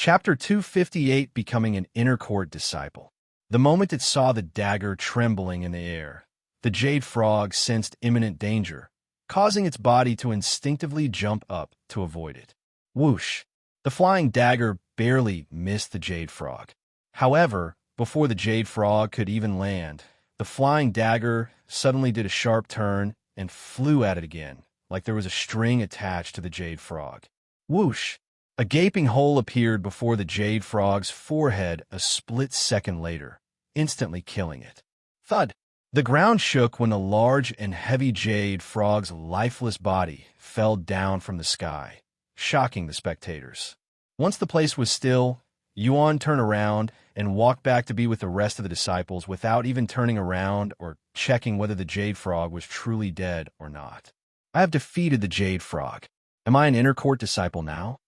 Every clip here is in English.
Chapter 258, Becoming an Inner Court Disciple. The moment it saw the dagger trembling in the air, the jade frog sensed imminent danger, causing its body to instinctively jump up to avoid it. Whoosh! The flying dagger barely missed the jade frog. However, before the jade frog could even land, the flying dagger suddenly did a sharp turn and flew at it again, like there was a string attached to the jade frog. Whoosh! A gaping hole appeared before the jade frog's forehead a split second later, instantly killing it. Thud! The ground shook when the large and heavy jade frog's lifeless body fell down from the sky, shocking the spectators. Once the place was still, Yuan turned around and walked back to be with the rest of the disciples without even turning around or checking whether the jade frog was truly dead or not. I have defeated the jade frog. Am I an inner court disciple now?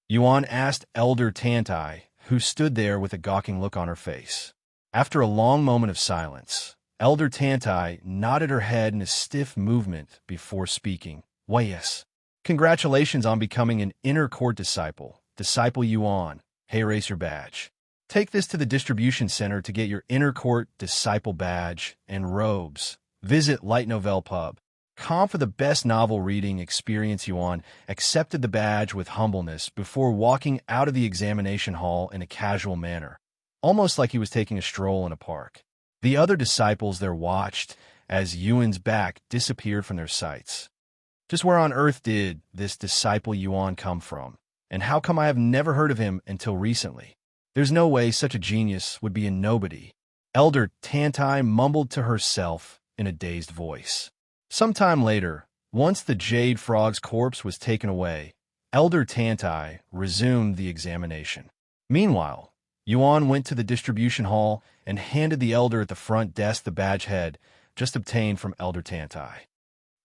Yuan asked Elder Tantai, who stood there with a gawking look on her face. After a long moment of silence, Elder Tantai nodded her head in a stiff movement before speaking. Why, yes. Congratulations on becoming an inner court disciple, Disciple Yuan. Hey, race your badge. Take this to the distribution center to get your inner court disciple badge and robes. Visit Light Novel Pub. For the best novel reading experience. Yuan accepted the badge with humbleness before walking out of the examination hall in a casual manner, almost like he was taking a stroll in a park. The other disciples there watched as Yuan's back disappeared from their sights. Just where on earth did this disciple Yuan come from? And how come I have never heard of him until recently? There's no way such a genius would be a nobody. Elder Tantai mumbled to herself in a dazed voice. Sometime later, once the jade frog's corpse was taken away, Elder Tantai resumed the examination. Meanwhile, Yuan went to the distribution hall and handed the elder at the front desk the badge head just obtained from Elder Tantai.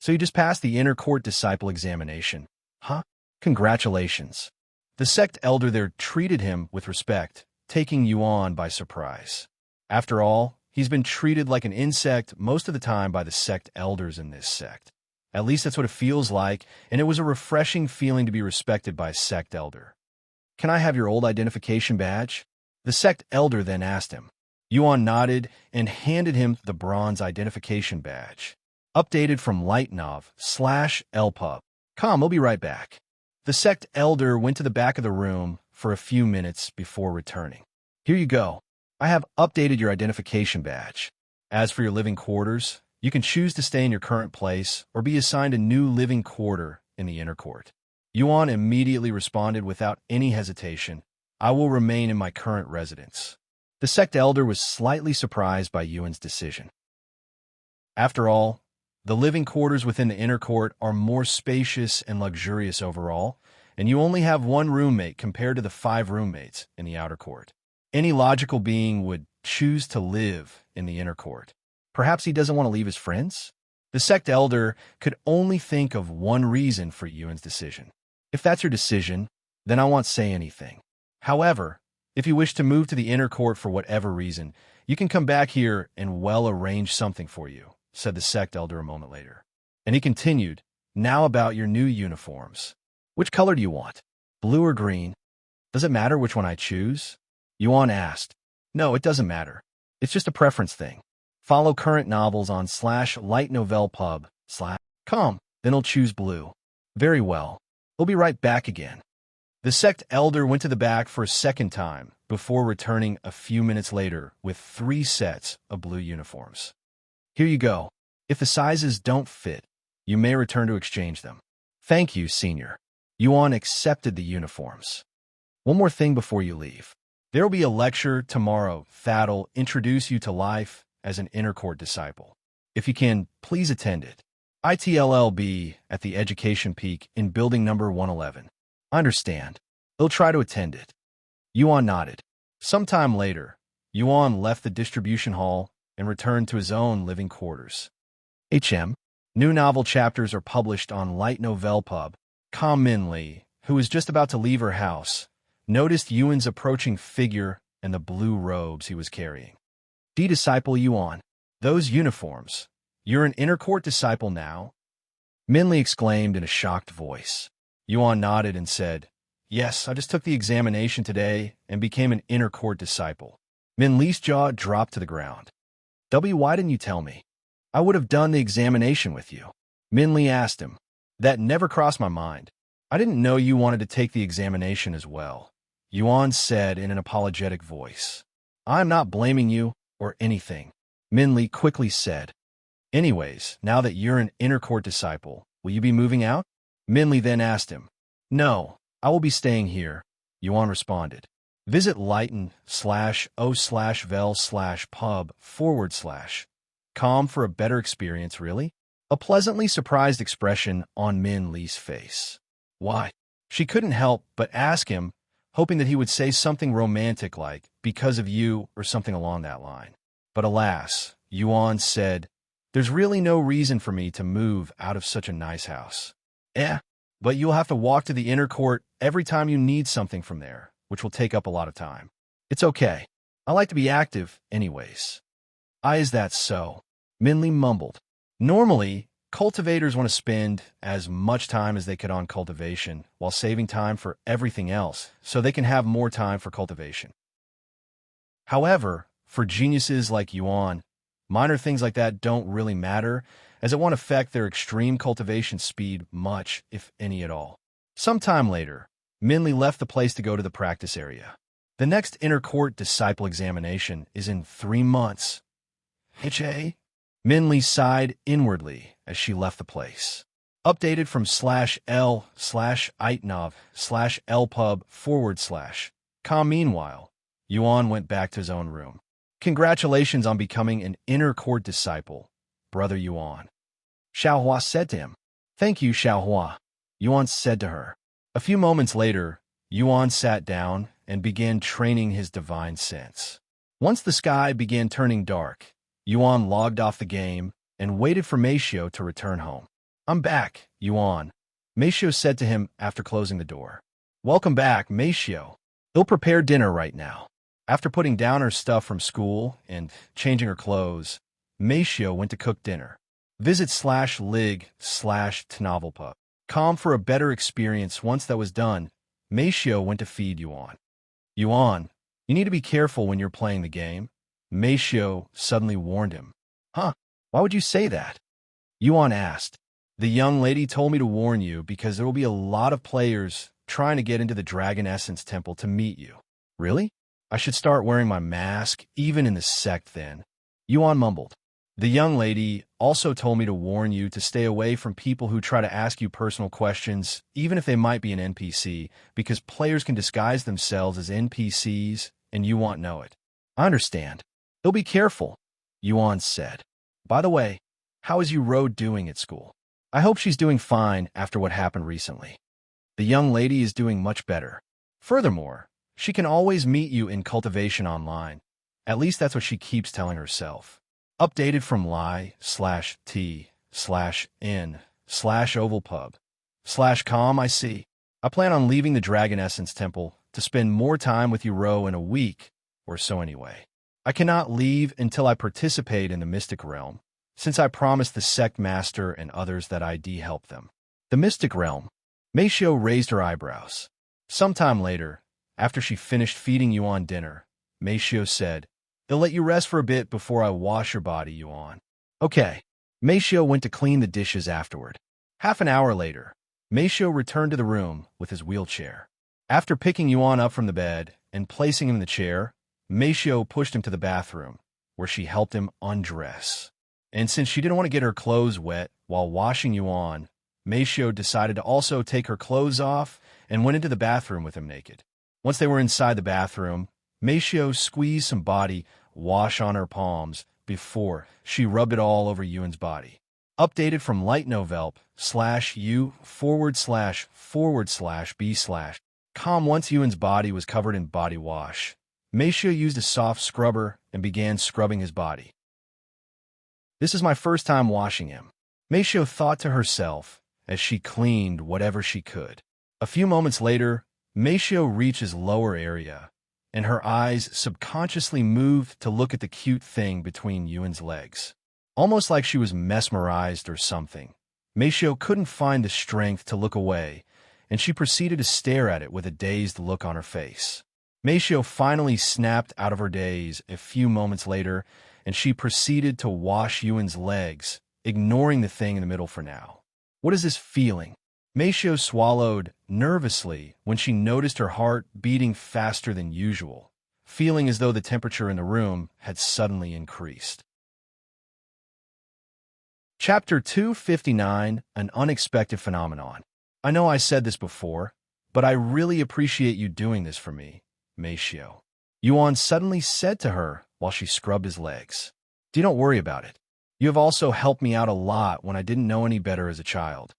So you just passed the inner court disciple examination, huh? Congratulations. The sect elder there treated him with respect, taking Yuan by surprise. After all, he's been treated like an insect most of the time by the sect elders in this sect. At least that's what it feels like, and it was a refreshing feeling to be respected by a sect elder. Can I have your old identification badge? The sect elder then asked him. Yuan nodded and handed him the bronze identification badge. Updated from lightnov/lpub. We'll be right back. The sect elder went to the back of the room for a few minutes before returning. Here you go. I have updated your identification badge. As for your living quarters, you can choose to stay in your current place or be assigned a new living quarter in the inner court. Yuan immediately responded without any hesitation. I will remain in my current residence. The sect elder was slightly surprised by Yuan's decision. After all, the living quarters within the inner court are more spacious and luxurious overall, and you only have one roommate compared to the 5 roommates in the outer court. Any logical being would choose to live in the inner court. Perhaps he doesn't want to leave his friends? The sect elder could only think of one reason for Yuan's decision. If that's your decision, then I won't say anything. However, if you wish to move to the inner court for whatever reason, you can come back here and we'll arrange something for you, said the sect elder a moment later. And he continued, now about your new uniforms. Which color do you want? Blue or green? Does it matter which one I choose? Yuan asked. No, it doesn't matter. It's just a preference thing. Follow current novels on /lightnovelpub/com, then I'll choose blue. Very well. We'll be right back again. The sect elder went to the back for a second time before returning a few minutes later with 3 sets of blue uniforms. Here you go. If the sizes don't fit, you may return to exchange them. Thank you, Senior. Yuan accepted the uniforms. One more thing before you leave. There will be a lecture tomorrow that'll introduce you to life as an inner court disciple. If you can, please attend it. ITLLB at the Education Peak in building number 111. I understand. They'll try to attend it. Yuan nodded. Sometime later, Yuan left the distribution hall and returned to his own living quarters. New novel chapters are published on Light Novel Pub. Min Li, who was just about to leave her house, noticed Yuan's approaching figure and the blue robes he was carrying. Disciple Yuan, those uniforms. You're an inner court disciple now? Min Li exclaimed in a shocked voice. Yuan nodded and said, Yes, I just took the examination today and became an inner court disciple. Min Li's jaw dropped to the ground. Why didn't you tell me? I would have done the examination with you. Min Li asked him. That never crossed my mind. I didn't know you wanted to take the examination as well, Yuan said in an apologetic voice. I'm not blaming you or anything, Min Li quickly said. Anyways, now that you're an inner court disciple, will you be moving out? Min Li then asked him. No, I will be staying here, Yuan responded. Visit lighten/o/vel/pub/com for a better experience, really? A pleasantly surprised expression on Min Li's face. Why? She couldn't help but ask him, hoping that he would say something romantic like, because of you, or something along that line. But alas, Yuan said, there's really no reason for me to move out of such a nice house. But you'll have to walk to the inner court every time you need something from there, which will take up a lot of time. It's okay. I like to be active anyways. Is that so? Min Li mumbled. Normally, cultivators want to spend as much time as they could on cultivation while saving time for everything else so they can have more time for cultivation. However, for geniuses like Yuan, minor things like that don't really matter, as it won't affect their extreme cultivation speed much, if any at all. Sometime later, Min Li left the place to go to the practice area. The next inner court disciple examination is in 3 months. Min Li sighed inwardly as she left the place. Updated from /l/itnov/lpub/com. Meanwhile, Yuan went back to his own room. Congratulations on becoming an inner court disciple, Brother Yuan. Xiaohua said to him. Thank you, Xiaohua, Yuan said to her. A few moments later, Yuan sat down and began training his divine sense. Once the sky began turning dark, Yuan logged off the game and waited for Meixiu to return home. I'm back, Yuan, Meixiu said to him after closing the door. Welcome back, Meixiu. He'll prepare dinner right now. After putting down her stuff from school and changing her clothes, Meixiu went to cook dinner. Visit /lig/tnovelpub.com for a better experience. Once that was done, Meixiu went to feed Yuan. Yuan, you need to be careful when you're playing the game, Meixiu suddenly warned him. Huh? Why would you say that? Yuan asked. The young lady told me to warn you because there will be a lot of players trying to get into the Dragon Essence Temple to meet you. Really? I should start wearing my mask, even in the sect then, Yuan mumbled. The young lady also told me to warn you to stay away from people who try to ask you personal questions, even if they might be an NPC, because players can disguise themselves as NPCs and you won't know it. I understand. He'll be careful, Yuan said. By the way, how is Yu Rou doing at school? I hope she's doing fine after what happened recently. The young lady is doing much better. Furthermore, she can always meet you in Cultivation online. At least that's what she keeps telling herself. Updated from li/t/n/ovalpub/com. I see. I plan on leaving the Dragon Essence Temple to spend more time with Yu Rou in a week, or so anyway. I cannot leave until I participate in the Mystic Realm, since I promised the Sect Master and others that I'd help them. The Mystic Realm. Meixiu raised her eyebrows. Sometime later, after she finished feeding Yuan dinner, Meixiu said, They'll let you rest for a bit before I wash your body, Yuan. Okay. Meixiu went to clean the dishes afterward. Half an hour later, Meixiu returned to the room with his wheelchair. After picking Yuan up from the bed and placing him in the chair, Meixiu pushed him to the bathroom, where she helped him undress. And since she didn't want to get her clothes wet while washing Yuan, Meixiu decided to also take her clothes off and went into the bathroom with him naked. Once they were inside the bathroom, Meixiu squeezed some body wash on her palms before she rubbed it all over Yuan's body. Updated from lightnovel/u//b/com. Once Yuan's body was covered in body wash, Meixiu used a soft scrubber and began scrubbing his body. This is my first time washing him, Meixiu thought to herself as she cleaned whatever she could. A few moments later, Meixiu reached his lower area, and her eyes subconsciously moved to look at the cute thing between Yuan's legs. Almost like she was mesmerized or something, Meixiu couldn't find the strength to look away and she proceeded to stare at it with a dazed look on her face. Meixiu finally snapped out of her daze a few moments later, and she proceeded to wash Yuan's legs, ignoring the thing in the middle for now. What is this feeling? Meixiu swallowed nervously when she noticed her heart beating faster than usual, feeling as though the temperature in the room had suddenly increased. Chapter 259, An Unexpected Phenomenon. I know I said this before, but I really appreciate you doing this for me, Meixiu. Yuan suddenly said to her while she scrubbed his legs. Do not worry about it. You have also helped me out a lot when I didn't know any better as a child.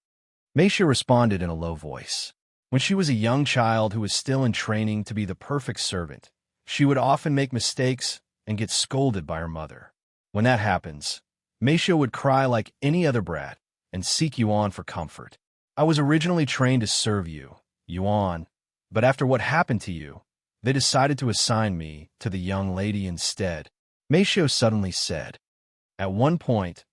Meixiu responded in a low voice. When she was a young child who was still in training to be the perfect servant, she would often make mistakes and get scolded by her mother. When that happens, Meixiu would cry like any other brat and seek Yuan for comfort. I was originally trained to serve you, Yuan, but after what happened to you, they decided to assign me to the young lady instead, Meixiu suddenly said. At one point,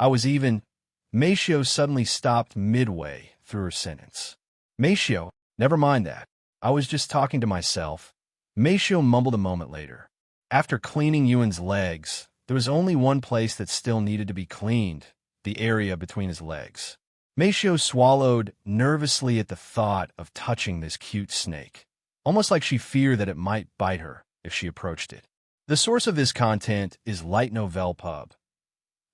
Meixiu suddenly stopped midway through her sentence. Meixiu, never mind that. I was just talking to myself, Meixiu mumbled a moment later. After cleaning Yuan's legs, there was only one place that still needed to be cleaned, the area between his legs. Meixiu swallowed nervously at the thought of touching this cute snake, almost like she feared that it might bite her if she approached it. The source of this content is Light Novel Pub.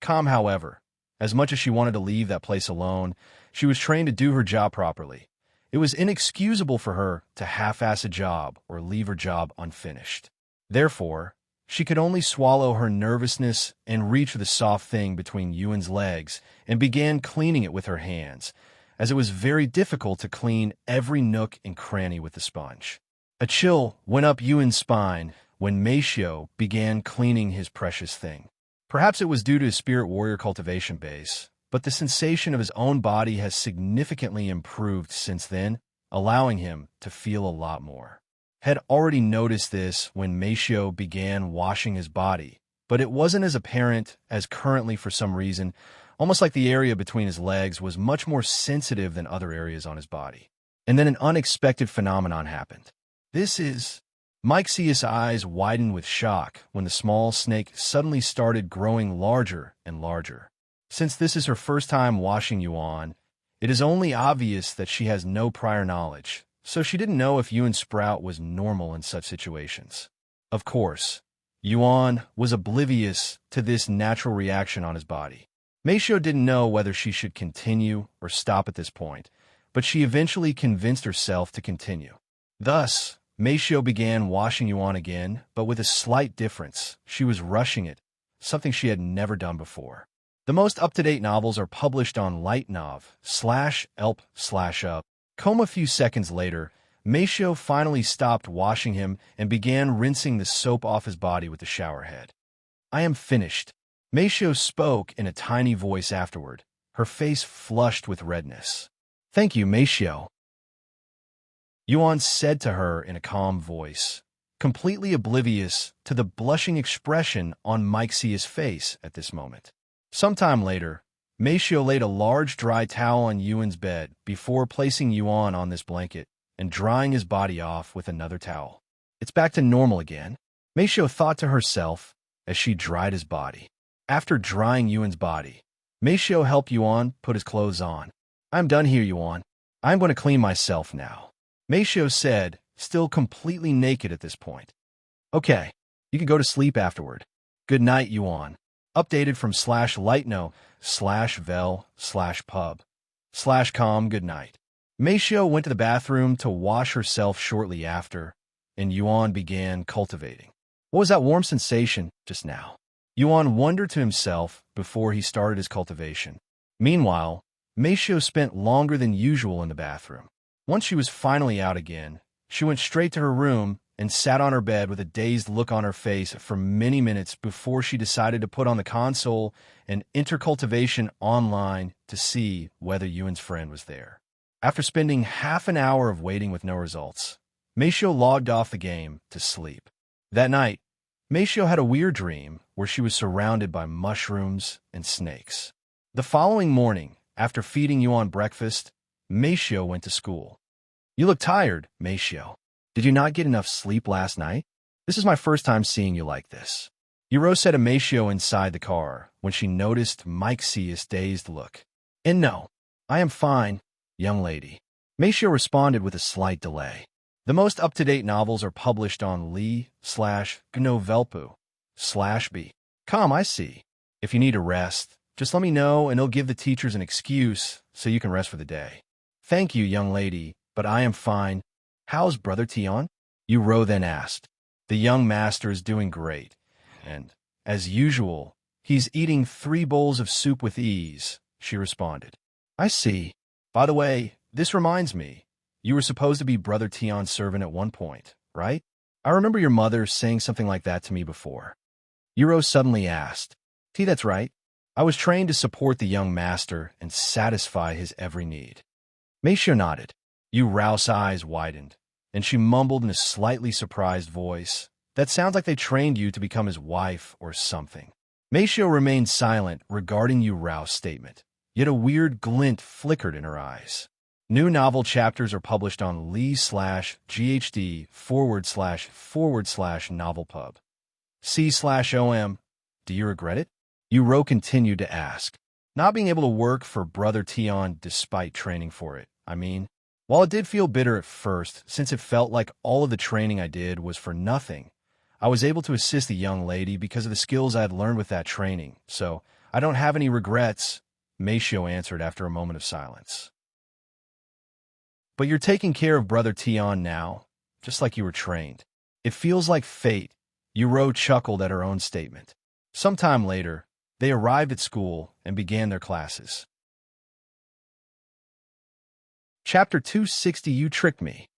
However, as much as she wanted to leave that place alone, she was trained to do her job properly. It was inexcusable for her to half-ass a job or leave her job unfinished. Therefore, she could only swallow her nervousness and reach for the soft thing between Yuan's legs and began cleaning it with her hands, as it was very difficult to clean every nook and cranny with the sponge. A chill went up Yuan's spine when Meixiu began cleaning his precious thing. Perhaps it was due to his Spirit Warrior cultivation base, but the sensation of his own body has significantly improved since then, allowing him to feel a lot more. Had already noticed this when Meixiu began washing his body, but it wasn't as apparent as currently for some reason, almost like the area between his legs was much more sensitive than other areas on his body. And then an unexpected phenomenon happened. Meixiu's eyes widened with shock when the small snake suddenly started growing larger and larger. Since this is her first time washing Yuan, it is only obvious that she has no prior knowledge, so she didn't know if Yuan's sprout was normal in such situations. Of course, Yuan was oblivious to this natural reaction on his body. Meixiu didn't know whether she should continue or stop at this point, but she eventually convinced herself to continue. Thus, Meixiu began washing Yuan again, but with a slight difference. She was rushing it, something she had never done before. The most up-to-date novels are published on lightnov/elp/up. A few seconds later, Meixiu finally stopped washing him and began rinsing the soap off his body with the shower head. I am finished. Meixiu spoke in a tiny voice afterward, her face flushed with redness. Thank you, Meixiu, Yuan said to her in a calm voice, completely oblivious to the blushing expression on Meixiu's face at this moment. Sometime later, Meixiu laid a large dry towel on Yuan's bed before placing Yuan on this blanket and drying his body off with another towel. It's back to normal again, Meixiu thought to herself as she dried his body. After drying Yuan's body, Meixiu helped Yuan put his clothes on. I'm done here, Yuan. I'm going to clean myself now, Meixiu said, still completely naked at this point. Okay, you can go to sleep afterward. Good night, Yuan. Updated from /lightno/vel/pub/com. Good night. Meixiu went to the bathroom to wash herself shortly after, and Yuan began cultivating. What was that warm sensation just now? Yuan wondered to himself before he started his cultivation. Meanwhile, Meixiu spent longer than usual in the bathroom. Once she was finally out again, she went straight to her room and sat on her bed with a dazed look on her face for many minutes before she decided to put on the console and enter Cultivation online to see whether Yuan's friend was there. After spending half an hour of waiting with no results, Meixiu logged off the game to sleep. That night, Meixiu had a weird dream where she was surrounded by mushrooms and snakes. The following morning, after feeding Yuan breakfast, Meixiu went to school. You look tired, Meixiu. Did you not get enough sleep last night? This is my first time seeing you like this. Yu Rou said to Meixiu inside the car when she noticed Meixiu's dazed look. And no, I am fine, young lady. Meixiu responded with a slight delay. The most up-to-date novels are published on li/gnovelpu/b. Come, I see. If you need a rest, just let me know and it'll give the teachers an excuse so you can rest for the day. Thank you, young lady, but I am fine. How's Brother Tian? Yu Rou then asked. The young master is doing great, and, as usual, he's eating 3 bowls of soup with ease, she responded. I see. By the way, this reminds me, you were supposed to be Brother Tian's servant at one point, right? I remember your mother saying something like that to me before. Yu Rou suddenly asked. That's right. I was trained to support the young master and satisfy his every need. Meixiu nodded. Yu Rou's eyes widened, and she mumbled in a slightly surprised voice, that sounds like they trained you to become his wife or something. Meixiu remained silent regarding Yu Rou's statement, yet a weird glint flickered in her eyes. New novel chapters are published on li/ghd//novelpub. C/OM. Do you regret it? Yu Rou continued to ask. Not being able to work for Brother Tian despite training for it, I mean. While it did feel bitter at first, since it felt like all of the training I did was for nothing, I was able to assist the young lady because of the skills I had learned with that training, so I don't have any regrets, Meixiu answered after a moment of silence. But you're taking care of Brother Tian now, just like you were trained. It feels like fate, Yu Rou chuckled at her own statement. Sometime later, they arrived at school and began their classes. Chapter 260 You Tricked Me.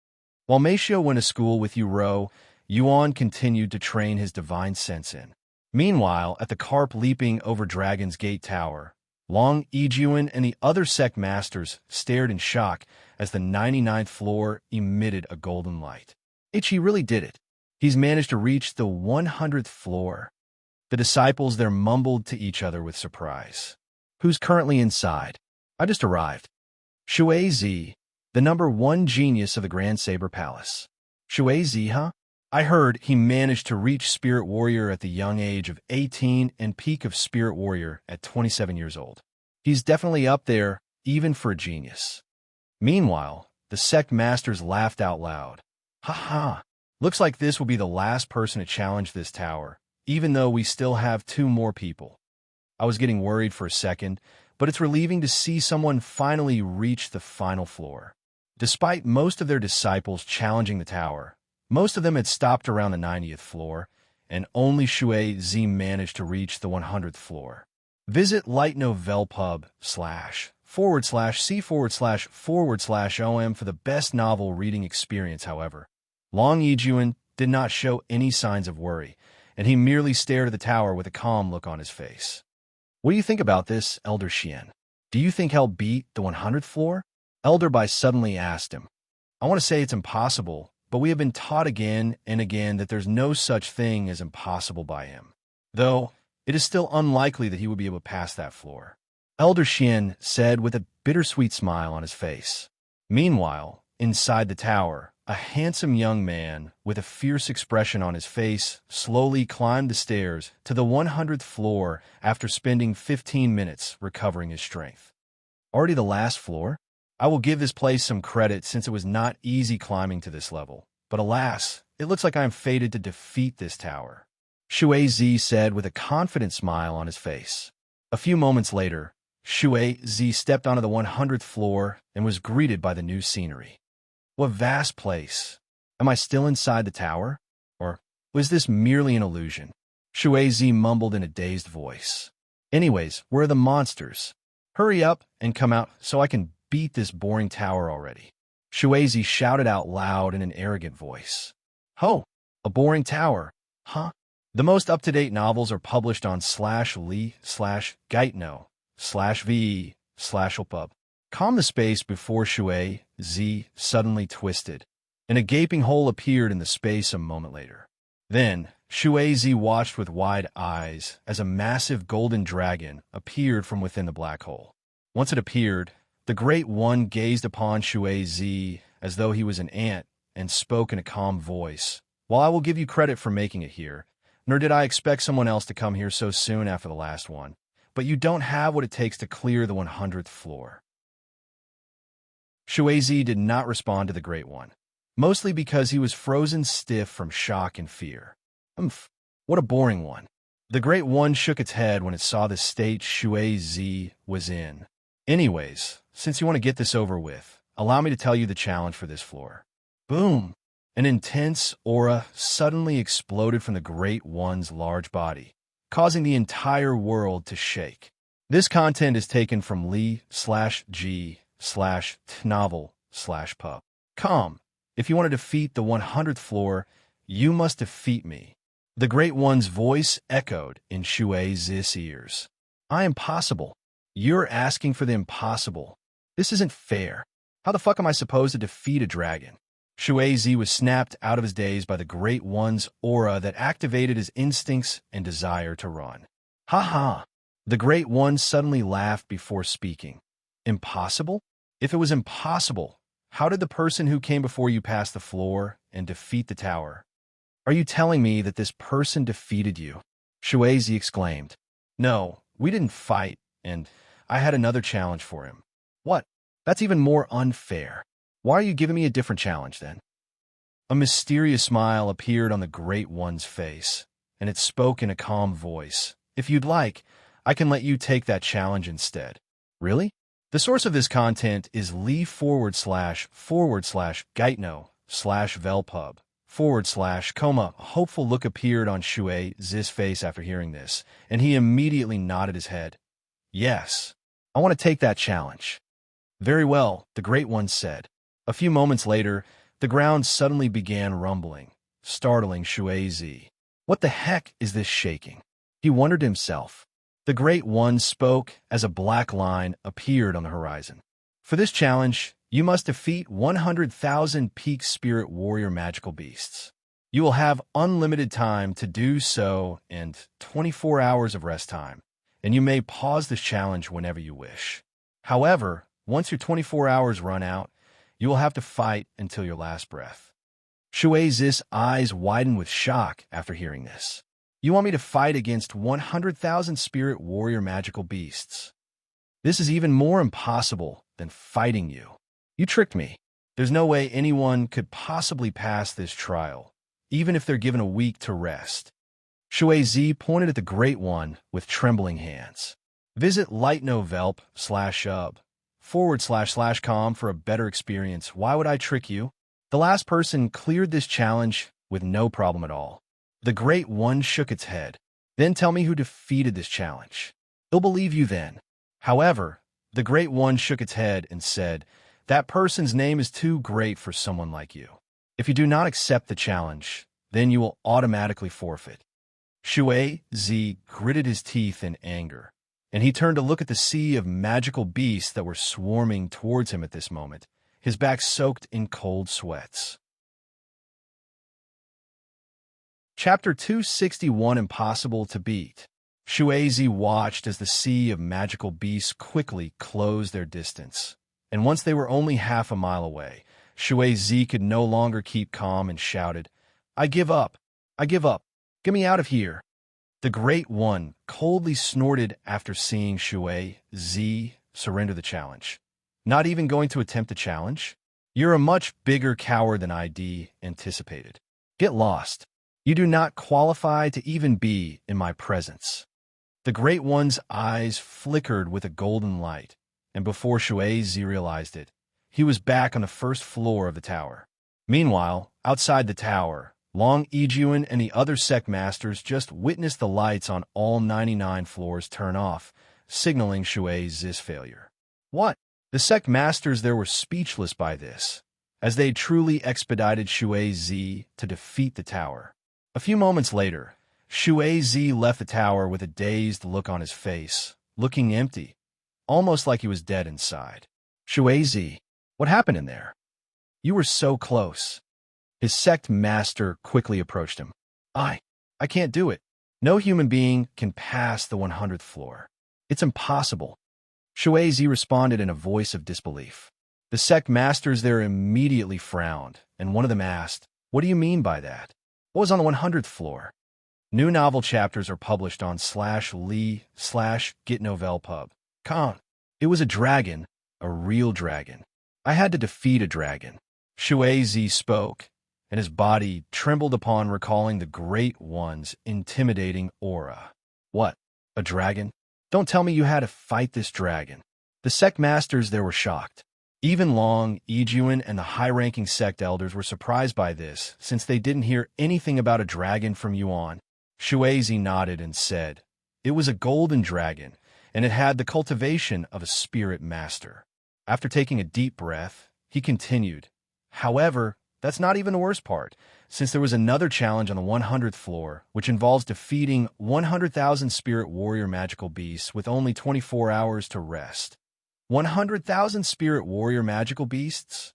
While Meixiu went to school with Yu Rou, Yuan continued to train his divine sense in. Meanwhile, at the carp leaping over Dragon's Gate Tower, Long Yijuan and the other sect masters stared in shock as the 99th floor emitted a golden light. He really did it. He's managed to reach the 100th floor. The disciples there mumbled to each other with surprise. Who's currently inside? I just arrived. Xue Jiye, the #1 genius of the Grand Saber Palace. Xue Jiye, huh? I heard he managed to reach Spirit Warrior at the young age of 18 and peak of Spirit Warrior at 27 years old. He's definitely up there, even for a genius. Meanwhile, the sect masters laughed out loud. Ha ha! Looks like this will be the last person to challenge this tower, even though we still have 2 more people. I was getting worried for a second, but it's relieving to see someone finally reach the final floor. Despite most of their disciples challenging the tower, most of them had stopped around the 90th floor, and only Xue Jiye managed to reach the 100th floor. Visit lightnovelpub/c/OM for the best novel reading experience, however. Long Yijuan did not show any signs of worry, and he merely stared at the tower with a calm look on his face. What do you think about this, Elder Xian? Do you think he'll beat the 100th floor? Elder Bai suddenly asked him. I want to say it's impossible, but we have been taught again and again that there's no such thing as impossible by him. Though, it is still unlikely that he would be able to pass that floor. Elder Xian said with a bittersweet smile on his face. Meanwhile, inside the tower, a handsome young man with a fierce expression on his face slowly climbed the stairs to the 100th floor after spending 15 minutes recovering his strength. Already the last floor? I will give this place some credit since it was not easy climbing to this level, but alas, it looks like I am fated to defeat this tower, Xue Jiye said with a confident smile on his face. A few moments later, Xue Jiye stepped onto the 100th floor and was greeted by the new scenery. What vast place! Am I still inside the tower? Or was this merely an illusion? Xue Jiye mumbled in a dazed voice. Anyways, where are the monsters? Hurry up and come out so I can beat this boring tower already. Xue Jiye shouted out loud in an arrogant voice. Ho! A boring tower, huh? The most up-to-date novels are published on /li/gaitno/ve/opub. Calm the space before Xue Jiye suddenly twisted, and a gaping hole appeared in the space a moment later. Then, Xue Jiye watched with wide eyes as a massive golden dragon appeared from within the black hole. Once it appeared, the Great One gazed upon Xue Jiye as though he was an ant, and spoke in a calm voice. "While I will give you credit for making it here, nor did I expect someone else to come here so soon after the last one, but you don't have what it takes to clear the 100th floor." Xue Jiye did not respond to the Great One, mostly because he was frozen stiff from shock and fear. Umph, what a boring one. The Great One shook its head when it saw the state Xue Jiye was in. "Anyways, since you want to get this over with, allow me to tell you the challenge for this floor." Boom! An intense aura suddenly exploded from the Great One's large body, causing the entire world to shake. This content is taken from li/g/novel/pub. Calm. If you want to defeat the 100th floor, you must defeat me. The Great One's voice echoed in Xue Jiye's ears. "I am possible. You're asking for the impossible. This isn't fair. How the fuck am I supposed to defeat a dragon?" Xue Jiye was snapped out of his daze by the Great One's aura that activated his instincts and desire to run. "Ha ha!" The Great One suddenly laughed before speaking. "Impossible? If it was impossible, how did the person who came before you pass the floor and defeat the tower? Are you telling me that this person defeated you?" Xue Jiye exclaimed. "No, we didn't fight, and I had another challenge for him." "What? That's even more unfair. Why are you giving me a different challenge, then?" A mysterious smile appeared on the Great One's face, and it spoke in a calm voice. "If you'd like, I can let you take that challenge instead." "Really?" The source of this content is li//gaitno/velpub/. A hopeful look appeared on Xue Jiye's face after hearing this, and he immediately nodded his head. "Yes, I want to take that challenge." "Very well," the Great One said. A few moments later, the ground suddenly began rumbling, startling Xue Jiye. What the heck is this shaking? He wondered to himself. The Great One spoke as a black line appeared on the horizon. "For this challenge, you must defeat 100,000 peak spirit warrior magical beasts. You will have unlimited time to do so and 24 hours of rest time, and you may pause this challenge whenever you wish. However, once your 24 hours run out, you will have to fight until your last breath." Xue Jiye's eyes widened with shock after hearing this. "You want me to fight against 100,000 spirit warrior magical beasts? This is even more impossible than fighting you. You tricked me. There's no way anyone could possibly pass this trial, even if they're given a week to rest." Xue Jiye pointed at the Great One with trembling hands. Visit lightnovelp/ub//com for a better experience. Why would I trick you? The last person cleared this challenge with no problem at all. The Great One shook its head. "Then tell me who defeated this challenge. They'll believe you then." However, the Great One shook its head and said, "That person's name is too great for someone like you. If you do not accept the challenge, then you will automatically forfeit." Xue Jiye gritted his teeth in anger, and he turned to look at the sea of magical beasts that were swarming towards him at this moment, his back soaked in cold sweats. Chapter 261, Impossible to Beat. Xue Jiye watched as the sea of magical beasts quickly closed their distance, and once they were only half a mile away, Xue Jiye could no longer keep calm and shouted, "I give up! I give up! Get me out of here!" The Great One coldly snorted after seeing Xue Jiye surrender the challenge. "Not even going to attempt the challenge? You're a much bigger coward than I anticipated. Get lost. You do not qualify to even be in my presence." The Great One's eyes flickered with a golden light, and before Xue Jiye realized it, he was back on the first floor of the tower. Meanwhile, outside the tower, Long Yijuan and the other sect masters just witnessed the lights on all 99 floors turn off, signaling Xue Jiye's failure. What? The sect masters there were speechless by this, as they truly expedited Xue Jiye to defeat the tower. A few moments later, Xue Jiye left the tower with a dazed look on his face, looking empty, almost like he was dead inside. "Xue Jiye, what happened in there? You were so close." His sect master quickly approached him. I can't do it. No human being can pass the 100th floor. It's impossible." Xue Jiye responded in a voice of disbelief. The sect masters there immediately frowned, and one of them asked, "What do you mean by that? What was on the 100th floor?" New novel chapters are published on /lee/getnovellepub.com. It was a dragon, a real dragon. I had to defeat a dragon. Xue Jiye spoke, and his body trembled upon recalling the Great One's intimidating aura. What? A dragon? Don't tell me you had to fight this dragon. The sect masters there were shocked. Even Long, Yijuan, and the high-ranking sect elders were surprised by this, since they didn't hear anything about a dragon from Yuan. Xue Jiye nodded and said, "It was a golden dragon, and it had the cultivation of a spirit master." After taking a deep breath, he continued, "However, that's not even the worst part, since there was another challenge on the 100th floor, which involves defeating 100,000 spirit warrior magical beasts with only 24 hours to rest." 100,000 spirit warrior magical beasts?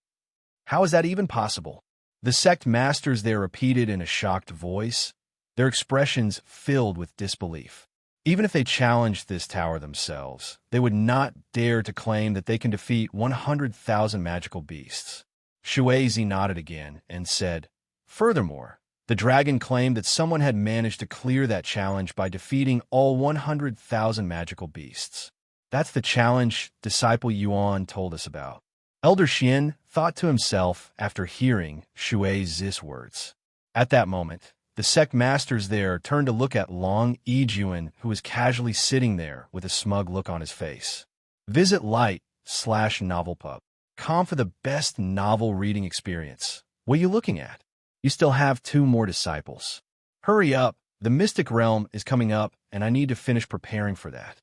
How is that even possible? The sect masters there repeated in a shocked voice, their expressions filled with disbelief. Even if they challenged this tower themselves, they would not dare to claim that they can defeat 100,000 magical beasts. Xue Jiye nodded again and said, "Furthermore, the dragon claimed that someone had managed to clear that challenge by defeating all 100,000 magical beasts. That's the challenge Disciple Yuan told us about." Elder Xian thought to himself after hearing Xue Jiye's words. At that moment, the sect masters there turned to look at Long Yijuan, who was casually sitting there with a smug look on his face. Visit light/novelpub.com for the best novel reading experience. What are you looking at? You still have 2 more disciples. Hurry up, the Mystic Realm is coming up, and I need to finish preparing for that.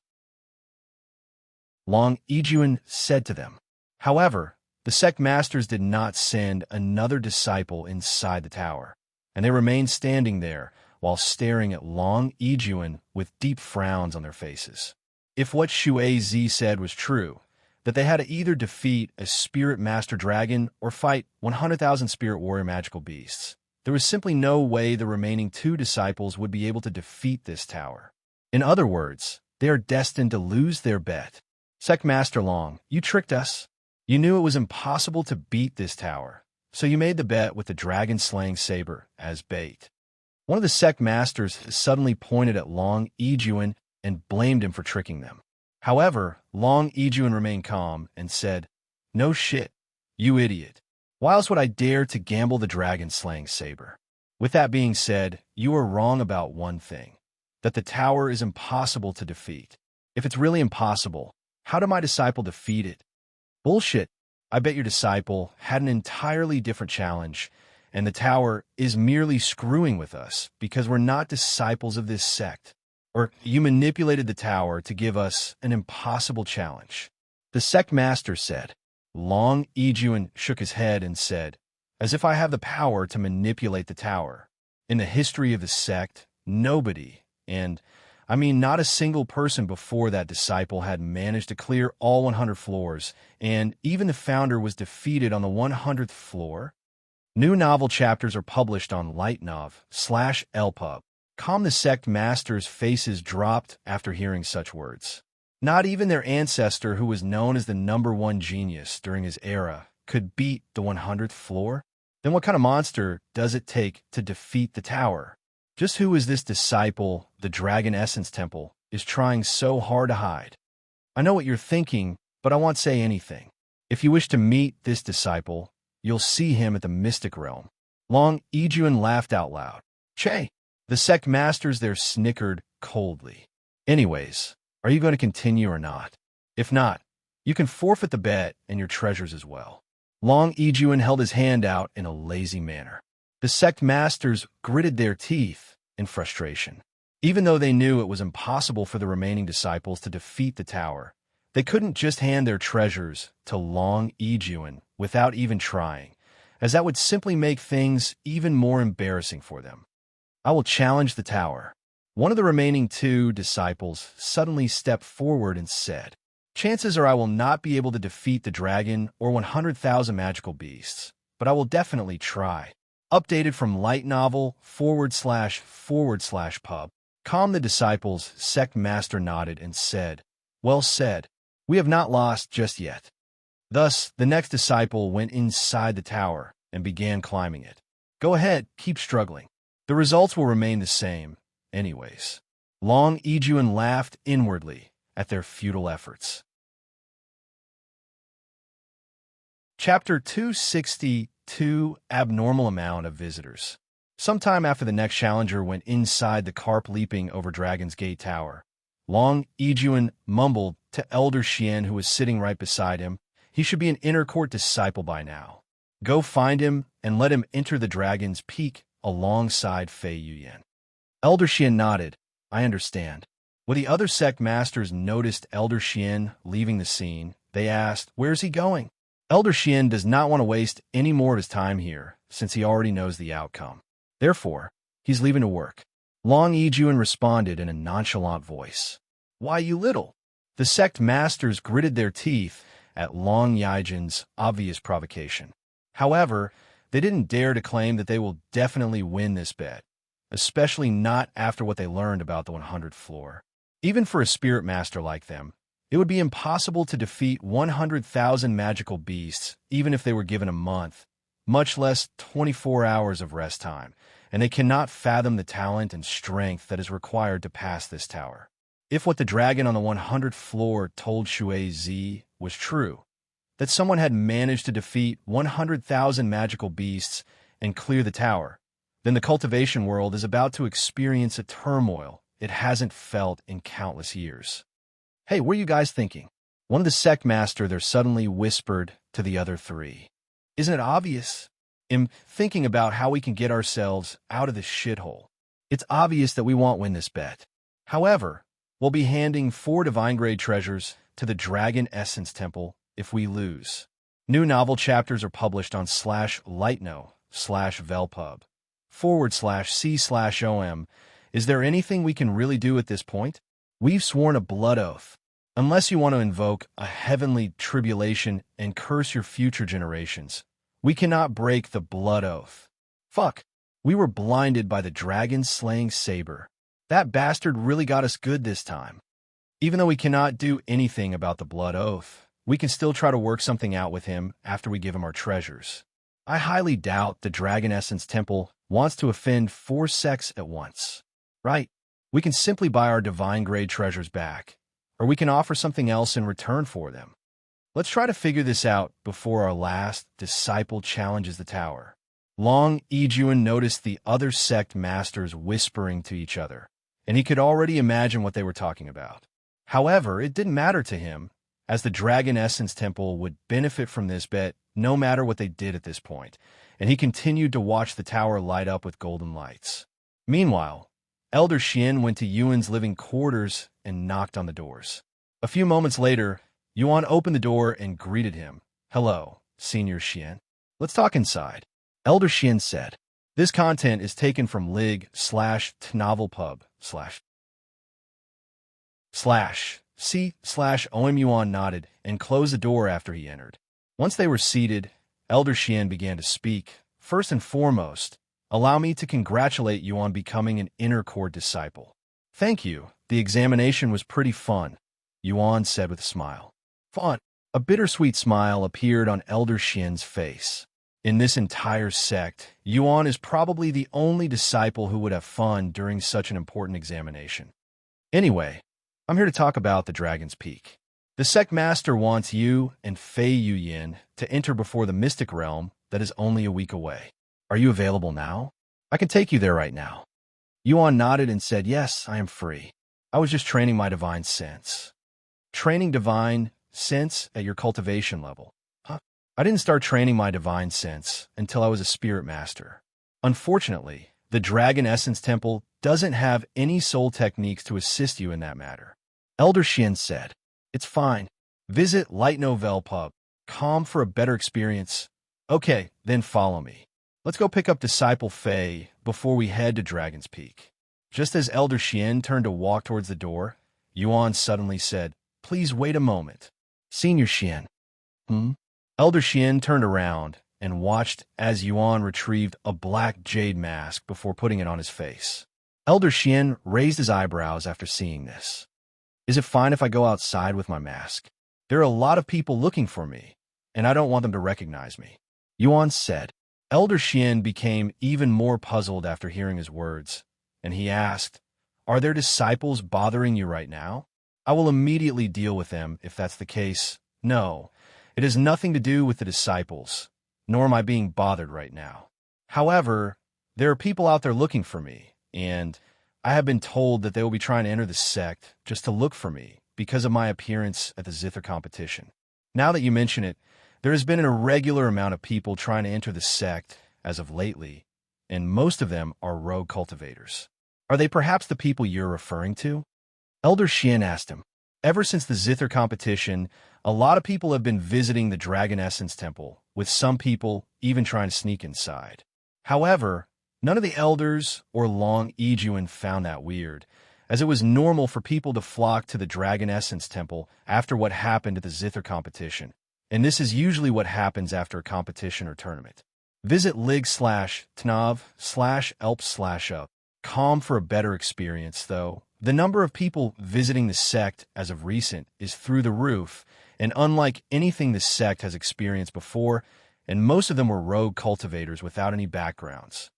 Long Yijuan said to them. However, the sect masters did not send another disciple inside the tower, and they remained standing there while staring at Long Yijuan with deep frowns on their faces. If what Xue Jiye said was true, that they had to either defeat a spirit master dragon or fight 100,000 spirit warrior magical beasts, there was simply no way the remaining 2 disciples would be able to defeat this tower. In other words, they are destined to lose their bet. Sect Master Long, you tricked us. You knew it was impossible to beat this tower, so you made the bet with the dragon-slaying saber as bait. One of the sect masters suddenly pointed at Long Yijuan and blamed him for tricking them. However, Long Yijuan remained calm and said, "No shit, you idiot. Why else would I dare to gamble the dragon-slaying saber? With that being said, you are wrong about one thing, that the tower is impossible to defeat. If it's really impossible, how did my disciple defeat it? Bullshit. I bet your disciple had an entirely different challenge, and the tower is merely screwing with us because we're not disciples of this sect. Or you manipulated the tower to give us an impossible challenge." The sect master said. Long Yijuan shook his head and said, "As if I have the power to manipulate the tower. In the history of the sect, nobody, and I mean not a single person before that disciple had managed to clear all 100 floors, and even the founder was defeated on the 100th floor." New novel chapters are published on lightnov/lpub.com. The sect masters' faces dropped after hearing such words. Not even their ancestor, who was known as the #1 genius during his era, could beat the 100th floor? Then what kind of monster does it take to defeat the tower? Just who is this disciple the Dragon Essence Temple is trying so hard to hide? I know what you're thinking, but I won't say anything. If you wish to meet this disciple, you'll see him at the Mystic Realm. Long Yijuan laughed out loud. Che! The sect masters there snickered coldly. Anyways, are you going to continue or not? If not, you can forfeit the bet and your treasures as well. Long Yijuan held his hand out in a lazy manner. The sect masters gritted their teeth in frustration. Even though they knew it was impossible for the remaining disciples to defeat the tower, they couldn't just hand their treasures to Long Yijuan without even trying, as that would simply make things even more embarrassing for them. I will challenge the tower. One of the remaining 2 disciples suddenly stepped forward and said, "Chances are I will not be able to defeat the dragon or 100,000 magical beasts, but I will definitely try." Updated from lightnovel//pub.com. The disciples' sect master nodded and said, "Well said. We have not lost just yet." Thus, the next disciple went inside the tower and began climbing it. Go ahead, keep struggling. The results will remain the same, anyways. Long Yijuan laughed inwardly at their futile efforts. Chapter 262, Abnormal Amount of Visitors. Sometime after the next challenger went inside the carp leaping over Dragon's Gate Tower, Long Yijuan mumbled to Elder Xian, who was sitting right beside him, he should be an inner court disciple by now. Go find him and let him enter the Dragon's Peak alongside Fei Yuyan. Elder Xian nodded. I understand. When the other sect masters noticed Elder Xian leaving the scene, they asked, where's he going? Elder Xian does not want to waste any more of his time here, since he already knows the outcome. Therefore, he's leaving to work. Long Yijuan responded in a nonchalant voice. Why, you little? The sect masters gritted their teeth at Long Yijuan's obvious provocation. However, they didn't dare to claim that they will definitely win this bet, especially not after what they learned about the 100th floor. Even for a spirit master like them, it would be impossible to defeat 100,000 magical beasts even if they were given a month, much less 24 hours of rest time, and they cannot fathom the talent and strength that is required to pass this tower. If what the dragon on the 100th floor told Xue Jiye was true, that someone had managed to defeat 100,000 magical beasts and clear the tower, then the cultivation world is about to experience a turmoil it hasn't felt in countless years. Hey, what are you guys thinking? One of the sect master there suddenly whispered to the other three. Isn't it obvious? I'm thinking about how we can get ourselves out of this shithole. It's obvious that we won't win this bet. However, we'll be handing 4 divine-grade treasures to the Dragon Essence Temple if we lose. New novel chapters are published on /lightno/velpub/c/om. Is there anything we can really do at this point? We've sworn a blood oath. Unless you want to invoke a heavenly tribulation and curse your future generations, we cannot break the blood oath. Fuck. We were blinded by the dragon-slaying saber. That bastard really got us good this time. Even though we cannot do anything about the blood oath, we can still try to work something out with him after we give him our treasures. I highly doubt the Dragon Essence Temple wants to offend 4 sects at once. Right? We can simply buy our divine-grade treasures back, or we can offer something else in return for them. Let's try to figure this out before our last disciple challenges the tower. Long Yijuan noticed the other sect masters whispering to each other, and he could already imagine what they were talking about. However, it didn't matter to him, as the Dragon Essence Temple would benefit from this bet no matter what they did at this point, and he continued to watch the tower light up with golden lights. Meanwhile, Elder Xian went to Yuan's living quarters and knocked on the doors. A few moments later, Yuan opened the door and greeted him. Hello, Senior Xian. Let's talk inside. Elder Xian said. This content is taken from lig/tnovelpub/c/om. Yuan nodded and closed the door after he entered. Once they were seated, Elder Xian began to speak. First and foremost, allow me to congratulate you on becoming an inner court disciple. Thank you. The examination was pretty fun, Yuan said with a smile. Fun. A bittersweet smile appeared on Elder Xian's face. In this entire sect, Yuan is probably the only disciple who would have fun during such an important examination. Anyway, I'm here to talk about the Dragon's Peak. The sect master wants you and Fei Yuyan to enter before the Mystic Realm that is only a week away. Are you available now? I can take you there right now. Yuan nodded and said, yes, I am free. I was just training my divine sense. Training divine sense at your cultivation level. Huh? I didn't start training my divine sense until I was a spirit master. Unfortunately, the Dragon Essence Temple doesn't have any soul techniques to assist you in that matter. Elder Xian said, it's fine. Visit lightnovelpub.com for a better experience. Okay, then follow me. Let's go pick up Disciple Fei before we head to Dragon's Peak. Just as Elder Xian turned to walk towards the door, Yuan suddenly said, please wait a moment. Senior Xian. Elder Xian turned around and watched as Yuan retrieved a black jade mask before putting it on his face. Elder Xian raised his eyebrows after seeing this. Is it fine if I go outside with my mask? There are a lot of people looking for me. and I don't want them to recognize me," Yuan said. Elder Xian became even more puzzled after hearing his words, and he asked, "Are there disciples bothering you right now? I will immediately deal with them if that's the case." "No, it has nothing to do with the disciples, nor am I being bothered right now. However, there are people out there looking for me, and I have been told that they will be trying to enter the sect just to look for me because of my appearance at the Zither competition. Now that you mention it, there has been an irregular amount of people trying to enter the sect as of lately, and most of them are rogue cultivators. Are they perhaps the people you're referring to?" Elder Xian asked him. Ever since the Zither competition, a lot of people have been visiting the Dragon Essence Temple, with some people even trying to sneak inside. However, none of the elders or Long Yijuan found that weird, as it was normal for people to flock to the Dragon Essence Temple after what happened at the Zither competition, and this is usually what happens after a competition or tournament. Visit lig/tnav/elp/up. Calm for a better experience, though. The number of people visiting the sect as of recent is through the roof, and unlike anything the sect has experienced before, and most of them were rogue cultivators without any backgrounds.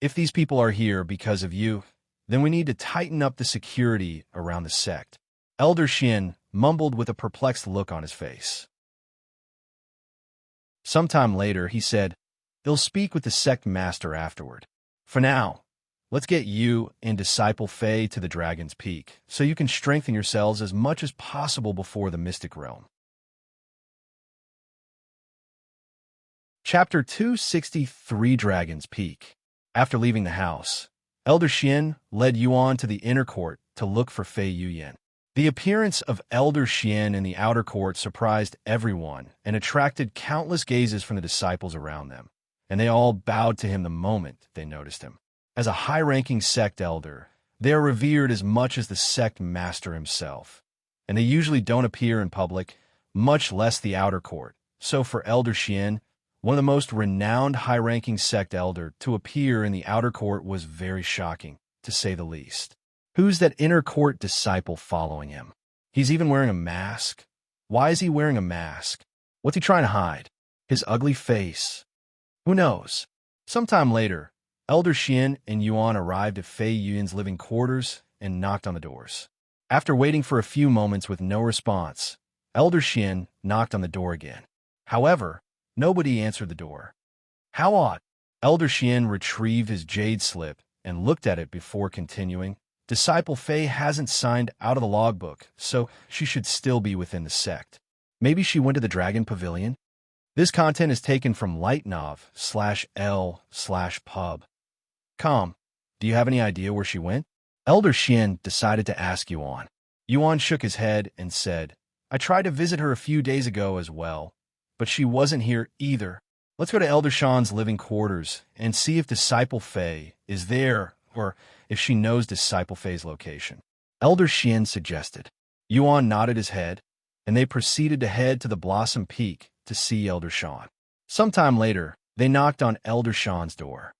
If these people are here because of you, then we need to tighten up the security around the sect. Elder Xian mumbled with a perplexed look on his face. Sometime later, he said, "They'll speak with the sect master afterward. For now, let's get you and Disciple Fei to the Dragon's Peak, so you can strengthen yourselves as much as possible before the Mystic Realm." Chapter 263, Dragon's Peak. After leaving the house, Elder Xian led Yuan to the inner court to look for Fei Yuyan. The appearance of Elder Xian in the outer court surprised everyone and attracted countless gazes from the disciples around them, and they all bowed to him the moment they noticed him. As a high-ranking sect elder, they are revered as much as the sect master himself, and they usually don't appear in public, much less the outer court. So for Elder Xian, one of the most renowned high-ranking sect elder, to appear in the outer court was very shocking, to say the least. Who's that inner court disciple following him? He's even wearing a mask. Why is he wearing a mask? What's he trying to hide? His ugly face. Who knows? Sometime later, Elder Xian and Yuan arrived at Fei Yuan's living quarters and knocked on the doors. After waiting for a few moments with no response, Elder Xian knocked on the door again. However, nobody answered the door. How odd. Elder Xian retrieved his jade slip and looked at it before continuing. Disciple Fei hasn't signed out of the logbook, so she should still be within the sect. Maybe she went to the Dragon Pavilion? This content is taken from lightnov/l/pub. Com, do you have any idea where she went? Elder Xian decided to ask Yuan. Yuan shook his head and said, "I tried to visit her a few days ago as well, but she wasn't here either. Let's go to Elder Shan's living quarters and see if Disciple Fei is there, or if she knows Disciple Fei's location," Elder Xian suggested. Yuan nodded his head, and they proceeded to head to the Blossom Peak to see Elder Shan. Sometime later, they knocked on Elder Shan's door.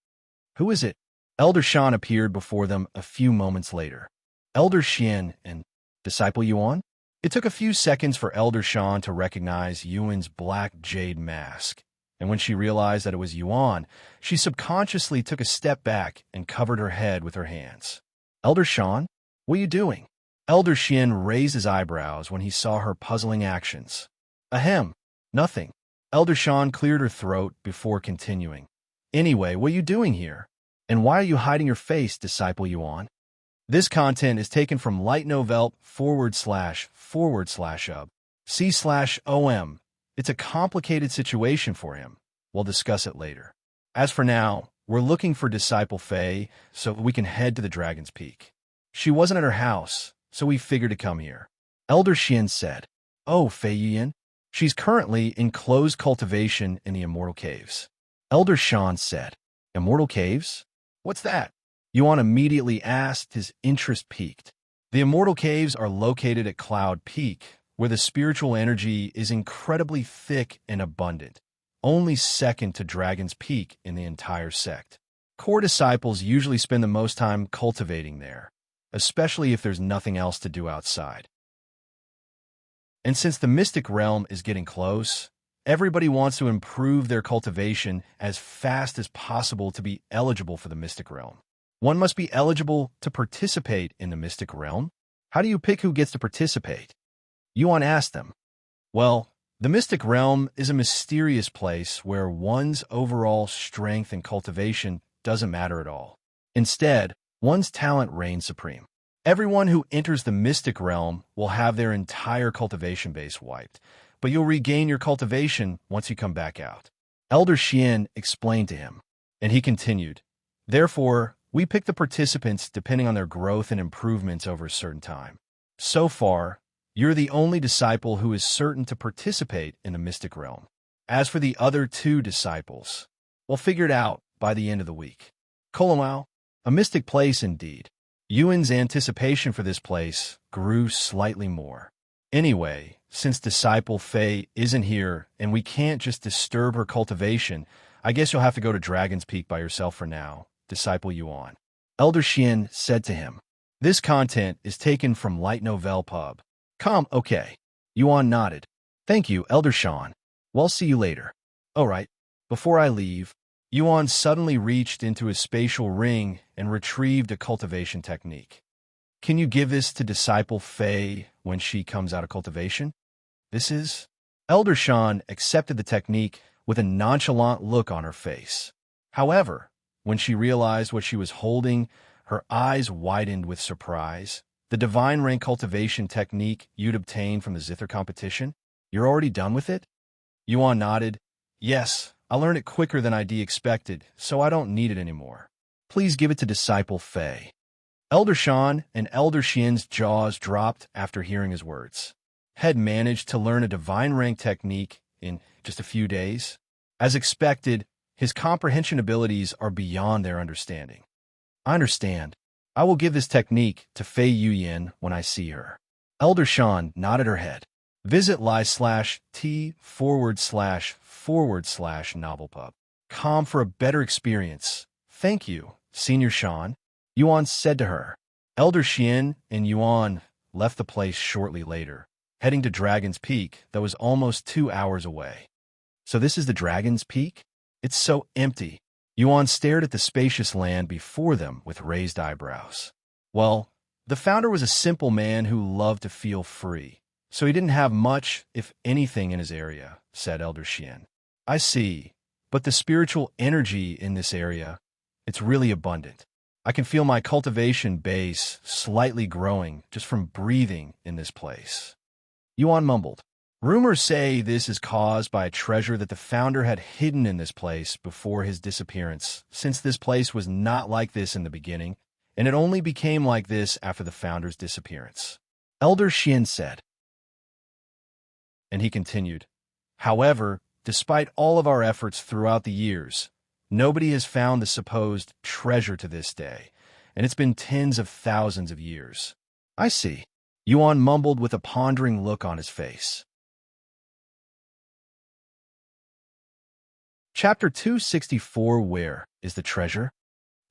"Who is it?" Elder Shan appeared before them a few moments later. Elder Xian and Disciple Yuan? It took a few seconds for Elder Shan to recognize Yuan's black jade mask, and when she realized that it was Yuan, she subconsciously took a step back and covered her head with her hands. "Elder Shan, what are you doing?" Elder Xian raised his eyebrows when he saw her puzzling actions. "Ahem, nothing." Elder Shan cleared her throat before continuing. "Anyway, what are you doing here? And why are you hiding your face, Disciple Yuan?" This content is taken from lightnovel//up. C/OM. It's a complicated situation for him. We'll discuss it later. As for now, we're looking for Disciple Fei so we can head to the Dragon's Peak. She wasn't at her house, so we figured to come here. Elder Xian said, "Oh, Fei Yuan? She's currently in closed cultivation in the Immortal Caves." Elder Shan said, "Immortal Caves? What's that?" Yuan immediately asked, his interest piqued. The Immortal Caves are located at Cloud Peak, where the spiritual energy is incredibly thick and abundant, only second to Dragon's Peak in the entire sect. Core disciples usually spend the most time cultivating there, especially if there's nothing else to do outside. And since the Mystic Realm is getting close, Everybody wants to improve their cultivation as fast as possible to be eligible for the mystic realm. One must be eligible to participate in the mystic realm. How do you pick who gets to participate? Yuan asked them. Well, the mystic realm is a mysterious place where one's overall strength and cultivation doesn't matter at all. Instead, one's talent reigns supreme. Everyone who enters the mystic realm will have their entire cultivation base wiped, but you'll regain your cultivation once you come back out. Elder Xian explained to him, and he continued, Therefore, we pick the participants depending on their growth and improvements over a certain time. So far, you're the only disciple who is certain to participate in the mystic realm. As for the other 2 disciples, we'll figure it out by the end of the week. Kolomao, a mystic place indeed. Yuan's anticipation for this place grew slightly more. Anyway, since Disciple Fei isn't here and we can't just disturb her cultivation, I guess you'll have to go to Dragon's Peak by yourself for now, Disciple Yuan. Elder Xian said to him. This content is taken from Light Novel Pub. Okay. Yuan nodded. Thank you, Elder Sean. Well, see you later. All right. Before I leave, Yuan suddenly reached into his spatial ring and retrieved a cultivation technique. Can you give this to Disciple Fei when she comes out of cultivation? This is? Elder Sean accepted the technique with a nonchalant look on her face. However, when she realized what she was holding, her eyes widened with surprise. The divine rank cultivation technique you'd obtained from the Zither competition? You're already done with it? Yuan nodded. Yes, I learned it quicker than I'd expected, so I don't need it anymore. Please give it to Disciple Fei. Elder Sean and Elder Xian's jaws dropped after hearing his words. Had managed to learn a divine rank technique in just a few days. As expected, his comprehension abilities are beyond their understanding. I understand. I will give this technique to Fei Yuyan when I see her. Elder Sean nodded her head. Visit li/t//novelpub.com for a better experience. Thank you, Senior Sean, Yuan said to her. Elder Xian and Yuan left the place shortly later, heading to Dragon's Peak that was almost 2 hours away. So this is the Dragon's Peak? It's so empty. Yuan stared at the spacious land before them with raised eyebrows. Well, the founder was a simple man who loved to feel free, so he didn't have much, if anything, in his area, said Elder Xian. I see, but the spiritual energy in this area, it's really abundant. I can feel my cultivation base slightly growing just from breathing in this place. Yuan mumbled. Rumors say this is caused by a treasure that the founder had hidden in this place before his disappearance, since this place was not like this in the beginning, and it only became like this after the founder's disappearance. Elder Xian said. And he continued, However, despite all of our efforts throughout the years, nobody has found the supposed treasure to this day, and it's been tens of thousands of years. I see. Yuan mumbled with a pondering look on his face. Chapter 264, Where is the treasure?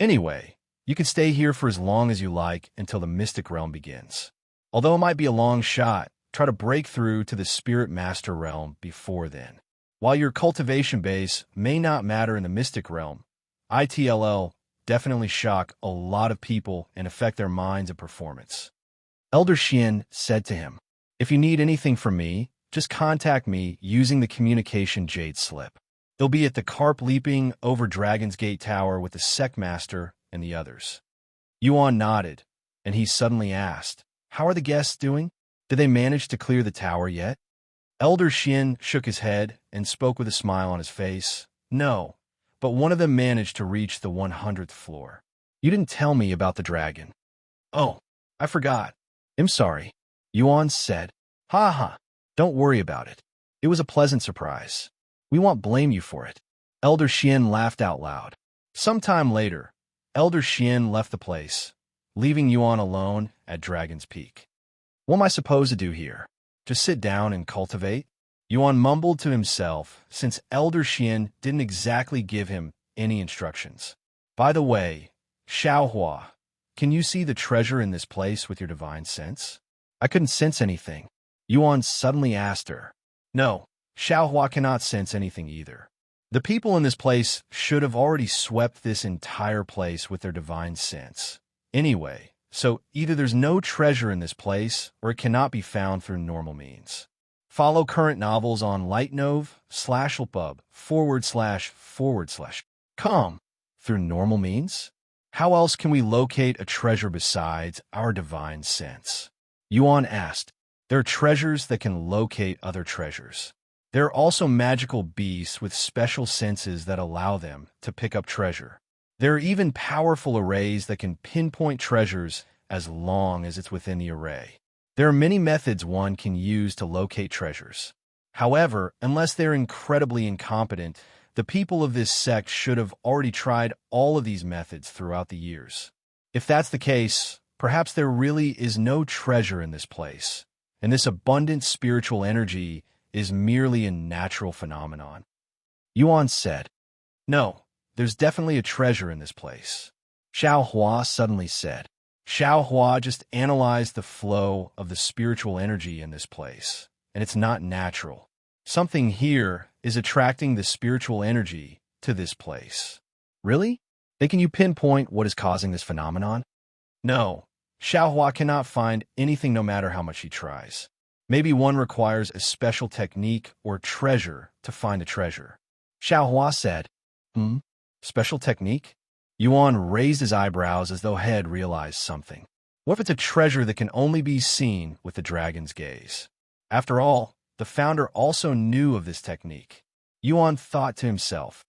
Anyway, you can stay here for as long as you like until the mystic realm begins. Although it might be a long shot, try to break through to the spirit master realm before then. While your cultivation base may not matter in the mystic realm, ITLL definitely shock a lot of people and affect their minds and performance. Elder Xian said to him, If you need anything from me, just contact me using the communication Jade slip. It'll be at the Carp Leaping over Dragon's Gate Tower with the Sect Master and the others. Yuan nodded, and he suddenly asked, How are the guests doing? Did they manage to clear the tower yet? Elder Xian shook his head and spoke with a smile on his face. No, but one of them managed to reach the 100th floor. You didn't tell me about the dragon. Oh, I forgot. I'm sorry, Yuan said. Ha ha, don't worry about it. It was a pleasant surprise. We won't blame you for it. Elder Xian laughed out loud. Sometime later, Elder Xian left the place, leaving Yuan alone at Dragon's Peak. What am I supposed to do here? Just sit down and cultivate? Yuan mumbled to himself, since Elder Xian didn't exactly give him any instructions. By the way, Xiaohua, can you see the treasure in this place with your divine sense? I couldn't sense anything. Yuan suddenly asked her. No, Xiaohua cannot sense anything either. The people in this place should have already swept this entire place with their divine sense. Anyway, so either there's no treasure in this place, or it cannot be found through normal means. Follow current novels on lightnov/pub//com. Through normal means? How else can we locate a treasure besides our divine sense? Yuan asked. There are treasures that can locate other treasures. There are also magical beasts with special senses that allow them to pick up treasure. There are even powerful arrays that can pinpoint treasures as long as it's within the array. There are many methods one can use to locate treasures. However, unless they're incredibly incompetent, the people of this sect should have already tried all of these methods throughout the years. If that's the case, perhaps there really is no treasure in this place, and this abundant spiritual energy is merely a natural phenomenon. Yuan said, No, there's definitely a treasure in this place. Xiao Hua suddenly said. Xiao Hua just analyzed the flow of the spiritual energy in this place, and it's not natural. Something here is attracting the spiritual energy to this place. Really? Then can you pinpoint what is causing this phenomenon? No, Xiaohua cannot find anything no matter how much he tries. Maybe one requires a special technique or treasure to find a treasure. Xiaohua said, Special technique? Yuan raised his eyebrows as though Head realized something. What if it's a treasure that can only be seen with the dragon's gaze? After all, the founder also knew of this technique. Yuan thought to himself.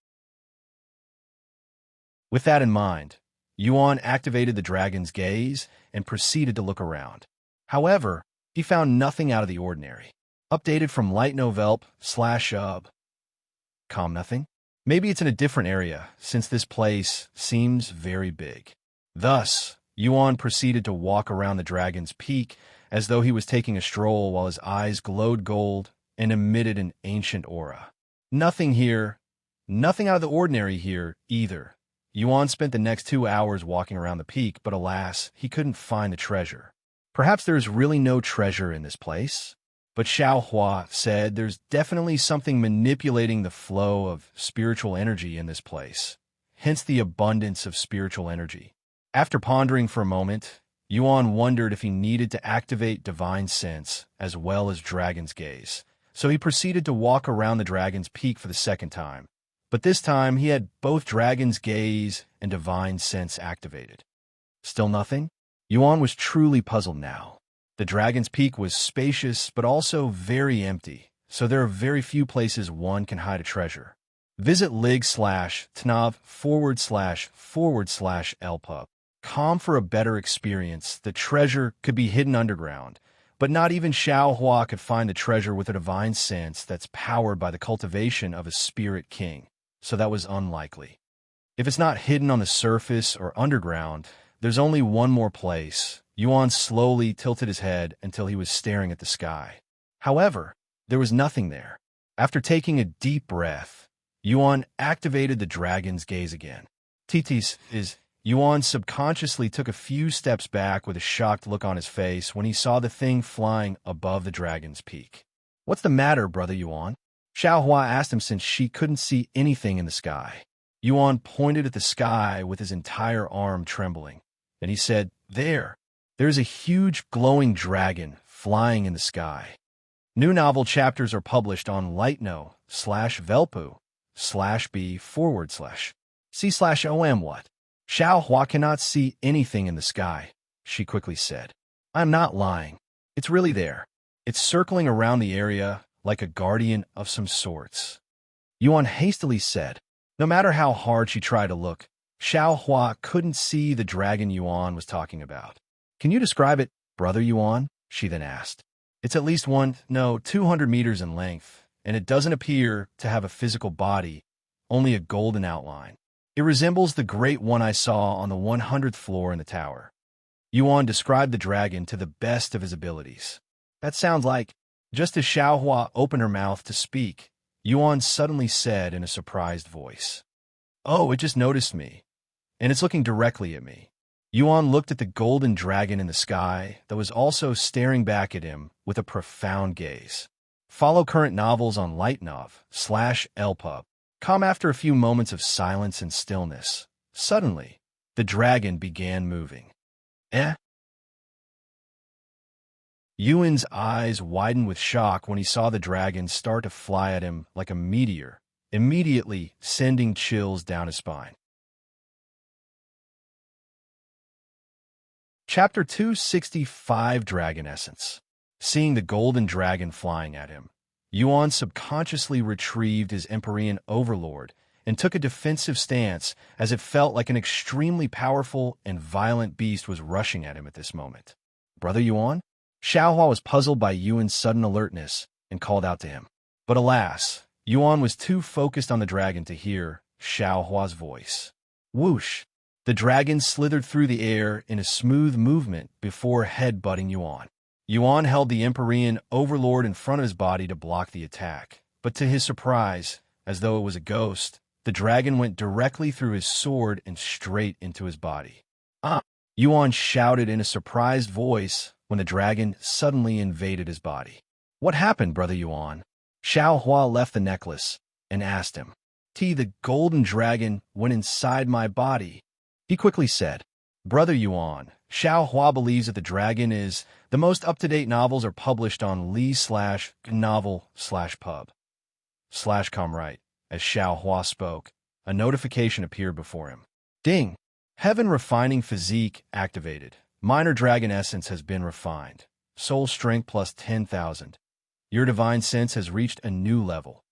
With that in mind, Yuan activated the dragon's gaze and proceeded to look around. However, he found nothing out of the ordinary. Updated from lightnovelp/com nothing? Maybe it's in a different area, since this place seems very big. Thus, Yuan proceeded to walk around the dragon's peak as though he was taking a stroll while his eyes glowed gold and emitted an ancient aura. Nothing here, nothing out of the ordinary here either. Yuan spent the next 2 hours walking around the peak, but alas, he couldn't find the treasure. Perhaps there's really no treasure in this place? But Xiao Hua said there's definitely something manipulating the flow of spiritual energy in this place, hence the abundance of spiritual energy. After pondering for a moment, Yuan wondered if he needed to activate divine sense as well as dragon's gaze, so he proceeded to walk around the dragon's peak for the second time. But this time he had both dragon's gaze and divine sense activated. Still nothing? Yuan was truly puzzled now. The dragon's peak was spacious but also very empty, so there are very few places one can hide a treasure. Visit lig/tnav//lpub.com for a better experience. The treasure could be hidden underground, but not even Xiao Hua could find the treasure with a divine sense that's powered by the cultivation of a spirit king, so that was unlikely. If it's not hidden on the surface or underground, there's only one more place. Yuan slowly tilted his head until he was staring at the sky. However, there was nothing there. After taking a deep breath, Yuan activated the dragon's gaze again. Yuan subconsciously took a few steps back with a shocked look on his face when he saw the thing flying above the dragon's peak. What's the matter, brother Yuan? Xiao Hua asked him since she couldn't see anything in the sky. Yuan pointed at the sky with his entire arm trembling. Then he said, There's a huge glowing dragon flying in the sky. New novel chapters are published on lightno/velpu/b/c/om what? Xiao Hua cannot see anything in the sky, she quickly said. I'm not lying. It's really there. It's circling around the area like a guardian of some sorts. Yuan hastily said. No matter how hard she tried to look, Xiao Hua couldn't see the dragon Yuan was talking about. Can you describe it, brother Yuan? She then asked. It's at least 200 meters in length, and it doesn't appear to have a physical body, only a golden outline. It resembles the great one I saw on the 100th floor in the tower. Yuan described the dragon to the best of his abilities. That sounds like... Just as Xiao Hua opened her mouth to speak, Yuan suddenly said in a surprised voice, Oh, it just noticed me, and it's looking directly at me. Yuan looked at the golden dragon in the sky that was also staring back at him with a profound gaze. Follow current novels on lightnov/lpub. Come after a few moments of silence and stillness. Suddenly, the dragon began moving. Eh? Yuan's eyes widened with shock when he saw the dragon start to fly at him like a meteor, immediately sending chills down his spine. Chapter 265 Dragon Essence. Seeing the golden dragon flying at him, Yuan subconsciously retrieved his Empyrean overlord and took a defensive stance as it felt like an extremely powerful and violent beast was rushing at him at this moment. Brother Yuan? Xiaohua was puzzled by Yuan's sudden alertness and called out to him. But alas, Yuan was too focused on the dragon to hear Xiaohua's voice. Whoosh! The dragon slithered through the air in a smooth movement before head-butting Yuan. Yuan held the Empyrean overlord in front of his body to block the attack, but to his surprise, as though it was a ghost, the dragon went directly through his sword and straight into his body. Ah! Yuan shouted in a surprised voice when the dragon suddenly invaded his body. What happened, Brother Yuan? Xiaohua left the necklace and asked him. The golden dragon went inside my body. He quickly said, Brother Yuan, Xiaohua believes that the dragon is the most up-to-date novels are published on li/novel/pub/com. As Xiaohua spoke, a notification appeared before him. Ding! Heaven Refining Physique activated. Minor Dragon Essence has been refined. Soul Strength plus 10,000. Your Divine Sense has reached a new level.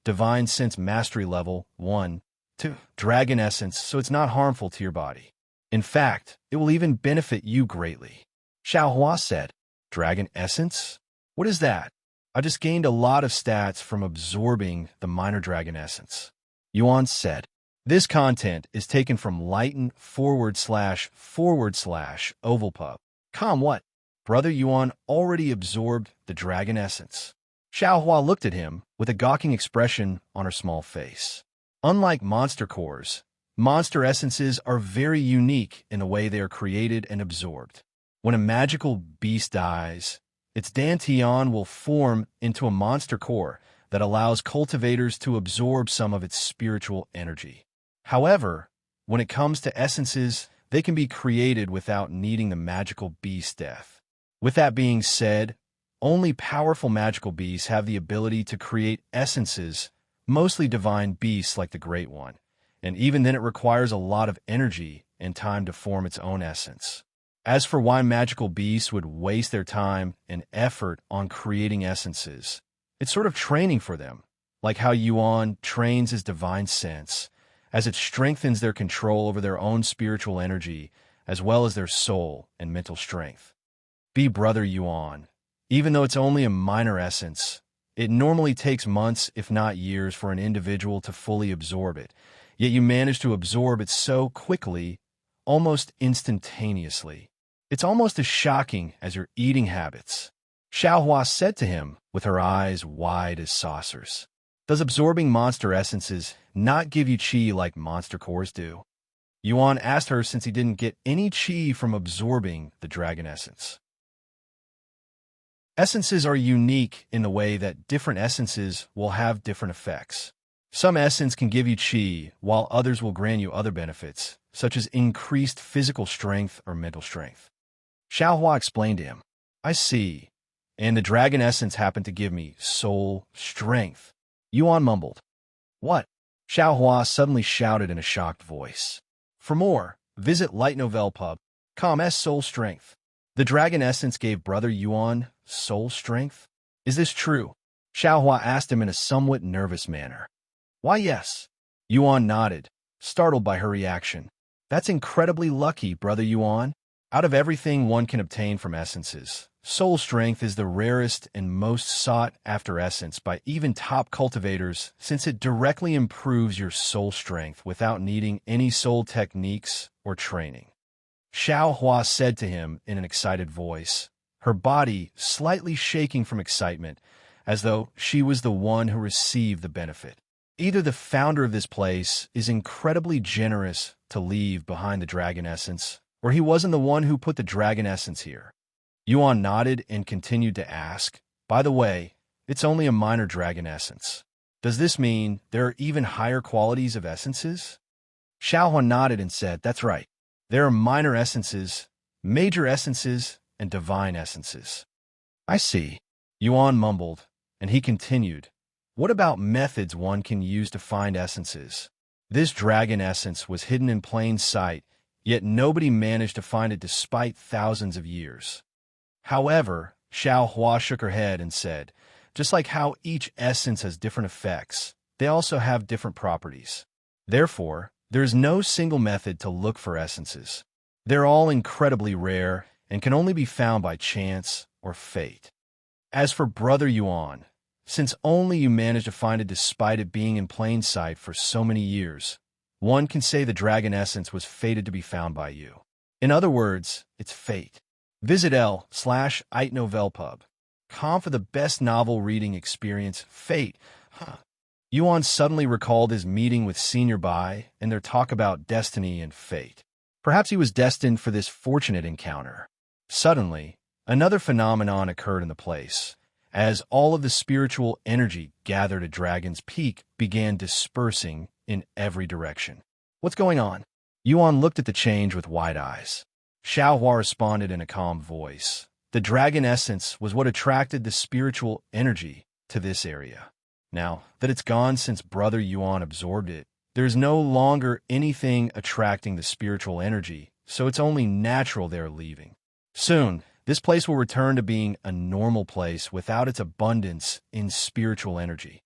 Divine Sense Mastery level 1. 2. Dragon Essence, so it's not harmful to your body. In fact, it will even benefit you greatly. Xiaohua said, Dragon Essence? What is that? I just gained a lot of stats from absorbing the Minor Dragon Essence. Yuan said, this content is taken from lighten//ovalpub. What? Brother Yuan already absorbed the Dragon Essence. Xiaohua looked at him with a gawking expression on her small face. Unlike monster cores, monster essences are very unique in the way they are created and absorbed. When a magical beast dies, its dantian will form into a monster core that allows cultivators to absorb some of its spiritual energy. However, when it comes to essences, they can be created without needing the magical beast death. With that being said, only powerful magical beasts have the ability to create essences, mostly divine beasts like the Great One, and even then it requires a lot of energy and time to form its own essence. As for why magical beasts would waste their time and effort on creating essences, it's sort of training for them, like how Yuan trains his divine sense, as it strengthens their control over their own spiritual energy, as well as their soul and mental strength. Brother Yuan, even though it's only a minor essence, it normally takes months, if not years, for an individual to fully absorb it, yet you manage to absorb it so quickly, almost instantaneously. It's almost as shocking as your eating habits. Xiaohua said to him with her eyes wide as saucers. Does absorbing monster essences not give you chi like monster cores do? Yuan asked her since he didn't get any chi from absorbing the dragon essence. Essences are unique in the way that different essences will have different effects. Some essence can give you chi, while others will grant you other benefits, such as increased physical strength or mental strength. Xiaohua explained to him, I see, and the dragon essence happened to give me soul strength. Yuan mumbled. What? Xiaohua suddenly shouted in a shocked voice. For more, visit lightnovelpub.com soul strength. The dragon essence gave Brother Yuan soul strength? Is this true? Xiaohua asked him in a somewhat nervous manner. Why, yes. Yuan nodded, startled by her reaction. That's incredibly lucky, Brother Yuan. Out of everything one can obtain from essences, soul strength is the rarest and most sought-after essence by even top cultivators, since it directly improves your soul strength without needing any soul techniques or training. Xiaohua said to him in an excited voice, her body slightly shaking from excitement, as though she was the one who received the benefit. Either the founder of this place is incredibly generous to leave behind the dragon essence, or he wasn't the one who put the dragon essence here. Yuan nodded and continued to ask, by the way, It's only a minor dragon essence. Does this mean there are even higher qualities of essences? Xiaohua nodded and said, that's right. There are minor essences, major essences, and divine essences. I see. Yuan mumbled, and he continued. What about methods one can use to find essences? This dragon essence was hidden in plain sight, yet nobody managed to find it despite thousands of years. However, Xiaohua shook her head and said, just like how each essence has different effects, they also have different properties. Therefore, there is no single method to look for essences. They're all incredibly rare and can only be found by chance or fate. As for Brother Yuan, since only you managed to find it despite it being in plain sight for so many years, one can say the dragon essence was fated to be found by you. In other words, it's fate. Visit l/itnovelpub.com for the best novel reading experience. Fate. Yuan suddenly recalled his meeting with Senior Bai and their talk about destiny and fate. Perhaps he was destined for this fortunate encounter. Suddenly, another phenomenon occurred in the place, as all of the spiritual energy gathered at Dragon's Peak began dispersing in every direction. What's going on? Yuan looked at the change with wide eyes. Xiaohua responded in a calm voice. The dragon essence was what attracted the spiritual energy to this area. Now that it's gone since Brother Yuan absorbed it, there's no longer anything attracting the spiritual energy, so it's only natural they're leaving. Soon, this place will return to being a normal place without its abundance in spiritual energy.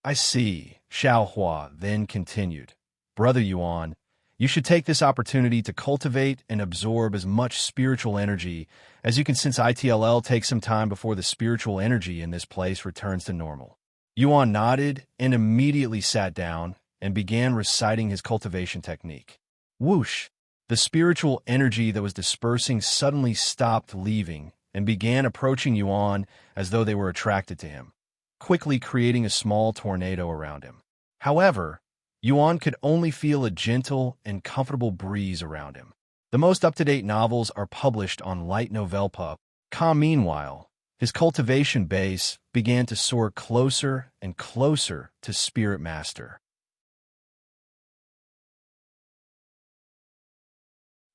I see, Xiaohua then continued. Brother Yuan, you should take this opportunity to cultivate and absorb as much spiritual energy as you can, since ITLL takes some time before the spiritual energy in this place returns to normal. Yuan nodded and immediately sat down and began reciting his cultivation technique. Whoosh! The spiritual energy that was dispersing suddenly stopped leaving and began approaching Yuan as though they were attracted to him, quickly creating a small tornado around him. However, Yuan could only feel a gentle and comfortable breeze around him. The most up-to-date novels are published on lightnovelpub.com. Meanwhile, his cultivation base began to soar closer and closer to Spirit Master.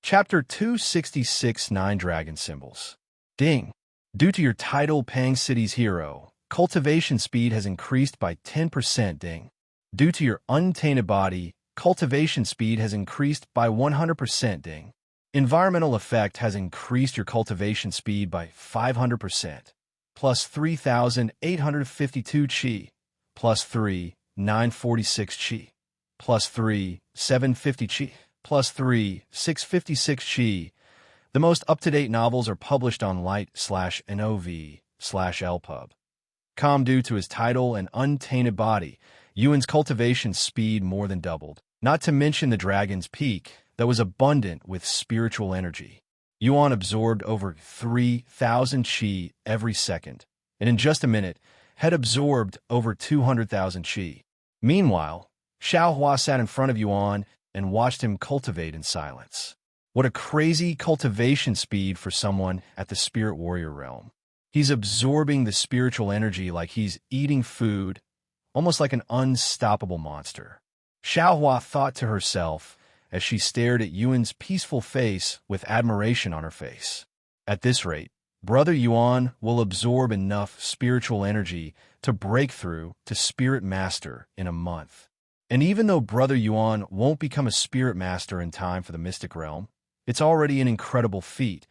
Chapter 266, 9 Dragon Symbols. Ding! Due to your title Pang City's hero, cultivation speed has increased by 10%. Ding! Due to your untainted body, cultivation speed has increased by 100%. Ding! Environmental effect has increased your cultivation speed by 500%, plus 3,852 chi, plus 3,946 chi, plus 3,750 chi, plus 3,656 chi. The most up-to-date novels are published on light/nov/lpub.com. Due to his title and untainted body, Yuan's cultivation speed more than doubled, not to mention the Dragon's Peak that was abundant with spiritual energy. Yuan absorbed over 3,000 chi every second, and in just a minute, had absorbed over 200,000 chi. Meanwhile, Xiaohua sat in front of Yuan and watched him cultivate in silence. What a crazy cultivation speed for someone at the Spirit Warrior realm. He's absorbing the spiritual energy like he's eating food, almost like an unstoppable monster. Xiaohua thought to herself as she stared at Yuan's peaceful face with admiration on her face. At this rate, Brother Yuan will absorb enough spiritual energy to break through to Spirit Master in a month. And even though Brother Yuan won't become a Spirit Master in time for the Mystic Realm, it's already an incredible feat,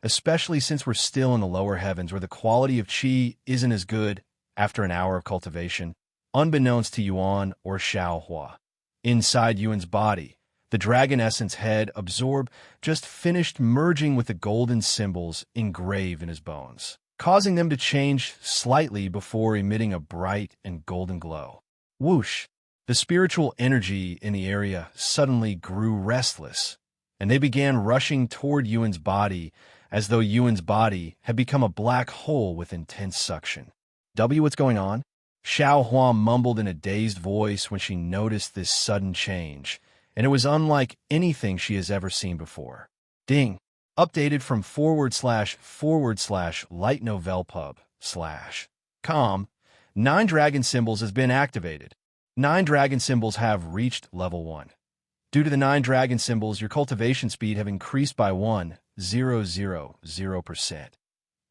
especially since we're still in the lower heavens where the quality of chi isn't as good after an hour of cultivation, unbeknownst to Yuan or Xiaohua. Inside Yuan's body, the dragon essence head absorbed just finished merging with the golden symbols engraved in his bones, causing them to change slightly before emitting a bright and golden glow. Whoosh! The spiritual energy in the area suddenly grew restless, and they began rushing toward Yuan's body as though Yuan's body had become a black hole with intense suction. What's going on? Xiaohua mumbled in a dazed voice when she noticed this sudden change, and it was unlike anything she has ever seen before. Ding! Updated from //lightnovelpub. com, 9 dragon symbols has been activated. 9 dragon symbols have reached level 1. Due to the 9 dragon symbols, your cultivation speed have increased by 1,000%.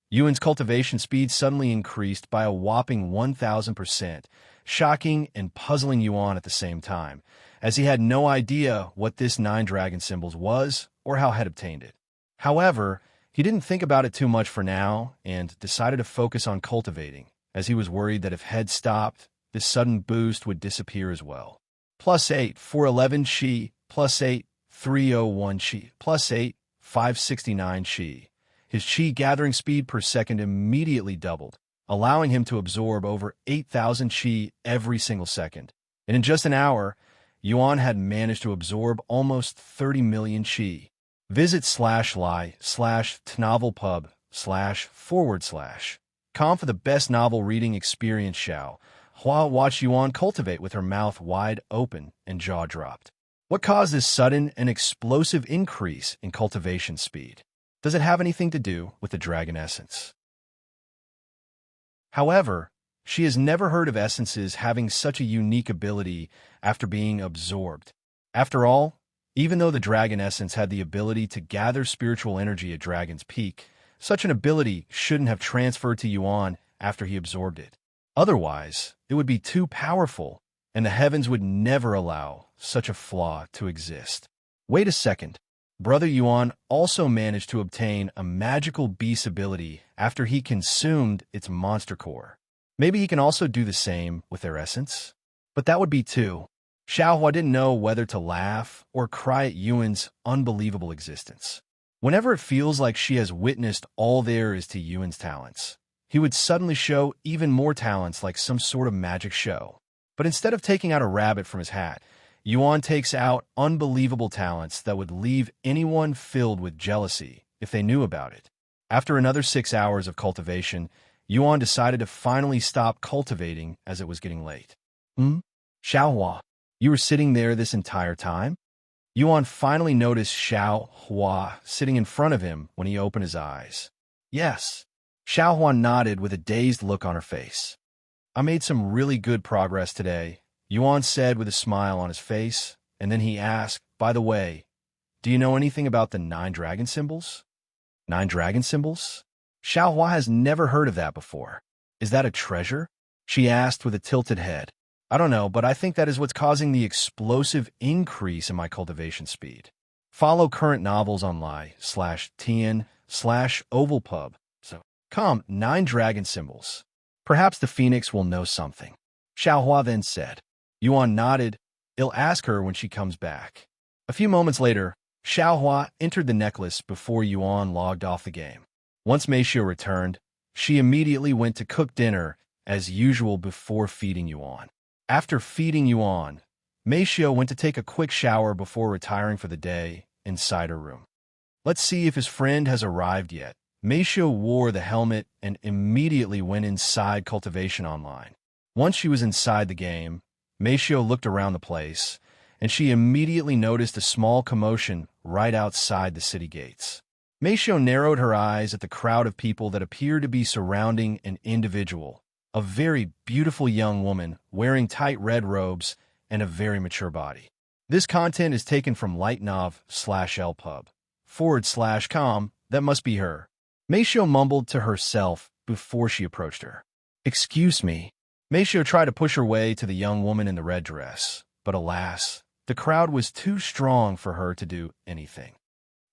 Yuan's cultivation speed suddenly increased by a whopping 1,000%, shocking and puzzling Yuan at the same time, as he had no idea what this 9 dragon symbols was or how had obtained it. However, he didn't think about it too much for now and decided to focus on cultivating, as he was worried that if Head stopped, this sudden boost would disappear as well. +8, 411 Shi, +8, 301 Shi, +8, 569 Shi. His Qi gathering speed per second immediately doubled, allowing him to absorb over 8,000 Qi every single second. And in just an hour, Yuan had managed to absorb almost 30 million Qi. Visit /li/tnovelpub//com for the best novel reading experience. Xiao Hua watched Yuan cultivate with her mouth wide open and jaw dropped. What caused this sudden and explosive increase in cultivation speed? Does it have anything to do with the dragon essence? However, she has never heard of essences having such a unique ability after being absorbed. After all, even though the dragon essence had the ability to gather spiritual energy at Dragon's Peak, such an ability shouldn't have transferred to Yuan after he absorbed it. Otherwise, it would be too powerful, and the heavens would never allow such a flaw to exist. Wait a second. Brother Yuan also managed to obtain a magical beast ability after he consumed its monster core. Maybe he can also do the same with their essence? But that would be too. Xiaohua didn't know whether to laugh or cry at Yuan's unbelievable existence. Whenever it feels like she has witnessed all there is to Yuan's talents, he would suddenly show even more talents like some sort of magic show. But instead of taking out a rabbit from his hat, Yuan takes out unbelievable talents that would leave anyone filled with jealousy if they knew about it. After another 6 hours of cultivation, Yuan decided to finally stop cultivating as it was getting late. Xiaohua, you were sitting there this entire time? Yuan finally noticed Xiaohua sitting in front of him when he opened his eyes. Yes. Xiaohua nodded with a dazed look on her face. I made some really good progress today, Yuan said with a smile on his face, and then he asked, by the way, do you know anything about the 9 dragon symbols? 9 dragon symbols? Xiaohua has never heard of that before. Is that a treasure? She asked with a tilted head. I don't know, but I think that is what's causing the explosive increase in my cultivation speed. Follow current novels on li/tn/ovalpub.com 9 dragon symbols. Perhaps the phoenix will know something. Xiaohua then said. Yuan nodded. I'll ask her when she comes back. A few moments later, Xiaohua entered the necklace before Yuan logged off the game. Once Meixiu returned, she immediately went to cook dinner as usual before feeding Yuan. After feeding Yuan, Meixiu went to take a quick shower before retiring for the day inside her room. Let's see if his friend has arrived yet. Meixiu wore the helmet and immediately went inside Cultivation Online. Once she was inside the game, Meixiu looked around the place, and she immediately noticed a small commotion right outside the city gates. Meixiu narrowed her eyes at the crowd of people that appeared to be surrounding an individual, a very beautiful young woman wearing tight red robes and a very mature body. This content is taken from lightnov/lpub/com. That must be her. Meixiu mumbled to herself before she approached her. Excuse me. Meixiu tried to push her way to the young woman in the red dress, but alas, the crowd was too strong for her to do anything.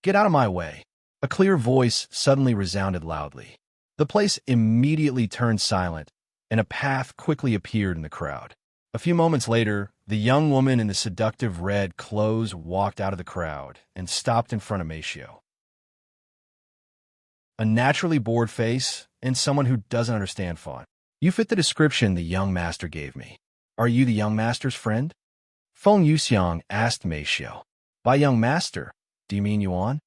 Get out of my way. A clear voice suddenly resounded loudly. The place immediately turned silent, and a path quickly appeared in the crowd. A few moments later, the young woman in the seductive red clothes walked out of the crowd and stopped in front of Meixiu. A naturally bored face and someone who doesn't understand font. You fit the description the young master gave me. Are you the young master's friend? Feng Yuxiang asked Meixiu. By young master, do you mean Yuan?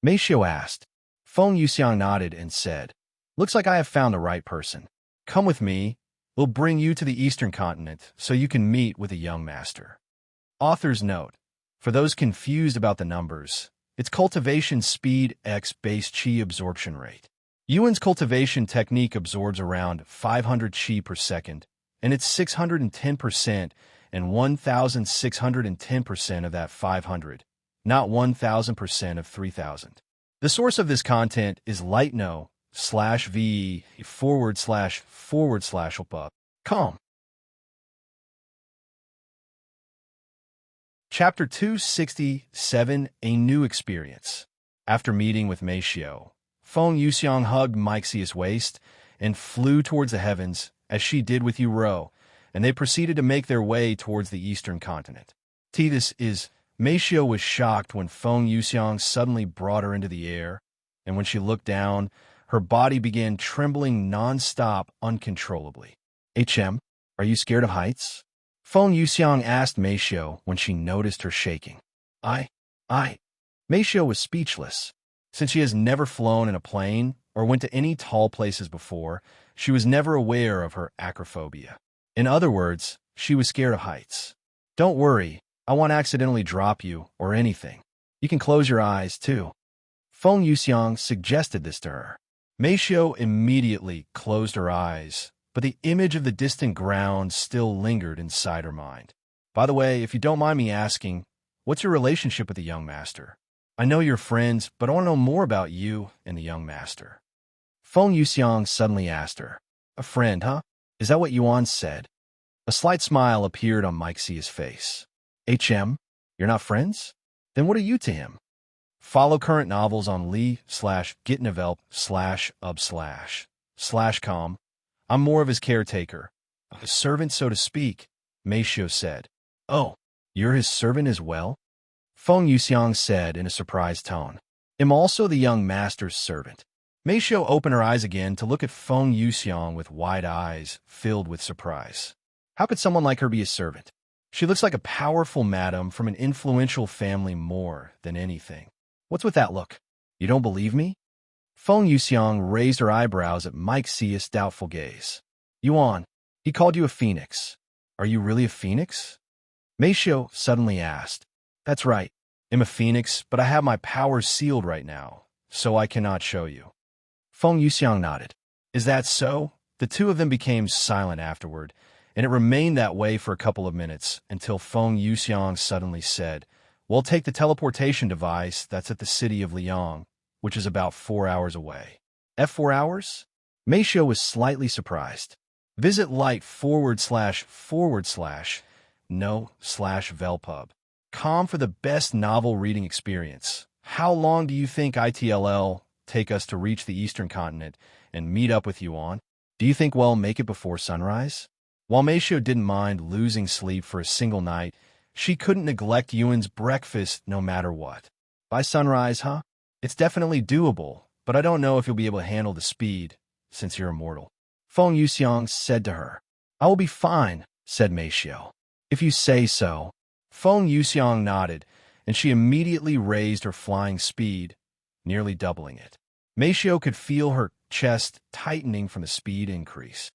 Meixiu asked. Feng Yuxiang nodded and said, looks like I have found the right person. Come with me. We'll bring you to the Eastern continent so you can meet with a young master. Author's note. For those confused about the numbers, it's cultivation speed x base chi absorption rate. Yuan's cultivation technique absorbs around 500 qi per second, and it's 610% and 1,610% of that 500, not 1,000% of 3,000. The source of this content is lightno/ve//opub.com. Chapter 267, A New Experience. After meeting with Meixiu, Feng Yuxiang hugged Meixiu's waist and flew towards the heavens, as she did with Yu Rou, and they proceeded to make their way towards the eastern continent. Meixiu was shocked when Feng Yuxiang suddenly brought her into the air, and when she looked down, her body began trembling non-stop uncontrollably. "HM, are you scared of heights?" Feng Yuxiang asked Meixiu when she noticed her shaking. I. Meixiu was speechless. Since she has never flown in a plane or went to any tall places before, she was never aware of her acrophobia. In other words, she was scared of heights. "Don't worry, I won't accidentally drop you or anything. You can close your eyes, too." Feng Yuxiang suggested this to her. Meixiu immediately closed her eyes, but the image of the distant ground still lingered inside her mind. "By the way, if you don't mind me asking, what's your relationship with the young master? I know you're friends, but I want to know more about you and the young master." Feng Yuxiang suddenly asked her. "A friend, huh? Is that what Yuan said?" A slight smile appeared on Meixiu's face. "HM, you're not friends? Then what are you to him?" Follow current novels on li/gitnovelp/ub/com. "I'm more of his caretaker. A servant, so to speak," Meixiu said. "Oh, you're his servant as well?" Feng Yuxiang said in a surprised tone. "I'm also the young master's servant." Meixiu opened her eyes again to look at Feng Yuxiang with wide eyes filled with surprise. How could someone like her be a servant? She looks like a powerful madam from an influential family more than anything. What's with that look? You don't believe me? Feng Yuxiang raised her eyebrows at Meixiu's doubtful gaze. "Yuan, he called you a phoenix. Are you really a phoenix?" Meixiu suddenly asked. "That's right. I'm a phoenix, but I have my powers sealed right now, so I cannot show you." Feng Yuxiang nodded. "Is that so?" The two of them became silent afterward, and it remained that way for a couple of minutes until Feng Yuxiang suddenly said, "Well, take the teleportation device that's at the city of Liang, which is about 4 hours away." "4 hours?" Meixiu was slightly surprised. Visit light//no/velpub.com for the best novel reading experience. How long do you think it'll take us to reach the eastern continent and meet up with Yuan? Do you think we'll make it before sunrise? While Meixiu didn't mind losing sleep for a single night, she couldn't neglect Yuan's breakfast no matter what. "By sunrise, huh? It's definitely doable, but I don't know if you'll be able to handle the speed, since you're immortal." Feng Yuxiang said to her. "I will be fine," said Meixiu. "If you say so." Feng Yuxiang nodded, and she immediately raised her flying speed, nearly doubling it. Meixiu could feel her chest tightening from the speed increase.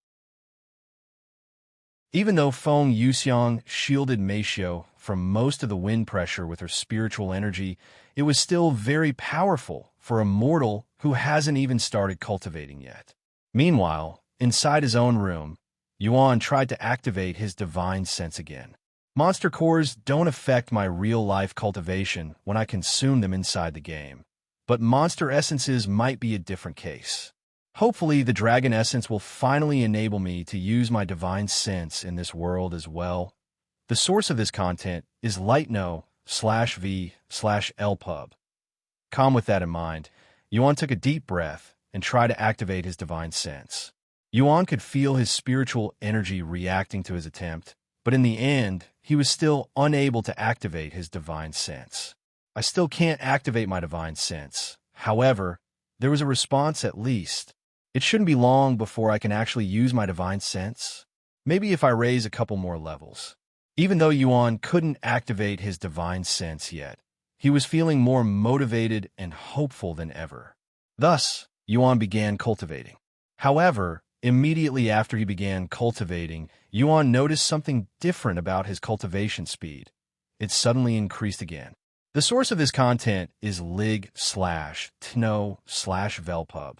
Even though Feng Yuxiang shielded Meixiu from most of the wind pressure with her spiritual energy, it was still very powerful for a mortal who hasn't even started cultivating yet. Meanwhile, inside his own room, Yuan tried to activate his divine sense again. "Monster cores don't affect my real-life cultivation when I consume them inside the game, but monster essences might be a different case. Hopefully, the dragon essence will finally enable me to use my divine sense in this world as well." The source of this content is lightno/v/lpub.com. With that in mind, Yuan took a deep breath and tried to activate his divine sense. Yuan could feel his spiritual energy reacting to his attempt, but in the end, he was still unable to activate his divine sense. "I still can't activate my divine sense. However, there was a response at least. It shouldn't be long before I can actually use my divine sense. Maybe if I raise a couple more levels." Even though Yuan couldn't activate his divine sense yet, he was feeling more motivated and hopeful than ever. Thus, Yuan began cultivating. However, immediately after he began cultivating, Yuan noticed something different about his cultivation speed. It suddenly increased again. The source of this content is lig/tno/velpub.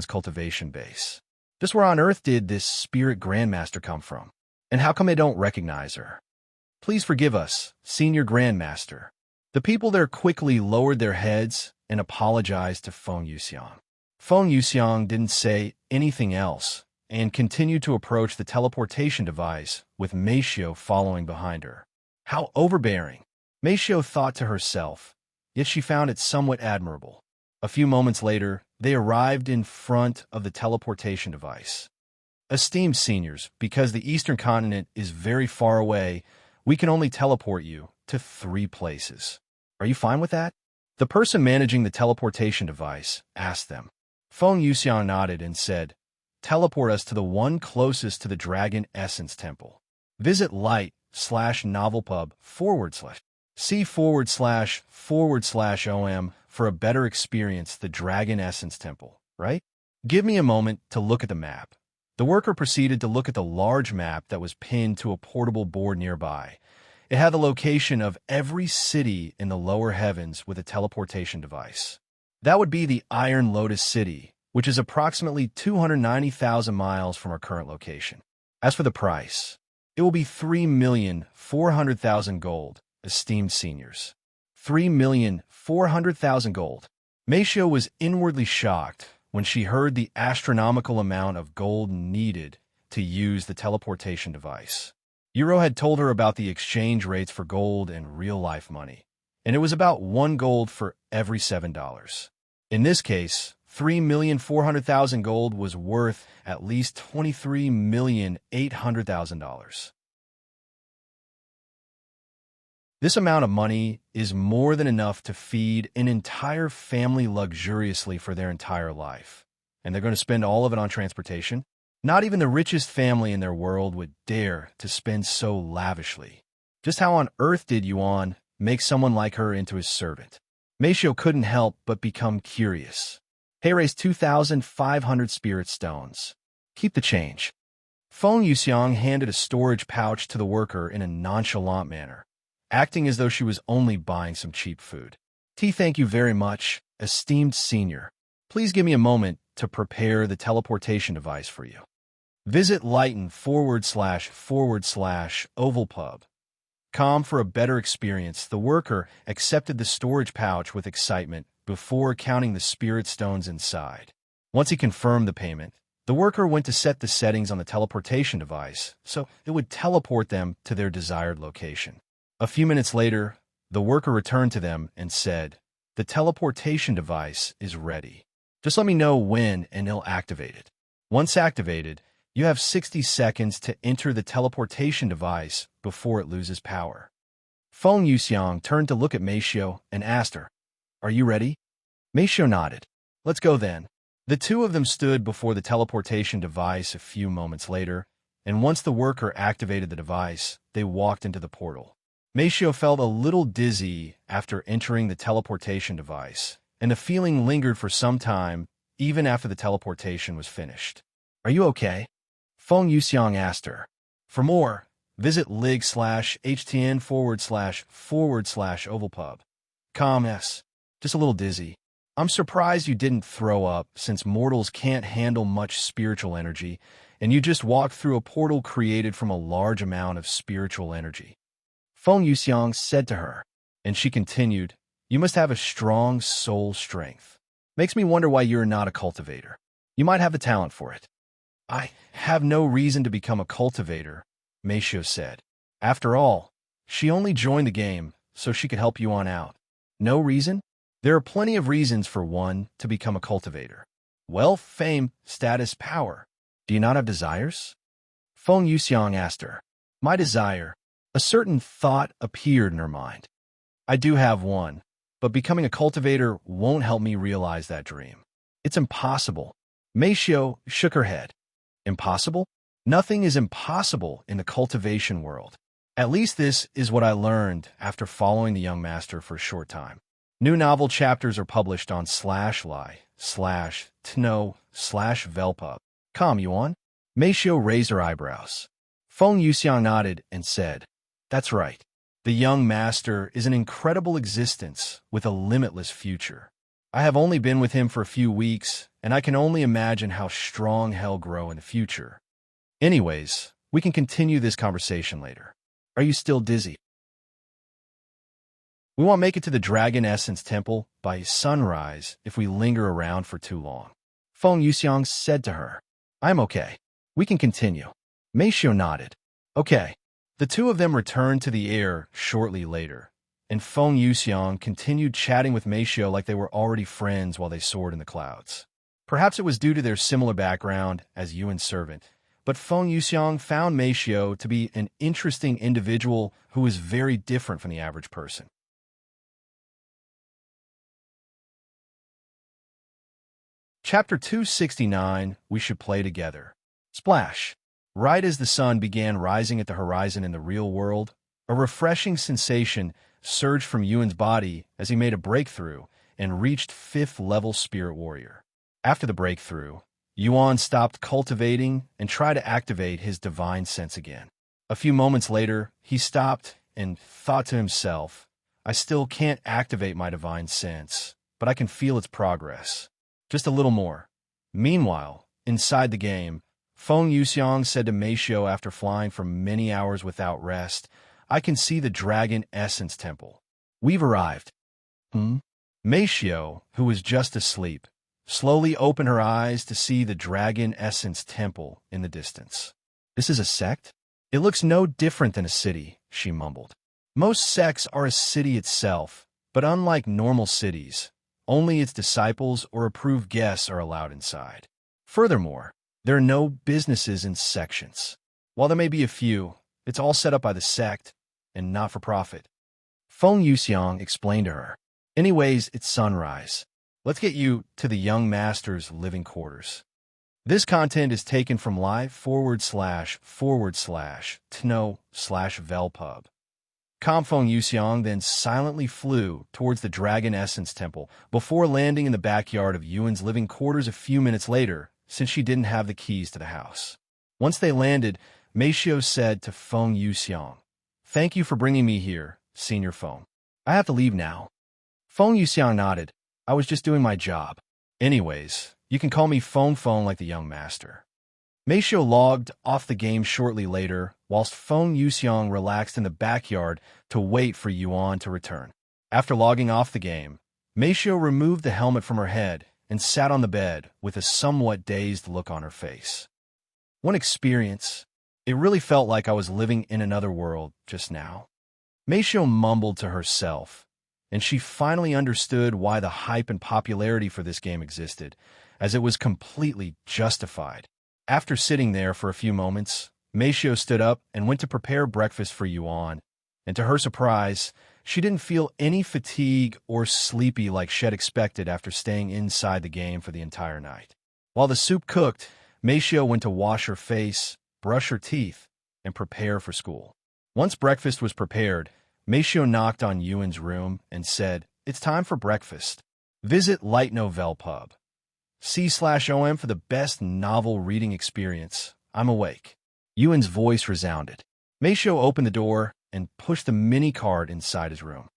Yuxiang's cultivation base. Just where on earth did this spirit grandmaster come from? And how come I don't recognize her? Please forgive us, Senior Grandmaster. The people there quickly lowered their heads and apologized to Feng Yuxiang. Feng Yuxiang didn't say anything else and continued to approach the teleportation device with Meixiu following behind her. How overbearing, Meixiu thought to herself, yet she found it somewhat admirable. A few moments later, they arrived in front of the teleportation device. Esteemed seniors, because the Eastern continent is very far away, we can only teleport you to 3 places. Are you fine with that? The person managing the teleportation device asked them. Feng Yuxiang nodded and said, teleport us to the one closest to the Dragon Essence Temple. Visit light/novelpub/c//om for a better experience the Dragon Essence Temple, right? Give me a moment to look at the map. The worker proceeded to look at the large map that was pinned to a portable board nearby. It had the location of every city in the lower heavens with a teleportation device. That would be the Iron Lotus City, which is approximately 290,000 miles from our current location. As for the price, it will be 3,400,000 gold, esteemed seniors. 3,400,000 gold. Meixiu was inwardly shocked when she heard the astronomical amount of gold needed to use the teleportation device. Yu Rou had told her about the exchange rates for gold and real-life money, and it was about 1 gold for every $7. In this case, 3,400,000 gold was worth at least $23,800,000. This amount of money is more than enough to feed an entire family luxuriously for their entire life. And they're going to spend all of it on transportation? Not even the richest family in their world would dare to spend so lavishly. Just how on earth did Yuan make someone like her into his servant? Meixiu couldn't help but become curious. Hey, raise 2,500 spirit stones. Keep the change. Feng Yuxiang handed a storage pouch to the worker in a nonchalant manner, acting as though she was only buying some cheap food. Thank you very much, esteemed senior. Please give me a moment to prepare the teleportation device for you. Visit Lighten //ovalpub.com for a better experience. The worker accepted the storage pouch with excitement before counting the spirit stones inside. Once he confirmed the payment, the worker went to set the settings on the teleportation device so it would teleport them to their desired location. A few minutes later, the worker returned to them and said, "The teleportation device is ready. Just let me know when and he'll activate it. Once activated, you have 60 seconds to enter the teleportation device before it loses power." Feng Yuxiang turned to look at Meixiu and asked her, "Are you ready?" Meixiu nodded. "Let's go then." The two of them stood before the teleportation device a few moments later, and once the worker activated the device, they walked into the portal. Meixiu felt a little dizzy after entering the teleportation device, and the feeling lingered for some time, even after the teleportation was finished. "Are you okay?" Feng Yuxiang asked her. For more, visit lig/htn//ovalpub.com. Just a little dizzy. I'm surprised you didn't throw up, since mortals can't handle much spiritual energy, and you just walked through a portal created from a large amount of spiritual energy. Feng Yuxiang said to her, and she continued, "You must have a strong soul strength. Makes me wonder why you're not a cultivator. You might have the talent for it." "I have no reason to become a cultivator," Meixiu said. After all, she only joined the game so she could help Yuan out. No reason? There are plenty of reasons for one to become a cultivator. Wealth, fame, status, power. Do you not have desires? Feng Yuxiang asked her. My desire. A certain thought appeared in her mind. I do have one, but becoming a cultivator won't help me realize that dream. It's impossible. Meixiu shook her head. Impossible? Nothing is impossible in the cultivation world. At least this is what I learned after following the young master for a short time. New novel chapters are published on /li/tno/velpub.com. Yuan? Meixiu raised her eyebrows. Feng Yuxiang nodded and said, That's right. The young master is an incredible existence with a limitless future. I have only been with him for a few weeks, and I can only imagine how strong he'll grow in the future. Anyways, we can continue this conversation later. Are you still dizzy? We won't make it to the Dragon Essence Temple by sunrise if we linger around for too long. Feng Yuxiang said to her. I'm okay. We can continue. Meixiu nodded. Okay. The two of them returned to the air shortly later, and Feng Yuxiang continued chatting with Meixiu like they were already friends while they soared in the clouds. Perhaps it was due to their similar background as Yuan's servant, but Feng Yuxiang found Meixiu to be an interesting individual who was very different from the average person. Chapter 269, We Should Play Together. Splash. Right as the sun began rising at the horizon in the real world, a refreshing sensation surged from Yuan's body as he made a breakthrough and reached 5th level Spirit Warrior. After the breakthrough, Yuan stopped cultivating and tried to activate his divine sense again. A few moments later, he stopped and thought to himself, I still can't activate my divine sense, but I can feel its progress. Just a little more. Meanwhile, inside the game, Feng Yuxiang said to Meixiu after flying for many hours without rest, I can see the Dragon Essence Temple. We've arrived. Meixiu, who was just asleep, slowly opened her eyes to see the Dragon Essence Temple in the distance. This is a sect? It looks no different than a city, she mumbled. Most sects are a city itself, but unlike normal cities, only its disciples or approved guests are allowed inside. Furthermore, there are no businesses in sections. While there may be a few, it's all set up by the sect and not for profit. Feng Yuxiang explained to her. Anyways, it's sunrise. Let's get you to the young master's living quarters. This content is taken from live//tno/velpub. Feng Yuxiang then silently flew towards the Dragon Essence Temple before landing in the backyard of Yuan's living quarters a few minutes later, since she didn't have the keys to the house. Once they landed, Meixiu said to Feng Yuxiang, "Thank you for bringing me here, Senior Feng. I have to leave now." Feng Yuxiang nodded. "I was just doing my job. Anyways, you can call me Feng like the young master." Meixiu logged off the game shortly later, whilst Feng Yuxiang relaxed in the backyard to wait for Yuan to return. After logging off the game, Meixiu removed the helmet from her head and sat on the bed with a somewhat dazed look on her face. One experience. It really felt like I was living in another world just now. Meixiu mumbled to herself, and she finally understood why the hype and popularity for this game existed, as it was completely justified. After sitting there for a few moments, Meixiu stood up and went to prepare breakfast for Yuan, and to her surprise, she didn't feel any fatigue or sleepy like she had expected after staying inside the game for the entire night. While the soup cooked, Meixiu went to wash her face, brush her teeth, and prepare for school. Once breakfast was prepared, Meixiu knocked on Yuan's room and said, "It's time for breakfast. Visit Light Novel Pub. C/OM for the best novel reading experience. I'm awake." Yuan's voice resounded. Meixiu opened the door and pushed the mini cart inside his room.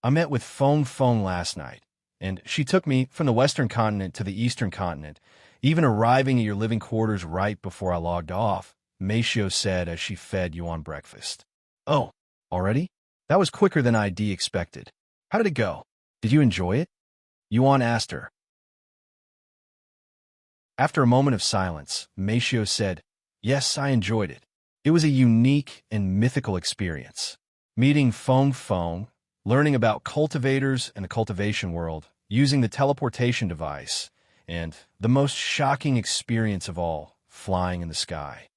"I met with Feng last night, and she took me from the Western continent to the Eastern continent, even arriving at your living quarters right before I logged off," Meixiu said as she fed Yuan breakfast. "Oh, already? That was quicker than I'd expected. How did it go? Did you enjoy it?" Yuan asked her. After a moment of silence, Meixiu said, "Yes, I enjoyed it. It was a unique and mythical experience. Meeting Feng, learning about cultivators and the cultivation world, using the teleportation device, and the most shocking experience of all, flying in the sky.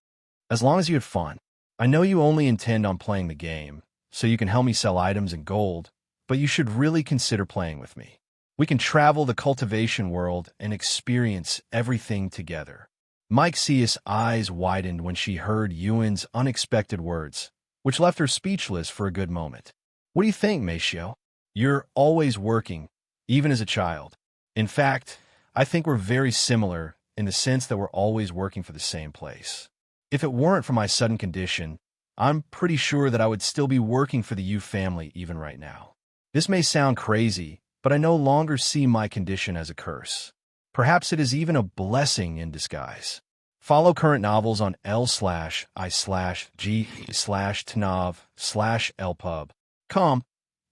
As long as you had fun. I know you only intend on playing the game, so you can help me sell items and gold, but you should really consider playing with me. We can travel the cultivation world and experience everything together." Meixiu's eyes widened when she heard Yuan's unexpected words, which left her speechless for a good moment. "What do you think, Meixiu? You're always working, even as a child. In fact, I think we're very similar in the sense that we're always working for the same place. If it weren't for my sudden condition, I'm pretty sure that I would still be working for the Yu family even right now. This may sound crazy, but I no longer see my condition as a curse. Perhaps it is even a blessing in disguise. Follow current novels on l/i/g/tnov/lpub.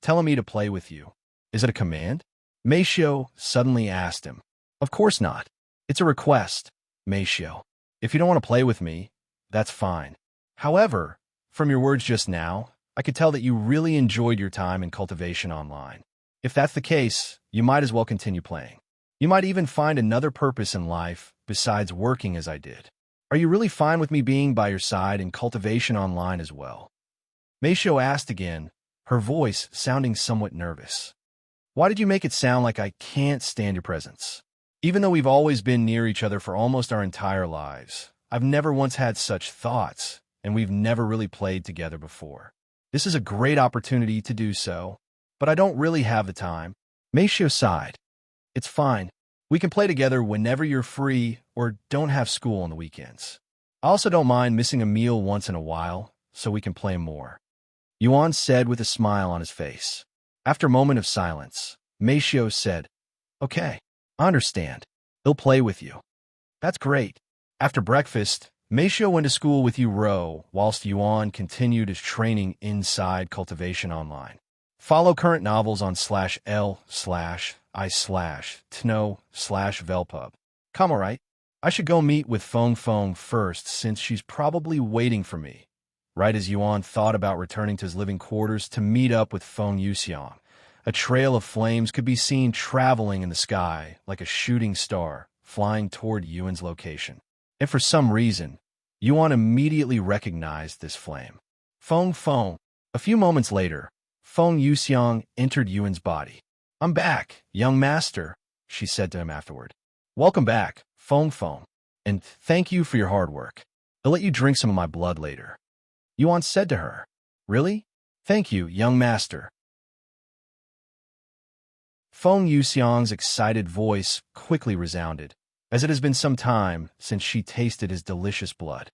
Telling me to play with you. Is it a command?" Meixiu suddenly asked him. "Of course not. It's a request, Meixiu. If you don't want to play with me, that's fine. However, from your words just now, I could tell that you really enjoyed your time in Cultivation Online. If that's the case, you might as well continue playing. You might even find another purpose in life besides working as I did. Are you really fine with me being by your side in Cultivation Online as well?" Meixiu asked again, her voice sounding somewhat nervous. "Why did you make it sound like I can't stand your presence? Even though we've always been near each other for almost our entire lives, I've never once had such thoughts, and we've never really played together before. This is a great opportunity to do so, but I don't really have the time." Meixiu sighed. "It's fine. We can play together whenever you're free or don't have school on the weekends. I also don't mind missing a meal once in a while, so we can play more," Yuan said with a smile on his face. After a moment of silence, Meixiu said, Okay, I understand. He'll play with you. That's great. After breakfast, Meixiu went to school with Yu Rou, whilst Yuan continued his training inside Cultivation Online. Follow current novels on /l/i/tno/velpub. Come alright. I should go meet with Feng Feng first since she's probably waiting for me. Right as Yuan thought about returning to his living quarters to meet up with Feng Yuxiang, a trail of flames could be seen traveling in the sky like a shooting star flying toward Yuan's location. And for some reason, Yuan immediately recognized this flame. Feng Feng. A few moments later, Feng Yuxiang entered Yuan's body. I'm back, young master, she said to him afterward. Welcome back, Feng Feng, and thank you for your hard work. I'll let you drink some of my blood later. Yuan said to her. Really? Thank you, young master. Feng Yuxiang's excited voice quickly resounded, as it has been some time since she tasted his delicious blood.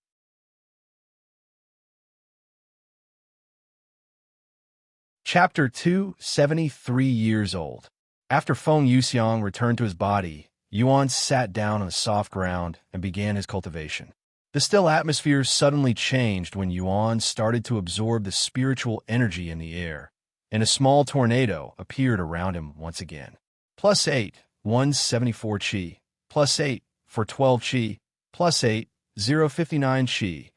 Chapter 2, 73 years old. After Feng Yuxiang returned to his body, Yuan sat down on the soft ground and began his cultivation. The still atmosphere suddenly changed when Yuan started to absorb the spiritual energy in the air, and a small tornado appeared around him once again. +8, 174 Qi. +8, for 12 Qi. +8, 059 Qi.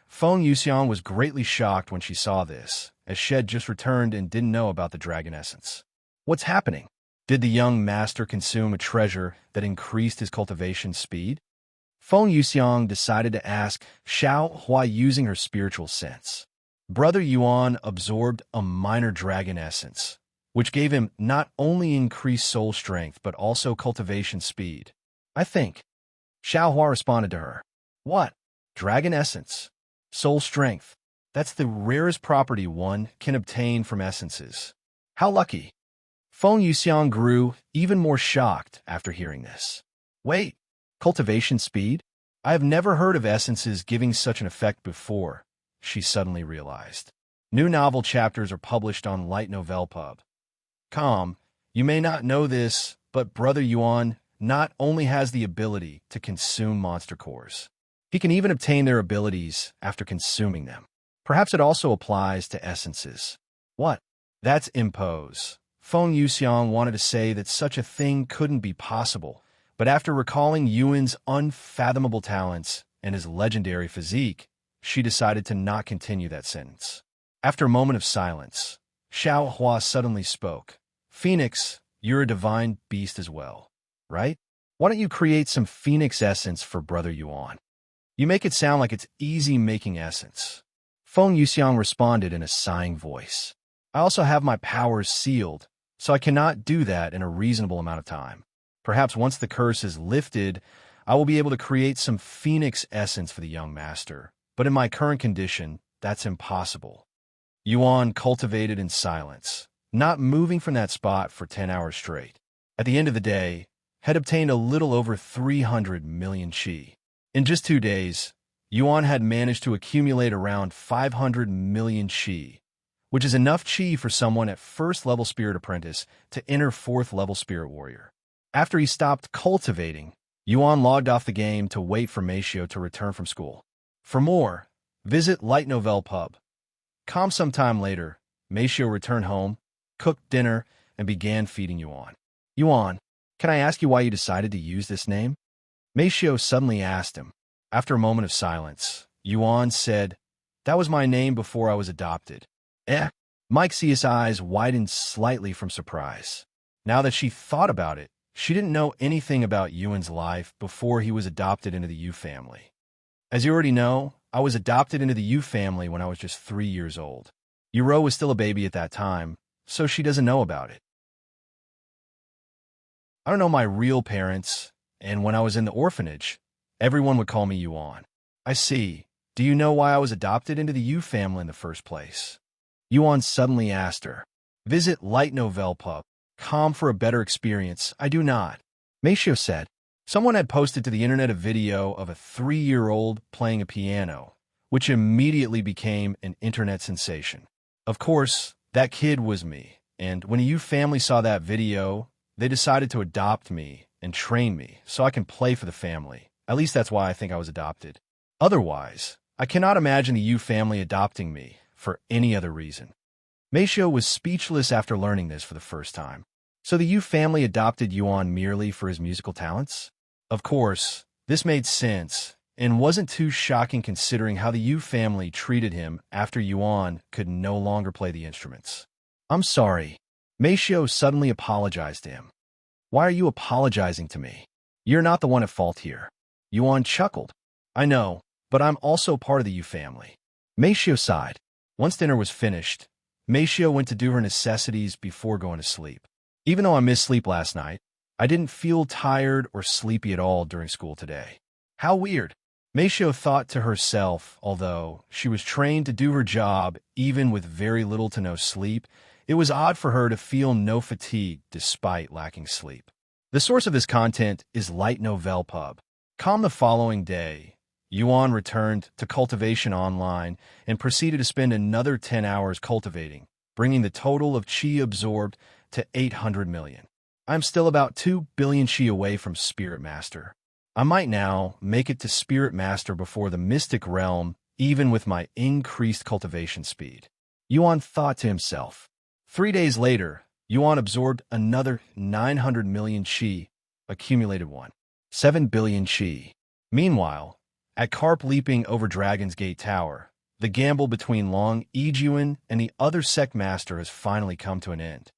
Feng Yuxiang was greatly shocked when she saw this, as she had just returned and didn't know about the dragon essence. What's happening? Did the young master consume a treasure that increased his cultivation speed? Feng Yuxiang decided to ask Xiao Hua using her spiritual sense. Brother Yuan absorbed a minor dragon essence, which gave him not only increased soul strength but also cultivation speed. I think. Xiao Hua responded to her. What? Dragon essence. Soul strength. That's the rarest property one can obtain from essences. How lucky. Feng Yuxiang grew even more shocked after hearing this. Wait, cultivation speed? I have never heard of essences giving such an effect before, she suddenly realized. New novel chapters are published on Light Novel Pub. You may not know this, but Brother Yuan not only has the ability to consume monster cores, he can even obtain their abilities after consuming them. Perhaps it also applies to essences. What? That's impose. Feng Yuxiang wanted to say that such a thing couldn't be possible, but after recalling Yuan's unfathomable talents and his legendary physique, she decided to not continue that sentence. After a moment of silence, Xiao Hua suddenly spoke. Phoenix, you're a divine beast as well, right? Why don't you create some phoenix essence for Brother Yuan? You make it sound like it's easy making essence. Feng Yuxiang responded in a sighing voice. I also have my powers sealed, so I cannot do that in a reasonable amount of time. Perhaps once the curse is lifted, I will be able to create some phoenix essence for the young master, but in my current condition, that's impossible. Yuan cultivated in silence, not moving from that spot for 10 hours straight. At the end of the day, had obtained a little over 300 million Qi. In just 2 days, Yuan had managed to accumulate around 500 million Qi, which is enough Qi for someone at first-level Spirit Apprentice to enter 4th-level Spirit Warrior. After he stopped cultivating, Yuan logged off the game to wait for Meixiu to return from school. For more, visit Light Novel Pub. Sometime later, Meixiu returned home, cooked dinner, and began feeding Yuan. Yuan, can I ask you why you decided to use this name? Meixiu suddenly asked him. After a moment of silence, Yuan said, That was my name before I was adopted. Meixiu's eyes widened slightly from surprise. Now that she thought about it, she didn't know anything about Yuan's life before he was adopted into the Yu family. As you already know, I was adopted into the Yu family when I was just 3 years old. Yu Rou was still a baby at that time, so she doesn't know about it. I don't know my real parents, and when I was in the orphanage, everyone would call me Yuan. I see. Do you know why I was adopted into the Yu family in the first place? Yuan suddenly asked her. Visit Light Novel Pub. For a better experience. I do not. Meixiu said. Someone had posted to the internet a video of a 3-year-old playing a piano, which immediately became an internet sensation. Of course, that kid was me, and when a Yu family saw that video, They decided to adopt me and train me so I can play for the family. At least that's why I think I was adopted. Otherwise, I cannot imagine the Yu family adopting me for any other reason. Meixiu was speechless after learning this for the first time. So the Yu family adopted Yuan merely for his musical talents? Of course, this made sense and wasn't too shocking considering how the Yu family treated him after Yuan could no longer play the instruments. I'm sorry. Meixiu suddenly apologized to him. Why are you apologizing to me? You're not the one at fault here. Yuan chuckled. I know, but I'm also part of the Yu family. Meixiu sighed. Once dinner was finished, Meixiu went to do her necessities before going to sleep. Even though I missed sleep last night, I didn't feel tired or sleepy at all during school today. How weird. Meixiu thought to herself, although she was trained to do her job even with very little to no sleep, it was odd for her to feel no fatigue despite lacking sleep. The source of this content is Light Novel Pub. Calm the following day, Yuan returned to Cultivation Online and proceeded to spend another 10 hours cultivating, bringing the total of Qi absorbed to 800 million. I'm still about 2 billion Qi away from Spirit Master. I might now make it to Spirit Master before the Mystic Realm, even with my increased cultivation speed. Yuan thought to himself. 3 days later, Yuan absorbed another 900 million Qi, accumulated 7 billion Qi. Meanwhile, at Carp leaping over Dragon's Gate Tower, the gamble between Long Yijuan and the other sect master has finally come to an end.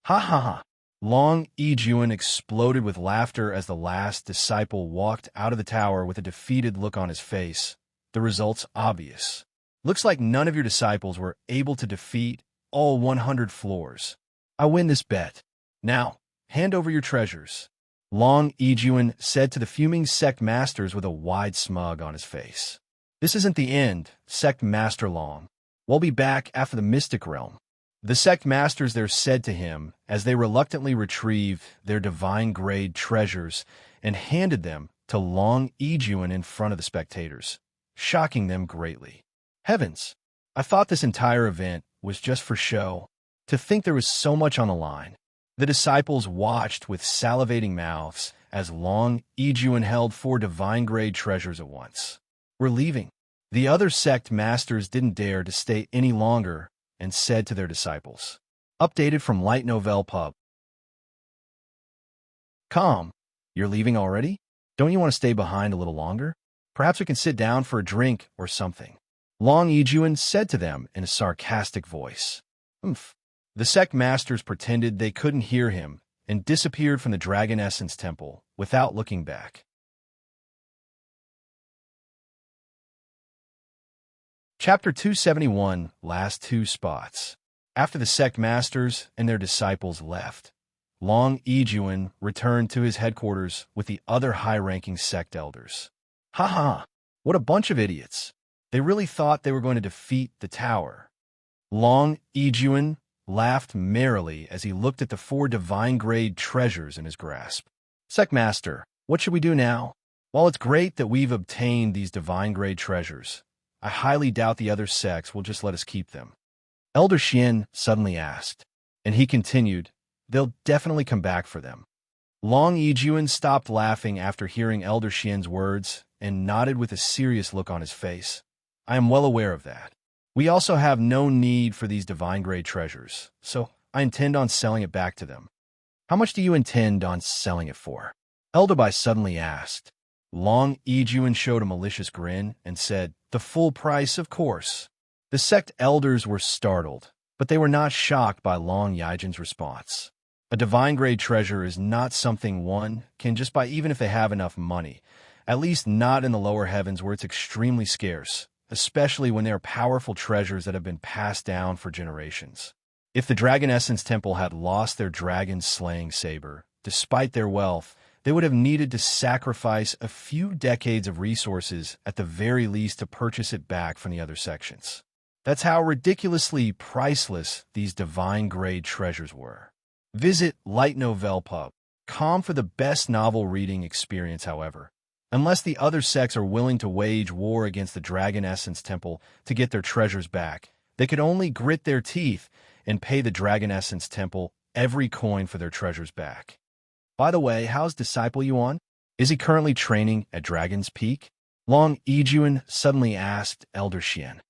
Ha ha ha! Long Yijuan exploded with laughter as the last disciple walked out of the tower with a defeated look on his face. The result's obvious. Looks like none of your disciples were able to defeat all 100 floors. I win this bet. Now, hand over your treasures. Long Yijuan said to the fuming sect masters with a wide smug on his face. This isn't the end, Sect Master Long. We'll be back after the Mystic Realm. The sect masters there said to him as they reluctantly retrieved their divine-grade treasures and handed them to Long Yijuan in front of the spectators, shocking them greatly. Heavens! I thought this entire event was just for show. To think there was so much on the line. The disciples watched with salivating mouths as Long Yijuan held 4 divine-grade treasures at once. We're leaving. The other sect masters didn't dare to stay any longer and said to their disciples. Updated from Light Novel Pub. Calm. You're leaving already? Don't you want to stay behind a little longer? Perhaps we can sit down for a drink or something. Long Yijuan said to them in a sarcastic voice. Oomph. The sect masters pretended they couldn't hear him and disappeared from the Dragon Essence Temple without looking back. Chapter 271, Last 2 Spots. After the sect masters and their disciples left, Long Yijuan returned to his headquarters with the other high-ranking sect elders. Ha ha! What a bunch of idiots! They really thought they were going to defeat the tower. Long Yijuan laughed merrily as he looked at the 4 divine-grade treasures in his grasp. Sect Master, what should we do now? While it's great that we've obtained these divine-grade treasures, I highly doubt the other sects will just let us keep them. Elder Xian suddenly asked, and he continued, they'll definitely come back for them. Long Yijuan stopped laughing after hearing Elder Xian's words and nodded with a serious look on his face. I am well aware of that. We also have no need for these divine-grade treasures, so I intend on selling it back to them. How much do you intend on selling it for? Elder Bai suddenly asked. Long Yijuan showed a malicious grin and said, the full price, of course. The sect elders were startled, but they were not shocked by Long Yijuan's response. A divine-grade treasure is not something one can just buy even if they have enough money, at least not in the lower heavens where it's extremely scarce, especially when they are powerful treasures that have been passed down for generations. If the Dragon Essence Temple had lost their dragon-slaying saber, despite their wealth, they would have needed to sacrifice a few decades of resources at the very least to purchase it back from the other sections. That's how ridiculously priceless these divine-grade treasures were. Visit Light Novel Pub. Calm for the best novel reading experience, however. Unless the other sects are willing to wage war against the Dragon Essence Temple to get their treasures back, they could only grit their teeth and pay the Dragon Essence Temple every coin for their treasures back. By the way, how's Disciple Yuan? Is he currently training at Dragon's Peak? Long Yijuan suddenly asked Elder Xian.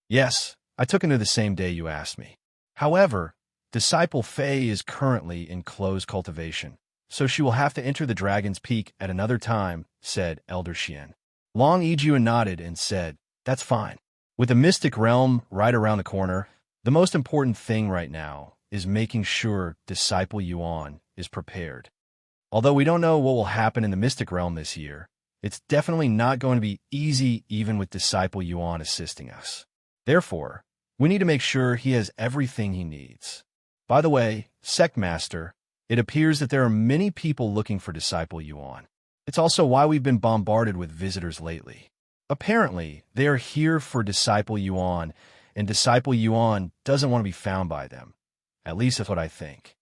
Yes, I took him to the same day you asked me. However, Disciple Fei is currently in closed cultivation, so she will have to enter the Dragon's Peak at another time, said Elder Xian. Long Yijuan nodded and said, that's fine. With the Mystic Realm right around the corner, the most important thing right now is making sure Disciple Yuan is prepared. Although we don't know what will happen in the Mystic Realm this year, it's definitely not going to be easy even with Disciple Yuan assisting us. Therefore, we need to make sure he has everything he needs. By the way, Sect Master, it appears that there are many people looking for Disciple Yuan. It's also why we've been bombarded with visitors lately. Apparently, they are here for Disciple Yuan, and Disciple Yuan doesn't want to be found by them. At least that's what I think.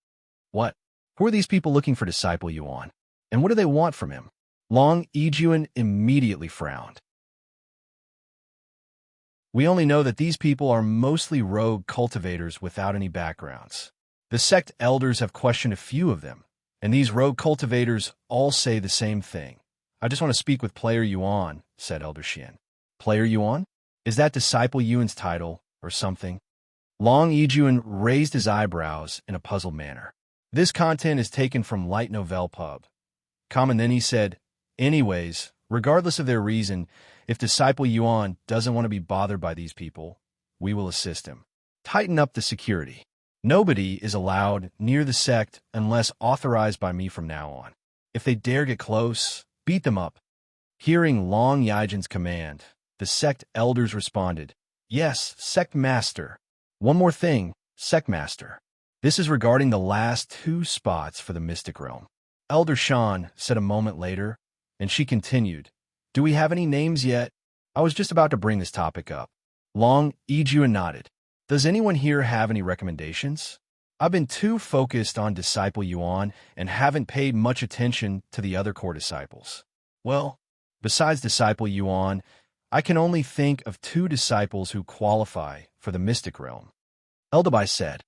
What? Who are these people looking for Disciple Yuan? And what do they want from him? Long Yijuan immediately frowned. We only know that these people are mostly rogue cultivators without any backgrounds. The sect elders have questioned a few of them, and these rogue cultivators all say the same thing. I just want to speak with Player Yuan, said Elder Xian. Player Yuan? Is that Disciple Yuan's title, or something? Long Yijuan raised his eyebrows in a puzzled manner. This content is taken from Light Novel Pub. And then he said, anyways, regardless of their reason, if Disciple Yuan doesn't want to be bothered by these people, we will assist him. Tighten up the security. Nobody is allowed near the sect unless authorized by me from now on. If they dare get close, beat them up. Hearing Long Yijuan's command, the sect elders responded, yes, Sect Master. One more thing, Sect Master. This is regarding the last 2 spots for the Mystic Realm. Elder Shan said a moment later, and she continued, do we have any names yet? I was just about to bring this topic up. Long Yijuan nodded. Does anyone here have any recommendations? I've been too focused on Disciple Yuan and haven't paid much attention to the other core disciples. Well, besides Disciple Yuan, I can only think of 2 disciples who qualify for the Mystic Realm. Eldabai said,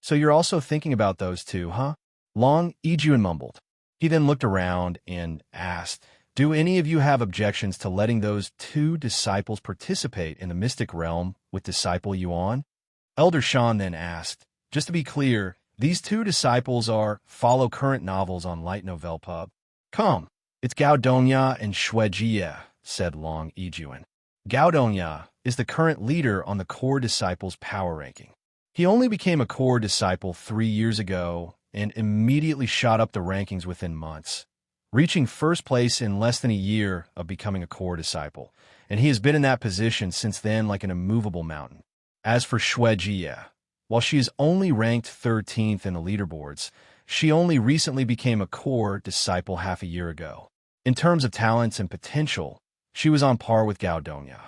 so you're also thinking about those 2, huh? Long Yijuan mumbled. He then looked around and asked, do any of you have objections to letting those 2 disciples participate in the Mystic Realm with Disciple Yuan? Elder Shan then asked, just to be clear, these 2 disciples follow current novels on Light Novel Pub. Come, it's Gao Dongya and Xue Jiye, said Long Yijuan. Gao Dongya is the current leader on the core disciples power ranking. He only became a core disciple 3 years ago and immediately shot up the rankings within months, reaching first place in less than a year of becoming a core disciple, and he has been in that position since then like an immovable mountain. As for Xue Jiye, while she is only ranked 13th in the leaderboards, she only recently became a core disciple half a year ago. In terms of talents and potential, she was on par with Gao Dongya.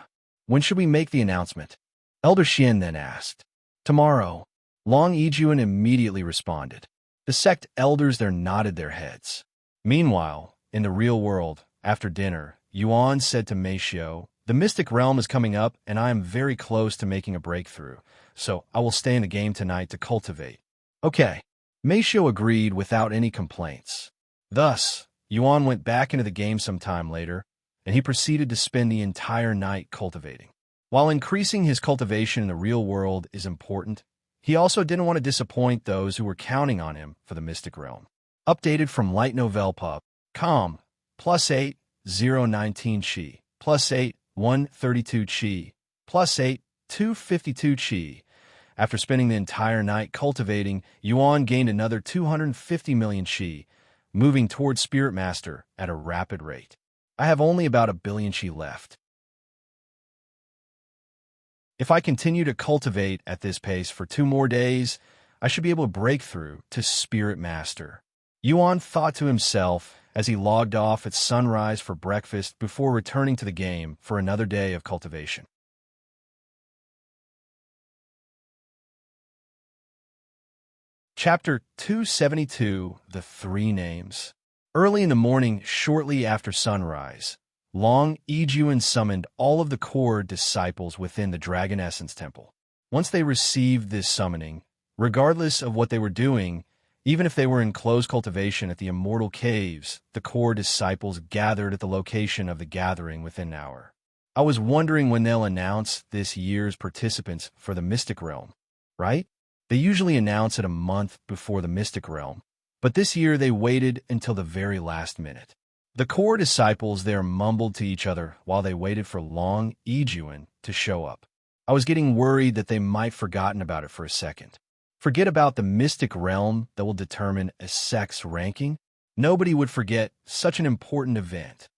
When should we make the announcement? Elder Xian then asked. Tomorrow. Long Yijuan immediately responded. The sect elders there nodded their heads. Meanwhile, in the real world, after dinner, Yuan said to Meixiu, the Mystic Realm is coming up and I am very close to making a breakthrough, so I will stay in the game tonight to cultivate. Okay. Meixiu agreed without any complaints. Thus, Yuan went back into the game some time later, and he proceeded to spend the entire night cultivating. While increasing his cultivation in the real world is important, he also didn't want to disappoint those who were counting on him for the Mystic Realm. Updated from Light Novel Pub. Com. +8, 019 Chi. +8, 132 Chi. +8, 252 Chi. After spending the entire night cultivating, Yuan gained another 250 million Chi, moving towards Spirit Master at a rapid rate. I have only about 1 billion Chi left. If I continue to cultivate at this pace for 2 more days, I should be able to break through to Spirit Master. Yuan thought to himself as he logged off at sunrise for breakfast before returning to the game for another day of cultivation. Chapter 272, The 3 Names. Early in the morning, shortly after sunrise, Long Yijuan summoned all of the core disciples within the Dragon Essence Temple. Once they received this summoning, regardless of what they were doing, Even if they were in closed cultivation at the Immortal Caves, the core disciples gathered at the location of the gathering within an hour. I was wondering when they'll announce this year's participants for the Mystic Realm, right? They usually announce it a month before the Mystic Realm, but this year they waited until the very last minute. The core disciples there mumbled to each other while they waited for Long Yijuan to show up. I was getting worried that they might have forgotten about it for a second. Forget about the Mystic Realm that will determine a sex ranking? Nobody would forget such an important event.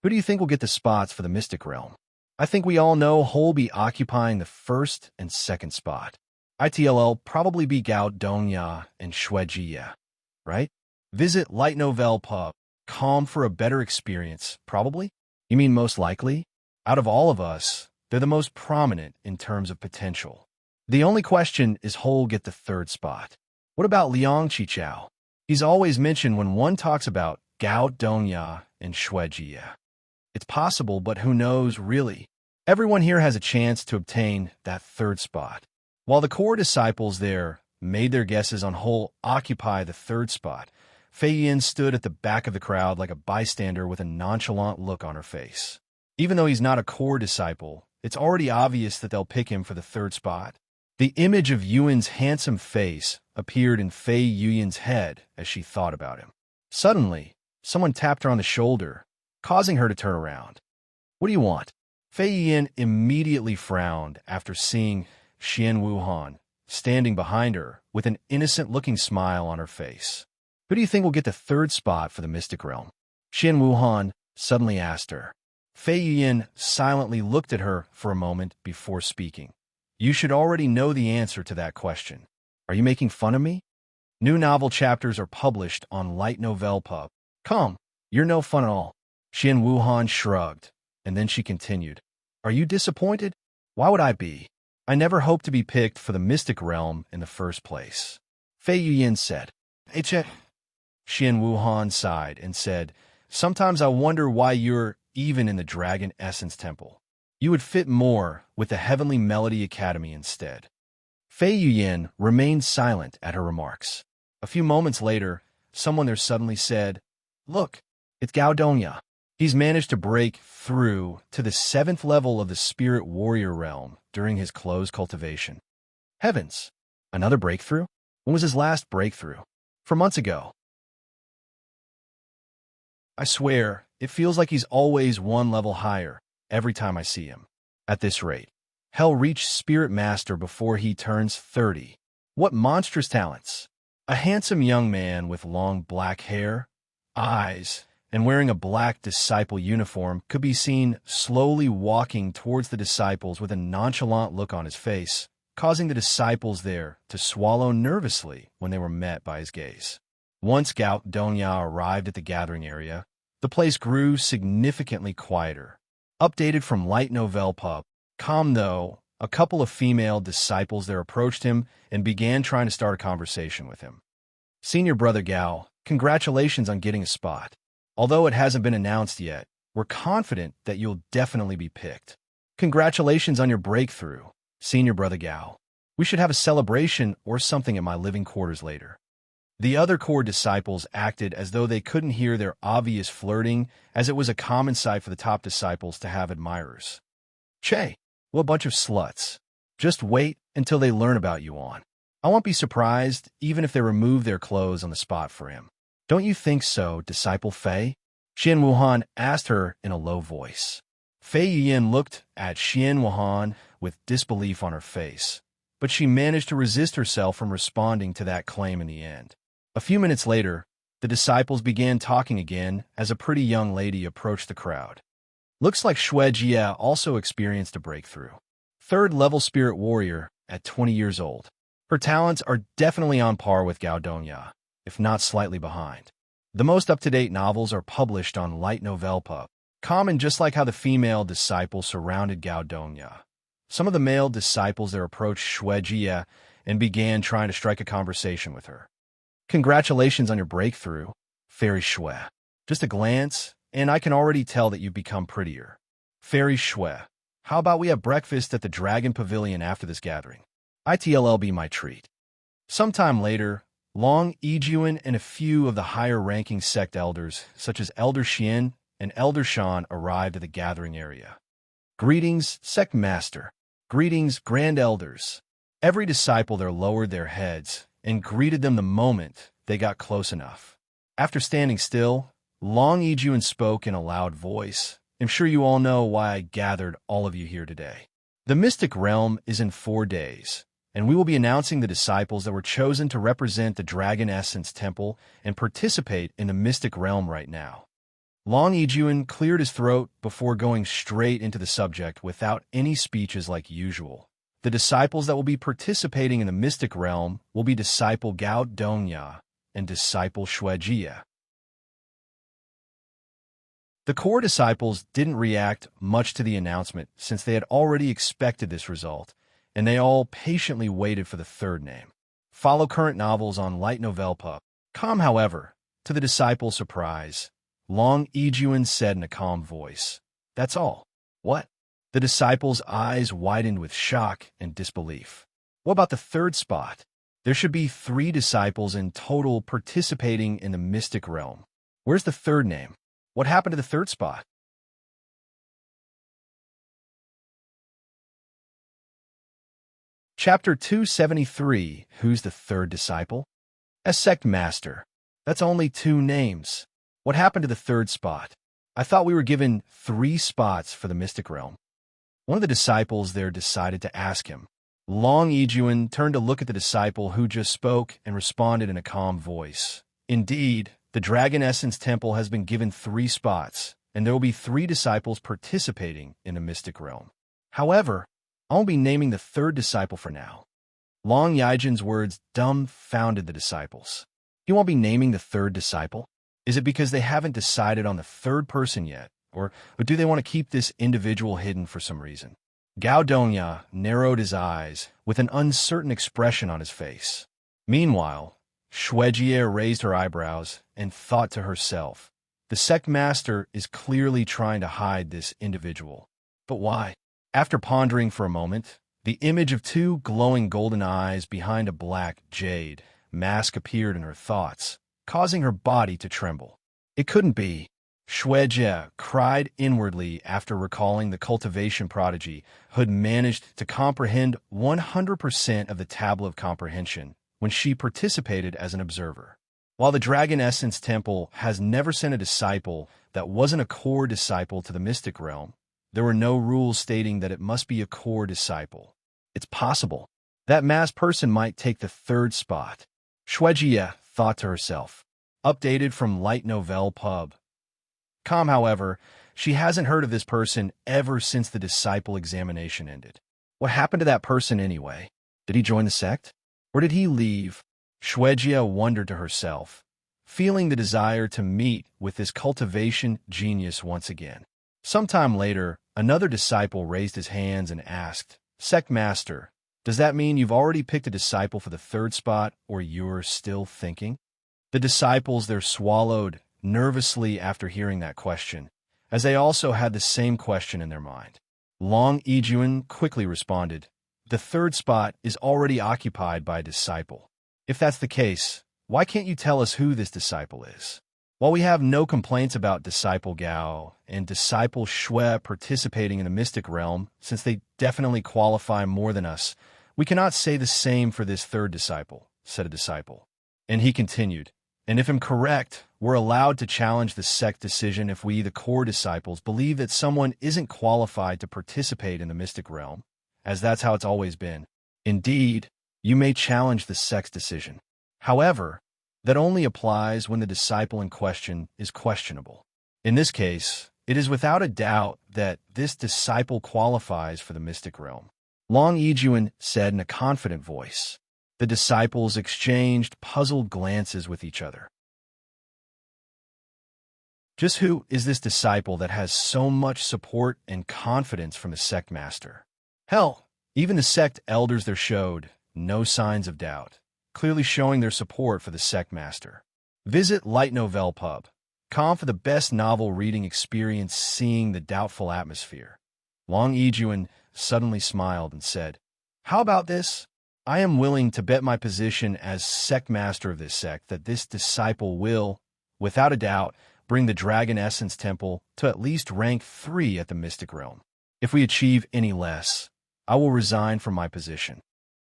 Who do you think will get the spots for the Mystic Realm? I think we all know who'll be occupying the first and second spot. ITLL probably be Gao Dongya and Xue Jiye, right? Visit Light Novel Pub. Calm for a better experience, probably? You mean most likely? Out of all of us, they're the most prominent in terms of potential. The only question is who'll get the third spot. What about Liang Qichao? He's always mentioned when one talks about Gao Dongya and Xue Jiye. It's possible, but who knows, really? Everyone here has a chance to obtain that third spot. While the core disciples there made their guesses on who'll occupy the third spot, Fei Yin stood at the back of the crowd like a bystander with a nonchalant look on her face. Even though he's not a core disciple, it's already obvious that they'll pick him for the third spot. The image of Yuan's handsome face appeared in Fei Yuyin's head as she thought about him. Suddenly, someone tapped her on the shoulder, causing her to turn around. What do you want? Fei Yin immediately frowned after seeing Xian Wuhan standing behind her with an innocent-looking smile on her face. Who do you think will get the third spot for the Mystic Realm? Xian Wuhan suddenly asked her. Fei Yin silently looked at her for a moment before speaking. You should already know the answer to that question. Are you making fun of me? New novel chapters are published on Light Novel Pub. Come, you're no fun at all. Xian Wuhan shrugged, and then she continued. Are you disappointed? Why would I be? I never hoped to be picked for the Mystic Realm in the first place. Fei Yuyin said. Hey, Chen. Xian Wuhan sighed and said, Sometimes I wonder why you're even in the Dragon Essence Temple. You would fit more with the Heavenly Melody Academy instead. Fei Yuyin remained silent at her remarks. A few moments later, someone there suddenly said, Look, it's Gao Dongya. He's managed to break through to the 7th level of the Spirit Warrior realm during his closed cultivation. Heavens! Another breakthrough? When was his last breakthrough? 4 months ago. I swear, it feels like he's always one level higher every time I see him. At this rate, he'll reach Spirit Master before he turns 30. What monstrous talents! A handsome young man with long black hair, eyes, and wearing a black disciple uniform could be seen slowly walking towards the disciples with a nonchalant look on his face, causing the disciples there to swallow nervously when they were met by his gaze. Once Gao Dongya arrived at the gathering area, the place grew significantly quieter. Updated from Light Novel Pub. Calm though, a couple of female disciples there approached him and began trying to start a conversation with him. Senior Brother Gao, congratulations on getting a spot. Although it hasn't been announced yet, we're confident that you'll definitely be picked. Congratulations on your breakthrough, Senior Brother Gao. We should have a celebration or something at my living quarters later. The other core disciples acted as though they couldn't hear their obvious flirting, as it was a common sight for the top disciples to have admirers. Che, what a bunch of sluts. Just wait until they learn about Yuan. I won't be surprised even if they remove their clothes on the spot for him. Don't you think so, Disciple Fei? Xian Wuhan asked her in a low voice. Fei Yuyin looked at Xian Wuhan with disbelief on her face, but she managed to resist herself from responding to that claim in the end. A few minutes later, the disciples began talking again as a pretty young lady approached the crowd. Looks like Xue Jiye also experienced a breakthrough. 3rd level Spirit Warrior at 20 years old. Her talents are definitely on par with Gao Dongya, if not slightly behind. The most up-to-date novels are published on Light Novel Pub. Common just like how the female disciples surrounded Gao Dongya. Some of the male disciples there approached Xue Jiye and began trying to strike a conversation with her. Congratulations on your breakthrough, Fairy Xue. Just a glance, and I can already tell that you've become prettier. Fairy Xue, how about we have breakfast at the Dragon Pavilion after this gathering? ITLL be my treat. Sometime later, Long Yijuan and a few of the higher-ranking sect elders, such as Elder Xian and Elder Shan, arrived at the gathering area. Greetings, Sect Master. Greetings, Grand Elders. Every disciple there lowered their heads and greeted them the moment they got close enough. After standing still, Long Yijuan spoke in a loud voice. I'm sure you all know why I gathered all of you here today. The Mystic Realm is in 4 days, and we will be announcing the disciples that were chosen to represent the Dragon Essence Temple and participate in the Mystic Realm right now. Long Yijuan cleared his throat before going straight into the subject without any speeches like usual. The disciples that will be participating in the Mystic Realm will be Disciple Gao Dongya and Disciple Xue Jiye. The core disciples didn't react much to the announcement since they had already expected this result, and they all patiently waited for the third name. Follow current novels on Light Novel Pub. However, to the disciples' surprise, Long Yijuan said in a calm voice, "That's all." "What?" The disciples' eyes widened with shock and disbelief. "What about the third spot? There should be 3 disciples in total participating in the Mystic Realm. Where's the third name? What happened to the third spot?" Chapter 273, Who's the Third Disciple? As Sect Master. That's only 2 names. What happened to the third spot? I thought we were given 3 spots for the Mystic Realm. One of the disciples there decided to ask him. Long Yijuan turned to look at the disciple who just spoke and responded in a calm voice. Indeed, the Dragon Essence Temple has been given 3 spots, and there will be 3 disciples participating in the Mystic Realm. However, I won't be naming the third disciple for now. Long Yijuan's words dumbfounded the disciples. He won't be naming the third disciple? Is it because they haven't decided on the third person yet, or do they want to keep this individual hidden for some reason? Gao Dongya narrowed his eyes with an uncertain expression on his face. Meanwhile, Xue Jiye raised her eyebrows and thought to herself, the sect master is clearly trying to hide this individual. But why? After pondering for a moment, the image of 2 glowing golden eyes behind a black jade mask appeared in her thoughts, causing her body to tremble. It couldn't be. Xue Jiye cried inwardly after recalling the cultivation prodigy who had managed to comprehend 100% of the Tablet of Comprehension when she participated as an observer. While the Dragon Essence Temple has never sent a disciple that wasn't a core disciple to the Mystic Realm, there were no rules stating that it must be a core disciple. It's possible that masked person might take the third spot. Xue Jiye thought to herself. Updated from Light Novel Pub. However, she hasn't heard of this person ever since the disciple examination ended. What happened to that person anyway? Did he join the sect? Or did he leave? Xue Jiye wondered to herself, feeling the desire to meet with this cultivation genius once again. Sometime later, another disciple raised his hands and asked, Sect Master, does that mean you've already picked a disciple for the third spot, or you're still thinking? The disciples there swallowed nervously after hearing that question, as they also had the same question in their mind. Long Yijuan quickly responded, the third spot is already occupied by a disciple. If that's the case, why can't you tell us who this disciple is? While we have no complaints about Disciple Gao and Disciple Xue participating in the Mystic Realm, since they definitely qualify more than us, we cannot say the same for this third disciple, said a disciple. And he continued, and if I'm correct, we're allowed to challenge the sect decision if we, the core disciples, believe that someone isn't qualified to participate in the Mystic Realm, as that's how it's always been. Indeed, you may challenge the sect's decision. However, that only applies when the disciple in question is questionable. In this case, it is without a doubt that this disciple qualifies for the Mystic Realm. Long Yijuan said in a confident voice. The disciples exchanged puzzled glances with each other. Just who is this disciple that has so much support and confidence from the sect master? Hell, even the sect elders there showed no signs of doubt, clearly showing their support for the sect master. Visit Light Novel Pub. For the best novel reading experience seeing the doubtful atmosphere. Long Yijuan suddenly smiled and said, How about this? I am willing to bet my position as sect master of this sect that this disciple will, without a doubt, bring the Dragon Essence Temple to at least rank 3 at the Mystic Realm. If we achieve any less, I will resign from my position.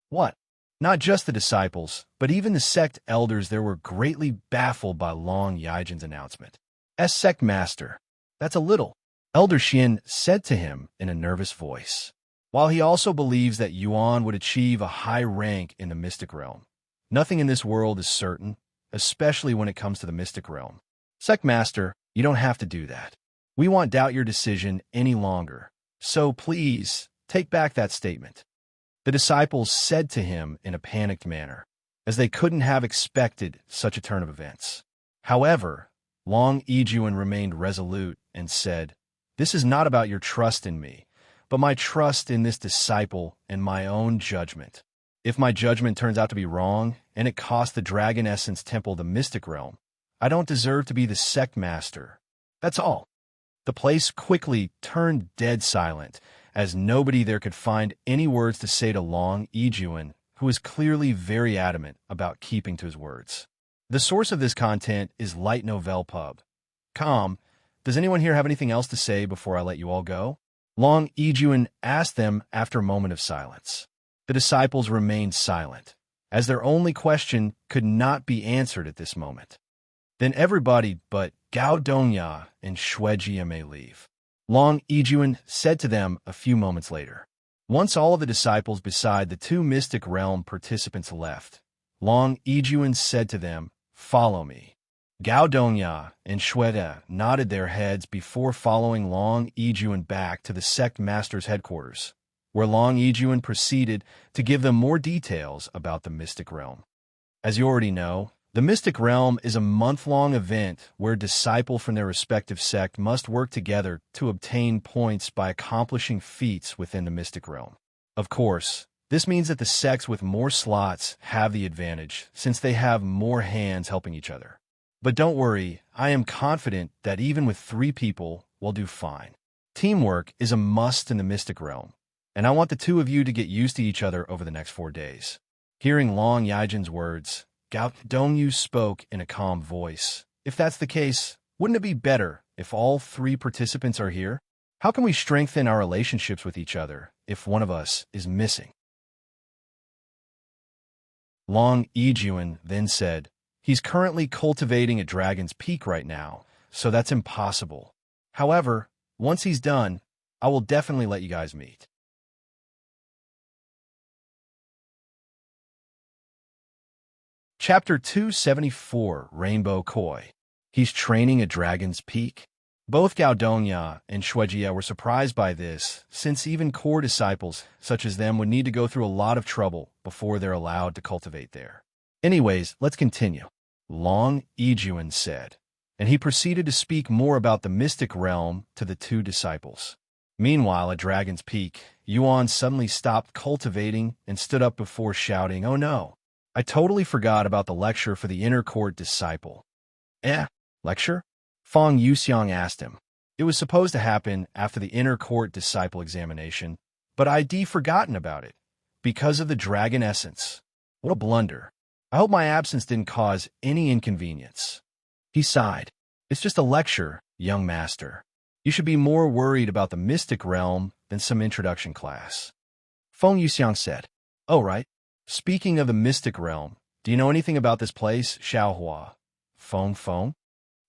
What? Not just the disciples, but even the sect elders there were greatly baffled by Long Yijin's announcement. As sect master, that's a little, Elder Xian said to him in a nervous voice. While he also believes that Yuan would achieve a high rank in the Mystic Realm, nothing in this world is certain, especially when it comes to the Mystic Realm. Sect master, you don't have to do that. We won't doubt your decision any longer, so please take back that statement. The disciples said to him in a panicked manner, as they couldn't have expected such a turn of events. However, Long Yijun remained resolute and said, "This is not about your trust in me, but my trust in this disciple and my own judgment. If my judgment turns out to be wrong, and it costs the Dragon Essence Temple the Mystic Realm, I don't deserve to be the sect master. That's all." The place quickly turned dead silent, as nobody there could find any words to say to Long Yijun, who was clearly very adamant about keeping to his words. The source of this content is Light Novel Pub. Does anyone here have anything else to say before I let you all go? Long Yijun asked them after a moment of silence. The disciples remained silent, as their only question could not be answered at this moment. Then everybody but Gao Dongya and Xue Jiye may leave. Long Yijun said to them a few moments later. Once all of the disciples beside the 2 Mystic Realm participants left, Long Yijun said to them, "Follow me." Gao Dongya and Xue Jiye nodded their heads before following Long Yijun back to the sect master's headquarters, where Long Yijun proceeded to give them more details about the Mystic Realm. As you already know, the Mystic Realm is a month-long event where disciples from their respective sect must work together to obtain points by accomplishing feats within the Mystic Realm. Of course, this means that the sects with more slots have the advantage, since they have more hands helping each other. But don't worry, I am confident that even with 3 people, we'll do fine. Teamwork is a must in the Mystic Realm, and I want the 2 of you to get used to each other over the next 4 days. Hearing Long Yijin's words, Gao Dongyu spoke in a calm voice. If that's the case, wouldn't it be better if all 3 participants are here? How can we strengthen our relationships with each other if one of us is missing? Long Yijun then said, "He's currently cultivating at Dragon's Peak right now, so that's impossible. However, once he's done, I will definitely let you guys meet." Chapter 274, Rainbow Koi. He's training at Dragon's Peak. Both Gao Dongya and Xue Jiye were surprised by this, since even core disciples such as them would need to go through a lot of trouble before they're allowed to cultivate there. Anyways, let's continue. Long Yijun said, and he proceeded to speak more about the Mystic Realm to the 2 disciples. Meanwhile, at Dragon's Peak, Yuan suddenly stopped cultivating and stood up before shouting, "Oh no! I totally forgot about the lecture for the inner court disciple." Lecture? Feng Yuxiang asked him. It was supposed to happen after the inner court disciple examination, but I'd forgotten about it, because of the dragon essence. What a blunder. I hope my absence didn't cause any inconvenience. He sighed. It's just a lecture, young master. You should be more worried about the Mystic Realm than some introduction class. Feng Yuxiang said. Oh, right. Speaking of the Mystic Realm, do you know anything about this place, Xiaohua? Feng?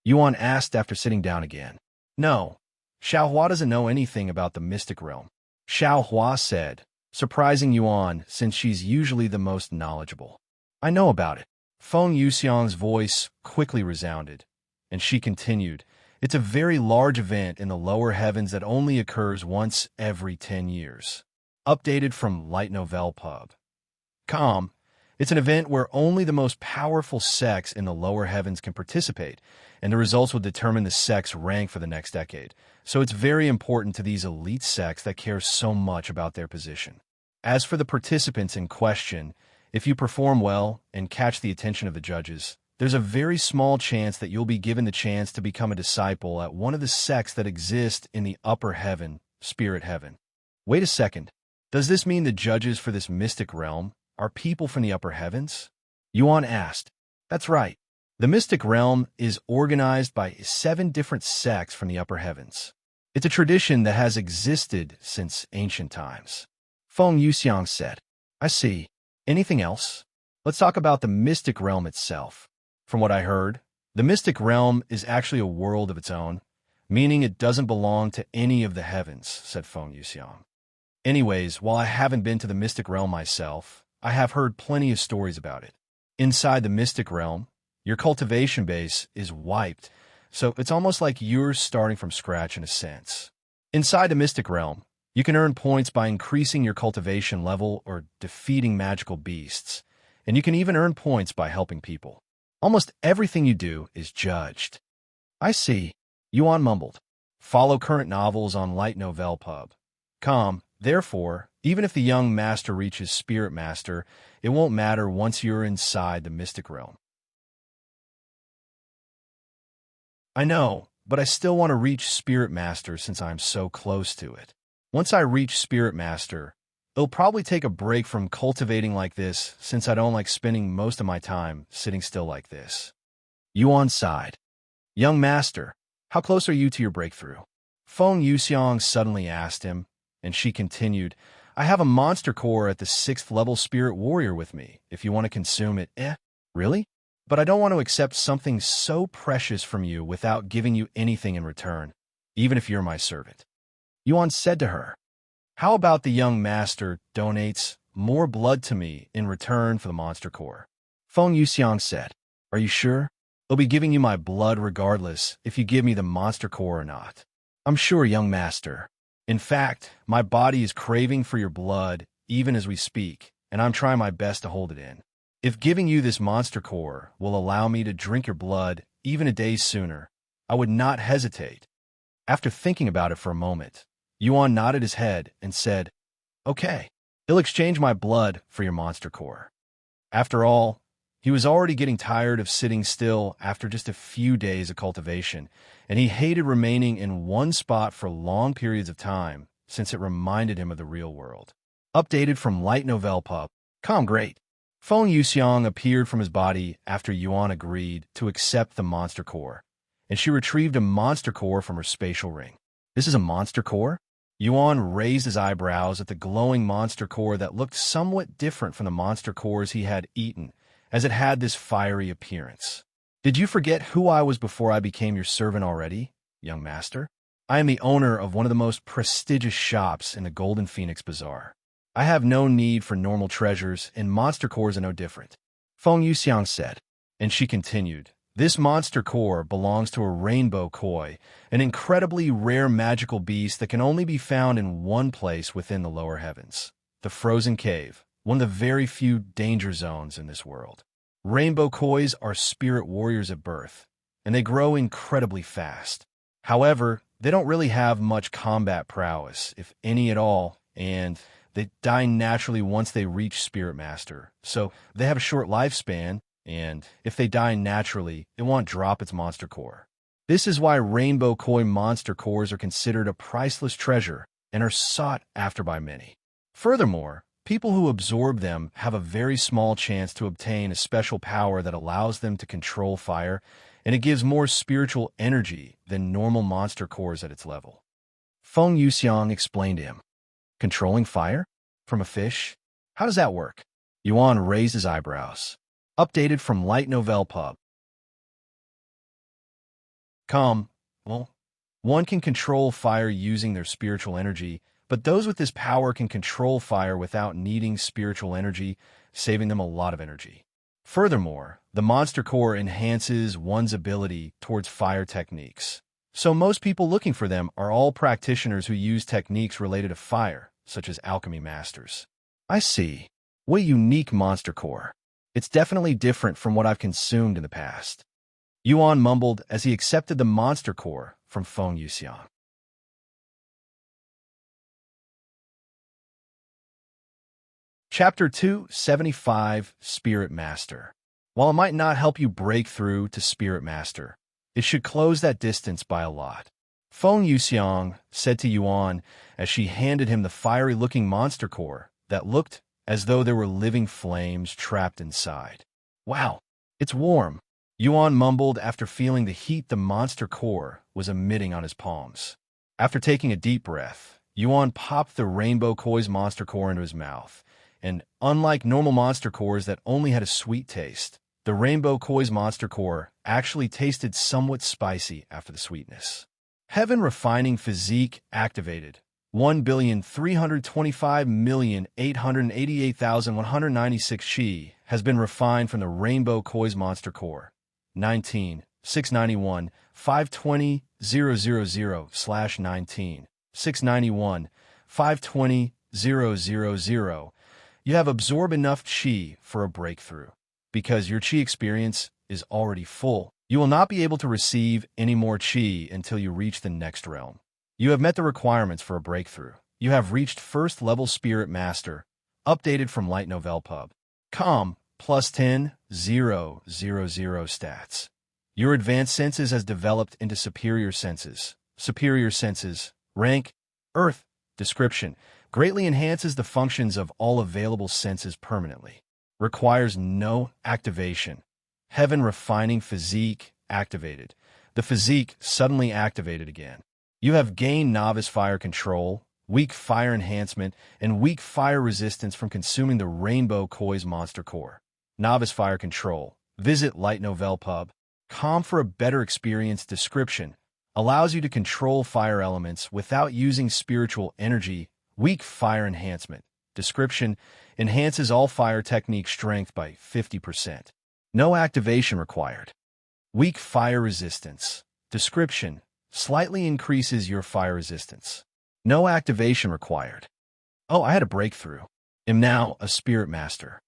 Yuan asked after sitting down again. No, Xiaohua doesn't know anything about the Mystic Realm. Xiaohua said, surprising Yuan since she's usually the most knowledgeable. I know about it. Feng Yuxiang's voice quickly resounded, and she continued, it's a very large event in the lower heavens that only occurs once every 10 years. Updated from Light Novel Pub. It's an event where only the most powerful sects in the lower heavens can participate, and the results will determine the sect's rank for the next decade. So it's very important to these elite sects that care so much about their position. As for the participants in question, if you perform well and catch the attention of the judges, there's a very small chance that you'll be given the chance to become a disciple at one of the sects that exist in the upper heaven, spirit heaven. Wait a second. Does this mean the judges for this mystic realm are people from the upper heavens? Yuan asked. That's right. The mystic realm is organized by 7 different sects from the upper heavens. It's a tradition that has existed since ancient times. Feng Yuxiang said. I see. Anything else? Let's talk about the mystic realm itself. From what I heard, the mystic realm is actually a world of its own, meaning it doesn't belong to any of the heavens, said Feng Yuxiang. Anyways, while I haven't been to the mystic realm myself, I have heard plenty of stories about it. Inside the mystic realm, your cultivation base is wiped, so it's almost like you're starting from scratch in a sense. Inside the mystic realm, you can earn points by increasing your cultivation level or defeating magical beasts, and you can even earn points by helping people. Almost everything you do is judged. I see, Yuan mumbled. Follow current novels on Light Novel Pub. Therefore, even if the young master reaches Spirit Master, it won't matter once you're inside the mystic realm. I know, but I still want to reach Spirit Master since I'm so close to it. Once I reach Spirit Master, it'll probably take a break from cultivating like this since I don't like spending most of my time sitting still like this. Yuan sighed. Young Master, how close are you to your breakthrough? Feng Yuxiang suddenly asked him, and she continued, I have a monster core at the 6th level Spirit Warrior with me, if you want to consume it. Really? But I don't want to accept something so precious from you without giving you anything in return, even if you're my servant. Yuan said to her, How about the young master donates more blood to me in return for the monster core? Feng Yuxiang said, Are you sure? I'll be giving you my blood regardless if you give me the monster core or not. I'm sure, young master. In fact, my body is craving for your blood even as we speak, and I'm trying my best to hold it in. If giving you this monster core will allow me to drink your blood even a day sooner, I would not hesitate. After thinking about it for a moment, Yuan nodded his head and said, Okay, I'll exchange my blood for your monster core. After all, he was already getting tired of sitting still after just a few days of cultivation, and he hated remaining in one spot for long periods of time since it reminded him of the real world. Updated from Light Novel Pub. Great. Feng Yuxiang appeared from his body after Yuan agreed to accept the monster core, and she retrieved a monster core from her spatial ring. This is a monster core? Yuan raised his eyebrows at the glowing monster core that looked somewhat different from the monster cores he had eaten, as it had this fiery appearance. Did you forget who I was before I became your servant already, young master? I am the owner of one of the most prestigious shops in the Golden Phoenix Bazaar. I have no need for normal treasures, and monster cores are no different. Feng Yuxiang said, and she continued, This monster core belongs to a rainbow koi, an incredibly rare magical beast that can only be found in one place within the lower heavens, the frozen cave, one of the very few danger zones in this world. Rainbow kois are spirit warriors at birth, and they grow incredibly fast. However, they don't really have much combat prowess, if any at all, and they die naturally once they reach Spirit Master, so they have a short lifespan, and if they die naturally, it won't drop its monster core. This is why Rainbow Koi monster cores are considered a priceless treasure and are sought after by many. Furthermore, people who absorb them have a very small chance to obtain a special power that allows them to control fire, and it gives more spiritual energy than normal monster cores at its level. Feng Yuxiang explained to him. Controlling fire? From a fish? How does that work? Yuan raised his eyebrows. Updated from Light Novel Pub. Well, one can control fire using their spiritual energy, but those with this power can control fire without needing spiritual energy, saving them a lot of energy. Furthermore, the monster core enhances one's ability towards fire techniques. So most people looking for them are all practitioners who use techniques related to fire, such as alchemy masters. I see. What a unique monster core. It's definitely different from what I've consumed in the past. Yuan mumbled as he accepted the monster core from Feng Yuxiang. Chapter 275, Spirit Master. While it might not help you break through to Spirit Master, it should close that distance by a lot. Feng Yuxiang said to Yuan as she handed him the fiery-looking monster core that looked as though there were living flames trapped inside. Wow, it's warm, Yuan mumbled after feeling the heat the monster core was emitting on his palms. After taking a deep breath, Yuan popped the Rainbow Koi's monster core into his mouth, and unlike normal monster cores that only had a sweet taste, the Rainbow Koi's monster core actually tasted somewhat spicy after the sweetness. Heaven Refining Physique activated. 1,325,888,196 Qi has been refined from the Rainbow Koi's monster core. 19, 691, 520, 000/19, 691, 520, 000. You have absorbed enough Qi for a breakthrough. Because your Qi experience is already full, you will not be able to receive any more Qi until you reach the next realm. You have met the requirements for a breakthrough. You have reached first level Spirit Master, updated from Light Novel Pub. Com, +10, 000 stats. Your advanced senses has developed into superior senses. Superior senses, rank, Earth, description, greatly enhances the functions of all available senses permanently. Requires no activation. Heaven Refining Physique activated. The physique suddenly activated again. You have gained novice fire control, weak fire enhancement, and weak fire resistance from consuming the Rainbow Koi's monster core. Novice fire control. Visit Light Novel Pub. Com for a better experience. Description. Allows you to control fire elements without using spiritual energy. Weak fire enhancement. Description. Enhances all fire technique strength by 50%. No activation required. Weak fire resistance. Description. Slightly increases your fire resistance. No activation required. Oh, I had a breakthrough. Am now a Spirit Master.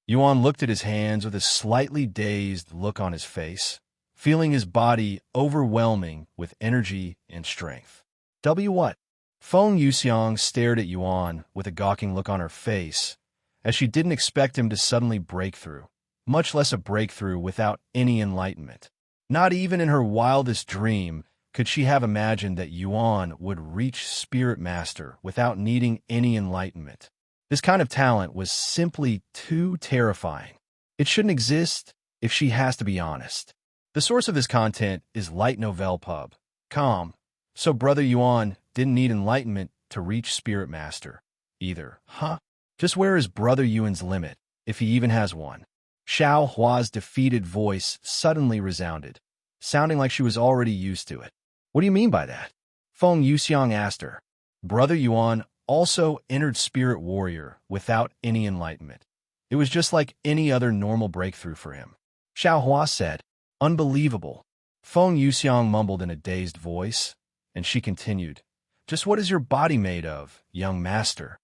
Yuan looked at his hands with a slightly dazed look on his face, feeling his body overwhelming with energy and strength. What? Feng Yuxiang stared at Yuan with a gawking look on her face, as she didn't expect him to suddenly break through, much less a breakthrough without any enlightenment. Not even in her wildest dream could she have imagined that Yuan would reach Spirit Master without needing any enlightenment. This kind of talent was simply too terrifying. It shouldn't exist if she has to be honest. The source of this content is Light Novel Pub. Com. So Brother Yuan didn't need enlightenment to reach Spirit Master either, huh? Just where is Brother Yuan's limit, if he even has one? Xiao Hua's defeated voice suddenly resounded, sounding like she was already used to it. What do you mean by that? Feng Yuxiang asked her. Brother Yuan also entered Spirit Warrior without any enlightenment. It was just like any other normal breakthrough for him. Xiao Hua said, Unbelievable. Feng Yuxiang mumbled in a dazed voice, and she continued, Just what is your body made of, young master?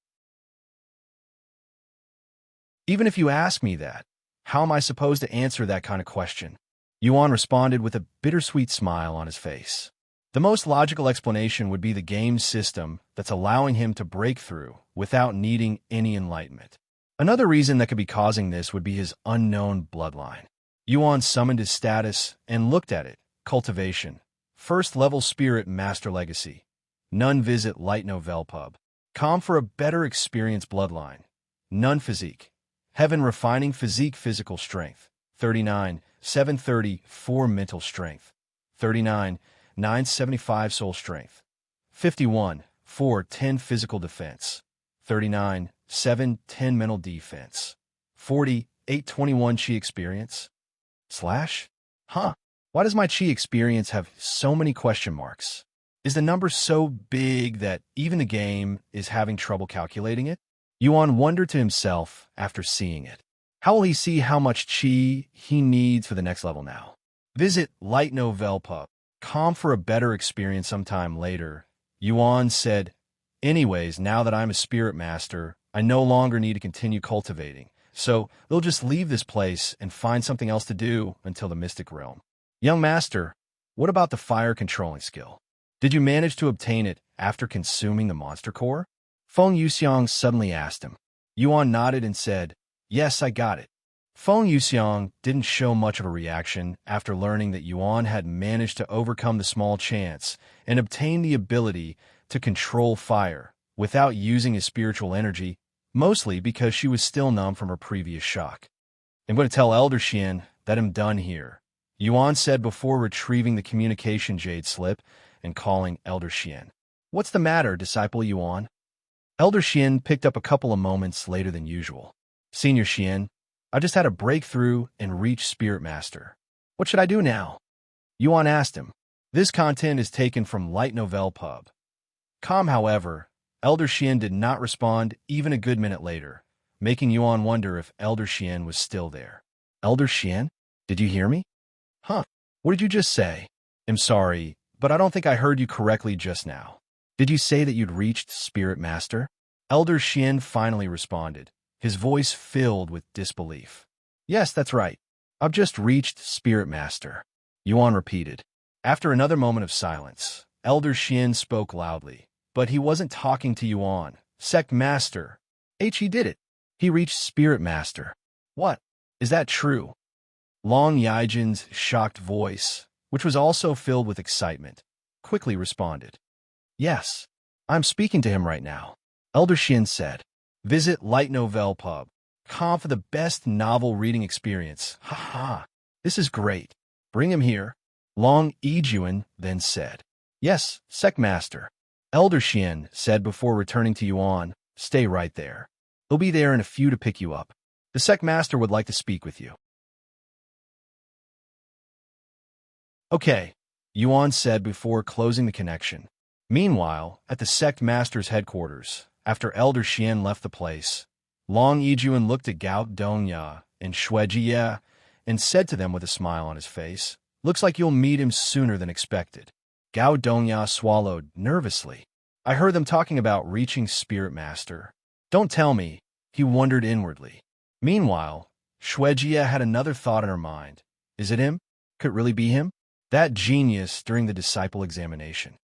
Even if you ask me that, how am I supposed to answer that kind of question? Yuan responded with a bittersweet smile on his face. The most logical explanation would be the game's system that's allowing him to break through without needing any enlightenment. Another reason that could be causing this would be his unknown bloodline. Yuan summoned his status and looked at it. Cultivation. First level Spirit Master Legacy. None visit Light Novel Pub. Com for a better experience bloodline. None physique. Heaven Refining Physique Physical Strength. 39, 730, 4 Mental Strength. 39, 975 Soul Strength. 51, 410 Physical Defense. 39, 710 Mental Defense. 40, 821 Qi Experience. Huh? Why does my Qi experience have so many question marks? Is the number so big that even the game is having trouble calculating it? Yuan wondered to himself after seeing it. How will he see how much Qi he needs for the next level now? Visit Light Novel Pub. Com for a better experience sometime later. Yuan said, Anyways, now that I'm a Spirit Master, I no longer need to continue cultivating, so they'll just leave this place and find something else to do until the Mystic Realm. Young Master, what about the fire controlling skill? Did you manage to obtain it after consuming the monster core? Feng Yuxiang suddenly asked him. Yuan nodded and said, Yes, I got it. Feng Yuxiang didn't show much of a reaction after learning that Yuan had managed to overcome the small chance and obtain the ability to control fire without using his spiritual energy mostly because she was still numb from her previous shock. "I'm going to tell Elder Xian that I'm done here," Yuan said before retrieving the communication jade slip and calling Elder Xian. "What's the matter, Disciple Yuan?" Elder Xian picked up a couple of moments later than usual. "Senior Xian, I just had a breakthrough and reached Spirit Master. What should I do now?" Yuan asked him. This content is taken from Light Novel Pub. However, Elder Xian did not respond even a good minute later, making Yuan wonder if Elder Xian was still there. "Elder Xian, did you hear me?" "Huh? What did you just say?" "I'm sorry, but I don't think I heard you correctly just now. Did you say that you'd reached Spirit Master?" Elder Xian finally responded, his voice filled with disbelief. "Yes, that's right. I've just reached Spirit Master," Yuan repeated. After another moment of silence, Elder Xian spoke loudly, but he wasn't talking to Yuan. "Sect Master. He did it. He reached Spirit Master." "What? Is that true?" Long Yijin's shocked voice, which was also filled with excitement, quickly responded. "Yes, I'm speaking to him right now," Elder Xian said. "Visit Light Novel Pub. For the best novel reading experience. Haha, this is great. Bring him here," Long Yijuan then said. "Yes, Sect Master," Elder Xian said before returning to Yuan. "Stay right there. He'll be there in a few to pick you up. The Sect Master would like to speak with you." "Okay," Yuan said before closing the connection. Meanwhile, at the Sect Master's headquarters, after Elder Xian left the place, Long Yijuan looked at Gao Dongya and Xue Jiye and said to them with a smile on his face, "Looks like you'll meet him sooner than expected." Gao Dongya swallowed nervously. "I heard them talking about reaching Spirit Master. Don't tell me," he wondered inwardly. Meanwhile, Xue Jiye had another thought in her mind. Is it him? Could it really be him? That genius during the disciple examination.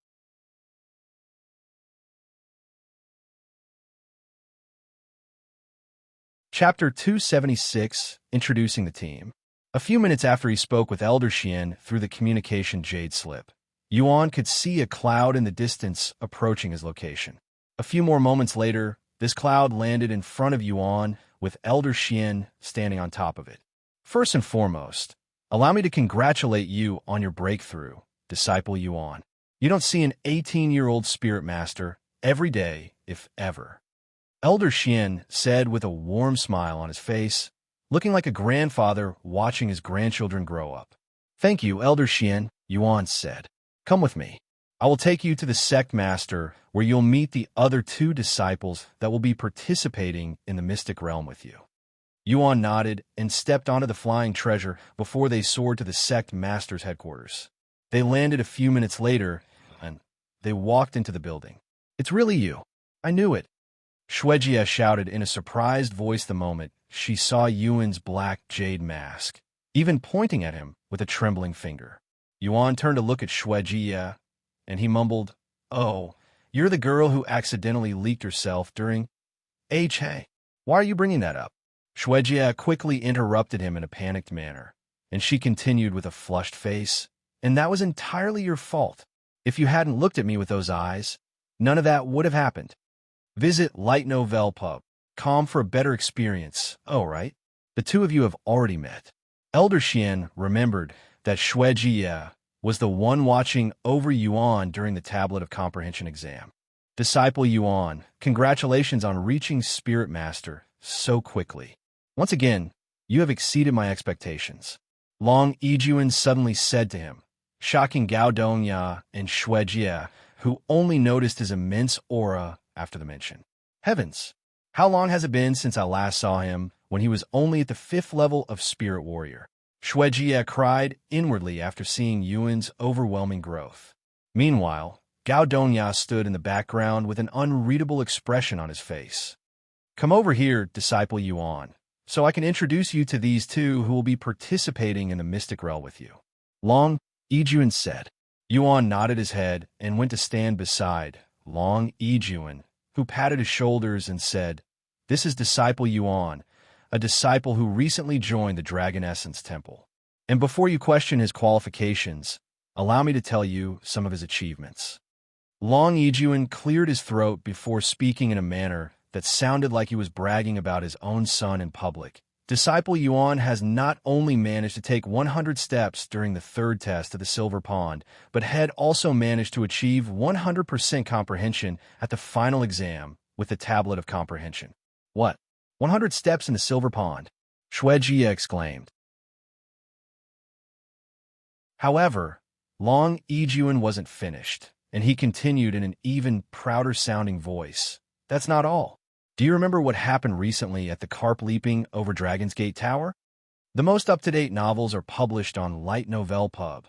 Chapter 276, Introducing the Team. A few minutes after he spoke with Elder Xian through the communication jade slip, Yuan could see a cloud in the distance approaching his location. A few more moments later, this cloud landed in front of Yuan with Elder Xian standing on top of it. "First and foremost, allow me to congratulate you on your breakthrough, Disciple Yuan. You don't see an 18-year-old Spirit Master every day, if ever," Elder Xian said with a warm smile on his face, looking like a grandfather watching his grandchildren grow up. "Thank you, Elder Xian," Yuan said. "Come with me. I will take you to the Sect Master, where you'll meet the other two disciples that will be participating in the Mystic Realm with you." Yuan nodded and stepped onto the flying treasure before they soared to the Sect Master's headquarters. They landed a few minutes later, and they walked into the building. "It's really you. I knew it," Xue Jiye shouted in a surprised voice the moment she saw Yuan's black jade mask, even pointing at him with a trembling finger. Yuan turned to look at Xue Jiye, and he mumbled, "Oh, you're the girl who accidentally leaked herself during... Hey, why are you bringing that up?" Xue Jiye quickly interrupted him in a panicked manner, and she continued with a flushed face, "And that was entirely your fault. If you hadn't looked at me with those eyes, none of that would have happened. Visit Light Novel Pub. For a better experience. Oh, right? The two of you have already met." Elder Xian remembered that Xue Jiye was the one watching over Yuan during the Tablet of Comprehension exam. "Disciple Yuan, congratulations on reaching Spirit Master so quickly. Once again, you have exceeded my expectations," Long Yijuan suddenly said to him, shocking Gao Dongya and Xue Jiye, who only noticed his immense aura after the mention. "Heavens! How long has it been since I last saw him when he was only at the 5th level of Spirit Warrior?" Xue Jiye cried inwardly after seeing Yuan's overwhelming growth. Meanwhile, Gao Dongya stood in the background with an unreadable expression on his face. "Come over here, Disciple Yuan, so I can introduce you to these two who will be participating in the Mystic Realm with you," Long Yijuan said. Yuan nodded his head and went to stand beside Long Yijuan, who patted his shoulders and said, "This is Disciple Yuan, a disciple who recently joined the Dragon Essence Temple. And before you question his qualifications, allow me to tell you some of his achievements." Long Yijuan cleared his throat before speaking in a manner that sounded like he was bragging about his own son in public. Disciple Yuan has not only managed to take 100 steps during the third test of the Silver Pond, but had also managed to achieve 100% comprehension at the final exam with the Tablet of Comprehension. What? 100 steps in the Silver Pond? Xue Jiye exclaimed. However, Long Yijuan wasn't finished, and he continued in an even prouder-sounding voice. That's not all. Do you remember what happened recently at the carp leaping over Dragon's Gate Tower? The most up-to-date novels are published on Light Novel Pub.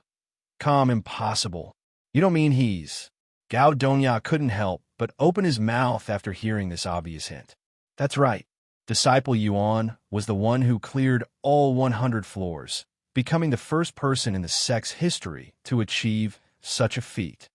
Impossible. You don't mean he's... Gao Dongya couldn't help but open his mouth after hearing this obvious hint. That's right. Disciple Yuan was the one who cleared all 100 floors, becoming the first person in the sect's history to achieve such a feat.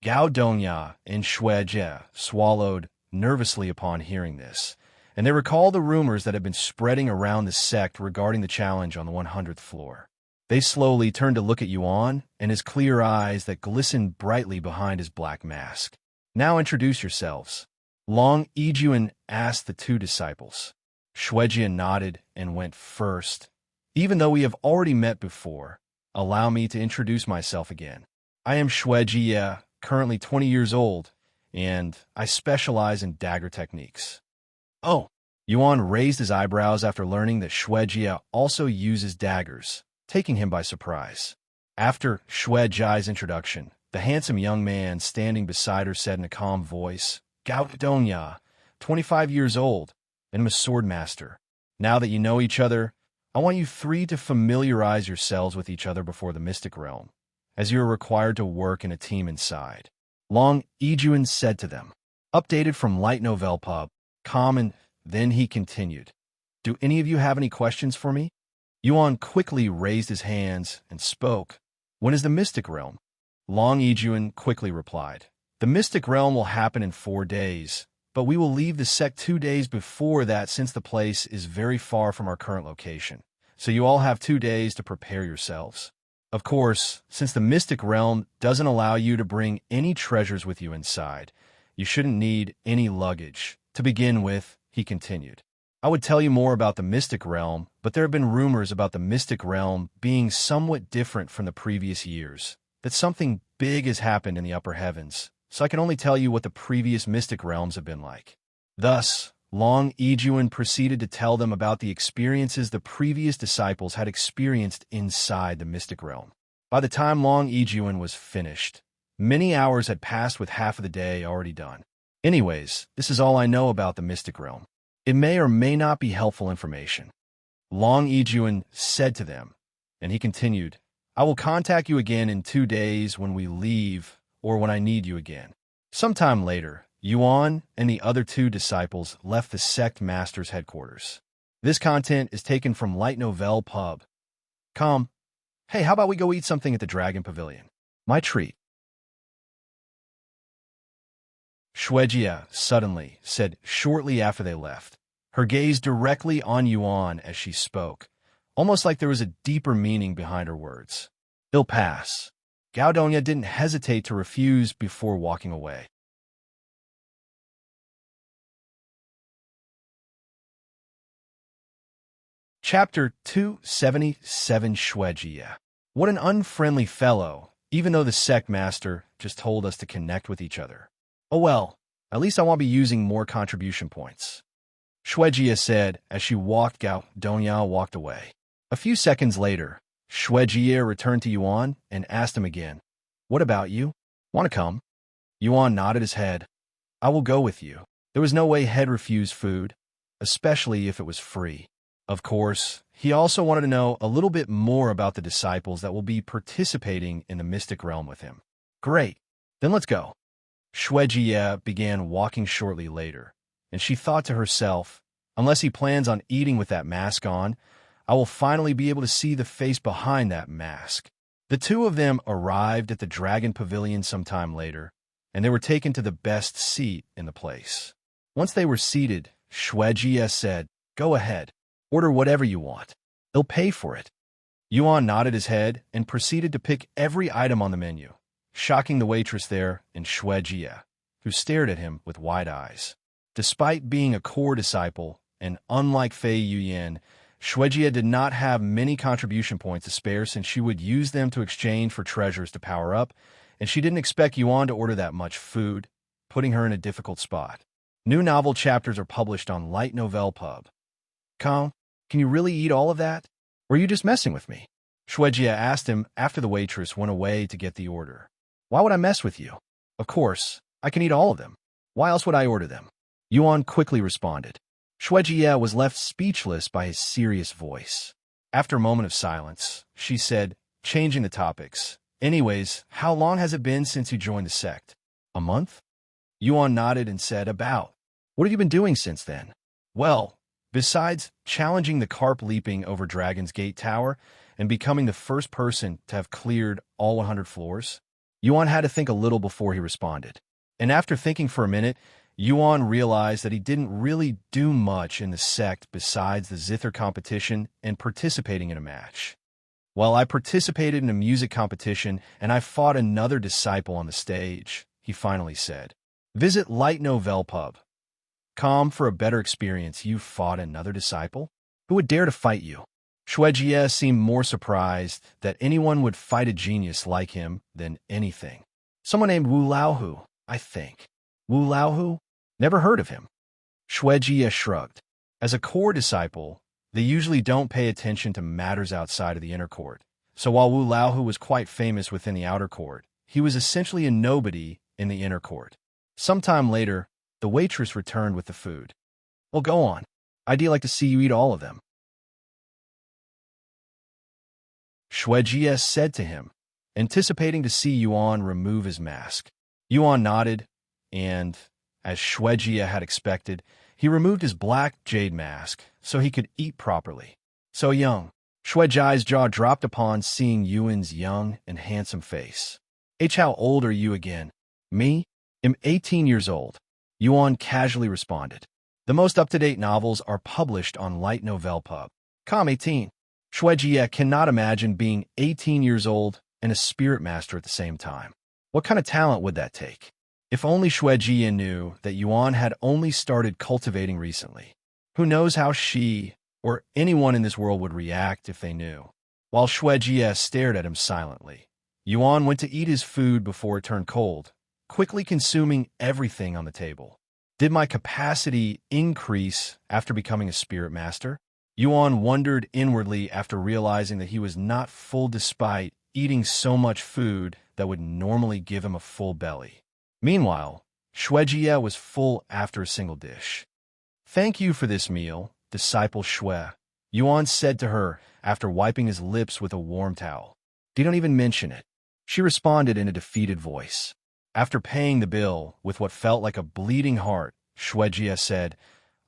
Gao Dongya and Xue Jiye swallowed nervously upon hearing this, and they recalled the rumors that had been spreading around the sect regarding the challenge on the 100th floor. They slowly turned to look at Yuan and his clear eyes that glistened brightly behind his black mask. Now introduce yourselves. Long Yijuan asked the two disciples. Xue Jiye nodded and went first. Even though we have already met before, allow me to introduce myself again. I am Xue Jiye, currently 20 years old, and I specialize in dagger techniques. Oh, Yuan raised his eyebrows after learning that Xue Jiye also uses daggers, taking him by surprise. After Xue Jiye's introduction, the handsome young man standing beside her said in a calm voice, Gao Dongya, 25 years old, and I'm a sword master. Now that you know each other, I want you three to familiarize yourselves with each other before the Mystic Realm, as you are required to work in a team inside. Long Yijuan said to them. Updated from Light Novel Pub, and then he continued. Do any of you have any questions for me? Yuan quickly raised his hands and spoke. When is the Mystic Realm? Long Yijuan quickly replied. The Mystic Realm will happen in 4 days, but we will leave the sect 2 days before that since the place is very far from our current location. So you all have 2 days to prepare yourselves. Of course, since the Mystic Realm doesn't allow you to bring any treasures with you inside, you shouldn't need any luggage. To begin with, he continued. I would tell you more about the Mystic Realm, but there have been rumors about the Mystic Realm being somewhat different from the previous years, that something big has happened in the upper heavens, so I can only tell you what the previous Mystic Realms have been like. Thus, Long Yijuan proceeded to tell them about the experiences the previous disciples had experienced inside the Mystic Realm. By the time Long Yijuan was finished, many hours had passed with half of the day already done. Anyways, this is all I know about the Mystic Realm. It may or may not be helpful information. Long Yijuan said to them, and he continued, I will contact you again in 2 days when we leave or when I need you again. Sometime later, Yuan and the other 2 disciples left the sect master's headquarters. This content is taken from Light Novel Pub. Hey, how about we go eat something at the Dragon Pavilion? My treat. Xue Jiye suddenly said shortly after they left, her gaze directly on Yuan as she spoke, almost like there was a deeper meaning behind her words. It'll pass. Gao Dongya didn't hesitate to refuse before walking away. Chapter 277 Xue Jiye. What an unfriendly fellow, even though the sect master just told us to connect with each other. Oh well, at least I won't be using more contribution points. Xue Jiye said as she walked out. Dongya walked away. A few seconds later, Xue Jiye returned to Yuan and asked him again, What about you? Want to come? Yuan nodded his head. I will go with you. There was no way he'd refuse food, especially if it was free. Of course, he also wanted to know a little bit more about the disciples that will be participating in the Mystic Realm with him. Great, then let's go. Xue Jiye began walking shortly later, and she thought to herself, unless he plans on eating with that mask on, I will finally be able to see the face behind that mask. The 2 of them arrived at the Dragon Pavilion sometime later, and they were taken to the best seat in the place. Once they were seated, Xue Jiye said, Go ahead. Order whatever you want. They'll pay for it. Yuan nodded his head and proceeded to pick every item on the menu, shocking the waitress there and Xue Jiye, who stared at him with wide eyes. Despite being a core disciple, and unlike Fei Yuyan, Xue Jiye did not have many contribution points to spare since she would use them to exchange for treasures to power up, and she didn't expect Yuan to order that much food, putting her in a difficult spot. New novel chapters are published on Light Novel Pub. Can you really eat all of that? Or are you just messing with me? Xue Jiye asked him after the waitress went away to get the order. Why would I mess with you? Of course, I can eat all of them. Why else would I order them? Yuan quickly responded. Xue Jiye was left speechless by his serious voice. After a moment of silence, she said, changing the topics, anyways, how long has it been since you joined the sect? A month? Yuan nodded and said, about. What have you been doing since then? Well, besides challenging the carp leaping over Dragon's Gate Tower and becoming the first person to have cleared all 100 floors, Yuan had to think a little before he responded. And after thinking for a minute, Yuan realized that he didn't really do much in the sect besides the Zither competition and participating in a match. Well, I participated in a music competition and I fought another disciple on the stage, he finally said. Visit Light Novel Pub. For a better experience, you fought another disciple? Who would dare to fight you? Xue Jiye seemed more surprised that anyone would fight a genius like him than anything. Someone named Wu Laohu, I think. Wu Laohu? Never heard of him. Xue Jiye shrugged. As a core disciple, they usually don't pay attention to matters outside of the inner court. So while Wu Laohu was quite famous within the outer court, he was essentially a nobody in the inner court. Sometime later, the waitress returned with the food. Well, go on. I'd like to see you eat all of them. Xue Jiye said to him, anticipating to see Yuan remove his mask. Yuan nodded, and, as Xue Jiye had expected, he removed his black jade mask so he could eat properly. So young. Xue Jiye's jaw dropped upon seeing Yuan's young and handsome face. How old are you again? Me? I'm 18 years old. Yuan casually responded. The most up-to-date novels are published on Light Novel Pub. 18. Xue Jiye cannot imagine being 18 years old and a spirit master at the same time. What kind of talent would that take? If only Xue Jiye knew that Yuan had only started cultivating recently. Who knows how she or anyone in this world would react if they knew. While Xue Jiye stared at him silently, Yuan went to eat his food before it turned cold, quickly consuming everything on the table. Did my capacity increase after becoming a spirit master? Yuan wondered inwardly after realizing that he was not full despite eating so much food that would normally give him a full belly. Meanwhile, Xue Jiye was full after a single dish. Thank you for this meal, disciple Xue, Yuan said to her after wiping his lips with a warm towel. You don't even mention it. She responded in a defeated voice. After paying the bill with what felt like a bleeding heart, Xue Jiye said,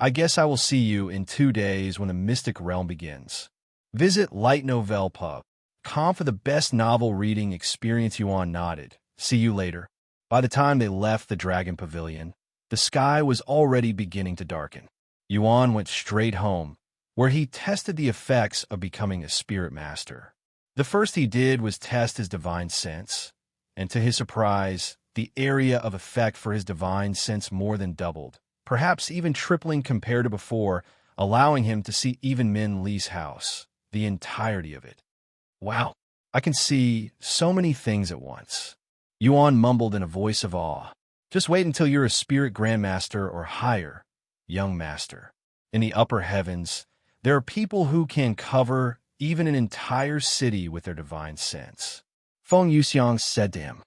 I guess I will see you in 2 days when the Mystic Realm begins. Visit Light Novel Pub. For the best novel reading experience. Yuan nodded. See you later. By the time they left the Dragon Pavilion, the sky was already beginning to darken. Yuan went straight home, where he tested the effects of becoming a spirit master. The first he did was test his divine sense, and to his surprise, the area of effect for his divine sense more than doubled, perhaps even tripling compared to before, allowing him to see even Min Li's house, the entirety of it. Wow, I can see so many things at once. Yuan mumbled in a voice of awe. Just wait until you're a spirit grandmaster or higher, young master. In the upper heavens, there are people who can cover even an entire city with their divine sense. Feng Yuxiang said to him.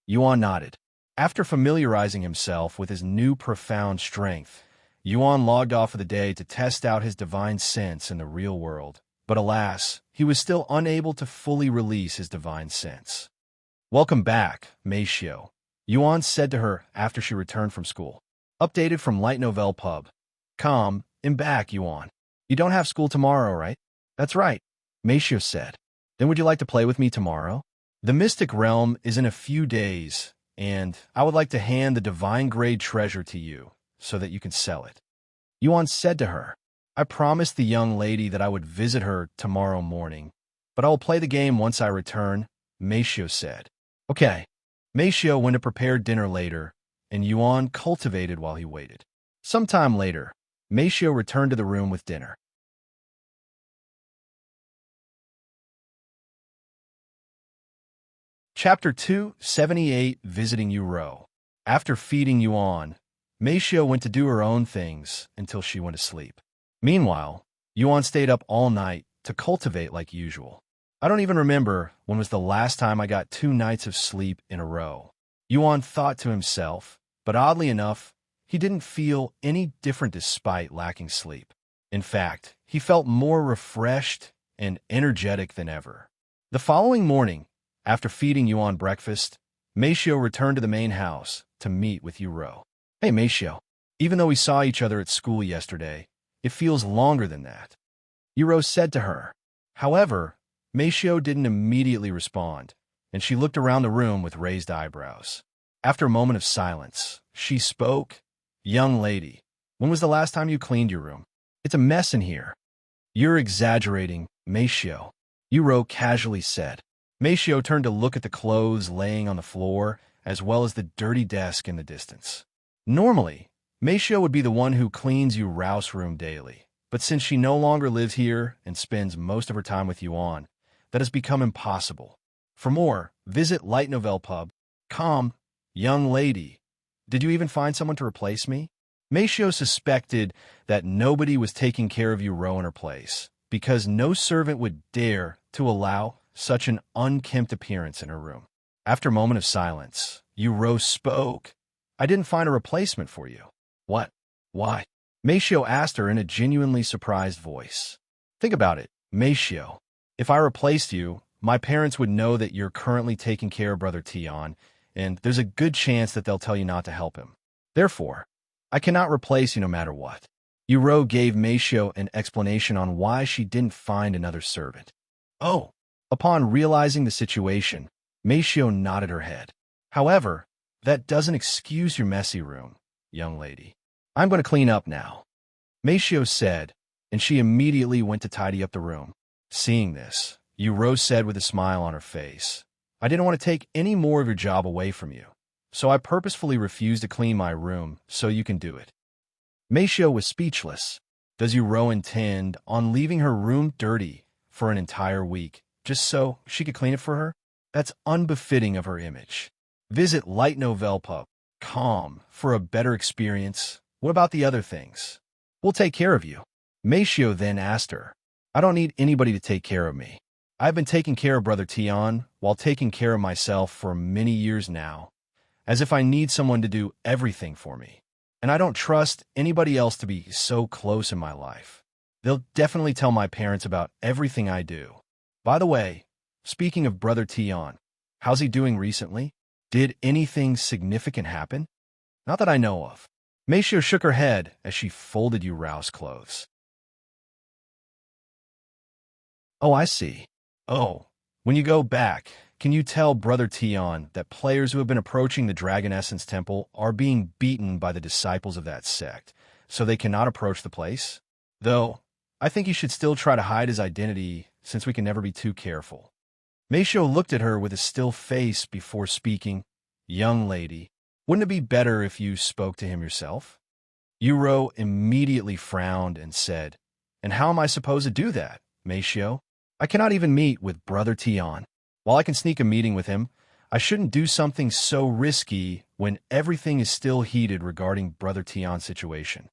Yuan nodded. After familiarizing himself with his new profound strength, Yuan logged off for the day to test out his divine sense in the real world. But alas, he was still unable to fully release his divine sense. Welcome back, Meixiu, Yuan said to her after she returned from school. Updated from Light Novel Pub. I'm back, Yuan. You don't have school tomorrow, right? That's right, Meixiu said. Then would you like to play with me tomorrow? The Mystic Realm is in a few days, and I would like to hand the divine grade treasure to you so that you can sell it. Yuan said to her, I promised the young lady that I would visit her tomorrow morning, but I will play the game once I return, Meixiu said. Okay. Meixiu went to prepare dinner later, and Yuan cultivated while he waited. Sometime later, Meixiu returned to the room with dinner. Chapter 278 Visiting Yu Rou. After feeding Yuan, Meixiu went to do her own things until she went to sleep. Meanwhile, Yuan stayed up all night to cultivate like usual. I don't even remember when was the last time I got 2 nights of sleep in a row. Yuan thought to himself, but oddly enough, he didn't feel any different despite lacking sleep. In fact, he felt more refreshed and energetic than ever. The following morning, after feeding Yuan breakfast, Meixiu returned to the main house to meet with Yu Rou. Hey Meixiu, even though we saw each other at school yesterday, it feels longer than that, Yu Rou said to her. However, Meixiu didn't immediately respond, and she looked around the room with raised eyebrows. After a moment of silence, she spoke. Young lady, when was the last time you cleaned your room? It's a mess in here. You're exaggerating, Meixiu, Yu Rou casually said. Meixiu turned to look at the clothes laying on the floor, as well as the dirty desk in the distance. Normally, Meixiu would be the one who cleans Yu Rou's room daily, but since she no longer lives here and spends most of her time with Yuan, that has become impossible. For more, visit Light Novel Pub. Young lady, did you even find someone to replace me? Meixiu suspected that nobody was taking care of Yu Rou in her place, because no servant would dare to allow such an unkempt appearance in her room. After a moment of silence, Yu Rou spoke. I didn't find a replacement for you. What? Why? Meixiu asked her in a genuinely surprised voice. Think about it, Meixiu. If I replaced you, my parents would know that you're currently taking care of Brother Tian, and there's a good chance that they'll tell you not to help him. Therefore, I cannot replace you no matter what. Yu Rou gave Meixiu an explanation on why she didn't find another servant. Oh. Upon realizing the situation, Meixiu nodded her head. However, that doesn't excuse your messy room, young lady. I'm going to clean up now, Meixiu said, and she immediately went to tidy up the room. Seeing this, Yu Rou said with a smile on her face, I didn't want to take any more of your job away from you, so I purposefully refused to clean my room so you can do it. Meixiu was speechless. Does Yu Rou intend on leaving her room dirty for an entire week, just so she could clean it for her? That's unbefitting of her image. Visit Light Novel Pub. For a better experience. What about the other things? We'll take care of you. Meixiu then asked her. I don't need anybody to take care of me. I've been taking care of Brother Tian while taking care of myself for many years now, as if I need someone to do everything for me. And I don't trust anybody else to be so close in my life. They'll definitely tell my parents about everything I do. By the way, speaking of Brother Tian, how's he doing recently? Did anything significant happen? Not that I know of. Meixiu shook her head as she folded Yu Rou's clothes. Oh, I see. Oh, when you go back, can you tell Brother Tian that players who have been approaching the Dragon Essence Temple are being beaten by the disciples of that sect, so they cannot approach the place? Though, I think he should still try to hide his identity, since we can never be too careful. Meixiu looked at her with a still face before speaking. Young lady, wouldn't it be better if you spoke to him yourself? Yu Rou immediately frowned and said, And how am I supposed to do that, Meixiu? I cannot even meet with Brother Tian. While I can sneak a meeting with him, I shouldn't do something so risky when everything is still heated regarding Brother Tian's situation.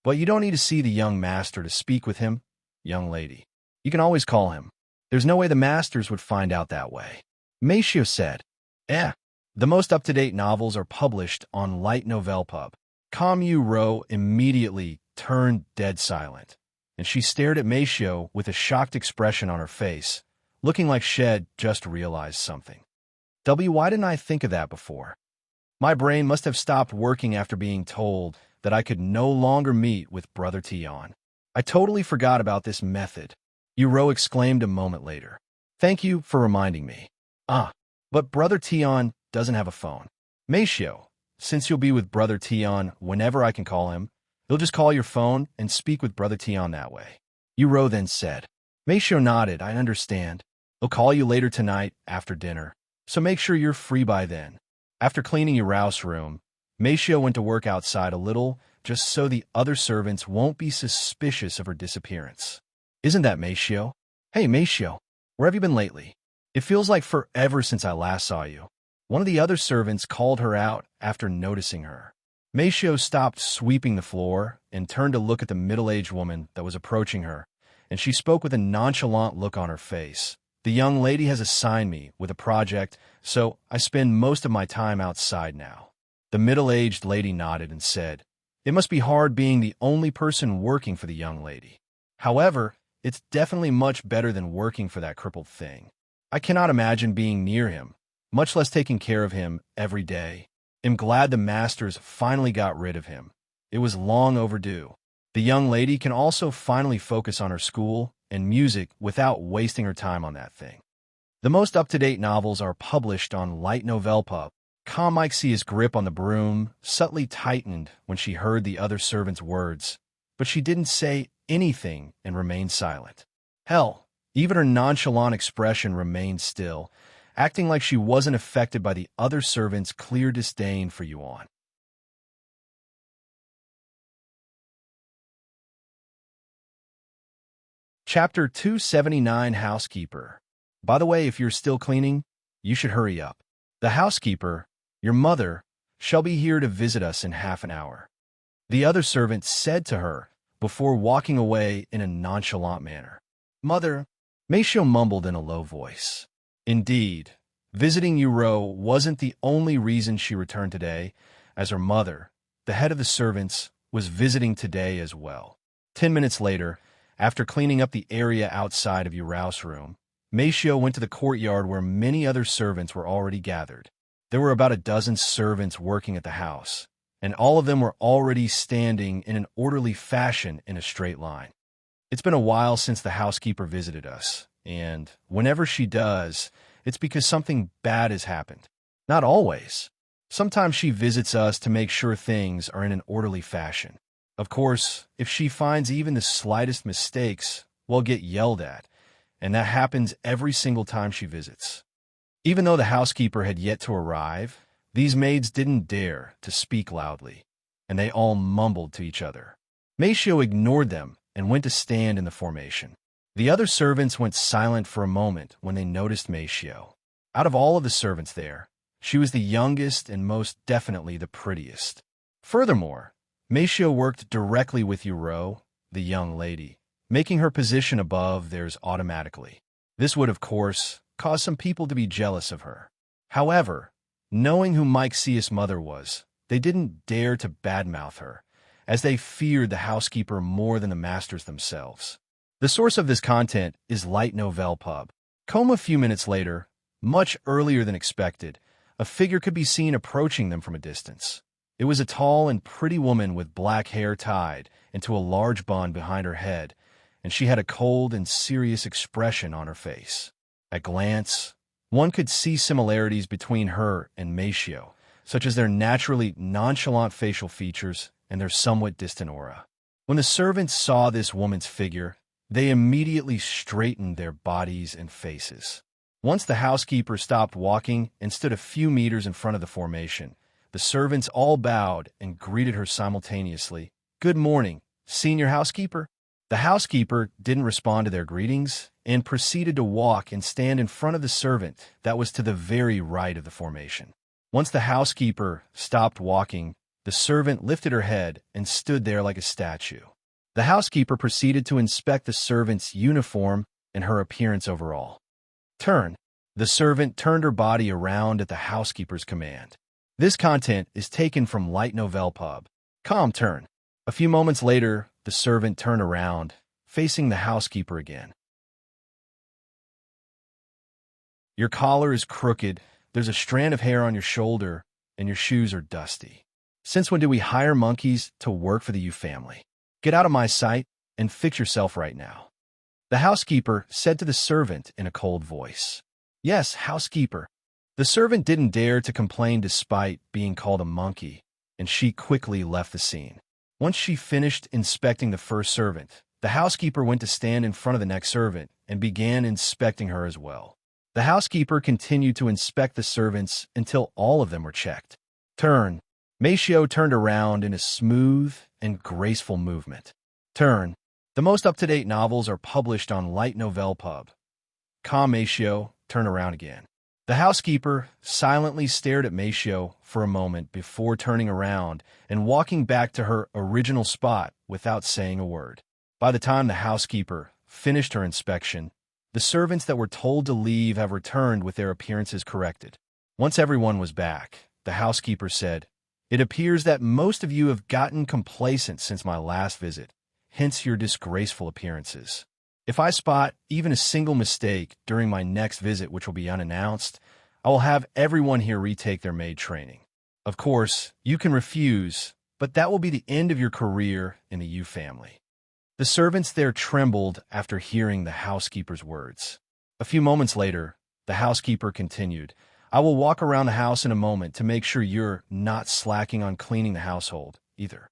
But you don't need to see the young master to speak with him, young lady. You can always call him. There's no way the masters would find out that way. Meixiu said, The most up-to-date novels are published on Light Novel Pub. Yu Rou immediately turned dead silent, and she stared at Meixiu with a shocked expression on her face, looking like she'd just realized something. Why didn't I think of that before? My brain must have stopped working after being told that I could no longer meet with Brother Tian. I totally forgot about this method, Yu Rou exclaimed a moment later. Thank you for reminding me. But Brother Tian doesn't have a phone. Meixiu, since you'll be with Brother Tian whenever I can call him, you'll just call your phone and speak with Brother Tian that way. Yu Rou then said. Meixiu nodded, I understand. He'll call you later tonight after dinner, so make sure you're free by then. After cleaning Yu Rou's room, Meixiu went to work outside a little, just so the other servants won't be suspicious of her disappearance. Isn't that Meixiu? Hey, Meixiu, where have you been lately? It feels like forever since I last saw you. One of the other servants called her out after noticing her. Meixiu stopped sweeping the floor and turned to look at the middle-aged woman that was approaching her, and she spoke with a nonchalant look on her face. The young lady has assigned me with a project, so I spend most of my time outside now. The middle-aged lady nodded and said, "It must be hard being the only person working for the young lady. However, it's definitely much better than working for that crippled thing. I cannot imagine being near him, much less taking care of him every day. I'm glad the masters finally got rid of him. It was long overdue. The young lady can also finally focus on her school and music without wasting her time on that thing." The most up-to-date novels are published on Light Novel Pub. Meixiu's grip on the broom subtly tightened when she heard the other servant's words, but she didn't say anything and remained silent. Hell, even her nonchalant expression remained still, acting like she wasn't affected by the other servant's clear disdain for Yuan. Chapter 279, Housekeeper. By the way, if you're still cleaning, you should hurry up. The housekeeper, your mother, shall be here to visit us in half an hour, the other servant said to her before walking away in a nonchalant manner. Mother, Meixiu mumbled in a low voice. Indeed, visiting Yu Rou wasn't the only reason she returned today, as her mother, the head of the servants, was visiting today as well. 10 minutes later, after cleaning up the area outside of Yu Rou's room, Meixiu went to the courtyard where many other servants were already gathered. There were about a dozen servants working at the house, and all of them were already standing in an orderly fashion in a straight line. It's been a while since the housekeeper visited us, and whenever she does, it's because something bad has happened. Not always. Sometimes she visits us to make sure things are in an orderly fashion. Of course, if she finds even the slightest mistakes, we'll get yelled at, and that happens every single time she visits. Even though the housekeeper had yet to arrive, these maids didn't dare to speak loudly, and they all mumbled to each other. Meixiu ignored them and went to stand in the formation. The other servants went silent for a moment when they noticed Meixiu. Out of all of the servants there, she was the youngest and most definitely the prettiest. Furthermore, Meixiu worked directly with Yu Rou, the young lady, making her position above theirs automatically. This would, of course, cause some people to be jealous of her. However, knowing who Meixiu's mother was, they didn't dare to badmouth her, as they feared the housekeeper more than the masters themselves. The source of this content is Light Novel Pub. A few minutes later, much earlier than expected, a figure could be seen approaching them from a distance. It was a tall and pretty woman with black hair tied into a large bun behind her head, and she had a cold and serious expression on her face. At glance, one could see similarities between her and Meixiu, such as their naturally nonchalant facial features and their somewhat distant aura. When the servants saw this woman's figure, they immediately straightened their bodies and faces. Once the housekeeper stopped walking and stood a few meters in front of the formation, the servants all bowed and greeted her simultaneously. "Good morning, Senior Housekeeper." The housekeeper didn't respond to their greetings and proceeded to walk and stand in front of the servant that was to the very right of the formation. Once the housekeeper stopped walking, the servant lifted her head and stood there like a statue. The housekeeper proceeded to inspect the servant's uniform and her appearance overall. Turn. The servant turned her body around at the housekeeper's command. This content is taken from Light Novel Pub. Turn. A few moments later, the servant turned around, facing the housekeeper again. "Your collar is crooked, there's a strand of hair on your shoulder, and your shoes are dusty. Since when do we hire monkeys to work for the Yu family? Get out of my sight and fix yourself right now," the housekeeper said to the servant in a cold voice. "Yes, housekeeper." The servant didn't dare to complain despite being called a monkey, and she quickly left the scene. Once she finished inspecting the first servant, the housekeeper went to stand in front of the next servant and began inspecting her as well. The housekeeper continued to inspect the servants until all of them were checked. Turn. Meixiu turned around in a smooth and graceful movement. Turn. The most up-to-date novels are published on Light Novel Pub. Meixiu, turn around again. The housekeeper silently stared at Meixiu for a moment before turning around and walking back to her original spot without saying a word. By the time the housekeeper finished her inspection, the servants that were told to leave have returned with their appearances corrected. Once everyone was back, the housekeeper said, "It appears that most of you have gotten complacent since my last visit, hence your disgraceful appearances. If I spot even a single mistake during my next visit, which will be unannounced, I will have everyone here retake their maid training. Of course, you can refuse, but that will be the end of your career in the Yu family." The servants there trembled after hearing the housekeeper's words. A few moments later, the housekeeper continued, "I will walk around the house in a moment to make sure you're not slacking on cleaning the household, either."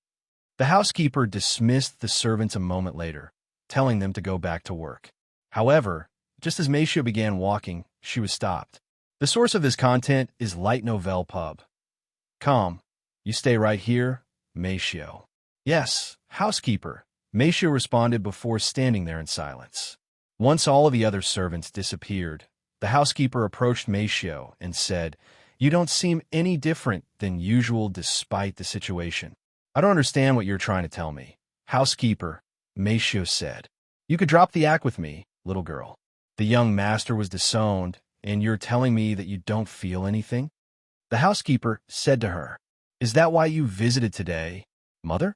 The housekeeper dismissed the servants a moment later, telling them to go back to work. However, just as Meixiu began walking, she was stopped. The source of this content is Light Novel Pub. You stay right here, Meixiu. "Yes, housekeeper," Meixiu responded before standing there in silence. Once all of the other servants disappeared, the housekeeper approached Meixiu and said, "You don't seem any different than usual despite the situation. I don't understand what you're trying to tell me." "Housekeeper," Meixiu said, "you could drop the act with me, little girl. The young master was disowned, and you're telling me that you don't feel anything?" The housekeeper said to her, "Is that why you visited today, mother?"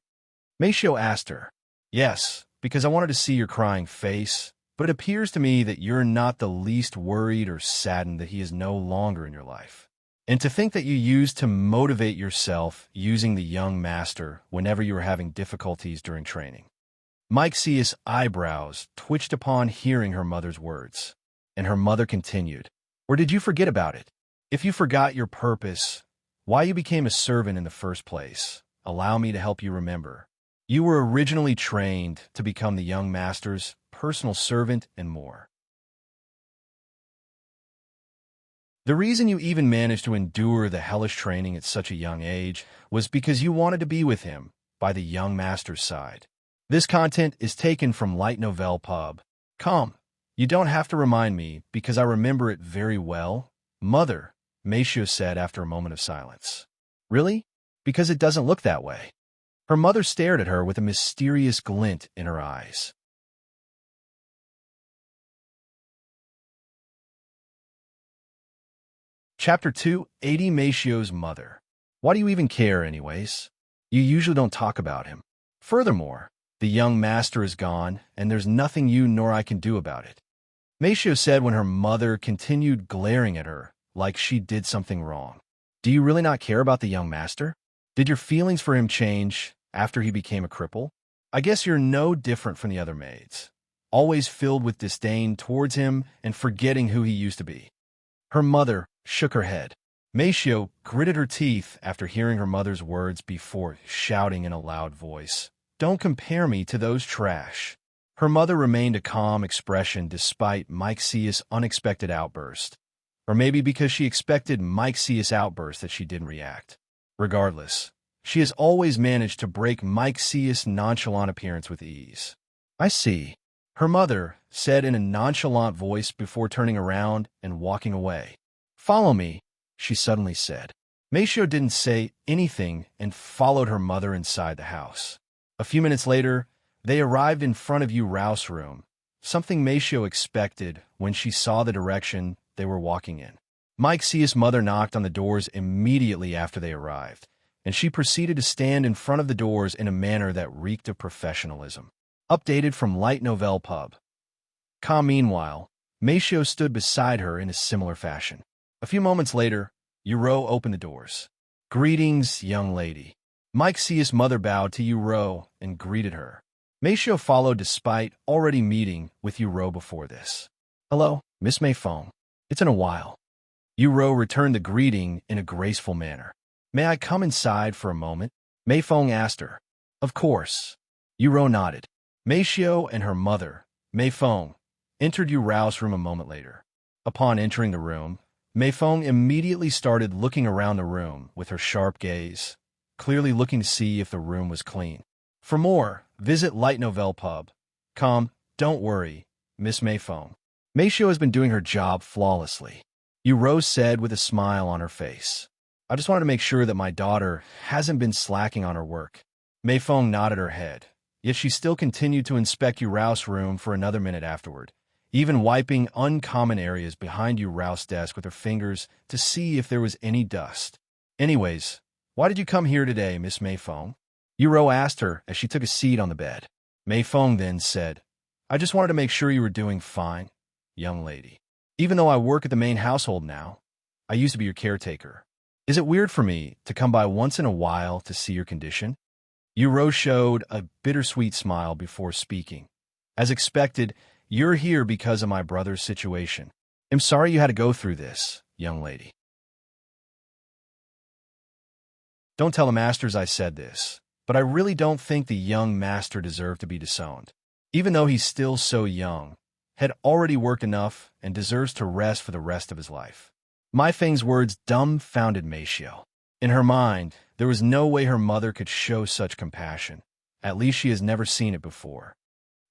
Meixiu asked her, "Yes, because I wanted to see your crying face, but it appears to me that you're not the least worried or saddened that he is no longer in your life. And to think that you used to motivate yourself using the young master whenever you were having difficulties during training." Meixiu's eyebrows twitched upon hearing her mother's words, and her mother continued, "Or did you forget about it? If you forgot your purpose, why you became a servant in the first place, allow me to help you remember. You were originally trained to become the young master's personal servant and more. The reason you even managed to endure the hellish training at such a young age was because you wanted to be with him by the young master's side. This content is taken from Light Novel Pub. You don't have to remind me because I remember it very well, mother," Meixiu said after a moment of silence. "Really? Because it doesn't look that way." Her mother stared at her with a mysterious glint in her eyes. Chapter 280 Meixiu's Mother. "Why do you even care, anyways? You usually don't talk about him. Furthermore, the young master is gone, and there's nothing you nor I can do about it," Meixiu said when her mother continued glaring at her like she did something wrong. "Do you really not care about the young master? Did your feelings for him change after he became a cripple? I guess you're no different from the other maids, always filled with disdain towards him and forgetting who he used to be." Her mother shook her head. Meixiu gritted her teeth after hearing her mother's words before shouting in a loud voice, "Don't compare me to those trash." Her mother remained a calm expression despite Meixiu's unexpected outburst, or maybe because she expected Meixiu's outburst that she didn't react. Regardless, she has always managed to break Meixiu's nonchalant appearance with ease. "I see," her mother said in a nonchalant voice before turning around and walking away. "Follow me," she suddenly said. Meixiu didn't say anything and followed her mother inside the house. A few minutes later, they arrived in front of Yu Rou's room, something Meixiu expected when she saw the direction they were walking in. Meixiu's mother knocked on the doors immediately after they arrived, and she proceeded to stand in front of the doors in a manner that reeked of professionalism. Updated from Light Novel Pub. Meanwhile, Meixiu stood beside her in a similar fashion. A few moments later, Yu Rou opened the doors. "Greetings, young lady." Meixiu's mother bowed to Yu Rou and greeted her. Meixiu followed despite already meeting with Yu Rou before this. "Hello, Miss Meifeng. It's been a while." Yu Rou returned the greeting in a graceful manner. "May I come inside for a moment?" Meifeng asked her. "Of course." Yu Rou nodded. Meixiu and her mother, Meifeng, entered Yu Rou's room a moment later. Upon entering the room, Meifeng immediately started looking around the room with her sharp gaze, clearly looking to see if the room was clean. For more, visit Light Novel Pub. Don't worry, Miss Meifeng. Meixiu has been doing her job flawlessly. Yu Rou said with a smile on her face. I just wanted to make sure that my daughter hasn't been slacking on her work. Meifeng nodded her head, yet she still continued to inspect Yu Rou's room for another minute afterward, even wiping uncommon areas behind Yu Rou's desk with her fingers to see if there was any dust. Anyways, why did you come here today, Miss Meifeng? Yu Rou asked her as she took a seat on the bed. Meifeng then said, I just wanted to make sure you were doing fine, young lady. Even though I work at the main household now, I used to be your caretaker. Is it weird for me to come by once in a while to see your condition? Yu Rou showed a bittersweet smile before speaking. As expected, you're here because of my brother's situation. I'm sorry you had to go through this, young lady. Don't tell the masters I said this, but I really don't think the young master deserved to be disowned. Even though he's still so young, had already worked enough and deserves to rest for the rest of his life. Meifeng's words dumbfounded Meixiu. In her mind, there was no way her mother could show such compassion. At least she has never seen it before.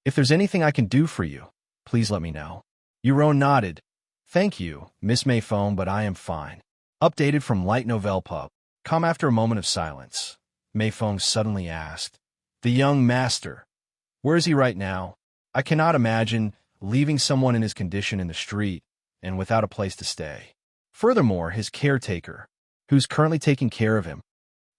If there's anything I can do for you, please let me know. Yu Rou nodded. Thank you, Miss Meifeng, but I am fine. Updated from Light Novel Pub. After a moment of silence, Meifeng suddenly asked, The young master, where is he right now? I cannot imagine leaving someone in his condition in the street and without a place to stay. Furthermore, his caretaker, who's currently taking care of him.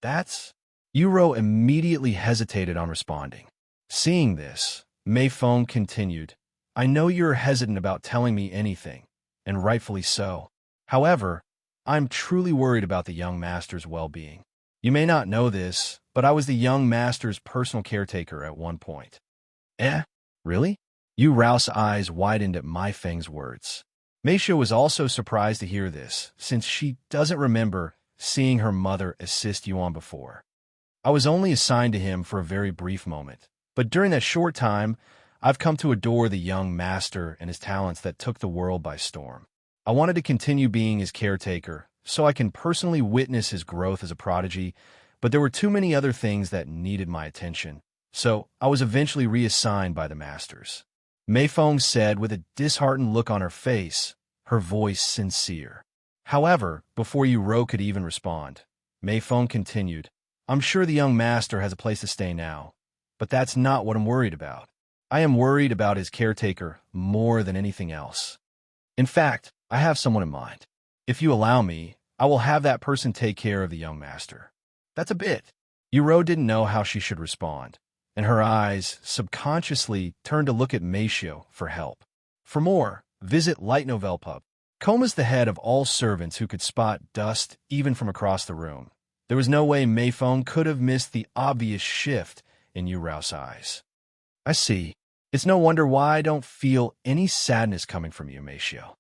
That's... Yu Rou immediately hesitated on responding. Seeing this, Meifeng continued, I know you're hesitant about telling me anything, and rightfully so. However, I'm truly worried about the young master's well-being. You may not know this, but I was the young master's personal caretaker at one point. Really? Yu Rou's eyes widened at Meifeng's words. Meixiu was also surprised to hear this, since she doesn't remember seeing her mother assist Yuan before. I was only assigned to him for a very brief moment, but during that short time, I've come to adore the young master and his talents that took the world by storm. I wanted to continue being his caretaker, so I can personally witness his growth as a prodigy, but there were too many other things that needed my attention, so I was eventually reassigned by the masters. Meifeng said with a disheartened look on her face, her voice sincere. However, before Yu Rou could even respond, Meifeng continued, I'm sure the young master has a place to stay now, but that's not what I'm worried about. I am worried about his caretaker more than anything else. In fact, I have someone in mind. If you allow me, I will have that person take care of the young master. That's a bit. Yu Rou didn't know how she should respond, and her eyes subconsciously turned to look at Meixiu for help. For more, visit Light Novel Pub. Koma's the head of all servants who could spot dust even from across the room. There was no way Meifeng could have missed the obvious shift in Yu Rou's eyes. I see. It's no wonder why I don't feel any sadness coming from you, Meixiu.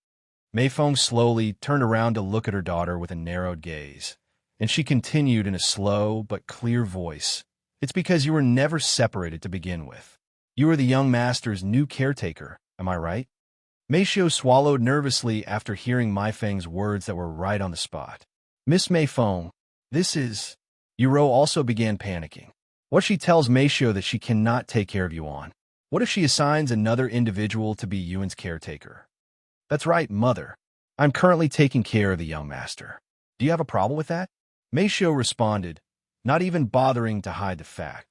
Meifeng slowly turned around to look at her daughter with a narrowed gaze, and she continued in a slow but clear voice. It's because you were never separated to begin with. You are the young master's new caretaker, am I right? Meixiu swallowed nervously after hearing Meifeng's words that were right on the spot. Miss Meifeng, this is... Yu Rou also began panicking. What she tells Meixiu that she cannot take care of Yuan? What if she assigns another individual to be Yuan's caretaker? That's right, mother. I'm currently taking care of the young master. Do you have a problem with that? Meixiu responded, not even bothering to hide the fact.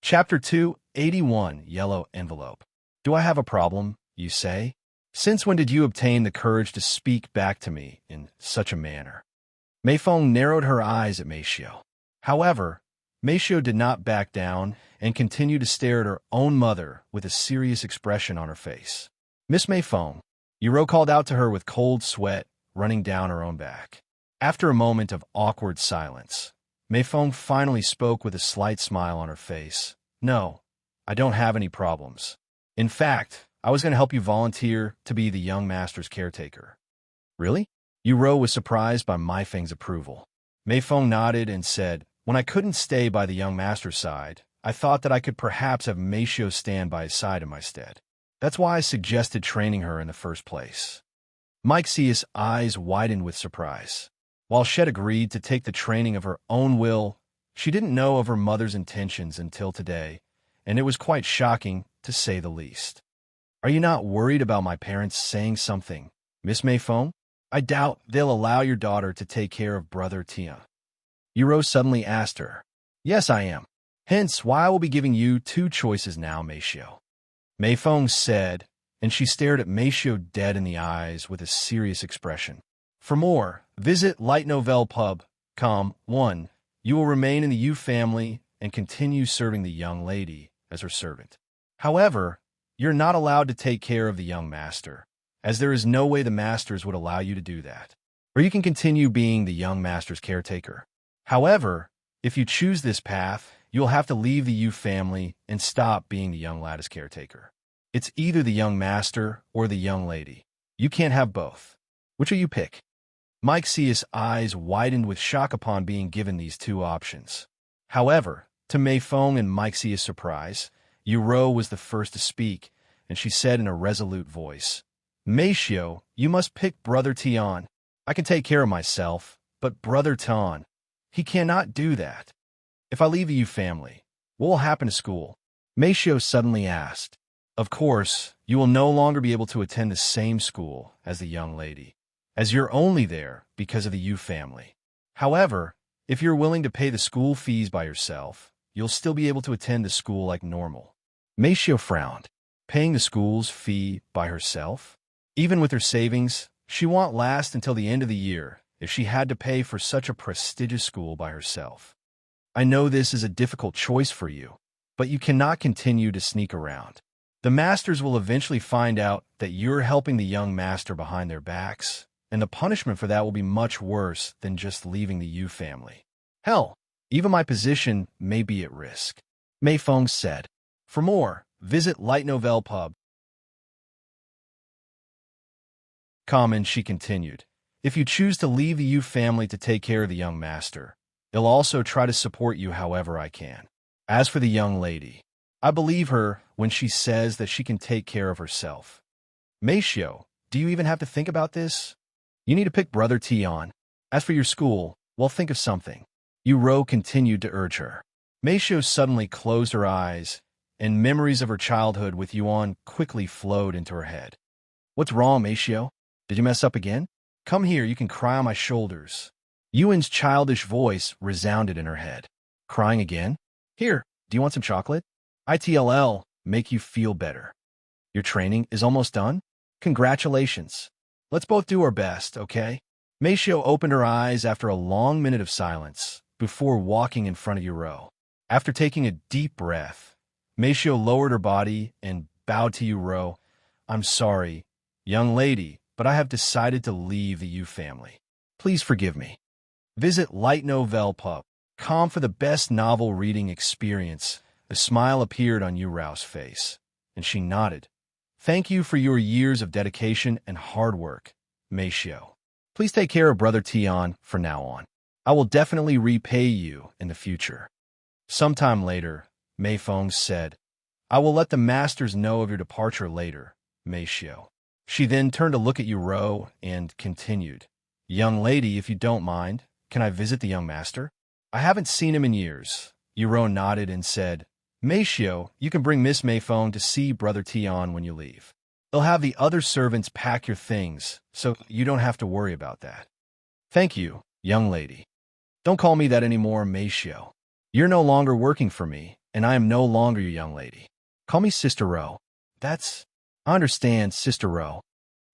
Chapter 281, Yellow Envelope. Do I have a problem, you say? Since when did you obtain the courage to speak back to me in such a manner? Meifeng narrowed her eyes at Meixiu. However, Meixiu did not back down and continued to stare at her own mother with a serious expression on her face. Miss Meifeng, Yu Rou called out to her with cold sweat running down her own back. After a moment of awkward silence, Meifeng finally spoke with a slight smile on her face. No, I don't have any problems. In fact, I was going to help you volunteer to be the young master's caretaker. Really? Yu Rou was surprised by Meifeng's approval. Meifeng nodded and said, when I couldn't stay by the young master's side, I thought that I could perhaps have Meixiu stand by his side in my stead. That's why I suggested training her in the first place. Meixiu's eyes widened with surprise. While Jade agreed to take the training of her own will, she didn't know of her mother's intentions until today, and it was quite shocking, to say the least. Are you not worried about my parents saying something, Miss Meifeng? I doubt they'll allow your daughter to take care of Brother Tian. Yu Rou suddenly asked her. Yes, I am. Hence why I will be giving you two choices now, Meixiu. Meifeng said, and she stared at Meixiu dead in the eyes with a serious expression. For more, visit lightnovelpub.com. You will remain in the Yu family and continue serving the young lady as her servant. However, you're not allowed to take care of the young master, as there is no way the masters would allow you to do that. Or you can continue being the young master's caretaker. However, if you choose this path, you'll have to leave the Yu family and stop being the young lad's caretaker. It's either the young master or the young lady. You can't have both. Which will you pick? Meixiu's eyes widened with shock upon being given these two options. However, to Meifeng and Meixiu's surprise, Yu Rou was the first to speak, and she said in a resolute voice, Meixiu, you must pick Brother Tian. I can take care of myself, but Brother Tian, he cannot do that. If I leave the Yu family, what will happen to school? Meixiu suddenly asked. Of course, you will no longer be able to attend the same school as the young lady, as you're only there because of the Yu family. However, if you're willing to pay the school fees by yourself, you'll still be able to attend the school like normal. Meixiu frowned. Paying the school's fee by herself? Even with her savings, she won't last until the end of the year if she had to pay for such a prestigious school by herself. I know this is a difficult choice for you, but you cannot continue to sneak around. The masters will eventually find out that you're helping the young master behind their backs, and the punishment for that will be much worse than just leaving the Yu family. Hell, even my position may be at risk, Meifeng said. For more, visit lightnovelpub.com, and she continued. If you choose to leave the Yu family to take care of the young master, I'll also try to support you however I can. As for the young lady, I believe her when she says that she can take care of herself. Meixiu, do you even have to think about this? You need to pick Brother Tian. As for your school, well, think of something. Yu Rou continued to urge her. Meixiu suddenly closed her eyes, and memories of her childhood with Yuan quickly flowed into her head. What's wrong, Meixiu? Did you mess up again? Come here, you can cry on my shoulders. Yuan's childish voice resounded in her head. Crying again? Here, do you want some chocolate? ITLL, make you feel better. Your training is almost done? Congratulations. Let's both do our best, okay? Meixiu opened her eyes after a long minute of silence before walking in front of Yu Rou. After taking a deep breath, Meixiu lowered her body and bowed to Yu Rou. I'm sorry, young lady, but I have decided to leave the Yu family. Please forgive me. Visit lightnovelpub.com for the best novel reading experience. A smile appeared on Yu Rou's face, and she nodded. Thank you for your years of dedication and hard work, Meixiu. Please take care of Brother Tian from now on. I will definitely repay you in the future. Sometime later, Meifeng said, I will let the masters know of your departure later, Meixiu. She then turned to look at Yu Rou and continued, Young lady, if you don't mind, can I visit the young master? I haven't seen him in years. Yu Rou nodded and said, Meixiu, you can bring Miss Meifeng to see Brother Tian when you leave. They'll have the other servants pack your things, so you don't have to worry about that. Thank you, young lady. Don't call me that anymore, Meixiu. You're no longer working for me, and I am no longer your young lady. Call me Sister Rou. I understand, Sister Rou.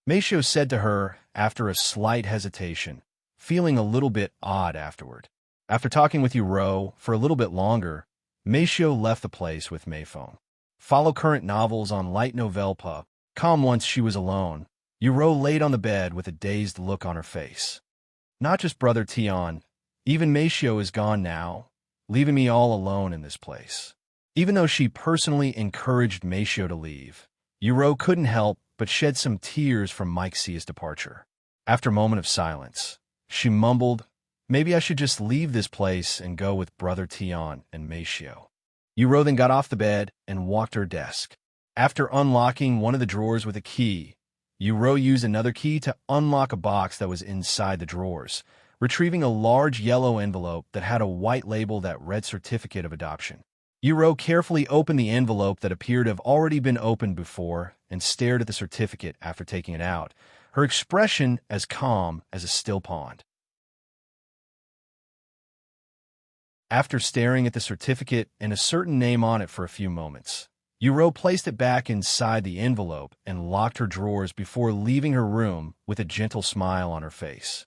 Meixiu said to her after a slight hesitation, feeling a little bit odd afterward. After talking with Yu Rou for a little bit longer, Meixiu left the place with Meifeng. Follow current novels on lightnovelpub.com. Once she was alone, Yu Rou laid on the bed with a dazed look on her face. Not just Brother Tian, even Meixiu is gone now, leaving me all alone in this place. Even though she personally encouraged Meixiu to leave, Yu Rou couldn't help but shed some tears from Meixiu's departure. After a moment of silence, she mumbled, Maybe I should just leave this place and go with Brother Tian and Meixiu. Yu Rou then got off the bed and walked to her desk. After unlocking one of the drawers with a key, Yu Rou used another key to unlock a box that was inside the drawers, retrieving a large yellow envelope that had a white label that read Certificate of Adoption. Yu Rou carefully opened the envelope that appeared to have already been opened before and stared at the certificate after taking it out, her expression as calm as a still pond. After staring at the certificate and a certain name on it for a few moments, Yu Rou placed it back inside the envelope and locked her drawers before leaving her room with a gentle smile on her face.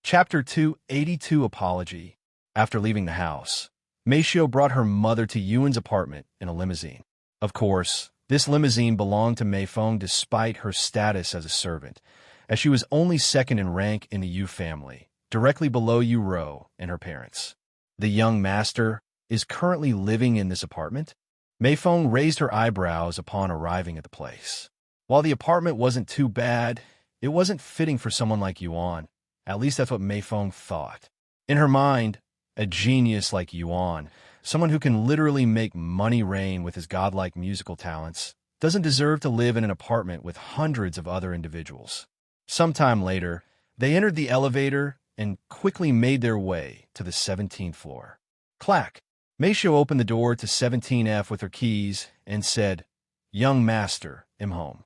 Chapter 282 Apology. After leaving the house, Meixiu brought her mother to Yuan's apartment in a limousine. Of course, this limousine belonged to Mei Feng despite her status as a servant, as she was only second in rank in the Yu family, directly below Yu Rou and her parents. The young master is currently living in this apartment? Mei Feng raised her eyebrows upon arriving at the place. While the apartment wasn't too bad, it wasn't fitting for someone like Yuan. At least that's what Mei Feng thought. In her mind, a genius like Yuan, someone who can literally make money rain with his godlike musical talents, doesn't deserve to live in an apartment with hundreds of other individuals. Sometime later, they entered the elevator and quickly made their way to the 17th floor. Clack! Meixiu opened the door to 17F with her keys and said, "Young master, I'm home."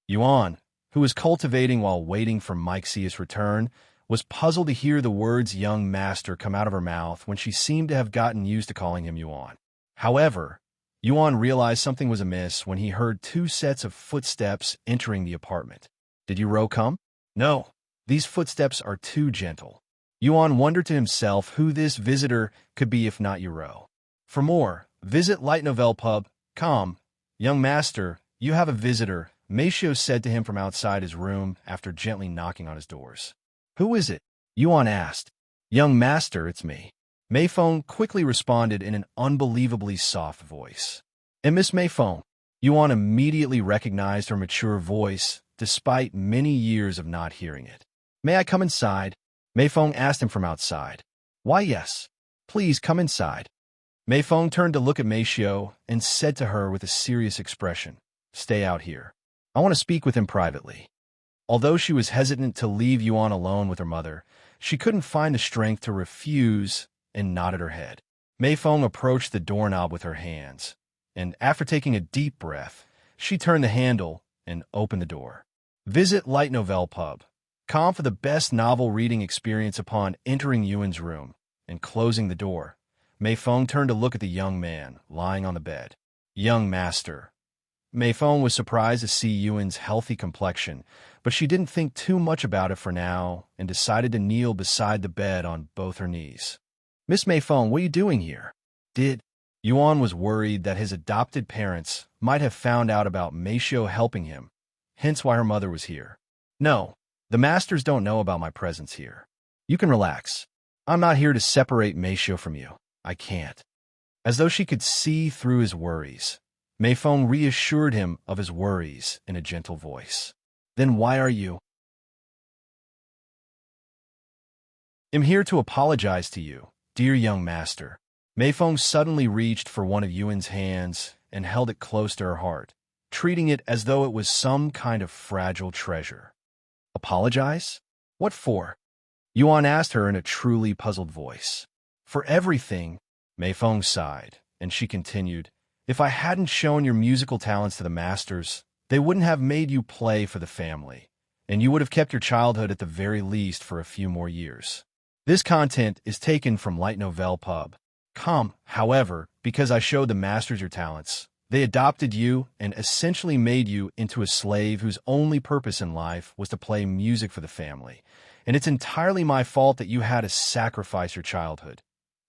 Yuan, who was cultivating while waiting for Meixiu's return, was puzzled to hear the words young master come out of her mouth when she seemed to have gotten used to calling him Yuan. However, Yuan realized something was amiss when he heard two sets of footsteps entering the apartment. Did Yu Rou come? No, these footsteps are too gentle. Yuan wondered to himself who this visitor could be if not Yu Rou. For more, visit lightnovelpub.com. Young master, you have a visitor, Meixiu said to him from outside his room after gently knocking on his doors. Who is it? Yuan asked. Young master, it's me. Mei Feng quickly responded in an unbelievably soft voice. And Miss Mei Feng, Yuan immediately recognized her mature voice, despite many years of not hearing it. May I come inside? Mei Feng asked him from outside. Why, yes. Please come inside. Mei Feng turned to look at Meixiu and said to her with a serious expression, Stay out here. I want to speak with him privately. Although she was hesitant to leave Yuan alone with her mother, she couldn't find the strength to refuse and nodded her head. Mei Feng approached the doorknob with her hands, and after taking a deep breath, she turned the handle and opened the door. Visit lightnovelpub.com for the best novel reading experience upon entering Yuan's room and closing the door. Mei Feng turned to look at the young man lying on the bed. Young master. Mei Feng was surprised to see Yuan's healthy complexion, but she didn't think too much about it for now and decided to kneel beside the bed on both her knees. Miss Mei Feng, what are you doing here? Yuan was worried that his adopted parents might have found out about Meixiu helping him, hence why her mother was here. No, the masters don't know about my presence here. You can relax. I'm not here to separate Meixiu from you. I can't. As though she could see through his worries, Mei Feng reassured him of his worries in a gentle voice. Then why are you? I'm here to apologize to you, dear young master. Mei Feng suddenly reached for one of Yuan's hands and held it close to her heart, treating it as though it was some kind of fragile treasure. Apologize? What for? Yuan asked her in a truly puzzled voice. For everything, Mei Feng sighed, and she continued, If I hadn't shown your musical talents to the masters, they wouldn't have made you play for the family, and you would have kept your childhood at the very least for a few more years. This content is taken from lightnovelpub.com. However, because I showed the masters your talents, they adopted you and essentially made you into a slave whose only purpose in life was to play music for the family. And it's entirely my fault that you had to sacrifice your childhood,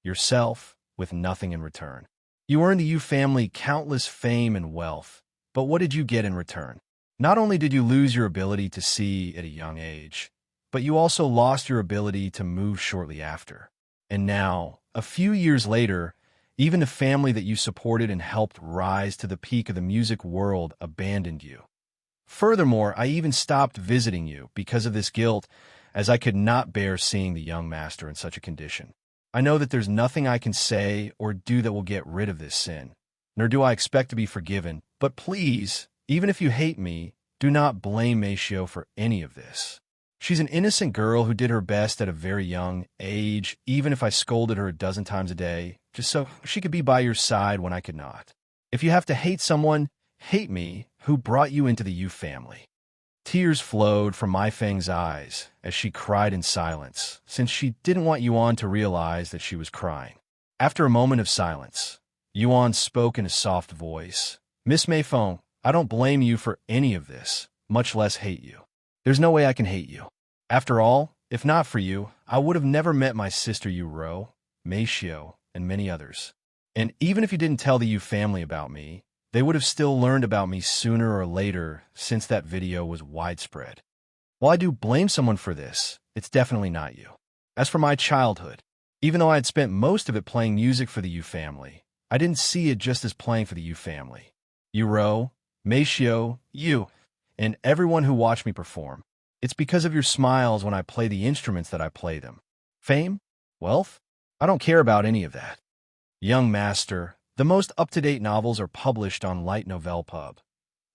yourself, with nothing in return. You earned the Yu family countless fame and wealth, but what did you get in return? Not only did you lose your ability to see at a young age, but you also lost your ability to move shortly after. And now, a few years later, even the family that you supported and helped rise to the peak of the music world abandoned you. Furthermore, I even stopped visiting you because of this guilt, as I could not bear seeing the young master in such a condition. I know that there's nothing I can say or do that will get rid of this sin, nor do I expect to be forgiven. But please, even if you hate me, do not blame Meixiu for any of this. She's an innocent girl who did her best at a very young age, even if I scolded her a dozen times a day, just so she could be by your side when I could not. If you have to hate someone, hate me, who brought you into the Yu family. Tears flowed from Mai Feng's eyes as she cried in silence, since she didn't want Yuan to realize that she was crying. After a moment of silence, Yuan spoke in a soft voice. Miss Mei Feng, I don't blame you for any of this, much less hate you. There's no way I can hate you. After all, if not for you, I would have never met my sister Yu Rou, Meixiu, and many others. And even if you didn't tell the Yu family about me, they would have still learned about me sooner or later since that video was widespread. While I do blame someone for this, it's definitely not you. As for my childhood, even though I had spent most of it playing music for the Yu family, I didn't see it just as playing for the Yu family. Yu Rou, Meixiu, you, and everyone who watched me perform. It's because of your smiles when I play the instruments that I play them. Fame? Wealth? I don't care about any of that. Young master, the most up-to-date novels are published on Light Novel Pub.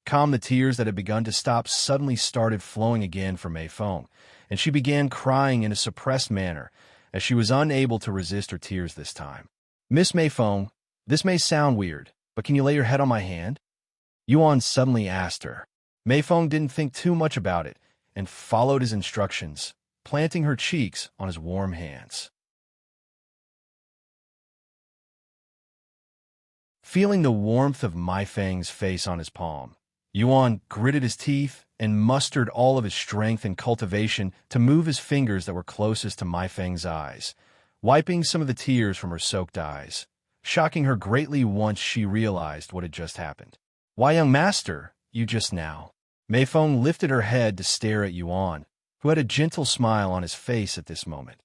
The tears that had begun to stop suddenly started flowing again for Mei Feng, and she began crying in a suppressed manner, as she was unable to resist her tears this time. Miss Mei Feng, this may sound weird, but can you lay your head on my hand? Yuan suddenly asked her. Mei Feng didn't think too much about it, and followed his instructions, planting her cheeks on his warm hands. Feeling the warmth of Mai Feng's face on his palm, Yuan gritted his teeth and mustered all of his strength and cultivation to move his fingers that were closest to Mai Feng's eyes, wiping some of the tears from her soaked eyes, shocking her greatly once she realized what had just happened. Why, young master, you just now. Mei Feng lifted her head to stare at Yuan, who had a gentle smile on his face at this moment.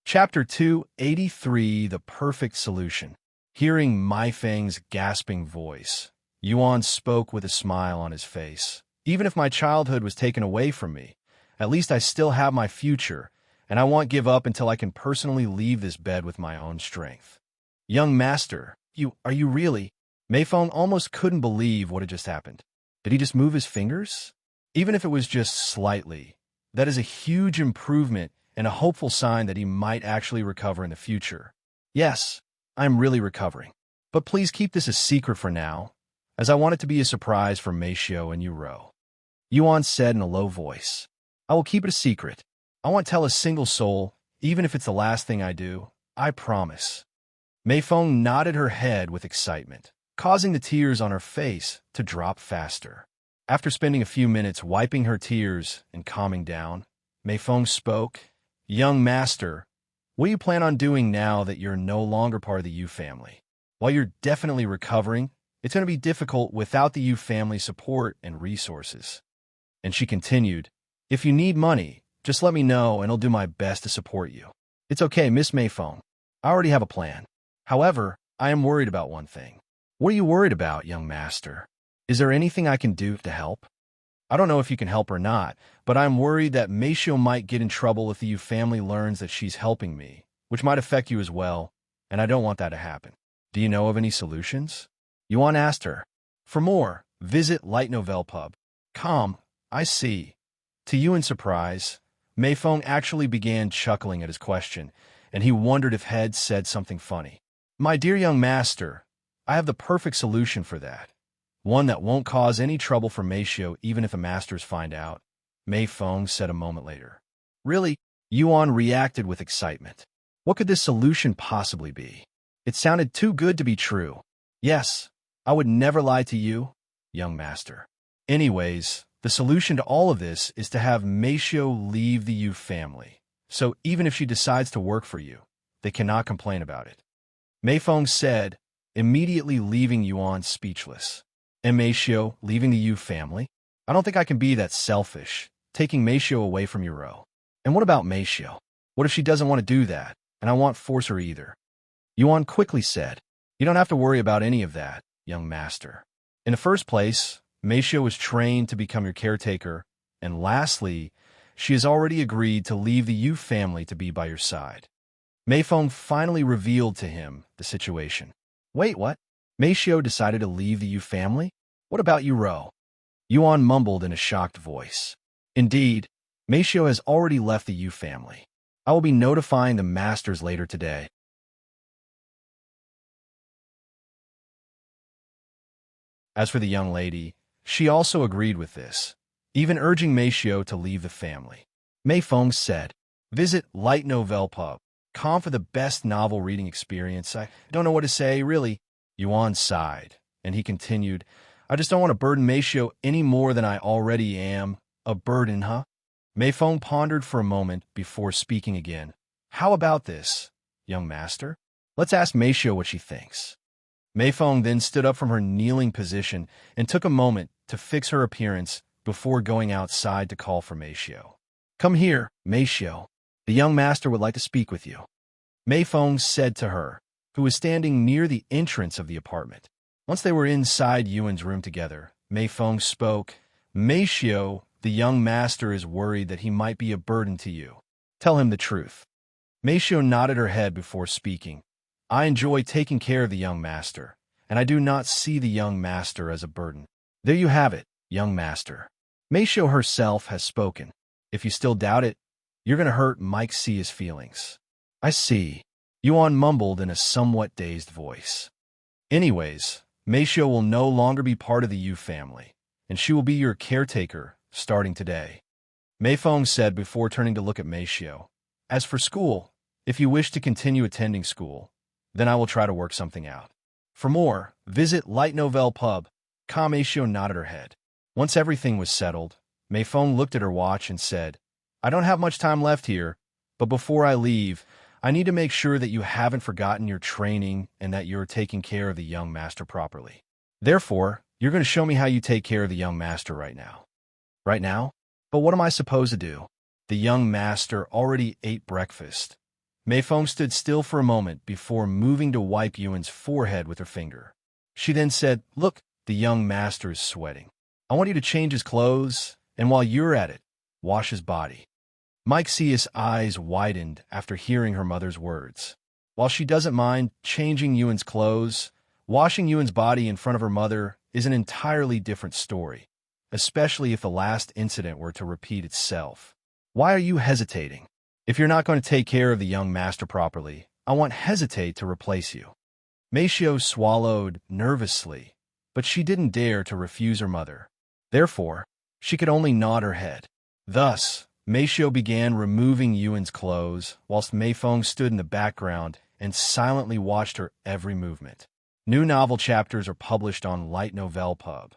Chapter 283, The Perfect Solution. Hearing Mai Feng's gasping voice, Yuan spoke with a smile on his face. Even if my childhood was taken away from me, at least I still have my future, and I won't give up until I can personally leave this bed with my own strength. Young master, are you really? Mei Feng almost couldn't believe what had just happened. Did he just move his fingers? Even if it was just slightly, that is a huge improvement and a hopeful sign that he might actually recover in the future. Yes, I'm really recovering. But please keep this a secret for now, as I want it to be a surprise for Meixiu and Yu Rou. Yuan said in a low voice. I will keep it a secret. I won't tell a single soul, even if it's the last thing I do. I promise. Mei Feng nodded her head with excitement, causing the tears on her face to drop faster. After spending a few minutes wiping her tears and calming down, Mei Feng spoke. Young master, what do you plan on doing now that you're no longer part of the Yu family? While you're definitely recovering, it's going to be difficult without the Yu family support and resources. And she continued, if you need money, just let me know and I'll do my best to support you. It's okay, Miss Mei Feng. I already have a plan. However, I am worried about one thing. What are you worried about, young master? Is there anything I can do to help? I don't know if you can help or not, but I'm worried that Meixiu might get in trouble if the Yu family learns that she's helping me, which might affect you as well, and I don't want that to happen. Do you know of any solutions? Yuan asked her. For more, visit Light Novel Pub. I see. To Yuan's surprise, Mei Feng actually began chuckling at his question, and he wondered if Head said something funny. My dear young master, I have the perfect solution for that. One that won't cause any trouble for Meixiu even if the masters find out, Mei Feng said a moment later. Really? Yuan reacted with excitement. What could this solution possibly be? It sounded too good to be true. Yes, I would never lie to you, young master. Anyways, the solution to all of this is to have Meixiu leave the Yu family. So even if she decides to work for you, they cannot complain about it. Mei Feng said, immediately leaving Yuan speechless. And Meixiu leaving the Yu family? I don't think I can be that selfish, taking Meixiu away from Yu Rou. And what about Meixiu? What if she doesn't want to do that, and I won't force her either? Yuan quickly said, you don't have to worry about any of that, young master. In the first place, Meixiu was trained to become your caretaker, and lastly, she has already agreed to leave the Yu family to be by your side. Meifeng finally revealed to him the situation. Wait, what? Meixiu decided to leave the Yu family? What about Yu Rou? Yuan mumbled in a shocked voice. Indeed, Meixiu has already left the Yu family. I will be notifying the masters later today. As for the young lady, she also agreed with this, even urging Meixiu to leave the family. Meifeng said, "Visit Light Novel Pub. Come for the best novel reading experience. I don't know what to say, really." Yuan sighed, and he continued, "I just don't want to burden Meixiu any more than I already am. A burden, huh?" Meifeng pondered for a moment before speaking again. "How about this, young master? Let's ask Meixiu what she thinks." Meifeng then stood up from her kneeling position and took a moment to fix her appearance before going outside to call for Meixiu. "Come here, Meixiu. The young master would like to speak with you," Meifeng said to her, who was standing near the entrance of the apartment. Once they were inside Yuan's room together, Meifeng spoke. "Meixiu, the young master is worried that he might be a burden to you. Tell him the truth." Meixiu nodded her head before speaking. "I enjoy taking care of the young master, and I do not see the young master as a burden." "There you have it, young master. Meixiu herself has spoken. If you still doubt it, you're going to hurt Meixiu's feelings." "I see," Yuan mumbled in a somewhat dazed voice. "Anyways, Meixiu will no longer be part of the Yu family, and she will be your caretaker starting today," Meifeng said before turning to look at Meixiu. "As for school, if you wish to continue attending school, then I will try to work something out. For more, visit Light Novel Pub." Meixiu nodded her head. Once everything was settled, Meifeng looked at her watch and said, "I don't have much time left here, but before I leave, I need to make sure that you haven't forgotten your training and that you're taking care of the young master properly. Therefore, you're going to show me how you take care of the young master right now." "Right now? But what am I supposed to do?" The young master already ate breakfast. Meifeng stood still for a moment before moving to wipe Yuan's forehead with her finger. She then said, "Look, the young master is sweating. I want you to change his clothes, and while you're at it, wash his body." Meixiu's eyes widened after hearing her mother's words. While she doesn't mind changing Yuan's clothes, washing Yuan's body in front of her mother is an entirely different story, especially if the last incident were to repeat itself. "Why are you hesitating? If you're not going to take care of the young master properly, I won't hesitate to replace you." Meixiu swallowed nervously, but she didn't dare to refuse her mother. Therefore, she could only nod her head. Thus, Meixiu began removing Yuan's clothes, whilst Meifeng stood in the background and silently watched her every movement. New novel chapters are published on Light Novel Pub.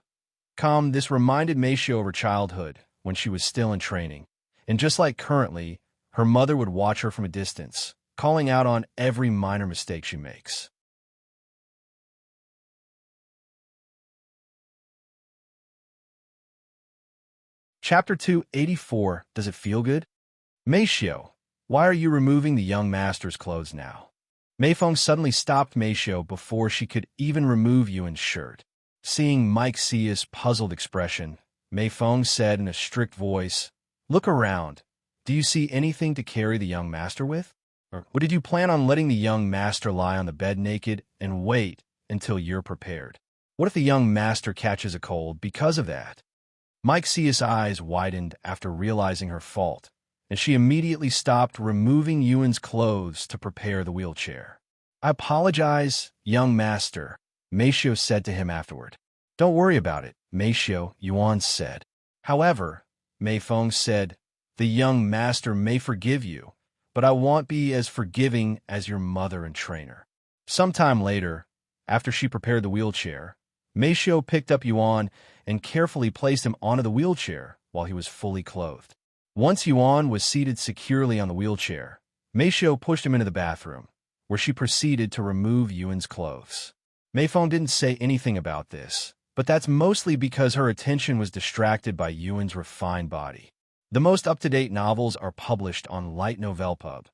This reminded Meixiu of her childhood, when she was still in training, and just like currently, her mother would watch her from a distance, calling out on every minor mistake she makes. Chapter 284, Does It Feel Good? Meixiu, why are you removing the young master's clothes now? Meifeng suddenly stopped Meixiu before she could even remove Yuan's shirt. Seeing Meixiu's puzzled expression, Meifeng said in a strict voice, "Look around. Do you see anything to carry the young master with? Or did you plan on letting the young master lie on the bed naked and wait until you're prepared? What if the young master catches a cold because of that?" Meixiu's eyes widened after realizing her fault, and she immediately stopped removing Yuan's clothes to prepare the wheelchair. "I apologize, young master," Meixiu said to him afterward. "Don't worry about it, Meixiu," Yuan said. "However," Meifeng said, "the young master may forgive you, but I won't be as forgiving as your mother and trainer." Sometime later, after she prepared the wheelchair, Meixiu picked up Yuan and carefully placed him onto the wheelchair while he was fully clothed. Once Yuan was seated securely on the wheelchair, Meixiu pushed him into the bathroom, where she proceeded to remove Yuan's clothes. Meifeng didn't say anything about this, but that's mostly because her attention was distracted by Yuan's refined body. The most up-to-date novels are published on Light Novel Pub.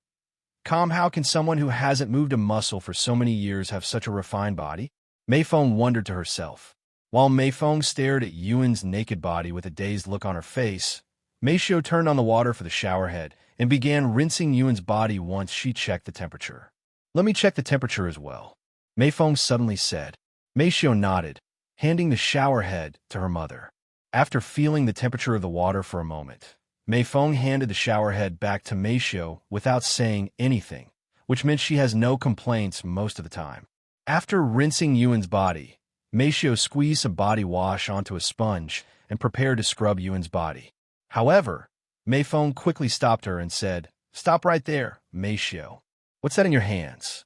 How can someone who hasn't moved a muscle for so many years have such a refined body? Meifeng wondered to herself. While Meifeng stared at Yuan's naked body with a dazed look on her face, Meixiu turned on the water for the shower head and began rinsing Yuan's body once she checked the temperature. "Let me check the temperature as well," Meifeng suddenly said. Meixiu nodded, handing the shower head to her mother. After feeling the temperature of the water for a moment, Meifeng handed the shower head back to Meixiu without saying anything, which meant she has no complaints most of the time. After rinsing Yuan's body, Meixiu squeezed some body wash onto a sponge and prepared to scrub Yuan's body. However, Meifeng quickly stopped her and said, "Stop right there, Meixiu. What's that in your hands?"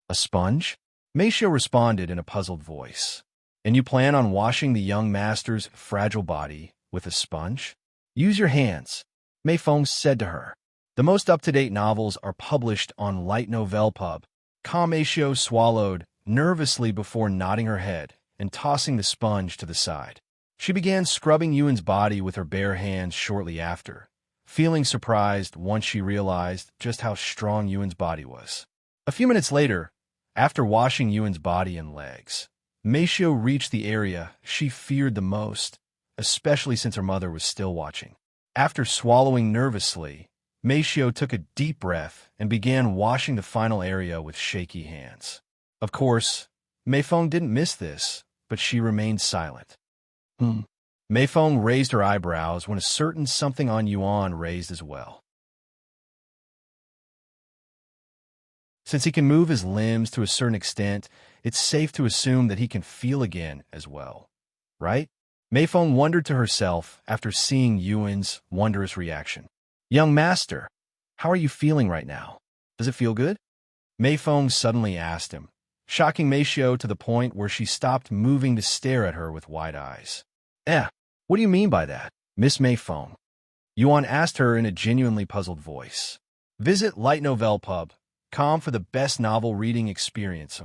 "A sponge?" Meixiu responded in a puzzled voice. "And you plan on washing the young master's fragile body with a sponge? Use your hands," Meifeng said to her. "The most up-to-date novels are published on Light Novel Pub." Meixiu swallowed nervously before nodding her head and tossing the sponge to the side. She began scrubbing Yuan's body with her bare hands shortly after, feeling surprised once she realized just how strong Yuan's body was. A few minutes later, after washing Yuan's body and legs, Meixiu reached the area she feared the most, especially since her mother was still watching. After swallowing nervously, Meixiu took a deep breath and began washing the final area with shaky hands. Of course, Meifeng didn't miss this, but she remained silent. Meifeng raised her eyebrows when a certain something on Yuan raised as well. Since he can move his limbs to a certain extent, it's safe to assume that he can feel again as well, right? Meifeng wondered to herself after seeing Yuan's wondrous reaction. "Young master, how are you feeling right now? Does it feel good?" Meifeng suddenly asked him, shocking Meixiu to the point where she stopped moving to stare at her with wide eyes. What do you mean by that, Miss Meifeng?" Yuan asked her in a genuinely puzzled voice. Visit Light Novel Pub. Com for the best novel reading experience.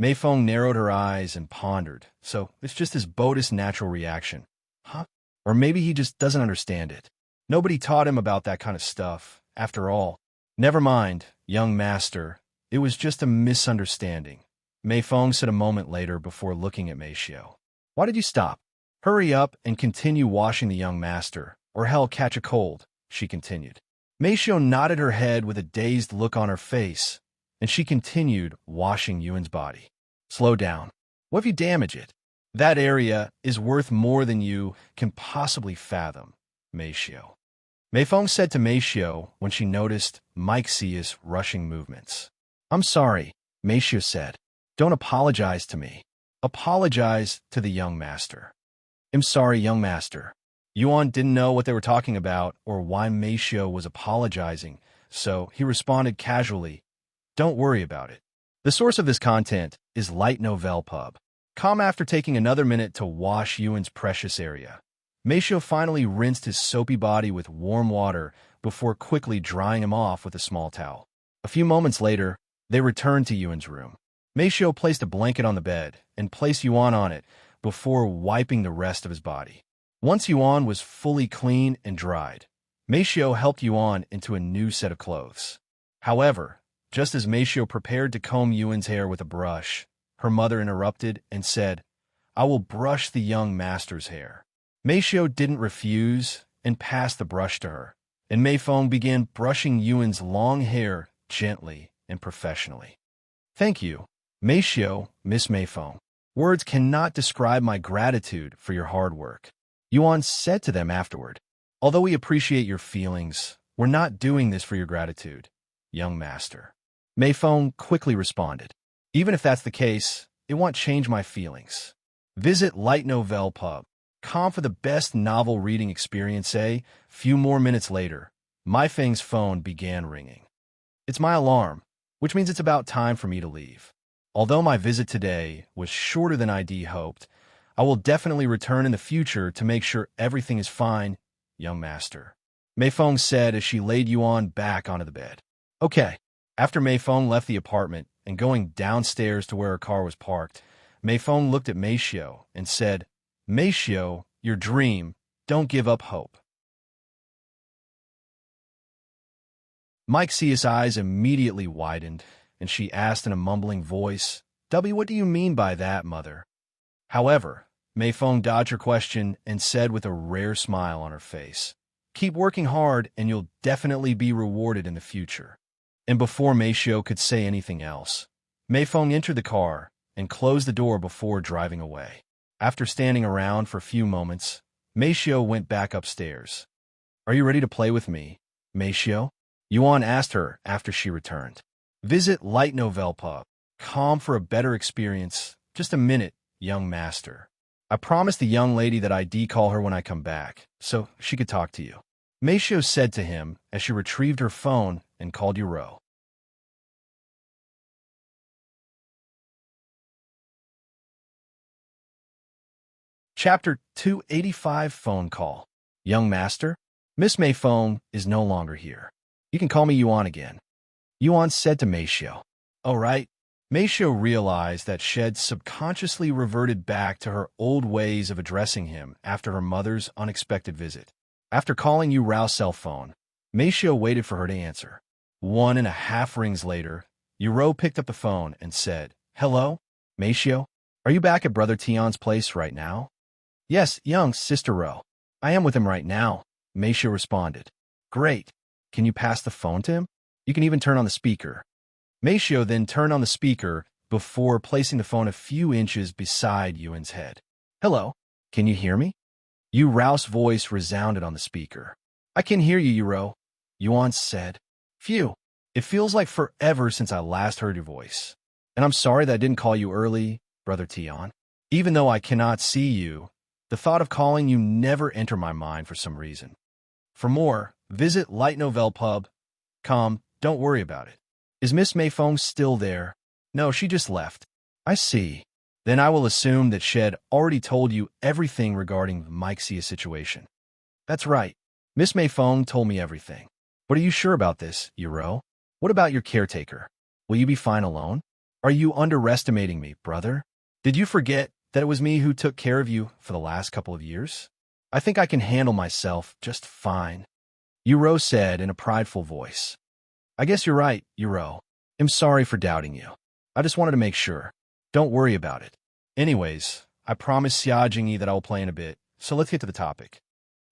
Meifeng narrowed her eyes and pondered. So it's just his Buddhist natural reaction. Huh? Or maybe he just doesn't understand it. Nobody taught him about that kind of stuff, after all. Never mind, young master. It was just a misunderstanding, Meifeng said a moment later before looking at Meixiu. Why did you stop? Hurry up and continue washing the young master, or hell catch a cold, she continued. Meixiu nodded her head with a dazed look on her face, and she continued washing Yuan's body. Slow down. What if you damage it? That area is worth more than you can possibly fathom, Meixiu. Meifeng said to Meixiu when she noticed Meixiu's rushing movements. I'm sorry, Meixiu said. Don't apologize to me. Apologize to the young master. I'm sorry, young master. Yuan didn't know what they were talking about or why Meixiu was apologizing, so he responded casually, Don't worry about it. The source of this content is Light Novel Pub. Calm after taking another minute to wash Yuan's precious area. Meixiu finally rinsed his soapy body with warm water before quickly drying him off with a small towel. A few moments later, they returned to Yuan's room. Meixiu placed a blanket on the bed and placed Yuan on it before wiping the rest of his body. Once Yuan was fully clean and dried, Meixiu helped Yuan into a new set of clothes. However, just as Meixiu prepared to comb Yuan's hair with a brush, her mother interrupted and said, I will brush the young master's hair. Meixiu didn't refuse and passed the brush to her, and Meifeng began brushing Yuan's long hair gently and professionally. Thank you, Meixiu, Miss Meifeng. Words cannot describe my gratitude for your hard work. Yuan said to them afterward, Although we appreciate your feelings, we're not doing this for your gratitude, young master. Meifeng quickly responded, Even if that's the case, it won't change my feelings. Visit Light Novel Pub. Com for the best novel reading experience. A few more minutes later, Meifeng's phone began ringing. It's my alarm, which means it's about time for me to leave. Although my visit today was shorter than I'd hoped, I will definitely return in the future to make sure everything is fine, young master. Meifeng said as she laid Yuan back onto the bed. Okay. After Meifeng left the apartment and going downstairs to where her car was parked, Meifeng looked at Meixiu and said, Meixiu, your dream, don't give up hope. Meixiu's eyes immediately widened, and she asked in a mumbling voice, what do you mean by that, mother? However, Meifeng dodged her question and said with a rare smile on her face, "Keep working hard and you'll definitely be rewarded in the future." And before Meixiu could say anything else, Meifeng entered the car and closed the door before driving away. After standing around for a few moments, Meixiu went back upstairs. "Are you ready to play with me, Meixiu?" Yuan asked her after she returned. "Visit Light Novel Pub. Calm for a better experience. Just a minute, young master. I promised the young lady that I'd call her when I come back, so she could talk to you," Meixiu said to him as she retrieved her phone and called Yu Rou. Chapter 285 Phone Call. "Young master, Miss Meifeng is no longer here. You can call me Yuan again," Yuan said to Meixiu. "Oh, right." Meixiu realized that Shed subconsciously reverted back to her old ways of addressing him after her mother's unexpected visit. After calling Yu Rao's cell phone, Meixiu waited for her to answer. 1.5 rings later, Yu Rou picked up the phone and said, "Hello, Meixiu? Are you back at Brother Tian's place right now?" "Yes, young Sister Rou. I am with him right now," Meixiu responded. "Great. Can you pass the phone to him? You can even turn on the speaker." Meixiu then turned on the speaker before placing the phone a few inches beside Yuan's head. "Hello, can you hear me?" Yu Rao's voice resounded on the speaker. "I can hear you, Yu Rou," Yuan said. "Phew, it feels like forever since I last heard your voice. And I'm sorry that I didn't call you early, Brother Tian. Even though I cannot see you, the thought of calling you never entered my mind for some reason. For more, visit Light Novel Pub. Don't worry about it. Is Miss Meifeng still there?" "No, she just left." "I see. Then I will assume that Shed already told you everything regarding the Meixiu situation." "That's right. Miss Meifeng told me everything. But are you sure about this, Yu Rou? What about your caretaker? Will you be fine alone? Are you underestimating me, brother? Did you forget that it was me who took care of you for the last couple of years? I think I can handle myself just fine," Yu Rou said in a prideful voice. "I guess you're right, Yu Rou. I'm sorry for doubting you. I just wanted to make sure. Don't worry about it. Anyways, I promised Xue Jiye that I will play in a bit, so let's get to the topic."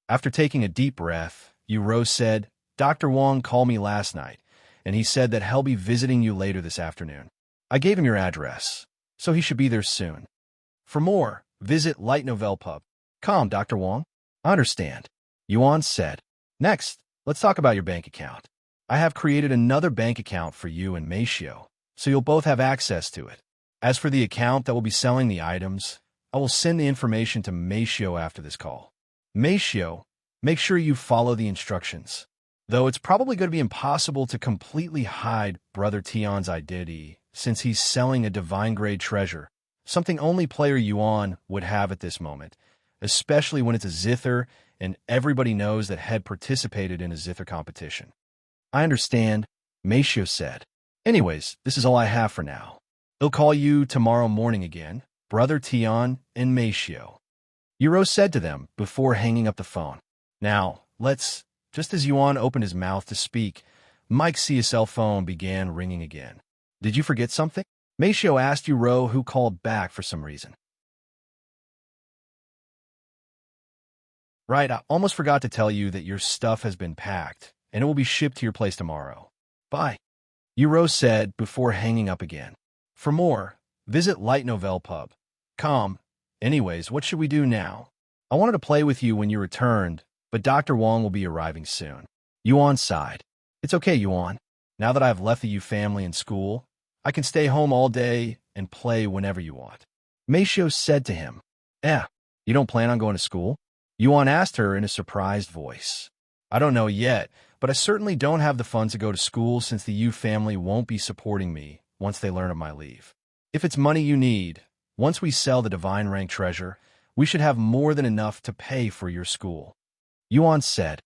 After taking a deep breath, Yu Rou said, "Dr. Wang called me last night, and he said that he'll be visiting you later this afternoon. I gave him your address, so he should be there soon. For more, visit Light Novel Pub. Dr. Wang. I understand," Yuan said. "Next, let's talk about your bank account. I have created another bank account for you and Meixiu, so you'll both have access to it. As for the account that will be selling the items, I will send the information to Meixiu after this call. Meixiu, make sure you follow the instructions. Though it's probably going to be impossible to completely hide Brother Tian's identity since he's selling a divine-grade treasure, something only player Yuan would have at this moment, especially when it's a Zither and everybody knows that Head participated in a Zither competition." "I understand," Meixiu said. "Anyways, this is all I have for now. I'll call you tomorrow morning again, Brother Tian and Meixiu," Yu Rou said to them before hanging up the phone. "Now, let's..." Just as Yuan opened his mouth to speak, Meixiu's cell phone began ringing again. "Did you forget something?" Meixiu asked Yu Rou, who called back for some reason. "Right, I almost forgot to tell you that your stuff has been packed, and it will be shipped to your place tomorrow. Bye," Yu Rou said before hanging up again. "For more, visit Light Novel Pub. Anyways, what should we do now? I wanted to play with you when you returned, but Dr. Wang will be arriving soon." Yuan sighed. "It's okay, Yuan. Now that I have left the Yu family in school, I can stay home all day and play whenever you want." Meixiu said to him. You don't plan on going to school?" Yuan asked her in a surprised voice. "I don't know yet, but I certainly don't have the funds to go to school since the Yu family won't be supporting me once they learn of my leave. If it's money you need, once we sell the divine rank treasure, we should have more than enough to pay for your school," Yuan said.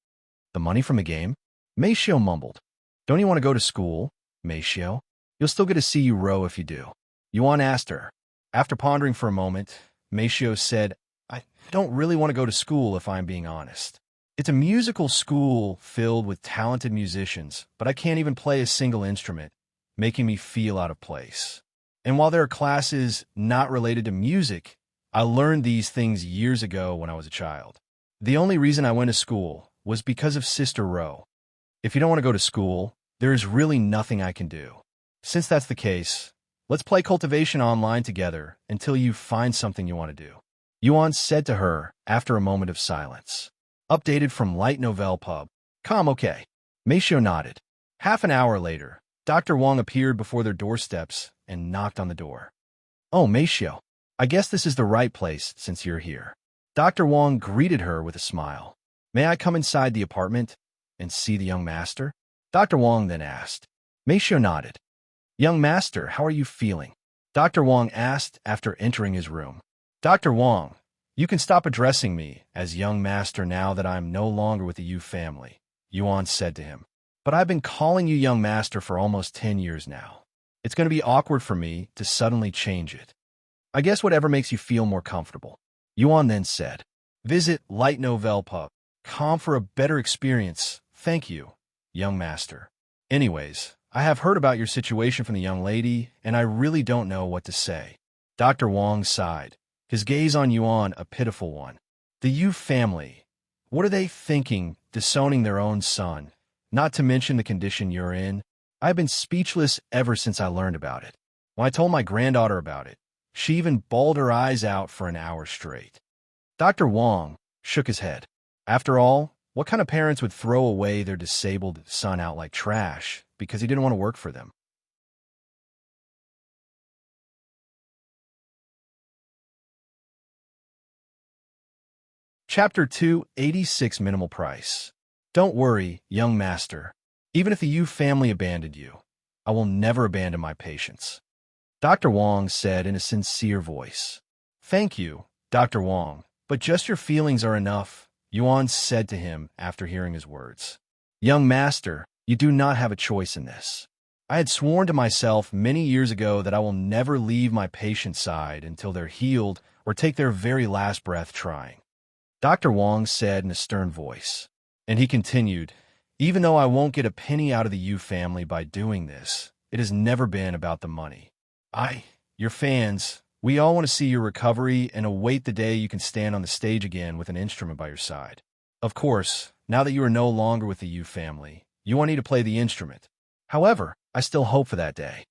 "The money from the game?" Meixiu mumbled. "Don't you want to go to school, Meixiu? You'll still get to see Yu Rou if you do," Yuan asked her. After pondering for a moment, Meixiu said, "I don't really want to go to school if I'm being honest. It's a musical school filled with talented musicians, but I can't even play a single instrument, making me feel out of place. And while there are classes not related to music, I learned these things years ago when I was a child. The only reason I went to school was because of Sister Rou. If you don't want to go to school, there is really nothing I can do. Since that's the case, let's play Cultivation online together until you find something you want to do. Yuan said to her after a moment of silence. Updated from Light Novel Pub. Okay. Meixiu nodded. Half an hour later, Dr. Wang appeared before their doorsteps and knocked on the door. Oh, Meixiu, I guess this is the right place since you're here. Dr. Wang greeted her with a smile. May I come inside the apartment and see the young master? Dr. Wang then asked. Meixiu nodded. Young master, how are you feeling? Dr. Wang asked after entering his room. Dr. Wang, you can stop addressing me as young master now that I'm no longer with the Yu family, Yuan said to him. But I've been calling you young master for almost 10 years now. It's going to be awkward for me to suddenly change it. I guess whatever makes you feel more comfortable. Yuan then said. Visit Light Novel Pub. Com for a better experience. Thank you, young master. Anyways, I have heard about your situation from the young lady, and I really don't know what to say. Dr. Wang sighed, his gaze on Yuan a pitiful one. The Yu family, what are they thinking, disowning their own son? Not to mention the condition you're in. I've been speechless ever since I learned about it. When I told my granddaughter about it, she even bawled her eyes out for an hour straight. Dr. Wang shook his head. After all, what kind of parents would throw away their disabled son out like trash because he didn't want to work for them? Chapter 2, 86 Minimal Price. Don't worry, young master. Even if the Yu family abandoned you, I will never abandon my patients. Dr. Wang said in a sincere voice. Thank you, Dr. Wang, but just your feelings are enough, Yuan said to him after hearing his words. Young master, you do not have a choice in this. I had sworn to myself many years ago that I will never leave my patient's side until they're healed or take their very last breath trying. Dr. Wang said in a stern voice. And he continued, even though I won't get a penny out of the Yu family by doing this, it has never been about the money. Your fans, we all want to see your recovery and await the day you can stand on the stage again with an instrument by your side. Of course, now that you are no longer with the Yu family, you want me to play the instrument. However, I still hope for that day.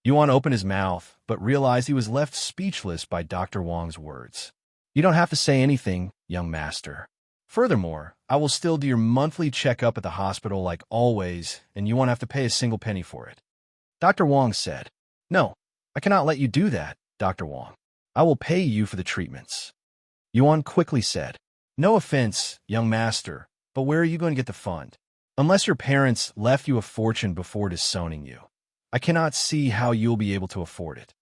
Yuan opened his mouth, but realized he was left speechless by Dr. Wang's words. You don't have to say anything, young master. Furthermore, I will still do your monthly checkup at the hospital like always, and you won't have to pay a single penny for it. Dr. Wang said. No, I cannot let you do that, Dr. Wang. I will pay you for the treatments. Yuan quickly said. No offense, young master, but where are you going to get the fund? Unless your parents left you a fortune before disowning you, I cannot see how you'll be able to afford it.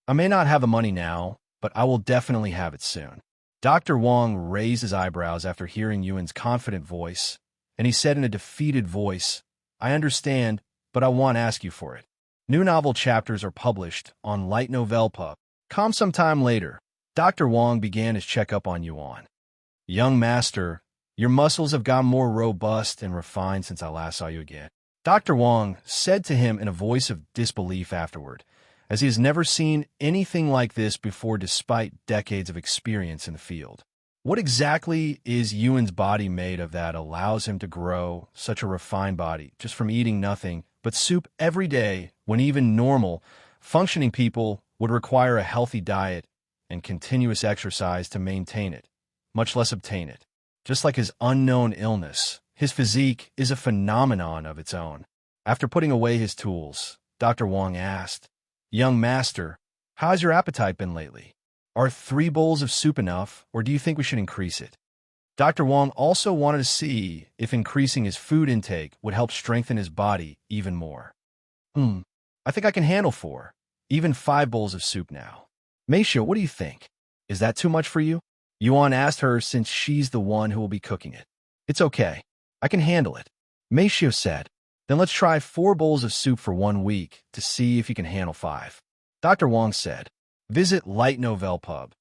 I may not have the money now, but I will definitely have it soon. Dr. Wang raised his eyebrows after hearing Yuan's confident voice, and he said in a defeated voice, I understand, but I won't ask you for it. New novel chapters are published on Light Novel Pub. Sometime later, Dr. Wang began his checkup on Yuan. Young master, your muscles have gotten more robust and refined since I last saw you again. Dr. Wang said to him in a voice of disbelief afterward, as he has never seen anything like this before despite decades of experience in the field. What exactly is Yuan's body made of that allows him to grow such a refined body just from eating nothing but soup every day when even normal, functioning people would require a healthy diet and continuous exercise to maintain it, much less obtain it? Just like his unknown illness, his physique is a phenomenon of its own. After putting away his tools, Dr. Wang asked, Young master, how has your appetite been lately? Are 3 bowls of soup enough, or do you think we should increase it? Dr. Wang also wanted to see if increasing his food intake would help strengthen his body even more. I think I can handle 4, even 5 bowls of soup now. Meixiu, what do you think? Is that too much for you? Yuan asked her since she's the one who will be cooking it. It's okay. I can handle it. Meixiu said. Then let's try 4 bowls of soup for 1 week to see if you can handle 5. Dr. Wang said. Visit Light Novel Pub.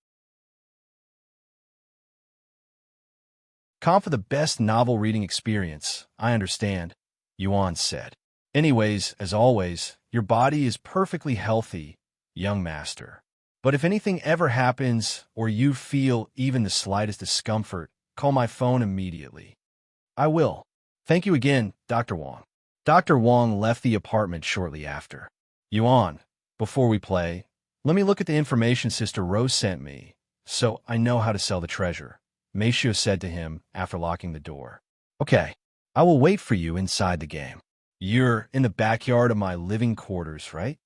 For the best novel reading experience, I understand, Yuan said. Anyways, as always, your body is perfectly healthy, young master. But if anything ever happens or you feel even the slightest discomfort, call my phone immediately. I will. Thank you again, Dr. Wang. Dr. Wang left the apartment shortly after. Yuan, before we play, let me look at the information Sister Rose sent me, so I know how to sell the treasure, Meixiu said to him after locking the door. Okay, I will wait for you inside the game. You're in the backyard of my living quarters, right?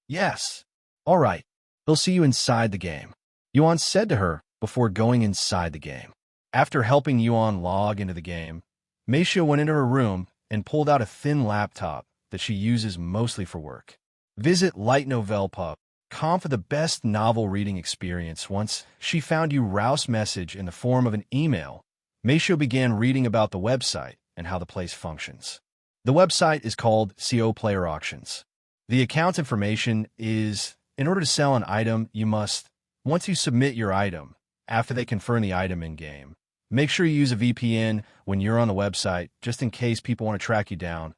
Yes. All right. He'll see you inside the game, Yuan said to her before going inside the game. After helping Yuan log into the game, Meixiu went into her room and pulled out a thin laptop that she uses mostly for work. Visit lightnovel.com for the best novel reading experience. Once she found Yu Rou's message in the form of an email, Meixiu began reading about the website and how the place functions. The website is called CO Player Auctions. The account information is, in order to sell an item, you must, once you submit your item, after they confirm the item in-game, make sure you use a VPN when you're on the website, just in case people want to track you down.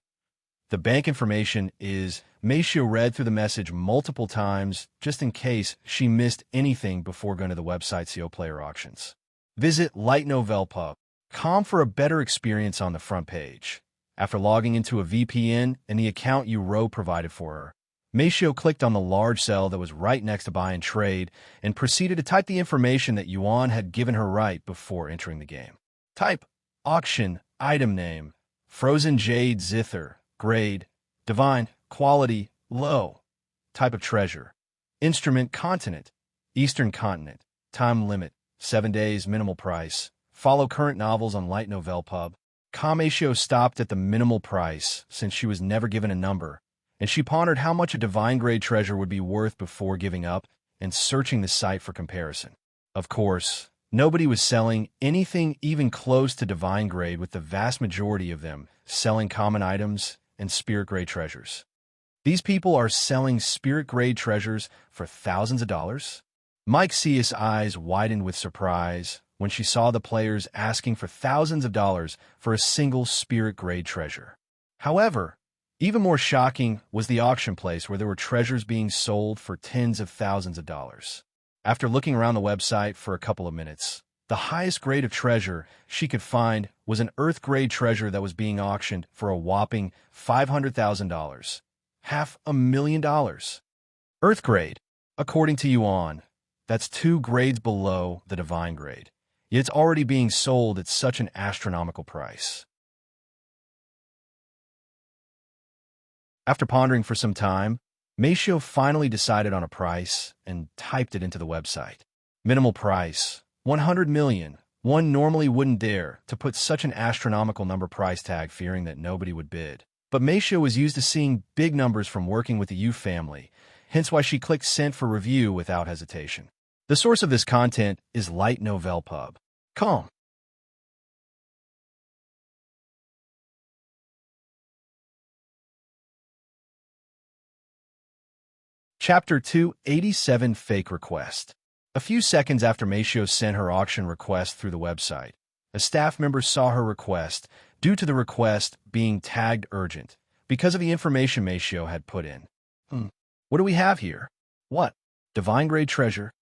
The bank information is, Meixiu read through the message multiple times, just in case she missed anything before going to the website CO Player Auctions. Visit lightnovel.com for a better experience on the front page. After logging into a VPN and the account Yu Rou provided for her, Meixiu clicked on the large cell that was right next to Buy and Trade and proceeded to type the information that Yuan had given her right before entering the game. Type, auction, item name, frozen jade Zither, grade, divine, quality, low, type of treasure, instrument continent, Eastern continent, time limit, 7 days, minimal price, follow current novels on Light Novel Pub. Meixiu stopped at the minimal price since she was never given a number, and she pondered how much a divine-grade treasure would be worth before giving up and searching the site for comparison. Of course, nobody was selling anything even close to divine-grade, with the vast majority of them selling common items and spirit-grade treasures. These people are selling spirit-grade treasures for thousands of dollars? Meixiu's eyes widened with surprise when she saw the players asking for thousands of dollars for a single spirit-grade treasure. However, even more shocking was the auction place where there were treasures being sold for tens of thousands of dollars. After looking around the website for a couple of minutes, the highest grade of treasure she could find was an Earth-grade treasure that was being auctioned for a whopping $500,000, $500,000. Earth-grade, according to Yuan, that's 2 grades below the divine grade, yet it's already being sold at such an astronomical price. After pondering for some time, Meixiu finally decided on a price and typed it into the website. Minimal price, 100 million. One normally wouldn't dare to put such an astronomical number price tag, fearing that nobody would bid. But Meixiu was used to seeing big numbers from working with the Yu family, hence why she clicked send for review without hesitation. The source of this content is Light Novel Pub. Calm. Chapter 287 Fake Request. A few seconds after Meixiu sent her auction request through the website, a staff member saw her request due to the request being tagged urgent because of the information Meixiu had put in. What do we have here? What? Divine grade treasure?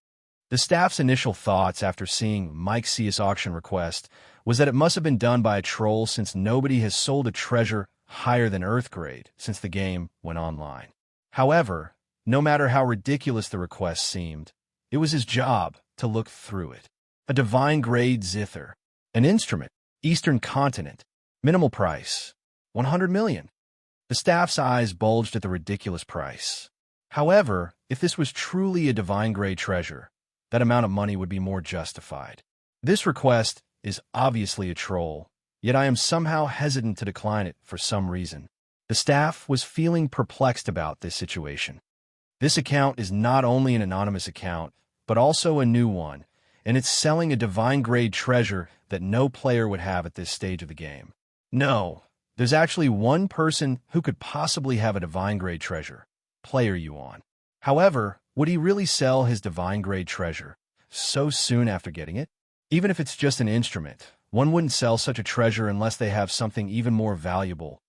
The staff's initial thoughts after seeing Meixiu's auction request was that it must have been done by a troll, since nobody has sold a treasure higher than Earth grade since the game went online. However, no matter how ridiculous the request seemed, it was his job to look through it. A divine grade Zither, an instrument, Eastern continent, minimal price, 100 million. The staff's eyes bulged at the ridiculous price. However, if this was truly a divine grade treasure, that amount of money would be more justified. This request is obviously a troll, yet I am somehow hesitant to decline it for some reason. The staff was feeling perplexed about this situation. This account is not only an anonymous account, but also a new one, and it's selling a divine grade treasure that no player would have at this stage of the game. No, there's actually one person who could possibly have a divine grade treasure, player Yuan. However, would he really sell his divine grade treasure so soon after getting it? Even if it's just an instrument, one wouldn't sell such a treasure unless they have something even more valuable.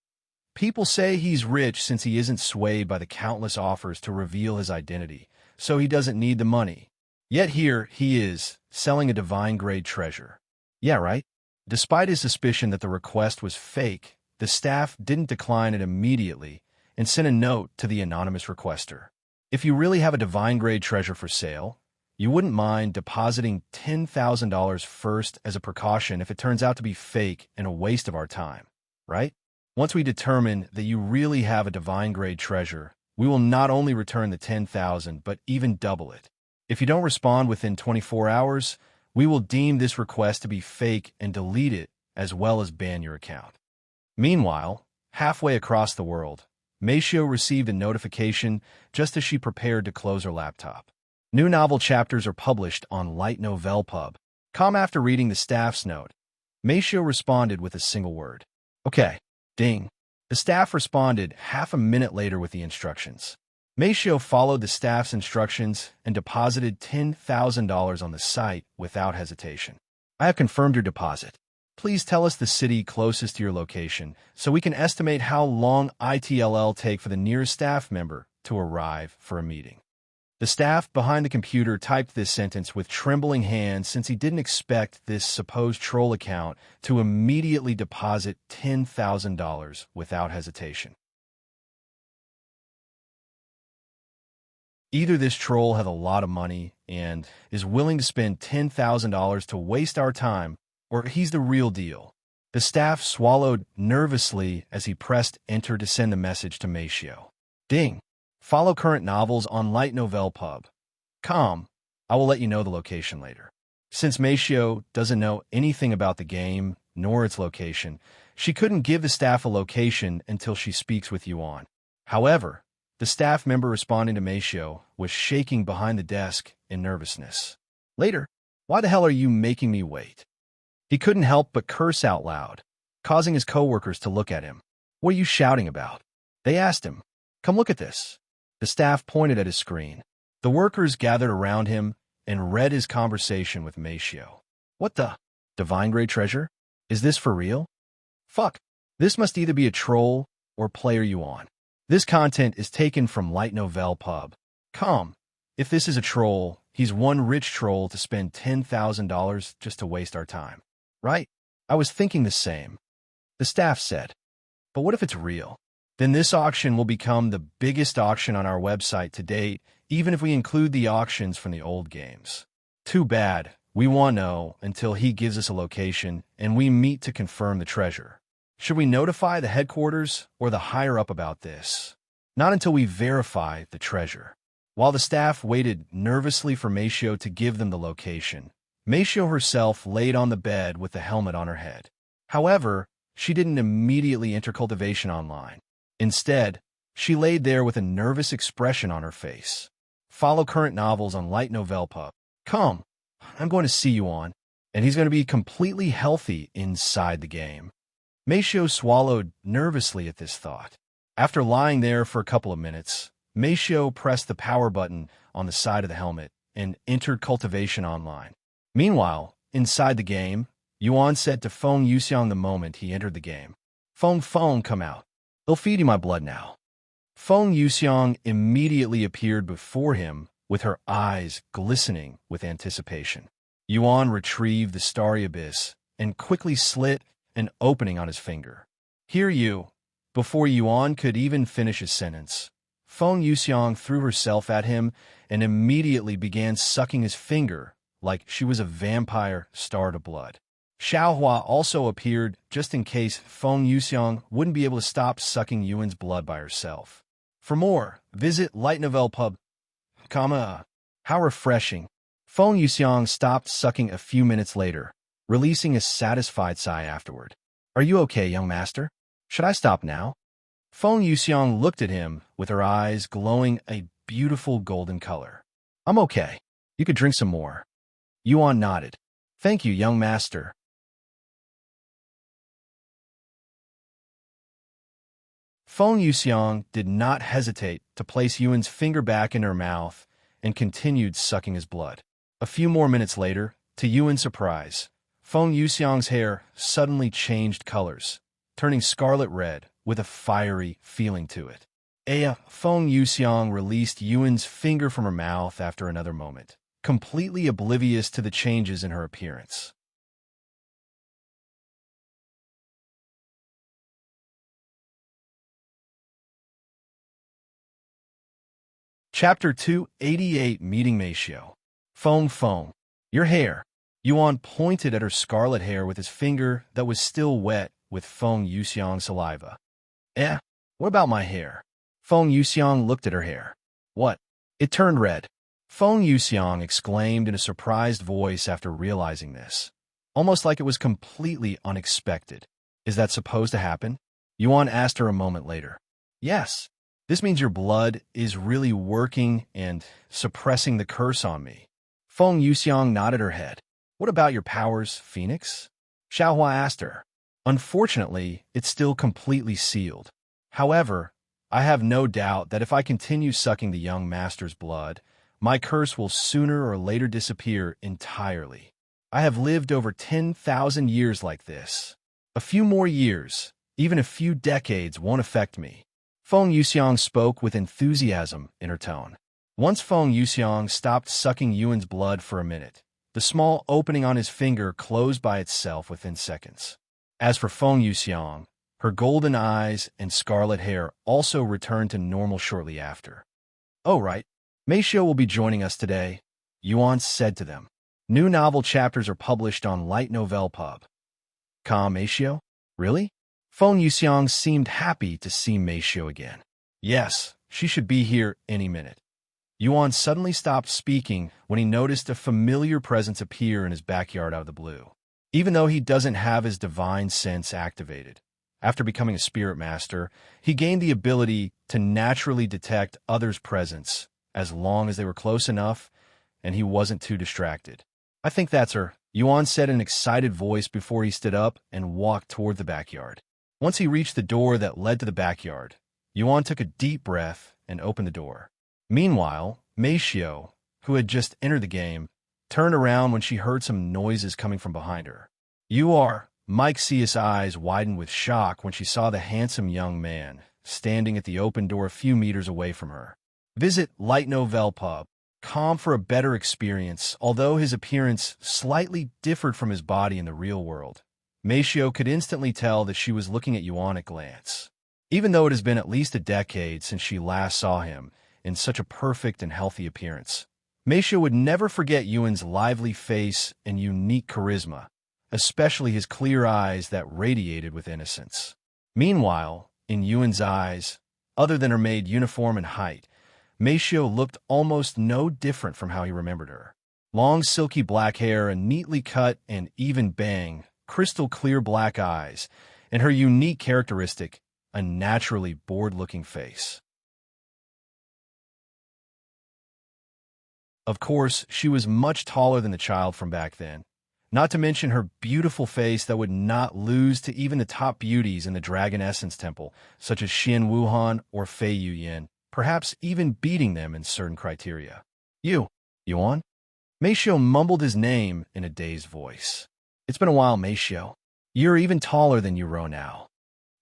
People say he's rich since he isn't swayed by the countless offers to reveal his identity, so he doesn't need the money. Yet here he is, selling a divine-grade treasure. Yeah, right? Despite his suspicion that the request was fake, the staff didn't decline it immediately and sent a note to the anonymous requester. If you really have a divine-grade treasure for sale, you wouldn't mind depositing $10,000 first as a precaution if it turns out to be fake and a waste of our time, right? Once we determine that you really have a divine-grade treasure, we will not only return the $10,000 but even double it. If you don't respond within 24 hours, we will deem this request to be fake and delete it, as well as ban your account. Meanwhile, halfway across the world, Meixiu received a notification just as she prepared to close her laptop. New novel chapters are published on Light Novel Pub. After reading the staff's note, Meixiu responded with a single word. Okay. Ding. The staff responded half a minute later with the instructions. Meixiu followed the staff's instructions and deposited $10,000 on the site without hesitation. I have confirmed your deposit. Please tell us the city closest to your location so we can estimate how long it'll take for the nearest staff member to arrive for a meeting. The staff behind the computer typed this sentence with trembling hands since he didn't expect this supposed troll account to immediately deposit $10,000 without hesitation. Either this troll has a lot of money and is willing to spend $10,000 to waste our time, or he's the real deal. The staff swallowed nervously as he pressed enter to send the message to Meixiu. Ding. Follow current novels on Light Novel Pub. I will let you know the location later. Since Meixiu doesn't know anything about the game nor its location, she couldn't give the staff a location until she speaks with Yuan. However, the staff member responding to Meixiu was shaking behind the desk in nervousness. Later, why the hell are you making me wait? He couldn't help but curse out loud, causing his coworkers to look at him. What are you shouting about? They asked him. Come look at this. The staff pointed at his screen. The workers gathered around him and read his conversation with Meixiu. What the? Divine-grade treasure? Is this for real? Fuck. This must either be a troll or player Yuan. This content is taken from Light Novel Pub. If this is a troll, he's one rich troll to spend $10,000 just to waste our time. Right? I was thinking the same. The staff said. But what if it's real? Then this auction will become the biggest auction on our website to date, even if we include the auctions from the old games. Too bad. We won't know until he gives us a location and we meet to confirm the treasure. Should we notify the headquarters or the higher-up about this? Not until we verify the treasure. While the staff waited nervously for Meixiu to give them the location, Meixiu herself laid on the bed with the helmet on her head. However, she didn't immediately enter Cultivation online. Instead, she laid there with a nervous expression on her face. Follow current novels on Light Novel Pub. I'm going to see Yuan, and he's going to be completely healthy inside the game. Meixiu swallowed nervously at this thought. After lying there for a couple of minutes, Meixiu pressed the power button on the side of the helmet and entered Cultivation online. Meanwhile, inside the game, Yuan said to Feng Yuxiang the moment he entered the game, Feng, come out. They'll feed you my blood now. Feng Yuxiang immediately appeared before him with her eyes glistening with anticipation. Yuan retrieved the starry abyss and quickly slit an opening on his finger. Here you. Before Yuan could even finish his sentence, Feng Yuxiang threw herself at him and immediately began sucking his finger like she was a vampire starved of blood. Xiaohua also appeared just in case Feng Yuxiang wouldn't be able to stop sucking Yuan's blood by herself. For more, visit Light Novel Pub. How refreshing. Feng Yuxiang stopped sucking a few minutes later, releasing a satisfied sigh afterward. Are you okay, young master? Should I stop now? Feng Yuxiang looked at him with her eyes glowing a beautiful golden color. I'm okay. You could drink some more. Yuan nodded. Thank you, young master. Feng Yuxiang did not hesitate to place Yuan's finger back in her mouth and continued sucking his blood. A few more minutes later, to Yuan's surprise, Feng Yuxiang's hair suddenly changed colors, turning scarlet red with a fiery feeling to it. Feng Yuxiang released Yuan's finger from her mouth after another moment, completely oblivious to the changes in her appearance. Chapter 288, Meeting Meixiu. Feng, your hair. Yuan pointed at her scarlet hair with his finger that was still wet with Feng Yuxiang's saliva. What about my hair? Feng Yuxiang looked at her hair. What? It turned red. Feng Yuxiang exclaimed in a surprised voice after realizing this, almost like it was completely unexpected. Is that supposed to happen? Yuan asked her a moment later. Yes. This means your blood is really working and suppressing the curse on me. Feng Yuxiang nodded her head. What about your powers, Phoenix? Xiaohua asked her. Unfortunately, it's still completely sealed. However, I have no doubt that if I continue sucking the young master's blood, my curse will sooner or later disappear entirely. I have lived over 10,000 years like this. A few more years, even a few decades, won't affect me. Feng Yuxiang spoke with enthusiasm in her tone. Once Feng Yuxiang stopped sucking Yuan's blood for a minute, the small opening on his finger closed by itself within seconds. As for Feng Yuxiang, her golden eyes and scarlet hair also returned to normal shortly after. Oh, right. Meixiu will be joining us today, Yuan said to them. New novel chapters are published on Light Novel Pub. Meixiu? Really? Feng Yuxiang seemed happy to see Meixiu again. Yes, she should be here any minute. Yuan suddenly stopped speaking when he noticed a familiar presence appear in his backyard out of the blue. Even though he doesn't have his divine sense activated, after becoming a spirit master, he gained the ability to naturally detect others' presence as long as they were close enough and he wasn't too distracted. I think that's her, Yuan said in an excited voice before he stood up and walked toward the backyard. Once he reached the door that led to the backyard, Yuan took a deep breath and opened the door. Meanwhile, Meixiu, who had just entered the game, turned around when she heard some noises coming from behind her. You are... Meixiu's eyes widened with shock when she saw the handsome young man standing at the open door a few meters away from her. Visit Light Novel Pub. Calm for a better experience, although his appearance slightly differed from his body in the real world. Meixiu could instantly tell that she was looking at Yuan at glance. Even though it has been at least a decade since she last saw him in such a perfect and healthy appearance, Meixiu would never forget Yuan's lively face and unique charisma, especially his clear eyes that radiated with innocence. Meanwhile, in Yuan's eyes, other than her maid uniform and height, Meixiu looked almost no different from how he remembered her. Long silky black hair, a neatly cut and even bang, crystal clear black eyes, and her unique characteristic, a naturally bored-looking face. Of course, she was much taller than the child from back then, not to mention her beautiful face that would not lose to even the top beauties in the Dragon Essence Temple, such as Xian Wuhan or Fei Yuyan, perhaps even beating them in certain criteria. Yuan? Meixiu mumbled his name in a dazed voice. It's been a while, Meixiu. You're even taller than Yu Rou now.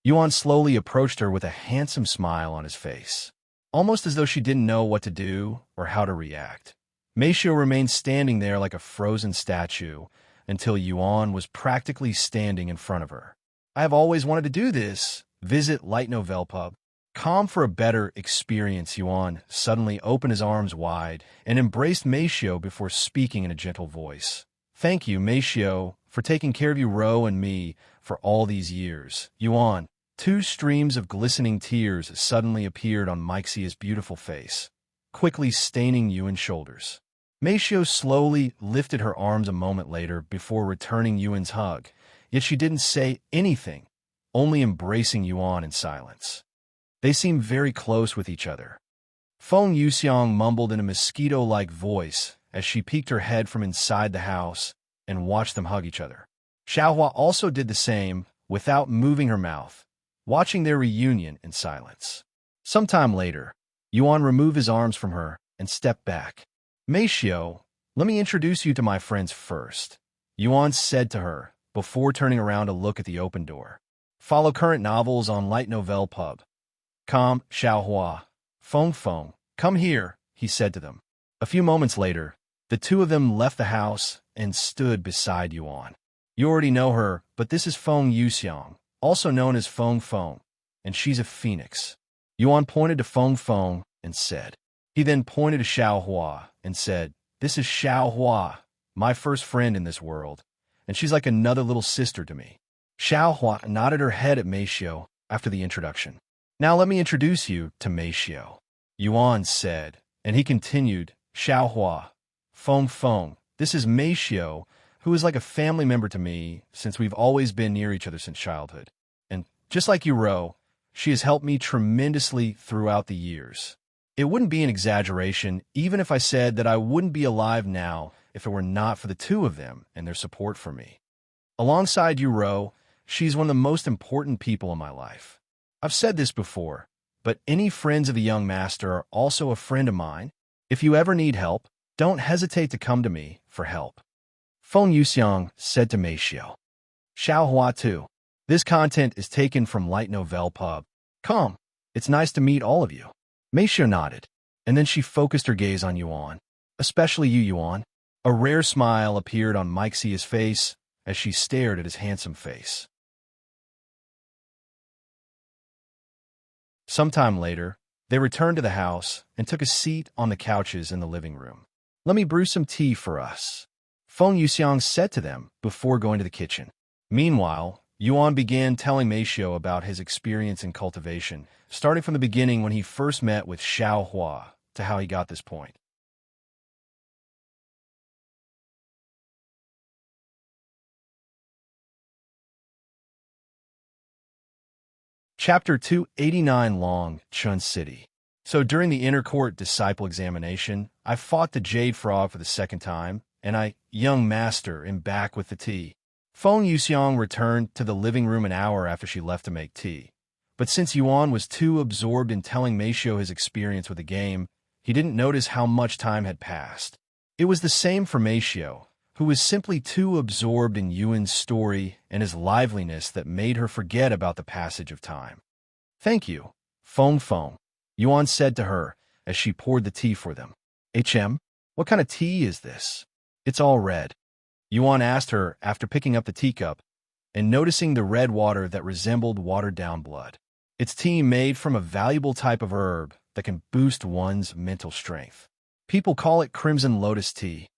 Yuan slowly approached her with a handsome smile on his face, almost as though she didn't know what to do or how to react. Meixiu remained standing there like a frozen statue until Yuan was practically standing in front of her. I have always wanted to do this. Visit Light Novel Pub. Calm for a better experience, Yuan suddenly opened his arms wide and embraced Meixiu before speaking in a gentle voice. Thank you, Meixiu, for taking care of Yu Rou and me for all these years. Yuan, two streams of glistening tears suddenly appeared on Meixiu's beautiful face, quickly staining Yuan's shoulders. Meixiu slowly lifted her arms a moment later before returning Yuan's hug, yet she didn't say anything, only embracing Yuan in silence. They seemed very close with each other. Feng Yuxiang mumbled in a mosquito-like voice as she peeked her head from inside the house and watched them hug each other. Xiaohua also did the same without moving her mouth, watching their reunion in silence. Sometime later, Yuan removed his arms from her and stepped back. Meixiu, let me introduce you to my friends first, Yuan said to her before turning around to look at the open door. Follow current novels on Light Novel Pub. Come, Xiaohua. Feng Feng, come here, he said to them. A few moments later, the two of them left the house and stood beside Yuan. You already know her, but this is Feng Yuxiang, also known as Feng Feng, and she's a phoenix. Yuan pointed to Feng Feng and said. He then pointed to Xiaohua and said, This is Xiaohua, my first friend in this world, and she's like another little sister to me. Xiaohua nodded her head at Meixiu after the introduction. Now let me introduce you to Meixiu, Yuan said, and he continued, Xiaohua, Feng Feng, this is Meixiu, who is like a family member to me since we've always been near each other since childhood. And just like Yu Rou, she has helped me tremendously throughout the years. It wouldn't be an exaggeration even if I said that I wouldn't be alive now if it were not for the two of them and their support for me. Alongside Yu Rou, she's one of the most important people in my life. I've said this before, but any friends of the young master are also a friend of mine. If you ever need help, don't hesitate to come to me for help. Feng Yuxiang said to Meixiu. Xiaohua too. This content is taken from Light Novel Pub. Come, it's nice to meet all of you. Meixiu nodded, and then she focused her gaze on Yuan, especially you, Yuan. A rare smile appeared on Meixiu's face as she stared at his handsome face. Sometime later, they returned to the house and took a seat on the couches in the living room. Let me brew some tea for us, Feng Yuxiang said to them before going to the kitchen. Meanwhile, Yuan began telling Meixiu about his experience in cultivation, starting from the beginning when he first met with Xiaohua to how he got this point. Chapter 289 Long, Chen City. So during the inner court disciple examination, I fought the Jade Frog for the second time, and I, young master, am back with the tea. Feng Yuxiang returned to the living room an hour after she left to make tea. But since Yuan was too absorbed in telling Meixiu his experience with the game, he didn't notice how much time had passed. It was the same for Meixiu, who was simply too absorbed in Yuan's story and his liveliness that made her forget about the passage of time. Thank you, Feng Feng, Yuan said to her as she poured the tea for them. What kind of tea is this? It's all red. Yuan asked her after picking up the teacup and noticing the red water that resembled watered-down blood. It's tea made from a valuable type of herb that can boost one's mental strength. People call it crimson lotus tea.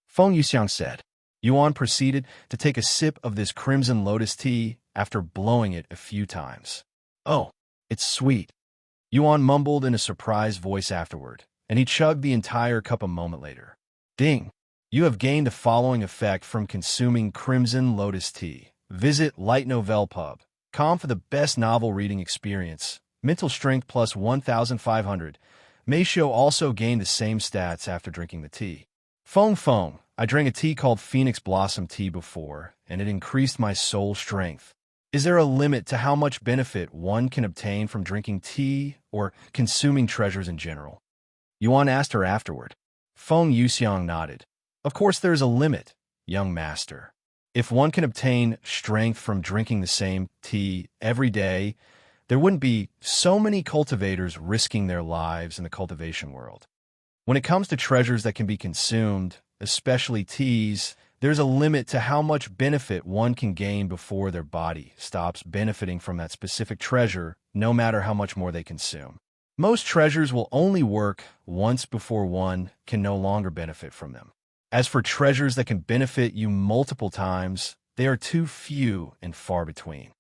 Feng Yuxiang said. Yuan proceeded to take a sip of this crimson lotus tea after blowing it a few times. Oh, it's sweet. Yuan mumbled in a surprised voice afterward, and he chugged the entire cup a moment later. Ding! You have gained the following effect from consuming crimson lotus tea. Visit Light Novel Pub. Com for the best novel reading experience. Mental strength plus 1,500. Meixiu also gained the same stats after drinking the tea. Feng Feng, I drank a tea called Phoenix Blossom Tea before, and it increased my soul strength. Is there a limit to how much benefit one can obtain from drinking tea or consuming treasures in general? Yuan asked her afterward. Feng Yuxiang nodded. Of course there is a limit, young master. If one can obtain strength from drinking the same tea every day, there wouldn't be so many cultivators risking their lives in the cultivation world. When it comes to treasures that can be consumed, especially teas, there's a limit to how much benefit one can gain before their body stops benefiting from that specific treasure, no matter how much more they consume. Most treasures will only work once before one can no longer benefit from them. As for treasures that can benefit you multiple times, they are too few and far between.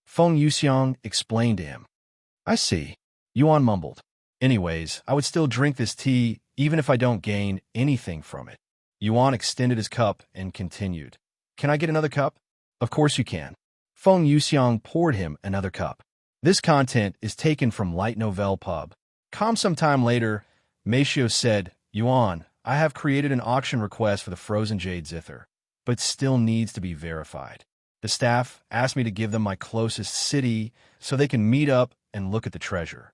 Feng Yuxiang explained to him. I see. Yuan mumbled. Anyways, I would still drink this tea even if I don't gain anything from it. Yuan extended his cup and continued. Can I get another cup? Of course you can. Feng Yuxiang poured him another cup. This content is taken from Light Novel Pub. Sometime later, Meixiu said, Yuan, I have created an auction request for the frozen jade Zither, but still needs to be verified. The staff asked me to give them my closest city so they can meet up and look at the treasure.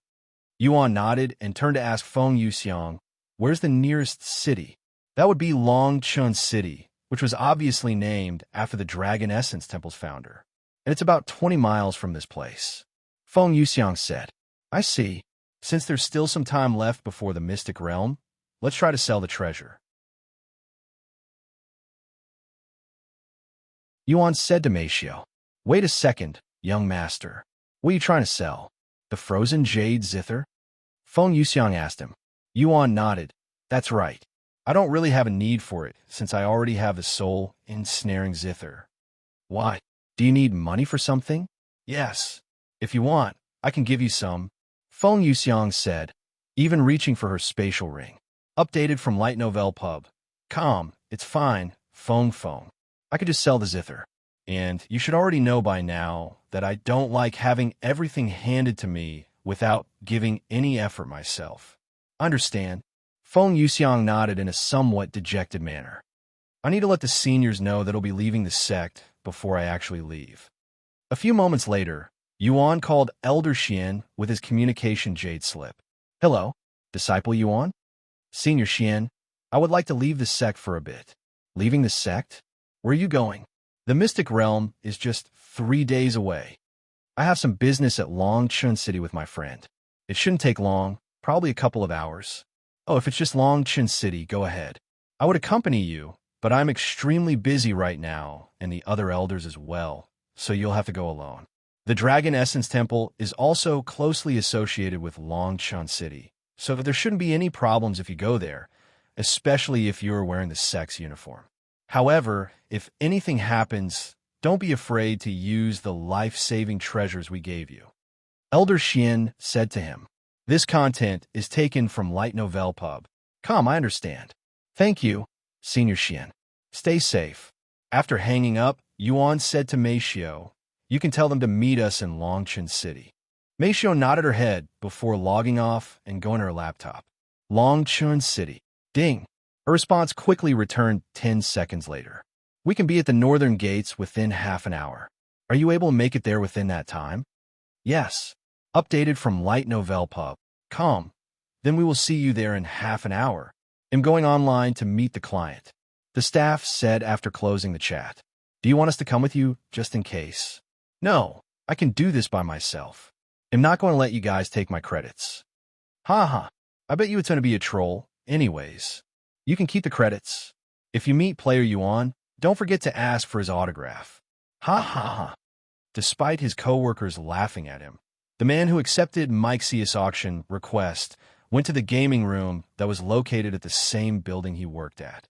Yuan nodded and turned to ask Feng Yuxiang, where's the nearest city? That would be Longchun City, which was obviously named after the Dragon Essence Temple's founder, and it's about 20 miles from this place. Feng Yuxiang said, I see. Since there's still some time left before the Mystic Realm, let's try to sell the treasure. Yuan said to Meixiu. Wait a second, young master. What are you trying to sell? The frozen jade Zither? Feng Yuxiang asked him. Yuan nodded. That's right. I don't really have a need for it, since I already have the soul-ensnaring Zither. Why? Do you need money for something? Yes. If you want, I can give you some, Feng Yuxiang said, even reaching for her spatial ring. Updated from Light Novel Pub. Calm, it's fine, Feng. I could just sell the Zither. And you should already know by now that I don't like having everything handed to me without giving any effort myself. Understand? Feng Yuxiang nodded in a somewhat dejected manner. I need to let the seniors know that I'll be leaving the sect before I actually leave. A few moments later, Yuan called Elder Xian with his communication jade slip. Hello, Disciple Yuan? Senior Xian, I would like to leave the sect for a bit. Leaving the sect? Where are you going? The Mystic Realm is just 3 days away. I have some business at Longchun City with my friend. It shouldn't take long, probably a couple of hours. Oh, if it's just Longchun City, go ahead. I would accompany you, but I'm extremely busy right now, and the other elders as well, so you'll have to go alone. The Dragon Essence Temple is also closely associated with Longchun City, so there shouldn't be any problems if you go there, especially if you're wearing the sect's uniform. However, if anything happens, don't be afraid to use the life-saving treasures we gave you. Elder Xian said to him. This content is taken from Light Novel Pub. Come, I understand. Thank you, Senior Xian. Stay safe. After hanging up, Yuan said to Meixiu, you can tell them to meet us in Longchun City. Meixiu nodded her head before logging off and going to her laptop. Longchun City. Ding. Her response quickly returned 10 seconds later. We can be at the northern gates within half an hour. Are you able to make it there within that time? Yes. Updated from Light Novel Pub. Calm. Then we will see you there in half an hour. I'm going online to meet the client. The staff said after closing the chat. Do you want us to come with you, just in case? No, I can do this by myself. I'm not going to let you guys take my credits. Ha. I bet you it's going to be a troll. Anyways, you can keep the credits. If you meet Player Yuan, don't forget to ask for his autograph. Ha. Despite his co-workers laughing at him, the man who accepted Meixiu's auction request went to the gaming room that was located at the same building he worked at.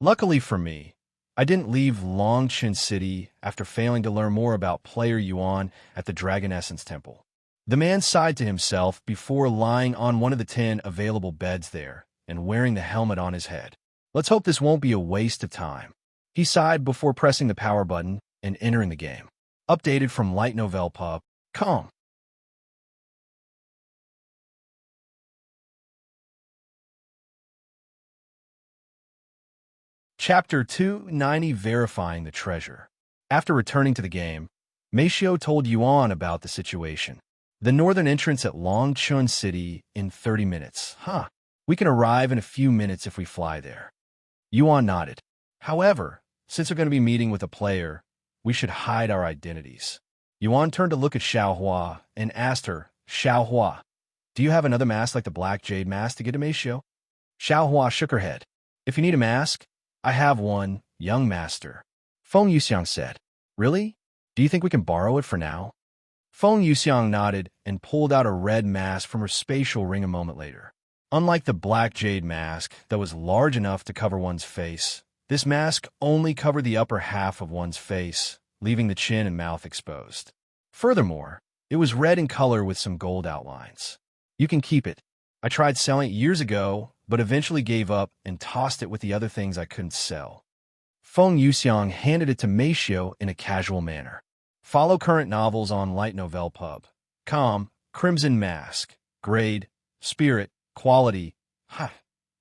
Luckily for me, I didn't leave Longchun City after failing to learn more about Player Yuan at the Dragon Essence Temple. The man sighed to himself before lying on one of the 10 available beds there and wearing the helmet on his head. Let's hope this won't be a waste of time. He sighed before pressing the power button and entering the game. Updated from Light Novel Pub. Calm. Chapter 290 Verifying the Treasure. After returning to the game, Meixiu told Yuan about the situation. The northern entrance at Longchun City in 30 minutes. We can arrive in a few minutes if we fly there. Yuan nodded. However, since we're going to be meeting with a player, we should hide our identities. Yuan turned to look at Xiaohua and asked her, Xiaohua, do you have another mask like the Black Jade mask to get to Meixiu? Xiaohua shook her head. If you need a mask, I have one, young master. Feng Yuxiang said. Really? Do you think we can borrow it for now? Feng Yuxiang nodded and pulled out a red mask from her spatial ring a moment later. Unlike the Black Jade mask that was large enough to cover one's face, this mask only covered the upper half of one's face, leaving the chin and mouth exposed. Furthermore, it was red in color with some gold outlines. You can keep it. I tried selling it years ago, but eventually gave up and tossed it with the other things I couldn't sell. Feng Yuxiang handed it to Meixiu in a casual manner. Follow current novels on Light Novel Pub. Calm, Crimson Mask. Grade, Spirit, Quality,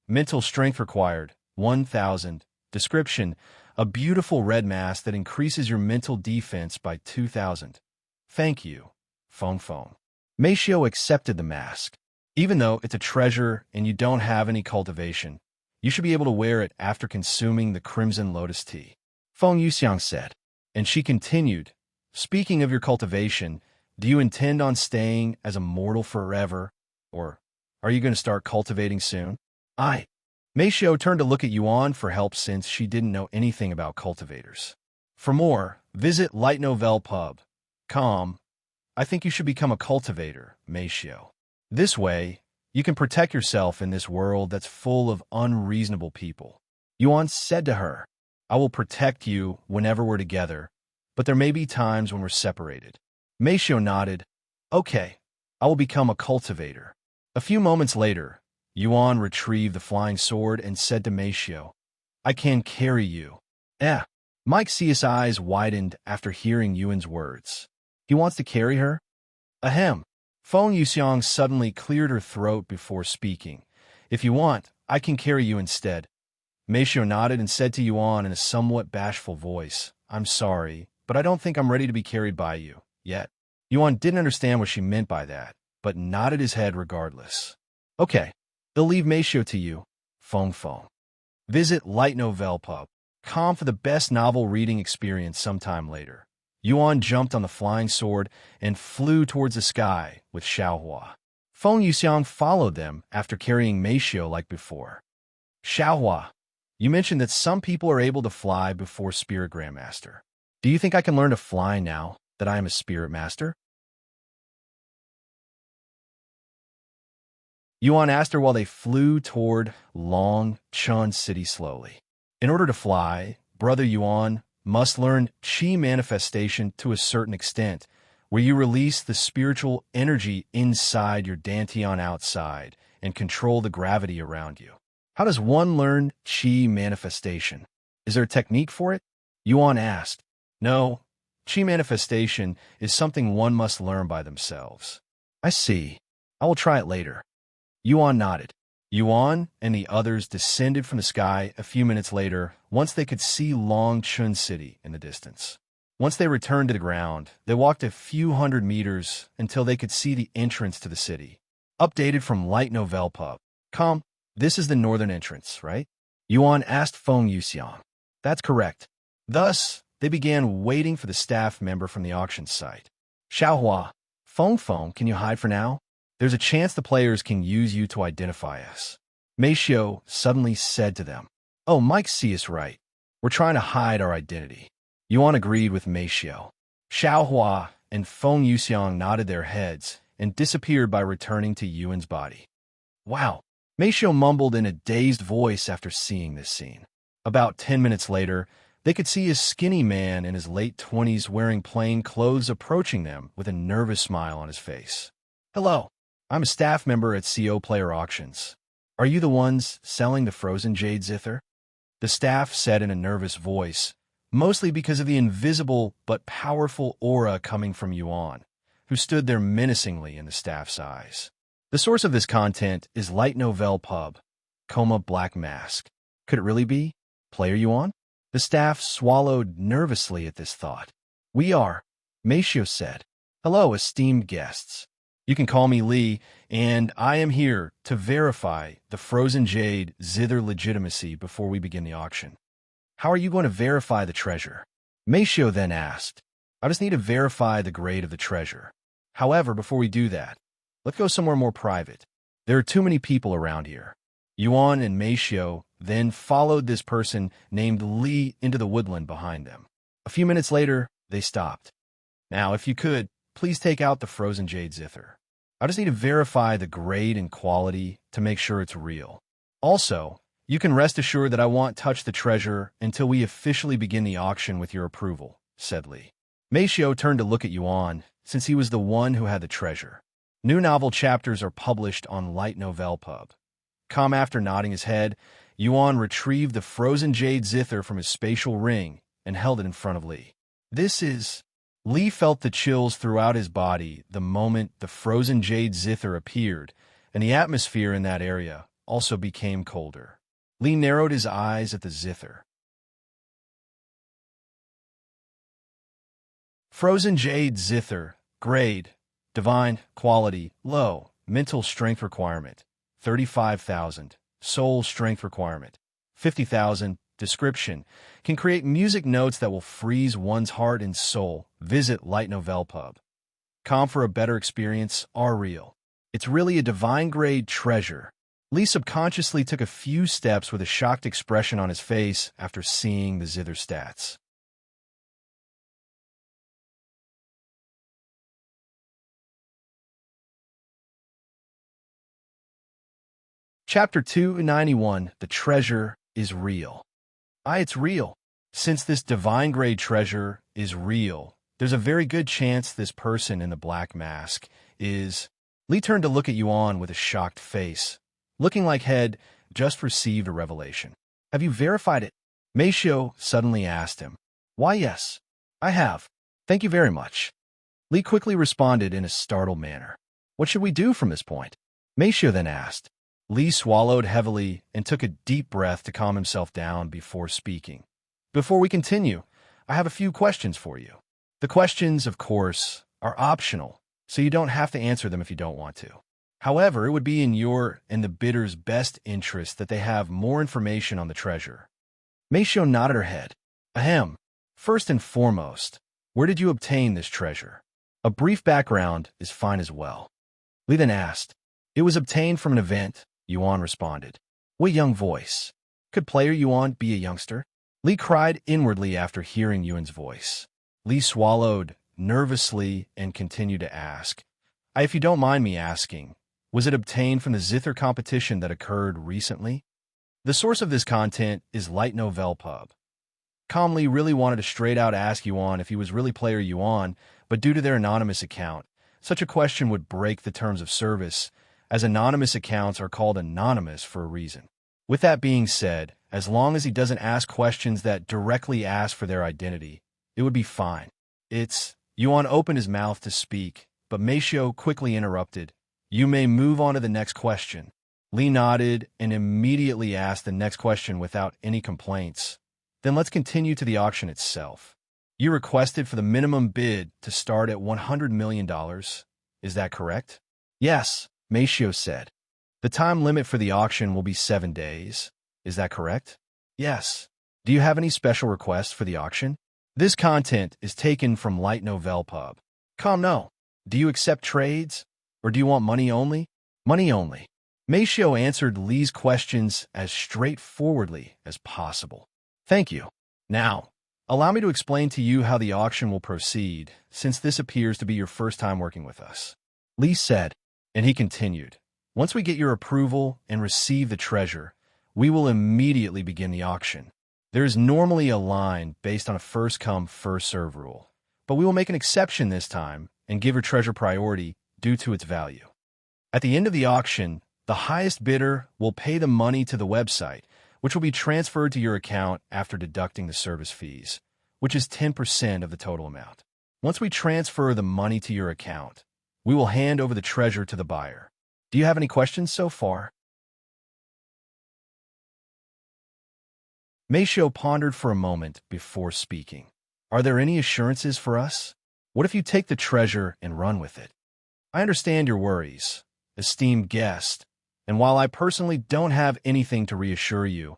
Mental Strength required, 1000. Description, a beautiful red mask that increases your mental defense by 2000. Thank you, Feng. Meixiu accepted the mask. Even though it's a treasure and you don't have any cultivation, you should be able to wear it after consuming the Crimson Lotus Tea. Feng Yuxiang said, and she continued, speaking of your cultivation, Do you intend on staying as a mortal forever, or are you going to start cultivating soon? I. Meixiu turned to look at Yuan for help since she didn't know anything about cultivators. For more, visit lightnovelpub.com. I think you should become a cultivator, Meixiu. This way, you can protect yourself in this world that's full of unreasonable people. Yuan said to her, I will protect you whenever we're together, but there may be times when we're separated. Meixiu nodded. Okay, I will become a cultivator. A few moments later, Yuan retrieved the flying sword and said to Meixiu, I can carry you. Meixiu's eyes widened after hearing Yuan's words. He wants to carry her? Ahem. Feng Yuxiang suddenly cleared her throat before speaking. If you want, I can carry you instead. Meixiu nodded and said to Yuan in a somewhat bashful voice, I'm sorry, but I don't think I'm ready to be carried by you, yet. Yuan didn't understand what she meant by that, but nodded his head regardless. Okay, they'll leave Meixiu to you, Feng. Visit lightnovelpub.com for the best novel reading experience sometime later. Yuan jumped on the flying sword and flew towards the sky with Xiaohua. Feng Yuxiang followed them after carrying Meixiu like before. Xiaohua, you mentioned that some people are able to fly before Spirit Grandmaster. Do you think I can learn to fly now that I am a Spirit Master? Yuan asked her while they flew toward Long Chen City slowly. In order to fly, Brother Yuan must learn Qi manifestation to a certain extent, where you release the spiritual energy inside your dantian outside and control the gravity around you. How does one learn Qi manifestation? Is there a technique for it? Yuan asked. No, Qi manifestation is something one must learn by themselves. I see. I will try it later. Yuan nodded. Yuan and the others descended from the sky a few minutes later once they could see Long Chen City in the distance. Once they returned to the ground, they walked a few hundred meters until they could see the entrance to the city. Updated from lightnovelpub.com. This is the northern entrance, right? Yuan asked Feng Yuxiang. That's correct. Thus, they began waiting for the staff member from the auction site. Xiaohua, Feng, can you hide for now? There's a chance the players can use you to identify us. Meixiu suddenly said to them. Oh, Meixiu is right. We're trying to hide our identity. Yuan agreed with Meixiu. Xiaohua and Feng Yuxiang nodded their heads and disappeared by returning to Yuan's body. Wow, Meixiu mumbled in a dazed voice after seeing this scene. About 10 minutes later, they could see a skinny man in his late 20s wearing plain clothes approaching them with a nervous smile on his face. Hello. I'm a staff member at CO Player Auctions. Are you the ones selling the frozen Jade Zither? The staff said in a nervous voice, mostly because of the invisible but powerful aura coming from Yuan, who stood there menacingly in the staff's eyes. The source of this content is Light Novel Pub, Black Mask. Could it really be? Player Yuan? The staff swallowed nervously at this thought. We are, Meixiu said. Hello, esteemed guests. You can call me Li, and I am here to verify the frozen jade Zither legitimacy before we begin the auction. How are you going to verify the treasure? Meixiu then asked. I just need to verify the grade of the treasure. However, before we do that, let's go somewhere more private. There are too many people around here. Yuan and Meixiu then followed this person named Li into the woodland behind them. A few minutes later, they stopped. Now, if you could, please take out the frozen jade Zither. I just need to verify the grade and quality to make sure it's real. Also, you can rest assured that I won't touch the treasure until we officially begin the auction with your approval, said Li. Meixiu turned to look at Yuan, since he was the one who had the treasure. New novel chapters are published on Light Novel Pub. After nodding his head, Yuan retrieved the frozen jade Zither from his spatial ring and held it in front of Li. Li felt the chills throughout his body the moment the frozen jade Zither appeared, and the atmosphere in that area also became colder. Li narrowed his eyes at the Zither. Frozen jade Zither, grade, divine, quality, low, mental strength requirement, 35,000, soul strength requirement, 50,000, description, can create music notes that will freeze one's heart and soul. Visit Light Novel Pub. calm for a better experience, are real. It's really a divine-grade treasure. Li subconsciously took a few steps with a shocked expression on his face after seeing the Zither stats. Chapter 291, The Treasure is Real. It's real. Since this divine-grade treasure is real, there's a very good chance this person in the black mask is... Li turned to look at Yuan with a shocked face, looking like he'd just received a revelation. Have you verified it? Meixiu suddenly asked him. Why, yes, I have. Thank you very much. Li quickly responded in a startled manner. What should we do from this point? Meixiu then asked. Li swallowed heavily and took a deep breath to calm himself down before speaking. Before we continue, I have a few questions for you. The questions, of course, are optional, so you don't have to answer them if you don't want to. However, it would be in your and the bidder's best interest that they have more information on the treasure. Meixiu nodded her head. Ahem. First and foremost, where did you obtain this treasure? A brief background is fine as well. Li then asked. It was obtained from an event, Yuan responded. What young voice? Could player Yuan be a youngster? Li cried inwardly after hearing Yuan's voice. Li swallowed nervously and continued to ask. If you don't mind me asking, was it obtained from the Zither competition that occurred recently? The source of this content is Light Novel Pub. Calmly really wanted to straight out ask Yuan if he was really player Yuan, but due to their anonymous account, such a question would break the terms of service, as anonymous accounts are called anonymous for a reason. With that being said, as long as he doesn't ask questions that directly ask for their identity, it would be fine. Yuan opened his mouth to speak, but Meixiu quickly interrupted. You may move on to the next question. Li nodded and immediately asked the next question without any complaints. Then let's continue to the auction itself. You requested for the minimum bid to start at $100 million. Is that correct? Yes, Meixiu said. The time limit for the auction will be 7 days. Is that correct? Yes. Do you have any special requests for the auction? This content is taken from Light Novel Pub. No. Do you accept trades? Or do you want money only? Money only. Meixiu answered Li's questions as straightforwardly as possible. Thank you. Now, allow me to explain to you how the auction will proceed, since this appears to be your first time working with us. Li said, and he continued, once we get your approval and receive the treasure, we will immediately begin the auction. There is normally a line based on a first-come, first-serve rule, but we will make an exception this time and give your treasure priority due to its value. At the end of the auction, the highest bidder will pay the money to the website, which will be transferred to your account after deducting the service fees, which is 10% of the total amount. Once we transfer the money to your account, we will hand over the treasure to the buyer. Do you have any questions so far? Meixiu pondered for a moment before speaking. Are there any assurances for us? What if you take the treasure and run with it? I understand your worries, esteemed guest, and while I personally don't have anything to reassure you,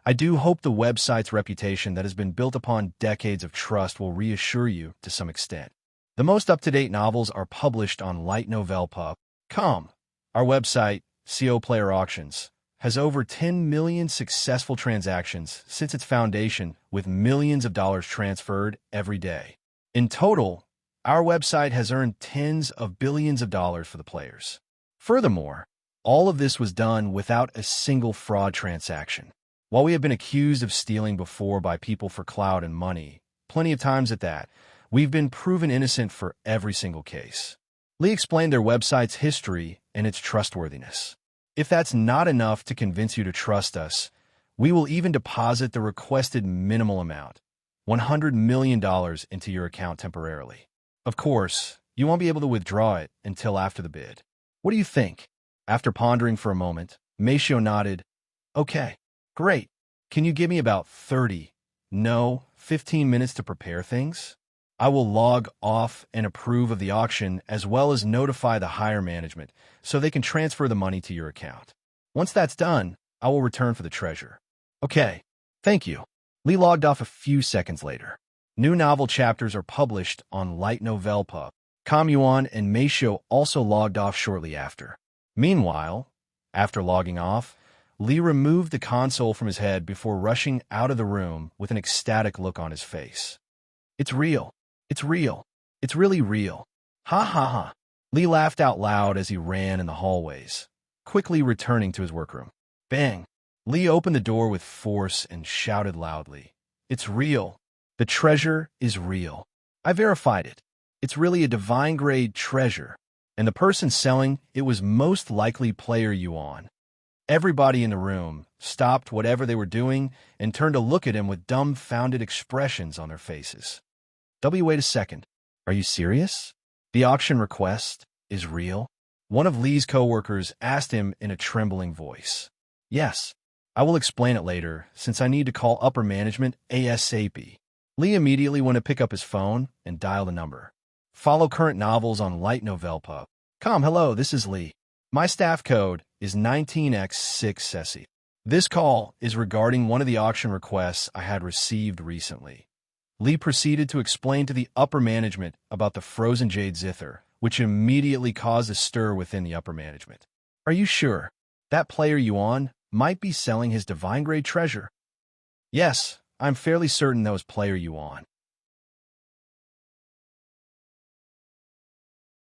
I do hope the website's reputation that has been built upon decades of trust will reassure you to some extent. The most up-to-date novels are published on lightnovelpub.com. Our website, CO Player Auctions, has over 10 million successful transactions since its foundation, with millions of dollars transferred every day. In total, our website has earned tens of billions of dollars for the players. Furthermore, all of this was done without a single fraud transaction. While we have been accused of stealing before by people for clout and money, plenty of times at that, we've been proven innocent for every single case. Li explained their website's history and its trustworthiness. If that's not enough to convince you to trust us, we will even deposit the requested minimal amount, $100 million, into your account temporarily. Of course, you won't be able to withdraw it until after the bid. What do you think? After pondering for a moment, Meixiu nodded. Okay, great. Can you give me about 15 minutes to prepare things? I will log off and approve of the auction as well as notify the higher management so they can transfer the money to your account. Once that's done, I will return for the treasure. Okay, thank you. Li logged off a few seconds later. New novel chapters are published on Light Novel Pub. Yuan and Meixiu also logged off shortly after. Meanwhile, after logging off, Li removed the console from his head before rushing out of the room with an ecstatic look on his face. It's real. It's real. It's really real. Ha ha ha. Li laughed out loud as he ran in the hallways, quickly returning to his workroom. Bang! Li opened the door with force and shouted loudly. It's real. The treasure is real. I verified it. It's really a divine-grade treasure, and the person selling it was most likely Player Yuan. Everybody in the room stopped whatever they were doing and turned to look at him with dumbfounded expressions on their faces. Wait a second. Are you serious? The auction request is real? One of Li's co-workers asked him in a trembling voice. Yes. I will explain it later, since I need to call upper management ASAP. Li immediately went to pick up his phone and dial the number. Follow current novels on Light Novel Pub. Hello, this is Li. My staff code is 19x6 Ceci. This call is regarding one of the auction requests I had received recently. Li proceeded to explain to the upper management about the frozen jade Zither, which immediately caused a stir within the upper management. Are you sure? That Player Yuan might be selling his divine-grade treasure? Yes, I'm fairly certain that was Player Yuan.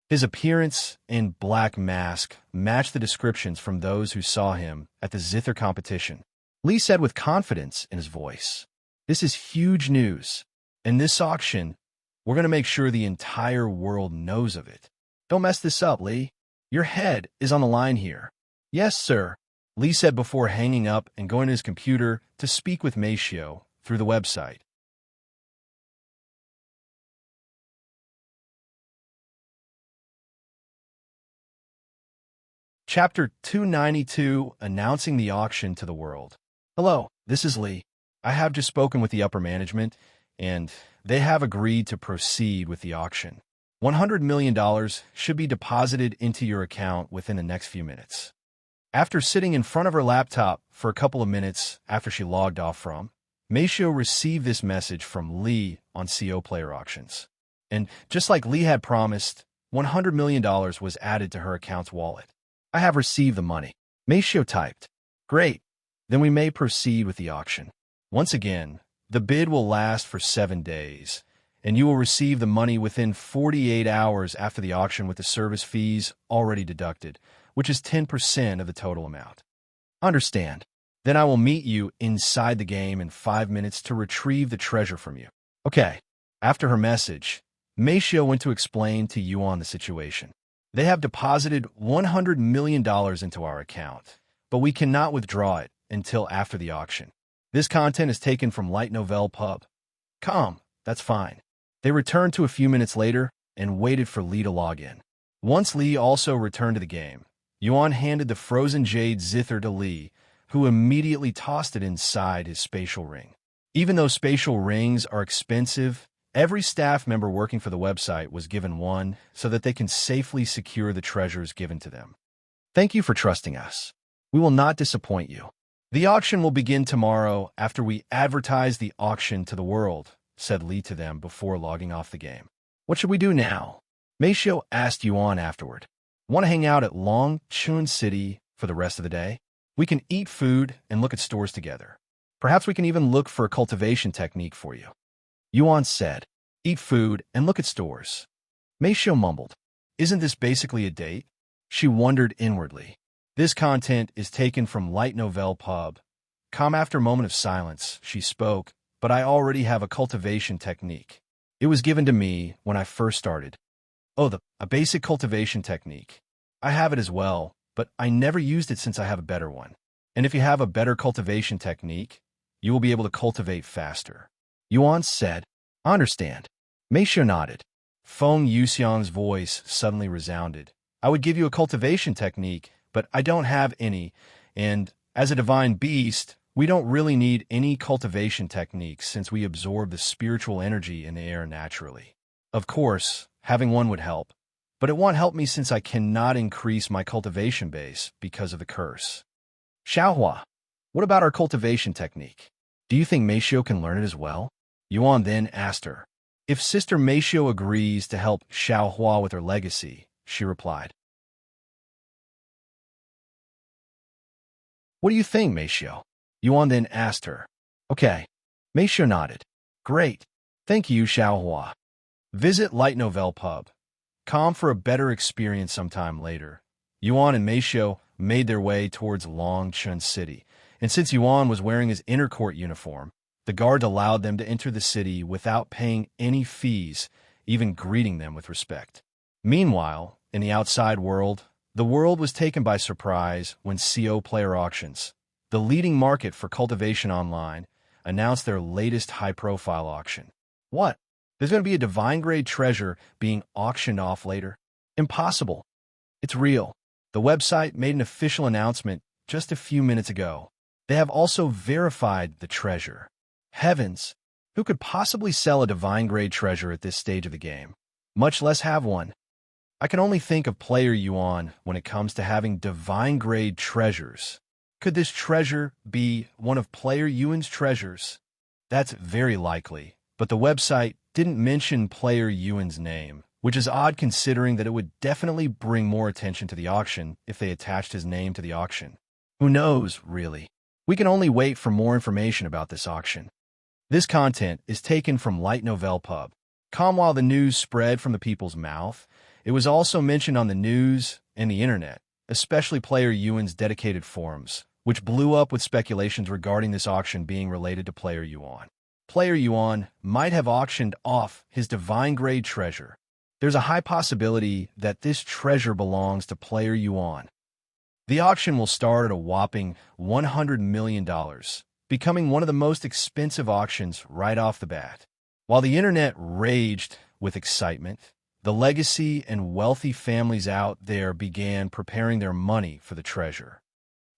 His appearance and black mask matched the descriptions from those who saw him at the Zither competition. Li said with confidence in his voice, "This is huge news. In this auction, we're going to make sure the entire world knows of it. Don't mess this up, Li. Your head is on the line here." "Yes, sir," Li said before hanging up and going to his computer to speak with Meixiu through the website. Chapter 292, Announcing the Auction to the World. Hello, this is Li. I have just spoken with the upper management, and they have agreed to proceed with the auction. $100 million should be deposited into your account within the next few minutes. After sitting in front of her laptop for a couple of minutes after she logged off from, Meixiu received this message from Li on CO Player Auctions. And just like Li had promised, $100 million was added to her account's wallet. I have received the money. Meixiu typed. Great. Then we may proceed with the auction. Once again, the bid will last for 7 days, and you will receive the money within 48 hours after the auction with the service fees already deducted, which is 10% of the total amount. Understand. Then I will meet you inside the game in 5 minutes to retrieve the treasure from you. Okay. After her message, Meixiu went to explain to Yuan the situation. They have deposited $100 million into our account, but we cannot withdraw it until after the auction. This content is taken from Light Novel Pub. That's fine. They returned to a few minutes later and waited for Li to log in. Once Li also returned to the game, Yuan handed the frozen jade Zither to Li, who immediately tossed it inside his spatial ring. Even though spatial rings are expensive, every staff member working for the website was given one so that they can safely secure the treasures given to them. Thank you for trusting us. We will not disappoint you. The auction will begin tomorrow after we advertise the auction to the world, said Li to them before logging off the game. What should we do now? Meixiu asked Yuan afterward. Want to hang out at Longchun City for the rest of the day? We can eat food and look at stores together. Perhaps we can even look for a cultivation technique for you. Yuan said, eat food and look at stores. Meixiu mumbled, isn't this basically a date? She wondered inwardly. This content is taken from Light Novel Pub. After a moment of silence, she spoke, but I already have a cultivation technique. It was given to me when I first started. A basic cultivation technique. I have it as well, but I never used it since I have a better one. And if you have a better cultivation technique, you will be able to cultivate faster. Yuan said, I understand. Meixiu nodded. Feng Yuxiang's voice suddenly resounded. I would give you a cultivation technique, but I don't have any, and as a divine beast, we don't really need any cultivation techniques since we absorb the spiritual energy in the air naturally. Of course, having one would help, but it won't help me since I cannot increase my cultivation base because of the curse. Xiaohua, what about our cultivation technique? Do you think Meixiu can learn it as well? Yuan then asked her. If Sister Meixiu agrees to help Xiaohua with her legacy, she replied. What do you think, Meixiu? Yuan then asked her. Okay. Meixiu nodded. Great. Thank you, Xiaohua. Visit Light Novel Pub. Come for a better experience sometime later. Yuan and Meixiu made their way towards Longchun City, and since Yuan was wearing his inner court uniform, the guard allowed them to enter the city without paying any fees, even greeting them with respect. Meanwhile, in the outside world, the world was taken by surprise when CO Player Auctions, the leading market for Cultivation Online, announced their latest high-profile auction. What? There's going to be a divine-grade treasure being auctioned off later? Impossible. It's real. The website made an official announcement just a few minutes ago. They have also verified the treasure. Heavens! Who could possibly sell a divine-grade treasure at this stage of the game, much less have one? I can only think of Player Yuan when it comes to having divine-grade treasures. Could this treasure be one of Player Yuan's treasures? That's very likely, but the website didn't mention Player Yuan's name, which is odd considering that it would definitely bring more attention to the auction if they attached his name to the auction. Who knows, really? We can only wait for more information about this auction. This content is taken from Light Novel Pub. While the news spread from the people's mouth, it was also mentioned on the news and the internet, especially Player Yuan's dedicated forums, which blew up with speculations regarding this auction being related to Player Yuan. Player Yuan might have auctioned off his divine-grade treasure. There's a high possibility that this treasure belongs to Player Yuan. The auction will start at a whopping $100 million, becoming one of the most expensive auctions right off the bat. While the internet raged with excitement, the legacy and wealthy families out there began preparing their money for the treasure.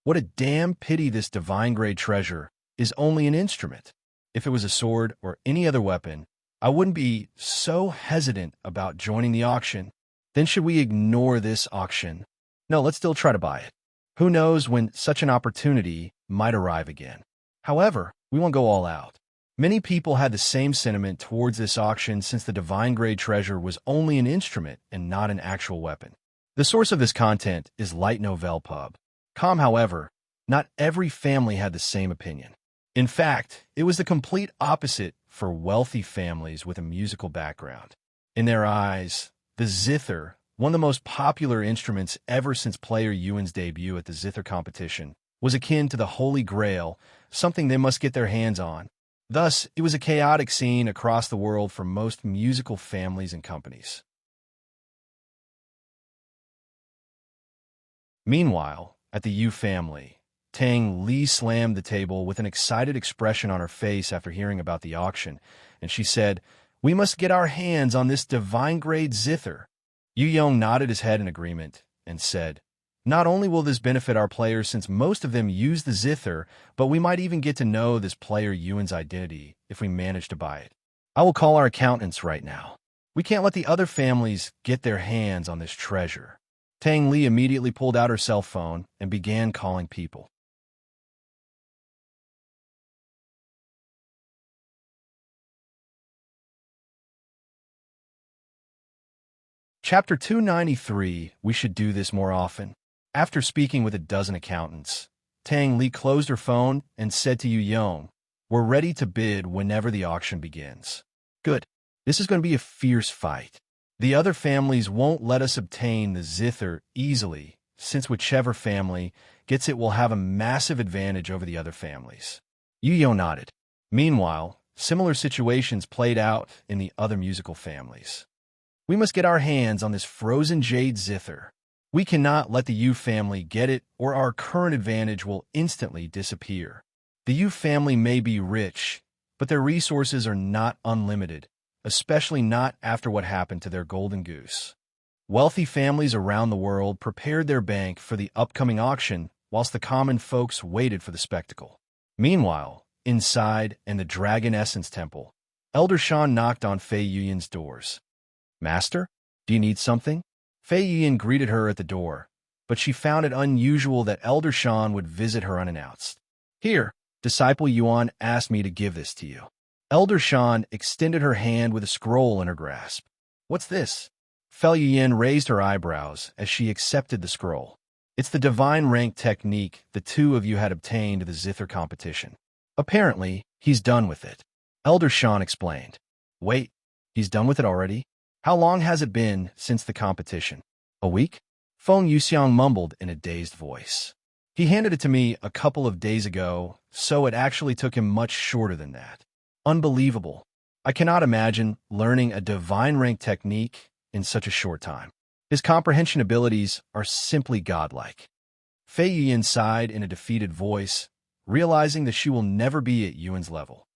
What a damn pity this divine-grade treasure is only an instrument. If it was a sword or any other weapon, I wouldn't be so hesitant about joining the auction. Then should we ignore this auction? No, let's still try to buy it. Who knows when such an opportunity might arrive again. However, we won't go all out. Many people had the same sentiment towards this auction since the divine-grade treasure was only an instrument and not an actual weapon. The source of this content is Light Novel Pub. However, not every family had the same opinion. In fact, it was the complete opposite for wealthy families with a musical background. In their eyes, the Zither, one of the most popular instruments ever since Player Yuan's debut at the Zither competition, was akin to the Holy Grail, something they must get their hands on. Thus, it was a chaotic scene across the world for most musical families and companies. Meanwhile, at the Yu family, Tang Li slammed the table with an excited expression on her face after hearing about the auction, and she said, "We must get our hands on this divine-grade Zither." Yu Yong nodded his head in agreement and said, "Not only will this benefit our players since most of them use the Zither, but we might even get to know this Player Yuan's identity if we manage to buy it. I will call our accountants right now. We can't let the other families get their hands on this treasure." Tang Li immediately pulled out her cell phone and began calling people. Chapter 293, We Should Do This More Often. After speaking with a dozen accountants, Tang Li closed her phone and said to Yu Yong, "We're ready to bid whenever the auction begins." Good. This is going to be a fierce fight. The other families won't let us obtain the Zither easily, since whichever family gets it will have a massive advantage over the other families. Yu Yong nodded. Meanwhile, similar situations played out in the other musical families. We must get our hands on this frozen jade Zither. We cannot let the Yu family get it, or our current advantage will instantly disappear. The Yu family may be rich, but their resources are not unlimited, especially not after what happened to their golden goose. Wealthy families around the world prepared their bank for the upcoming auction, whilst the common folks waited for the spectacle. Meanwhile, inside in the Dragon Essence Temple, Elder Shan knocked on Fei Yuyan's doors. "Master, do you need something?" Fei Yuyan greeted her at the door, but she found it unusual that Elder Shan would visit her unannounced. "Here, Disciple Yuan asked me to give this to you." Elder Shan extended her hand with a scroll in her grasp. What's this? Fei Yuyin raised her eyebrows as she accepted the scroll. It's the divine rank technique the two of you had obtained at the Zither competition. Apparently, he's done with it. Elder Shan explained. Wait, he's done with it already? How long has it been since the competition? A week? Feng Yuxiang mumbled in a dazed voice. He handed it to me a couple of days ago, so it actually took him much shorter than that. Unbelievable. I cannot imagine learning a divine rank technique in such a short time. His comprehension abilities are simply godlike. Fei Yuyin sighed in a defeated voice, realizing that she will never be at Yuan's level.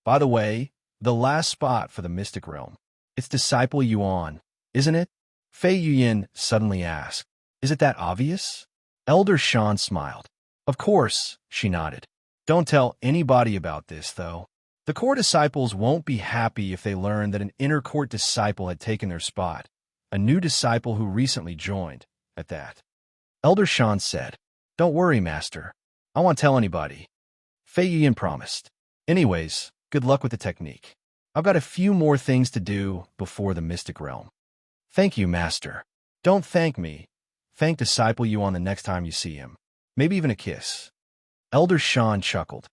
By the way, the last spot for the Mystic Realm. It's Disciple Yuan, isn't it? Fei Yuyin suddenly asked. Is it that obvious? Elder Shan smiled. Of course, she nodded. Don't tell anybody about this, though. The core disciples won't be happy if they learn that an inner court disciple had taken their spot, a new disciple who recently joined, at that. Elder Shan said, Don't worry, Master. I won't tell anybody. Fei Yuyin promised. Anyways, good luck with the technique. I've got a few more things to do before the Mystic Realm. Thank you, Master. Don't thank me. Thank Disciple Yuan the next time you see him. Maybe even a kiss. Elder Shan chuckled.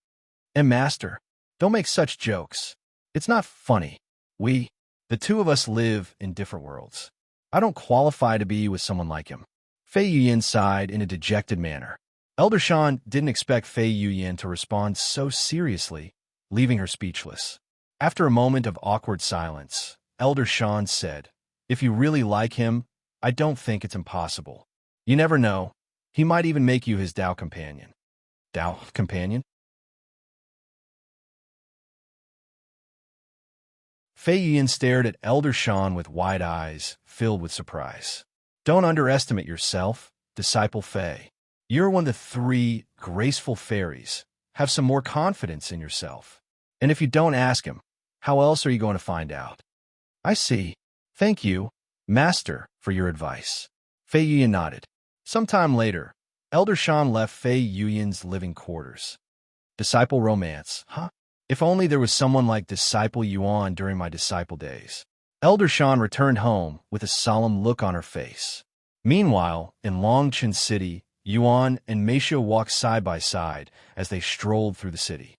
And Master, don't make such jokes. It's not funny. The two of us live in different worlds. I don't qualify to be with someone like him. Fei Yuyin sighed in a dejected manner. Elder Shan didn't expect Fei Yuyin to respond so seriously, leaving her speechless. After a moment of awkward silence, Elder Shan said, If you really like him, I don't think it's impossible. You never know. He might even make you his Dao Companion. Dao Companion? Fei Yuyin stared at Elder Shan with wide eyes, filled with surprise. Don't underestimate yourself, Disciple Fei. You're one of the 3 graceful fairies. Have some more confidence in yourself. And if you don't ask him, how else are you going to find out? I see. Thank you, Master, for your advice. Fei Yuyin nodded. Sometime later, Elder Shan left Fei Yuyin's living quarters. Disciple romance, huh? If only there was someone like Disciple Yuan during my disciple days. Elder Shan returned home with a solemn look on her face. Meanwhile, in Longchen City, Yuan and Meixiu walked side by side as they strolled through the city.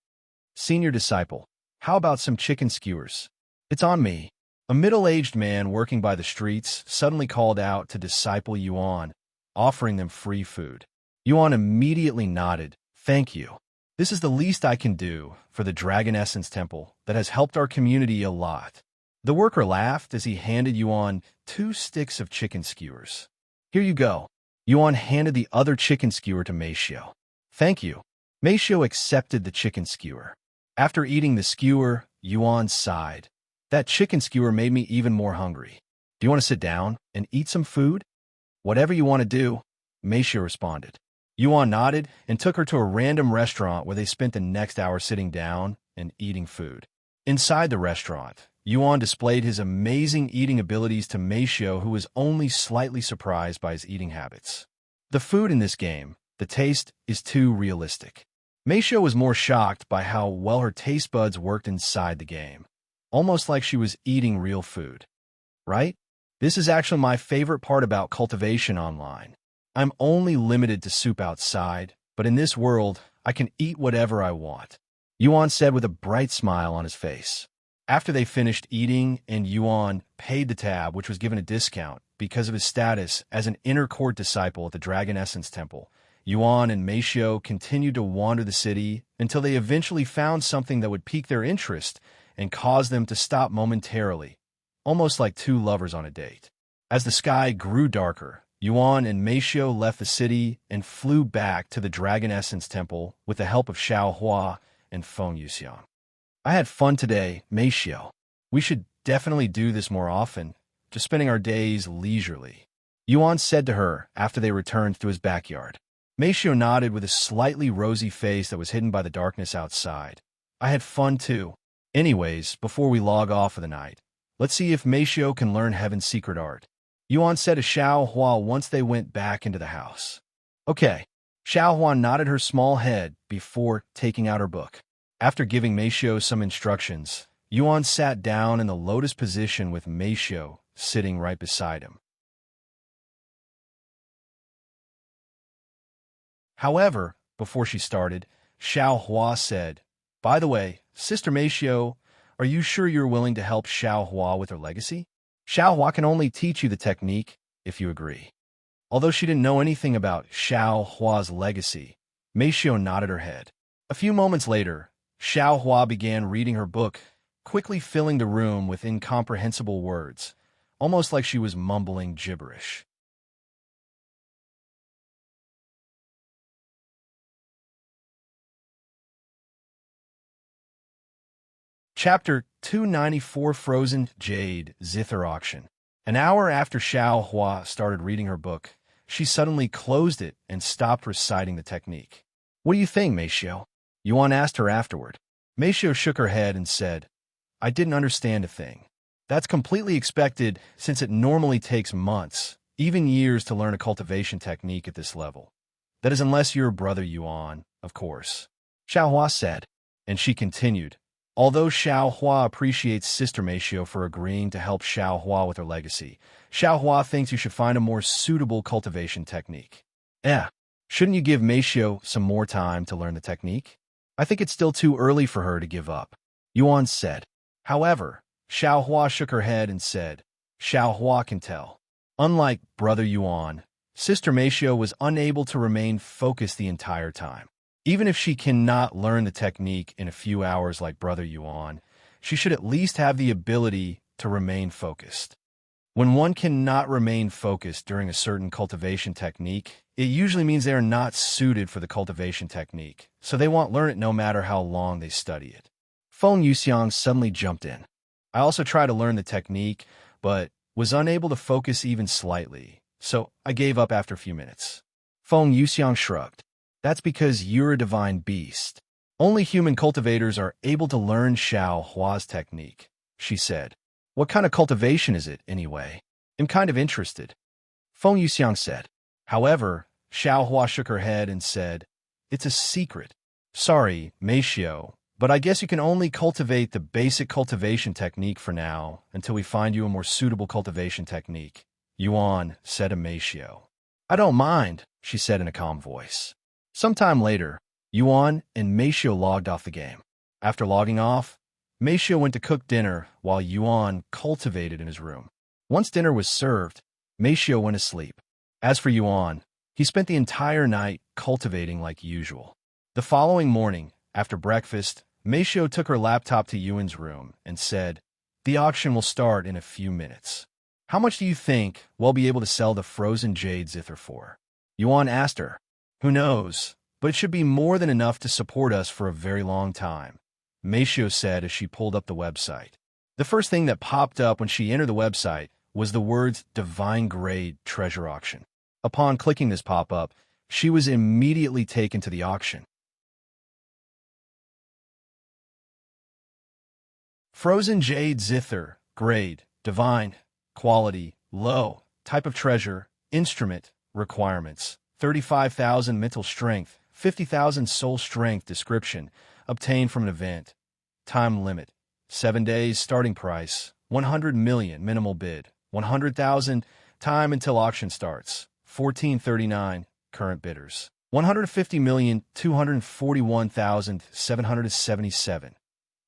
Senior disciple, how about some chicken skewers? It's on me. A middle-aged man working by the streets suddenly called out to Disciple Yuan, offering them free food. Yuan immediately nodded, Thank you. This is the least I can do for the Dragon Essence Temple that has helped our community a lot. The worker laughed as he handed Yuan 2 sticks of chicken skewers. Here you go. Yuan handed the other chicken skewer to Meixiu. Thank you. Meixiu accepted the chicken skewer. After eating the skewer, Yuan sighed. That chicken skewer made me even more hungry. Do you want to sit down and eat some food? Whatever you want to do, Meixiu responded. Yuan nodded and took her to a random restaurant where they spent the next hour sitting down and eating food. Inside the restaurant, Yuan displayed his amazing eating abilities to Meixiu, who was only slightly surprised by his eating habits. The food in this game, the taste, is too realistic. Meixiu was more shocked by how well her taste buds worked inside the game, almost like she was eating real food. Right? This is actually my favorite part about Cultivation Online. I'm only limited to soup outside, but in this world, I can eat whatever I want, Yuan said with a bright smile on his face. After they finished eating and Yuan paid the tab, which was given a discount because of his status as an inner court disciple at the Dragon Essence Temple, Yuan and Meixiu continued to wander the city until they eventually found something that would pique their interest and cause them to stop momentarily, almost like 2 lovers on a date. As the sky grew darker, Yuan and Meixiu left the city and flew back to the Dragon Essence Temple with the help of Xiao Hua and Feng Yuxiang. I had fun today, Meixiu. We should definitely do this more often, just spending our days leisurely, Yuan said to her after they returned to his backyard. Meixiu nodded with a slightly rosy face that was hidden by the darkness outside. I had fun too. Anyways, before we log off for the night, let's see if Meixiu can learn Heaven's secret art, Yuan said to Xiao Hua once they went back into the house. Okay. Xiao Hua nodded her small head before taking out her book. After giving Meixiu some instructions, Yuan sat down in the lotus position with Meixiu sitting right beside him. However, before she started, Xiao Hua said, "By the way, Sister Meixiu, are you sure you're willing to help Xiao Hua with her legacy? Xiao Hua can only teach you the technique, if you agree." Although she didn't know anything about Xiao Hua's legacy, Meixiu nodded her head. A few moments later, Xiao Hua began reading her book, quickly filling the room with incomprehensible words, almost like she was mumbling gibberish. Chapter 294 Frozen Jade Zither Auction. An hour after Xiao Hua started reading her book, she suddenly closed it and stopped reciting the technique. "What do you think, Meixiu?" Yuan asked her afterward. Meixiu shook her head and said, "I didn't understand a thing. That's completely expected since it normally takes months, even years to learn a cultivation technique at this level. That is unless you're brother Yuan, of course," Xiao Hua said, and she continued. Although Xiao Hua appreciates Sister Meixiu for agreeing to help Xiao Hua with her legacy, Xiao Hua thinks you should find a more suitable cultivation technique. Shouldn't you give Meixiu some more time to learn the technique? I think it's still too early for her to give up, Yuan said. However, Xiao Hua shook her head and said, "Xiao Hua can tell." Unlike brother Yuan, Sister Meixiu was unable to remain focused the entire time. Even if she cannot learn the technique in a few hours like brother Yuan, she should at least have the ability to remain focused. When one cannot remain focused during a certain cultivation technique, it usually means they are not suited for the cultivation technique, so they won't learn it no matter how long they study it. Feng Yuxiang suddenly jumped in. "I also tried to learn the technique, but was unable to focus even slightly, so I gave up after a few minutes." Feng Yuxiang shrugged. "That's because you're a divine beast. Only human cultivators are able to learn Xiao Hua's technique," she said. "What kind of cultivation is it, anyway? I'm kind of interested," Feng Yuxiang said. However, Xiao Hua shook her head and said, "It's a secret. Sorry, Meixiu, but I guess you can only cultivate the basic cultivation technique for now until we find you a more suitable cultivation technique," Yuan said to Meixiu. "I don't mind," she said in a calm voice. Sometime later, Yuan and Meixiu logged off the game. After logging off, Meixiu went to cook dinner while Yuan cultivated in his room. Once dinner was served, Meixiu went to sleep. As for Yuan, he spent the entire night cultivating like usual. The following morning, after breakfast, Meixiu took her laptop to Yuan's room and said, "The auction will start in a few minutes. How much do you think we'll be able to sell the frozen jade zither for?" Yuan asked her. "Who knows, but it should be more than enough to support us for a very long time," Meixiu said as she pulled up the website. The first thing that popped up when she entered the website was the words Divine Grade Treasure Auction. Upon clicking this pop-up, she was immediately taken to the auction. Frozen Jade Zither, Grade, Divine, Quality, Low, Type of Treasure, Instrument, Requirements, 35,000 mental strength, 50,000 soul strength. Description, obtained from an event. Time limit, 7 days. Starting price, 100 million. Minimal bid, 100,000. Time until auction starts, 14:39. Current bidders, 150,241,777.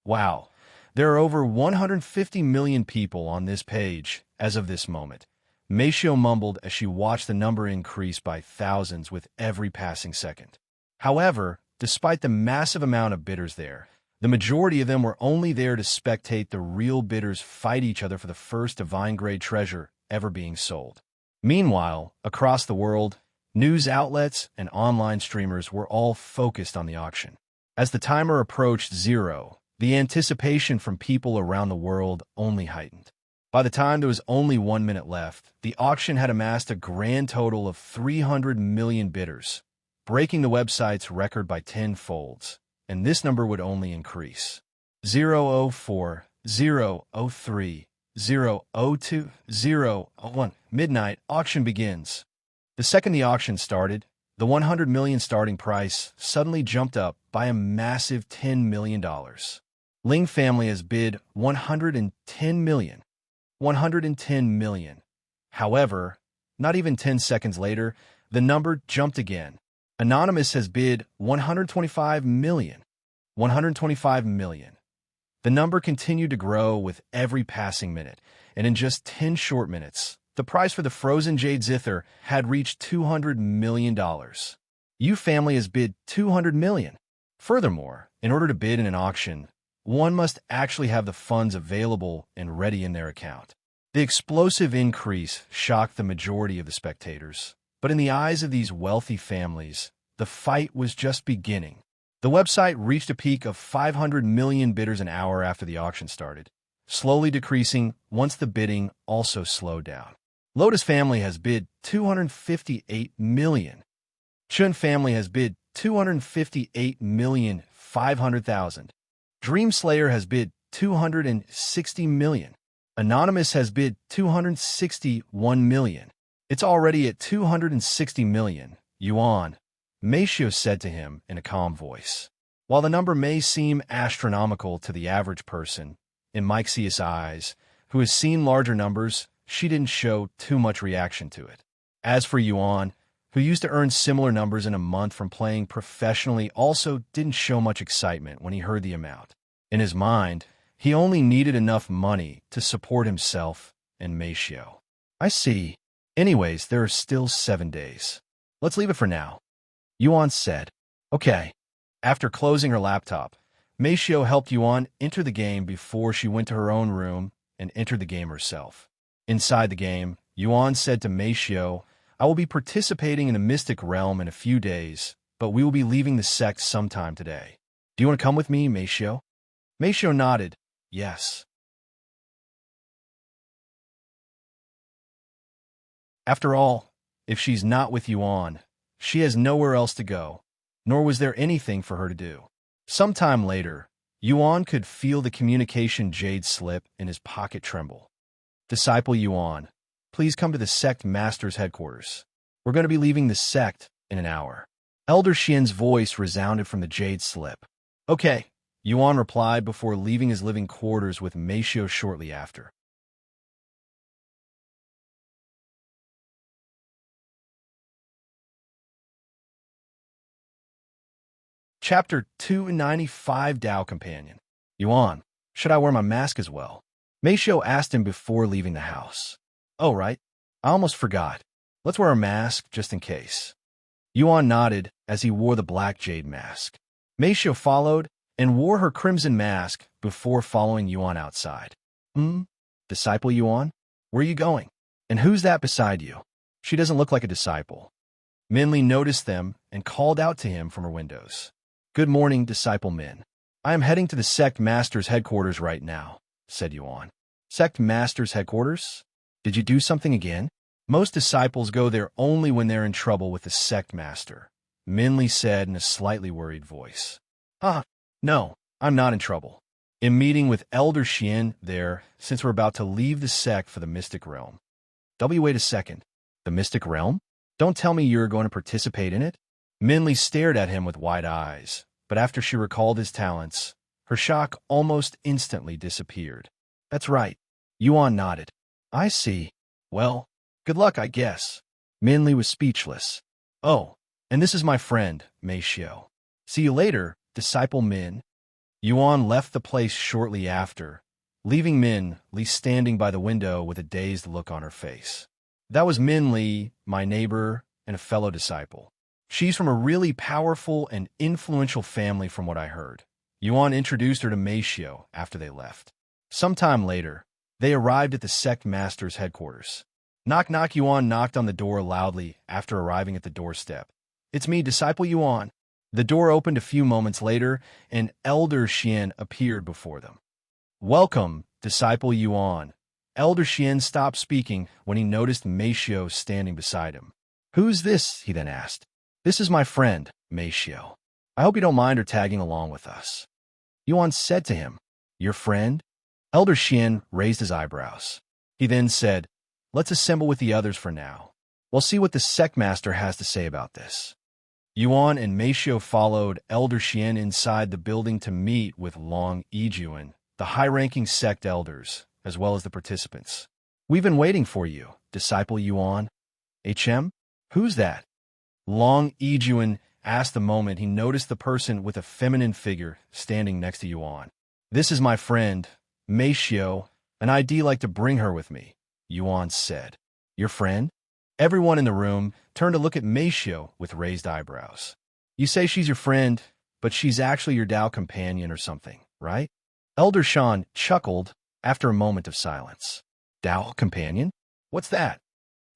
Wow, there are over 150 million people on this page as of this moment. Meixiu mumbled as she watched the number increase by thousands with every passing second. However, despite the massive amount of bidders there, the majority of them were only there to spectate the real bidders fight each other for the first divine-grade treasure ever being sold. Meanwhile, across the world, news outlets and online streamers were all focused on the auction. As the timer approached 0, the anticipation from people around the world only heightened. By the time there was only 1 minute left, the auction had amassed a grand total of 300 million bidders, breaking the website's record by 10 folds, and this number would only increase. 004, 003, 002, 001. Midnight, auction begins. The second the auction started, the 100 million starting price suddenly jumped up by a massive $10 million. Ling family has bid 110 million. 110 million. However, not even 10 seconds later, the number jumped again. Anonymous has bid 125 million. 125 million. The number continued to grow with every passing minute, and in just 10 short minutes, the price for the frozen Jade Zither had reached $200 million. Yu family has bid 200 million. Furthermore, in order to bid in an auction, one must actually have the funds available and ready in their account. The explosive increase shocked the majority of the spectators, but in the eyes of these wealthy families, the fight was just beginning. The website reached a peak of 500 million bidders an hour after the auction started, slowly decreasing once the bidding also slowed down. Lotus family has bid 258 million. Chen family has bid 258,500,000. Dream Slayer has bid 260 million. Anonymous has bid 261 million. It's already at 260 million yuan, Meixiu said to him in a calm voice. While the number may seem astronomical to the average person, in Meixiu's eyes, who has seen larger numbers, she didn't show too much reaction to it. As for Yuan, who used to earn similar numbers in a month from playing professionally, also didn't show much excitement when he heard the amount. In his mind, he only needed enough money to support himself and Meixiu. I see. Anyways, there are still 7 days. Let's leave it for now, Yuan said. Okay. After closing her laptop, Meixiu helped Yuan enter the game before she went to her own room and entered the game herself. Inside the game, Yuan said to Meixiu, I will be participating in the Mystic Realm in a few days, but we will be leaving the sect sometime today. Do you want to come with me, Meixiu? Meixiu nodded, yes. After all, if she's not with Yuan, she has nowhere else to go, nor was there anything for her to do. Sometime later, Yuan could feel the communication Jade slip in his pocket tremble. Disciple Yuan, please come to the sect master's headquarters. We're going to be leaving the sect in an hour. Elder Xian's voice resounded from the Jade slip. Okay, Yuan replied before leaving his living quarters with Meixiu shortly after. Chapter 295 Dao Companion. Yuan, should I wear my mask as well? Meixiu asked him before leaving the house. Oh, right. I almost forgot. Let's wear a mask just in case. Yuan nodded as he wore the black jade mask. Meixiu followed and wore her crimson mask before following Yuan outside. Disciple Yuan? Where are you going? And who's that beside you? She doesn't look like a disciple. Minli noticed them and called out to him from her windows. Good morning, Disciple Min. I am heading to the sect master's headquarters right now, said Yuan. Sect master's headquarters? Did you do something again? Most disciples go there only when they're in trouble with the sect master, Minli said in a slightly worried voice. No, I'm not in trouble. I'm meeting with Elder Xian there since we're about to leave the sect for the Mystic Realm. Wait a second. The Mystic Realm? Don't tell me you're going to participate in it? Minli stared at him with wide eyes, but after she recalled his talents, her shock almost instantly disappeared. That's right. Yuan nodded. I see. Well, good luck, I guess. Minli was speechless. Oh, and this is my friend, Meixiu. See you later, Disciple Min. Yuan left the place shortly after, leaving Minli standing by the window with a dazed look on her face. That was Minli, my neighbor and a fellow disciple. She's from a really powerful and influential family from what I heard. Yuan introduced her to Meixiu after they left. Sometime later, they arrived at the sect master's headquarters. Knock knock. Yuan knocked on the door loudly after arriving at the doorstep. It's me, Disciple Yuan. The door opened a few moments later, and Elder Xian appeared before them. Welcome, Disciple Yuan. Elder Xian stopped speaking when he noticed Meixiu standing beside him. Who's this? He then asked. This is my friend, Meixiu. I hope you don't mind her tagging along with us. Yuan said to him, Your friend? Elder Xian raised his eyebrows. He then said, Let's assemble with the others for now. We'll see what the sect master has to say about this. Yuan and Meixiu followed Elder Xian inside the building to meet with Long Yijuan, the high-ranking sect elders, as well as the participants. "We've been waiting for you, Disciple Yuan." "HM? Who's that?" Long Yijuan asked the moment he noticed the person with a feminine figure standing next to Yuan. "This is my friend, Meixiu, and I'd like to bring her with me," Yuan said. "Your friend?" Everyone in the room turned to look at Meixiu with raised eyebrows. "You say she's your friend, but she's actually your Dao Companion or something, right?" Elder Shan chuckled after a moment of silence. "Dao Companion? What's that?"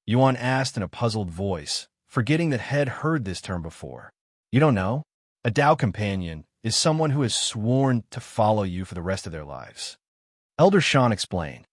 Yuan asked in a puzzled voice, forgetting that Head heard this term before. "You don't know? A Dao Companion is someone who has sworn to follow you for the rest of their lives." Elder Shan explained.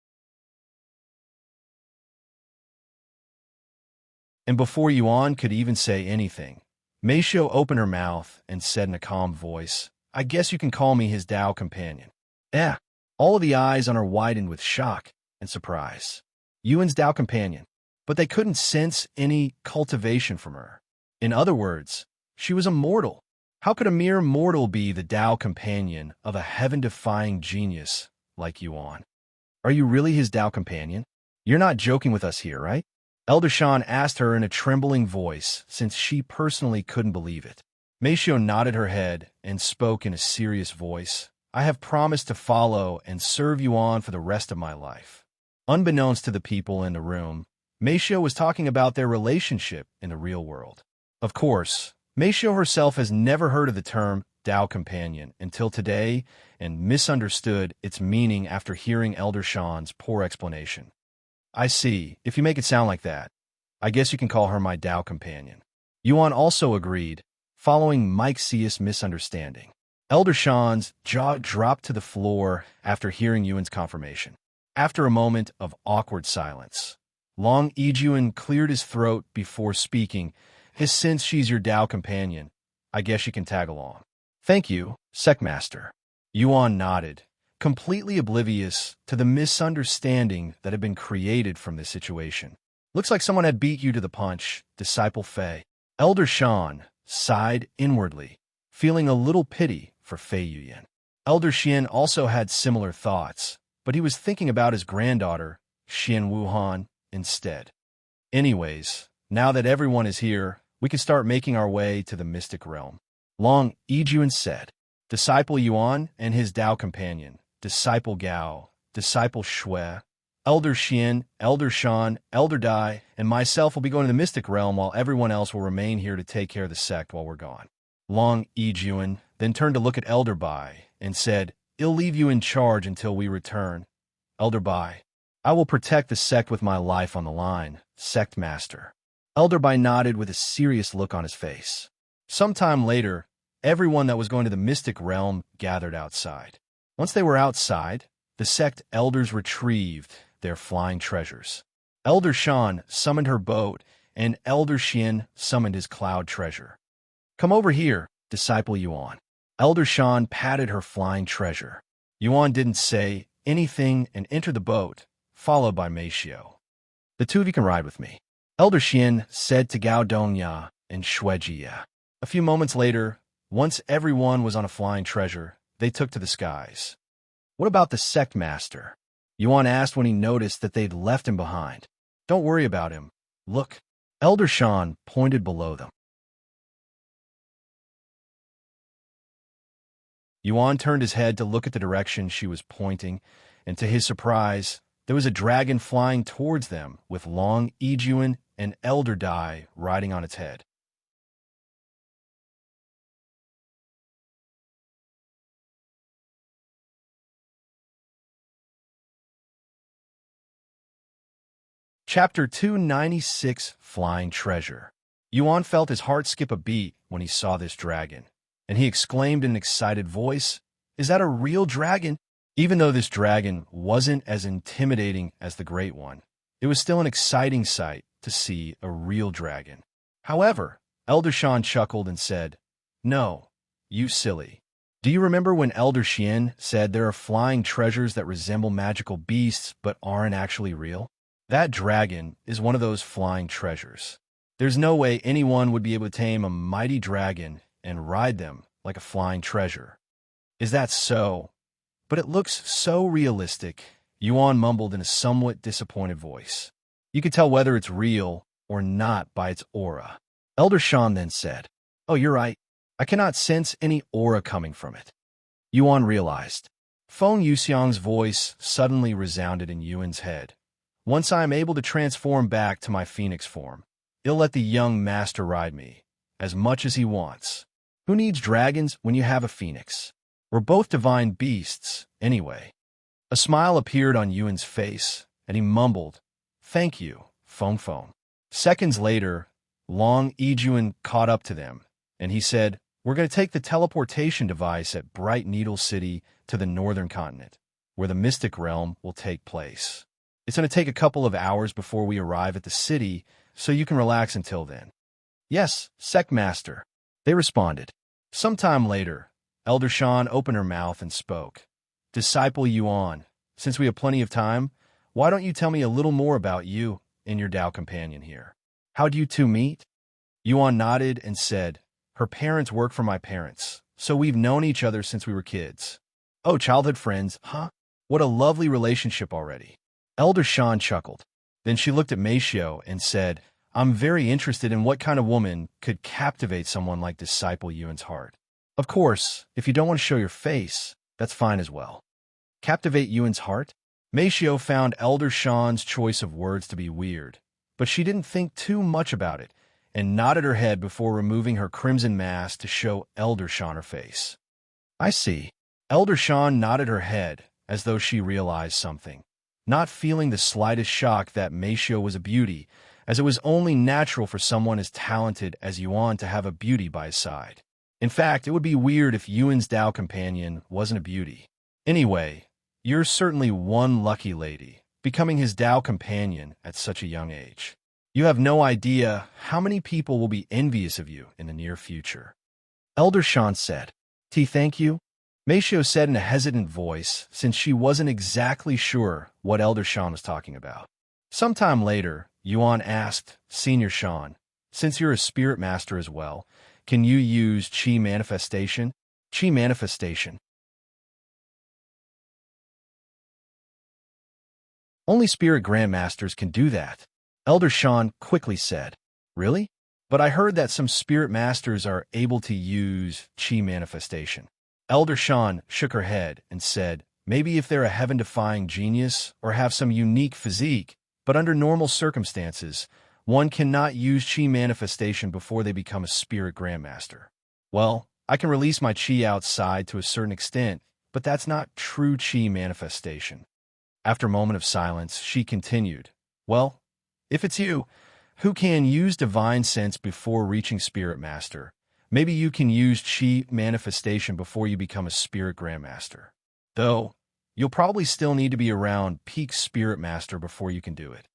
And before Yuan could even say anything, Meixiu opened her mouth and said in a calm voice, "I guess you can call me his Dao Companion." "Eh." All of the eyes on her widened with shock and surprise. Yuan's Dao Companion. But they couldn't sense any cultivation from her. In other words, she was a mortal. How could a mere mortal be the Dao Companion of a heaven-defying genius like Yuan? "Are you really his Dao Companion? You're not joking with us here, right?" Elder Shan asked her in a trembling voice, since she personally couldn't believe it. Meixiu nodded her head and spoke in a serious voice. "I have promised to follow and serve Yuan for the rest of my life." Unbeknownst to the people in the room, Meixiu was talking about their relationship in the real world. Of course, Meixiu herself has never heard of the term Dao Companion until today and misunderstood its meaning after hearing Elder Shan's poor explanation. "I see. If you make it sound like that, I guess you can call her my Dao Companion." Yuan also agreed, following Meixiu's misunderstanding. Elder Shan's jaw dropped to the floor after hearing Yuan's confirmation. After a moment of awkward silence, Long Yijuan cleared his throat before speaking. "Since she's your Dao Companion, I guess you can tag along." "Thank you, Sectmaster." Yuan nodded, completely oblivious to the misunderstanding that had been created from this situation. "Looks like someone had beat you to the punch, Disciple Fei." Elder Shan sighed inwardly, feeling a little pity for Fei Yuyan. Elder Xian also had similar thoughts, but he was thinking about his granddaughter, Xian Wuhan, instead. "Anyways, now that everyone is here, we can start making our way to the mystic realm," Long Yijuan said. Disciple Yuan and his Dao Companion, Disciple Gao, Disciple Xue, Elder Xian, Elder Shan, Elder Dai, and myself will be going to the mystic realm while everyone else will remain here to take care of the sect while we're gone. Long Yijuan then turned to look at Elder Bai and said, "I'll leave you in charge until we return." Elder Bai, "I will protect the sect with my life on the line, Sect Master." Elder Bai nodded with a serious look on his face. Sometime later, everyone that was going to the mystic realm gathered outside. Once they were outside, the sect elders retrieved their flying treasures. Elder Shan summoned her boat, and Elder Xian summoned his cloud treasure. "Come over here, Disciple Yuan." Elder Shan patted her flying treasure. Yuan didn't say anything and entered the boat, followed by Meixiu. "The two of you can ride with me," Elder Xian said to Gao Dongya and Xue Jiye. A few moments later, once everyone was on a flying treasure, they took to the skies. "What about the sect master?" Yuan asked when he noticed that they'd left him behind. "Don't worry about him. Look." Elder Shan pointed below them. Yuan turned his head to look at the direction she was pointing, and to his surprise, there was a dragon flying towards them with Long Yijuan and Elder Dai riding on its head. Chapter 296, Flying Treasure. Yuan felt his heart skip a beat when he saw this dragon, and he exclaimed in an excited voice, "Is that a real dragon?" Even though this dragon wasn't as intimidating as the Great One, it was still an exciting sight to see a real dragon. However, Elder Shan chuckled and said, "No, you silly. Do you remember when Elder Xian said there are flying treasures that resemble magical beasts but aren't actually real? That dragon is one of those flying treasures." There's no way anyone would be able to tame a mighty dragon and ride them like a flying treasure. Is that so? But it looks so realistic, Yuan mumbled in a somewhat disappointed voice. You could tell whether it's real or not by its aura. Elder Shan then said, "Oh, you're right. I cannot sense any aura coming from it." Yuan realized. Feng Yuxiang's voice suddenly resounded in Yuan's head. "Once I am able to transform back to my phoenix form, he'll let the young master ride me, as much as he wants. Who needs dragons when you have a phoenix? We're both divine beasts, anyway." A smile appeared on Yuan's face, and he mumbled, "Thank you, Feng Feng." Seconds later, Long Yijuan caught up to them, and he said, "We're going to take the teleportation device at Bright Needle City to the northern continent, where the mystic realm will take place. It's going to take a couple of hours before we arrive at the city, so you can relax until then." "Yes, Sect Master," they responded. Sometime later, Elder Shan opened her mouth and spoke. "Disciple Yuan, since we have plenty of time, why don't you tell me a little more about you and your Dao Companion here? How'd you two meet?" Yuan nodded and said, "Her parents work for my parents, so we've known each other since we were kids." "Oh, childhood friends, huh? What a lovely relationship already." Elder Shan chuckled. Then she looked at Meixiu and said, "I'm very interested in what kind of woman could captivate someone like Disciple Yuan's heart. Of course, if you don't want to show your face, that's fine as well." "Captivate Yuan's heart?" Meixiu found Elder Shan's choice of words to be weird, but she didn't think too much about it and nodded her head before removing her crimson mask to show Elder Shan her face. "I see." Elder Shan nodded her head as though she realized something, not feeling the slightest shock that Meixiu was a beauty, as it was only natural for someone as talented as Yuan to have a beauty by his side. In fact, it would be weird if Yuan's Dao Companion wasn't a beauty. Anyway, you're certainly one lucky lady, becoming his Dao Companion at such a young age. You have no idea how many people will be envious of you in the near future." Elder Shan said. "Thank you," Meixiu said in a hesitant voice, since she wasn't exactly sure what Elder Shan was talking about. Sometime later, Yuan asked, "Senior Shan, since you're a spirit master as well, can you use Qi manifestation?" "Qi manifestation? Only spirit grandmasters can do that," Elder Shan quickly said. "Really? But I heard that some spirit masters are able to use Qi manifestation." Elder Shan shook her head and said, "Maybe if they're a heaven-defying genius or have some unique physique, but under normal circumstances, one cannot use Qi manifestation before they become a spirit grandmaster. Well, I can release my Qi outside to a certain extent, but that's not true Qi manifestation." After a moment of silence, she continued, "Well, if it's you, who can use divine sense before reaching spirit master, maybe you can use Qi manifestation before you become a spirit grandmaster. Though, you'll probably still need to be around peak spirit master before you can do it.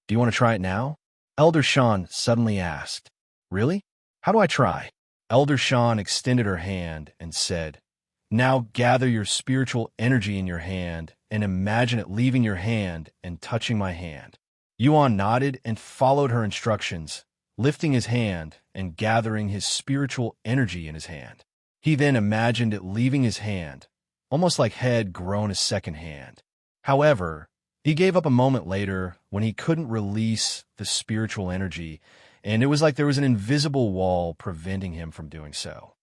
Do you want to try it now?" Elder Shan suddenly asked. "Really? How do I try?" Elder Shan extended her hand and said, "Now gather your spiritual energy in your hand and imagine it leaving your hand and touching my hand." Yuan nodded and followed her instructions, lifting his hand and gathering his spiritual energy in his hand. He then imagined it leaving his hand, almost like had grown a second hand. However, he gave up a moment later when he couldn't release the spiritual energy, and it was like there was an invisible wall preventing him from doing so.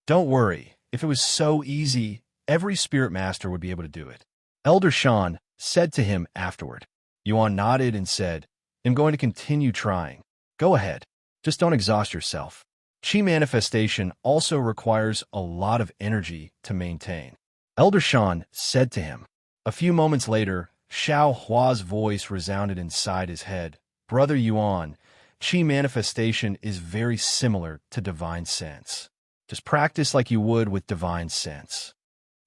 Don't worry, if it was so easy, every spirit master would be able to do it, Elder Shan said to him afterward. Yuan nodded and said, "I'm going to continue trying. Go ahead. Just don't exhaust yourself. Qi manifestation also requires a lot of energy to maintain," Elder Shan said to him. A few moments later, Xiao Hua's voice resounded inside his head. "Brother Yuan, Qi manifestation is very similar to divine sense. Just practice like you would with divine sense."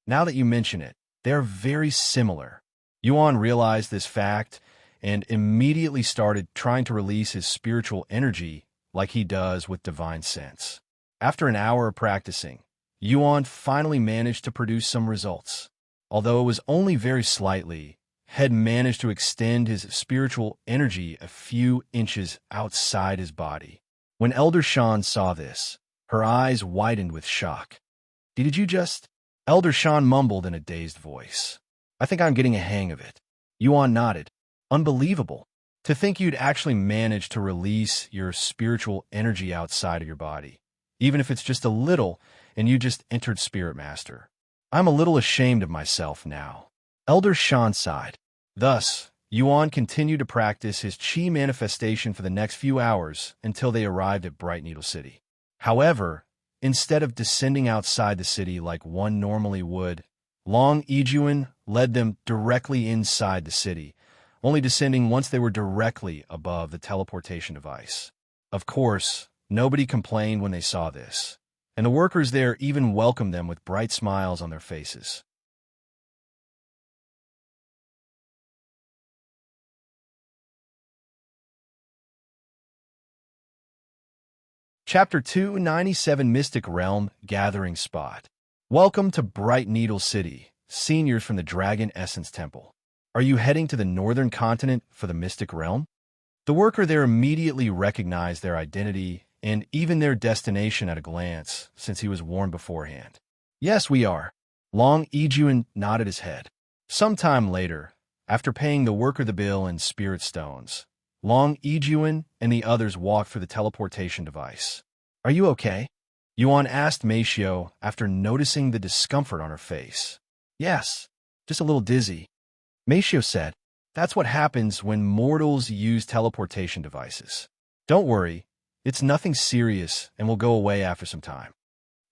Now that you mention it, they are very similar. Yuan realized this fact and immediately started trying to release his spiritual energy like he does with divine sense. After an hour of practicing, Yuan finally managed to produce some results. Although it was only very slightly, had managed to extend his spiritual energy a few inches outside his body. When Elder Shan saw this, her eyes widened with shock. Did you just? Elder Shan mumbled in a dazed voice. I think I'm getting a hang of it. Yuan nodded. Unbelievable. To think you'd actually managed to release your spiritual energy outside of your body, even if it's just a little, and you just entered Spirit Master. I'm a little ashamed of myself now. Elder Shan sighed. Thus, Yuan continued to practice his qi manifestation for the next few hours until they arrived at Bright Needle City. However, instead of descending outside the city like one normally would, Long Yijuan led them directly inside the city, only descending once they were directly above the teleportation device. Of course, nobody complained when they saw this, and the workers there even welcomed them with bright smiles on their faces. Chapter 297 Mystic Realm Gathering Spot. Welcome to Bright Needle City, seniors from the Dragon Essence Temple. Are you heading to the northern continent for the Mystic Realm? The worker there immediately recognized their identity and even their destination at a glance, since he was warned beforehand. Yes, we are. Long Yijuan nodded his head. Sometime later, after paying the worker the bill in spirit stones, Long Yijuan and the others walked for the teleportation device. Are you okay? Yuan asked Meixiu after noticing the discomfort on her face. Yes, just a little dizzy. Meixiu said, that's what happens when mortals use teleportation devices. Don't worry, it's nothing serious and will go away after some time.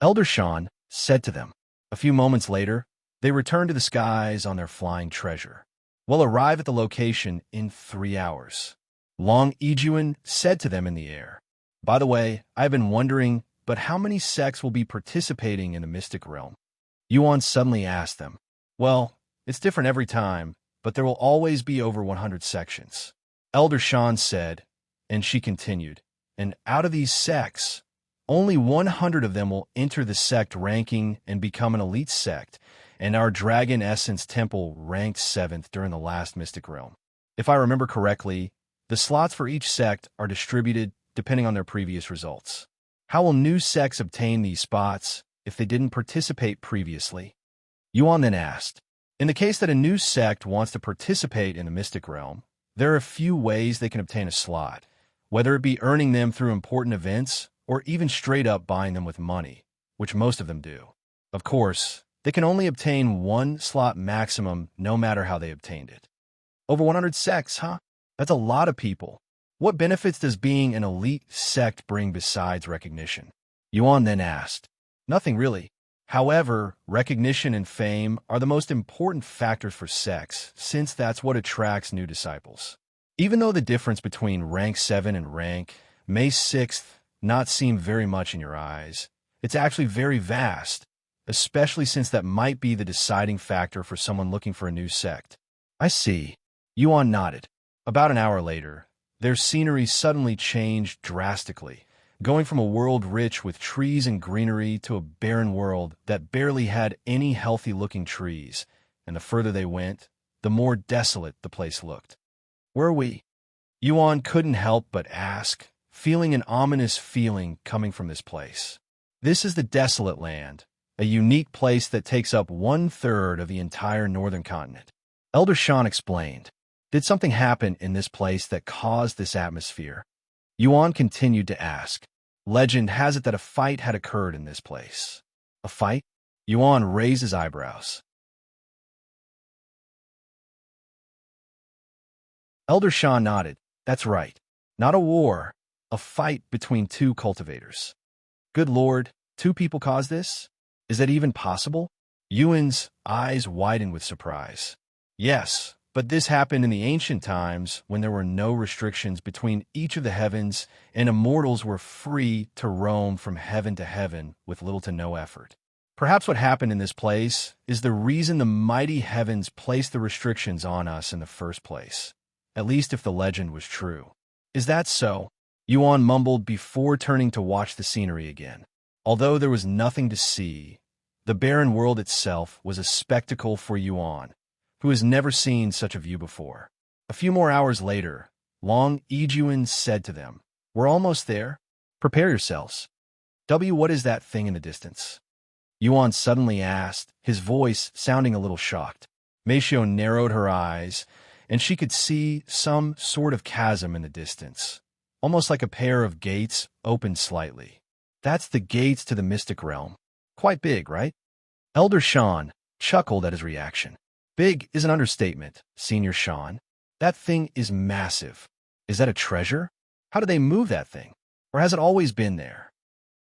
Elder Shan said to them. A few moments later, they returned to the skies on their flying treasure. We'll arrive at the location in 3 hours. Long Yijuan said to them in the air. By the way, I've been wondering, but how many sects will be participating in the Mystic Realm? Yuan suddenly asked them. Well, it's different every time, but there will always be over 100 sections. Elder Shan said, and she continued, and out of these sects, only 100 of them will enter the sect ranking and become an elite sect, and our Dragon Essence Temple ranked 7th during the last Mystic Realm. If I remember correctly, the slots for each sect are distributed depending on their previous results. How will new sects obtain these spots if they didn't participate previously? Yuan then asked. In the case that a new sect wants to participate in the Mystic Realm, there are a few ways they can obtain a slot, whether it be earning them through important events or even straight up buying them with money, which most of them do. Of course, they can only obtain one slot maximum no matter how they obtained it. Over 100 sects, huh? That's a lot of people. What benefits does being an elite sect bring besides recognition? Yuan then asked. Nothing really. However, recognition and fame are the most important factors for sects, since that's what attracts new disciples. Even though the difference between rank 7 and rank may 6th not seem very much in your eyes, it's actually very vast, especially since that might be the deciding factor for someone looking for a new sect. I see. Yuan nodded. About an hour later, their scenery suddenly changed drastically, going from a world rich with trees and greenery to a barren world that barely had any healthy-looking trees, and the further they went, the more desolate the place looked. Where are we? Yuan couldn't help but ask, feeling an ominous feeling coming from this place. This is the Desolate Land, a unique place that takes up 1/3 of the entire northern continent. Elder Shan explained. Did something happen in this place that caused this atmosphere? Yuan continued to ask. Legend has it that a fight had occurred in this place. A fight? Yuan raised his eyebrows. Elder Shan nodded. That's right. Not a war, a fight between two cultivators. Good Lord, 2 people caused this? Is that even possible? Yuan's eyes widened with surprise. Yes, but this happened in the ancient times when there were no restrictions between each of the heavens and immortals were free to roam from heaven to heaven with little to no effort. Perhaps what happened in this place is the reason the mighty heavens placed the restrictions on us in the first place, at least if the legend was true. Is that so? Yuan mumbled before turning to watch the scenery again. Although there was nothing to see, the barren world itself was a spectacle for Yuan, who has never seen such a view before. A few more hours later, Long Yijuan said to them, "We're almost there. Prepare yourselves." What is that thing in the distance?" Yuan suddenly asked, his voice sounding a little shocked. Meixiu narrowed her eyes, and she could see some sort of chasm in the distance, almost like a pair of gates opened slightly. "That's the gates to the mystic realm. Quite big, right?" Elder Shan chuckled at his reaction. "Big is an understatement, Senior Shan. That thing is massive. Is that a treasure? How do they move that thing? Or has it always been there?"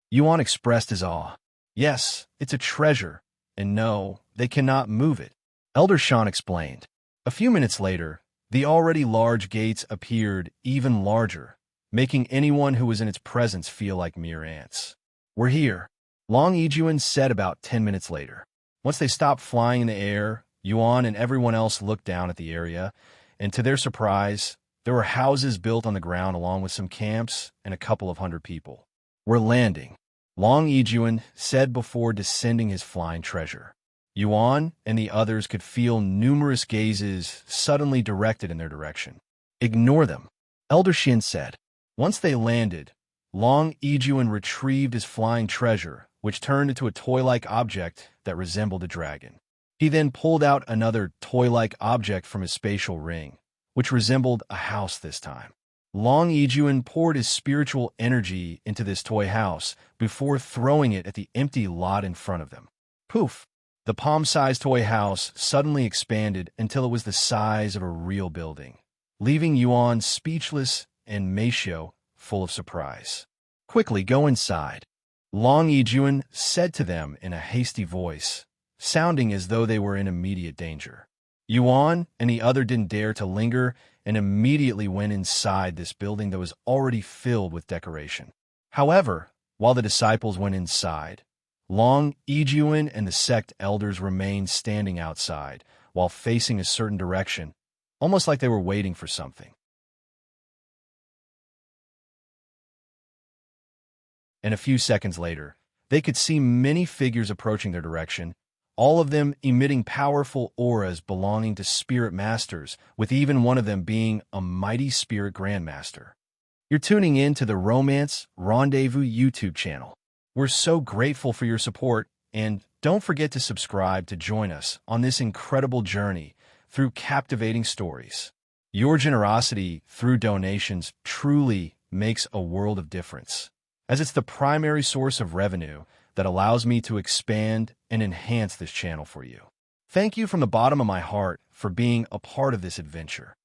Yuan expressed his awe. "Yes, it's a treasure, and no, they cannot move it," Elder Shan explained. A few minutes later, the already large gates appeared even larger, making anyone who was in its presence feel like mere ants. "We're here," Long Yijuan said about 10 minutes later. Once they stopped flying in the air, Yuan and everyone else looked down at the area, and to their surprise, there were houses built on the ground along with some camps and a couple of hundred people. "We're landing," Long Yijuan said before descending his flying treasure. Yuan and the others could feel numerous gazes suddenly directed in their direction. "Ignore them," Elder Shin said. Once they landed, Long Yijuan retrieved his flying treasure, which turned into a toy-like object that resembled a dragon. He then pulled out another toy-like object from his spatial ring, which resembled a house this time. Long Yijuan poured his spiritual energy into this toy house before throwing it at the empty lot in front of them. Poof! The palm-sized toy house suddenly expanded until it was the size of a real building, leaving Yuan speechless and Meixiu full of surprise. "Quickly, go inside," Long Yijuan said to them in a hasty voice, sounding as though they were in immediate danger. Yuan and the other didn't dare to linger and immediately went inside this building that was already filled with decoration. However, while the disciples went inside, Long Yijuan and the sect elders remained standing outside while facing a certain direction, almost like they were waiting for something. And a few seconds later, they could see many figures approaching their direction, all of them emitting powerful auras belonging to spirit masters, with even one of them being a mighty spirit grandmaster. You're tuning in to the Romance Rendezvous YouTube channel. We're so grateful for your support, and don't forget to subscribe to join us on this incredible journey through captivating stories. Your generosity through donations truly makes a world of difference, as it's the primary source of revenue that allows me to expand and enhance this channel for you. Thank you from the bottom of my heart for being a part of this adventure.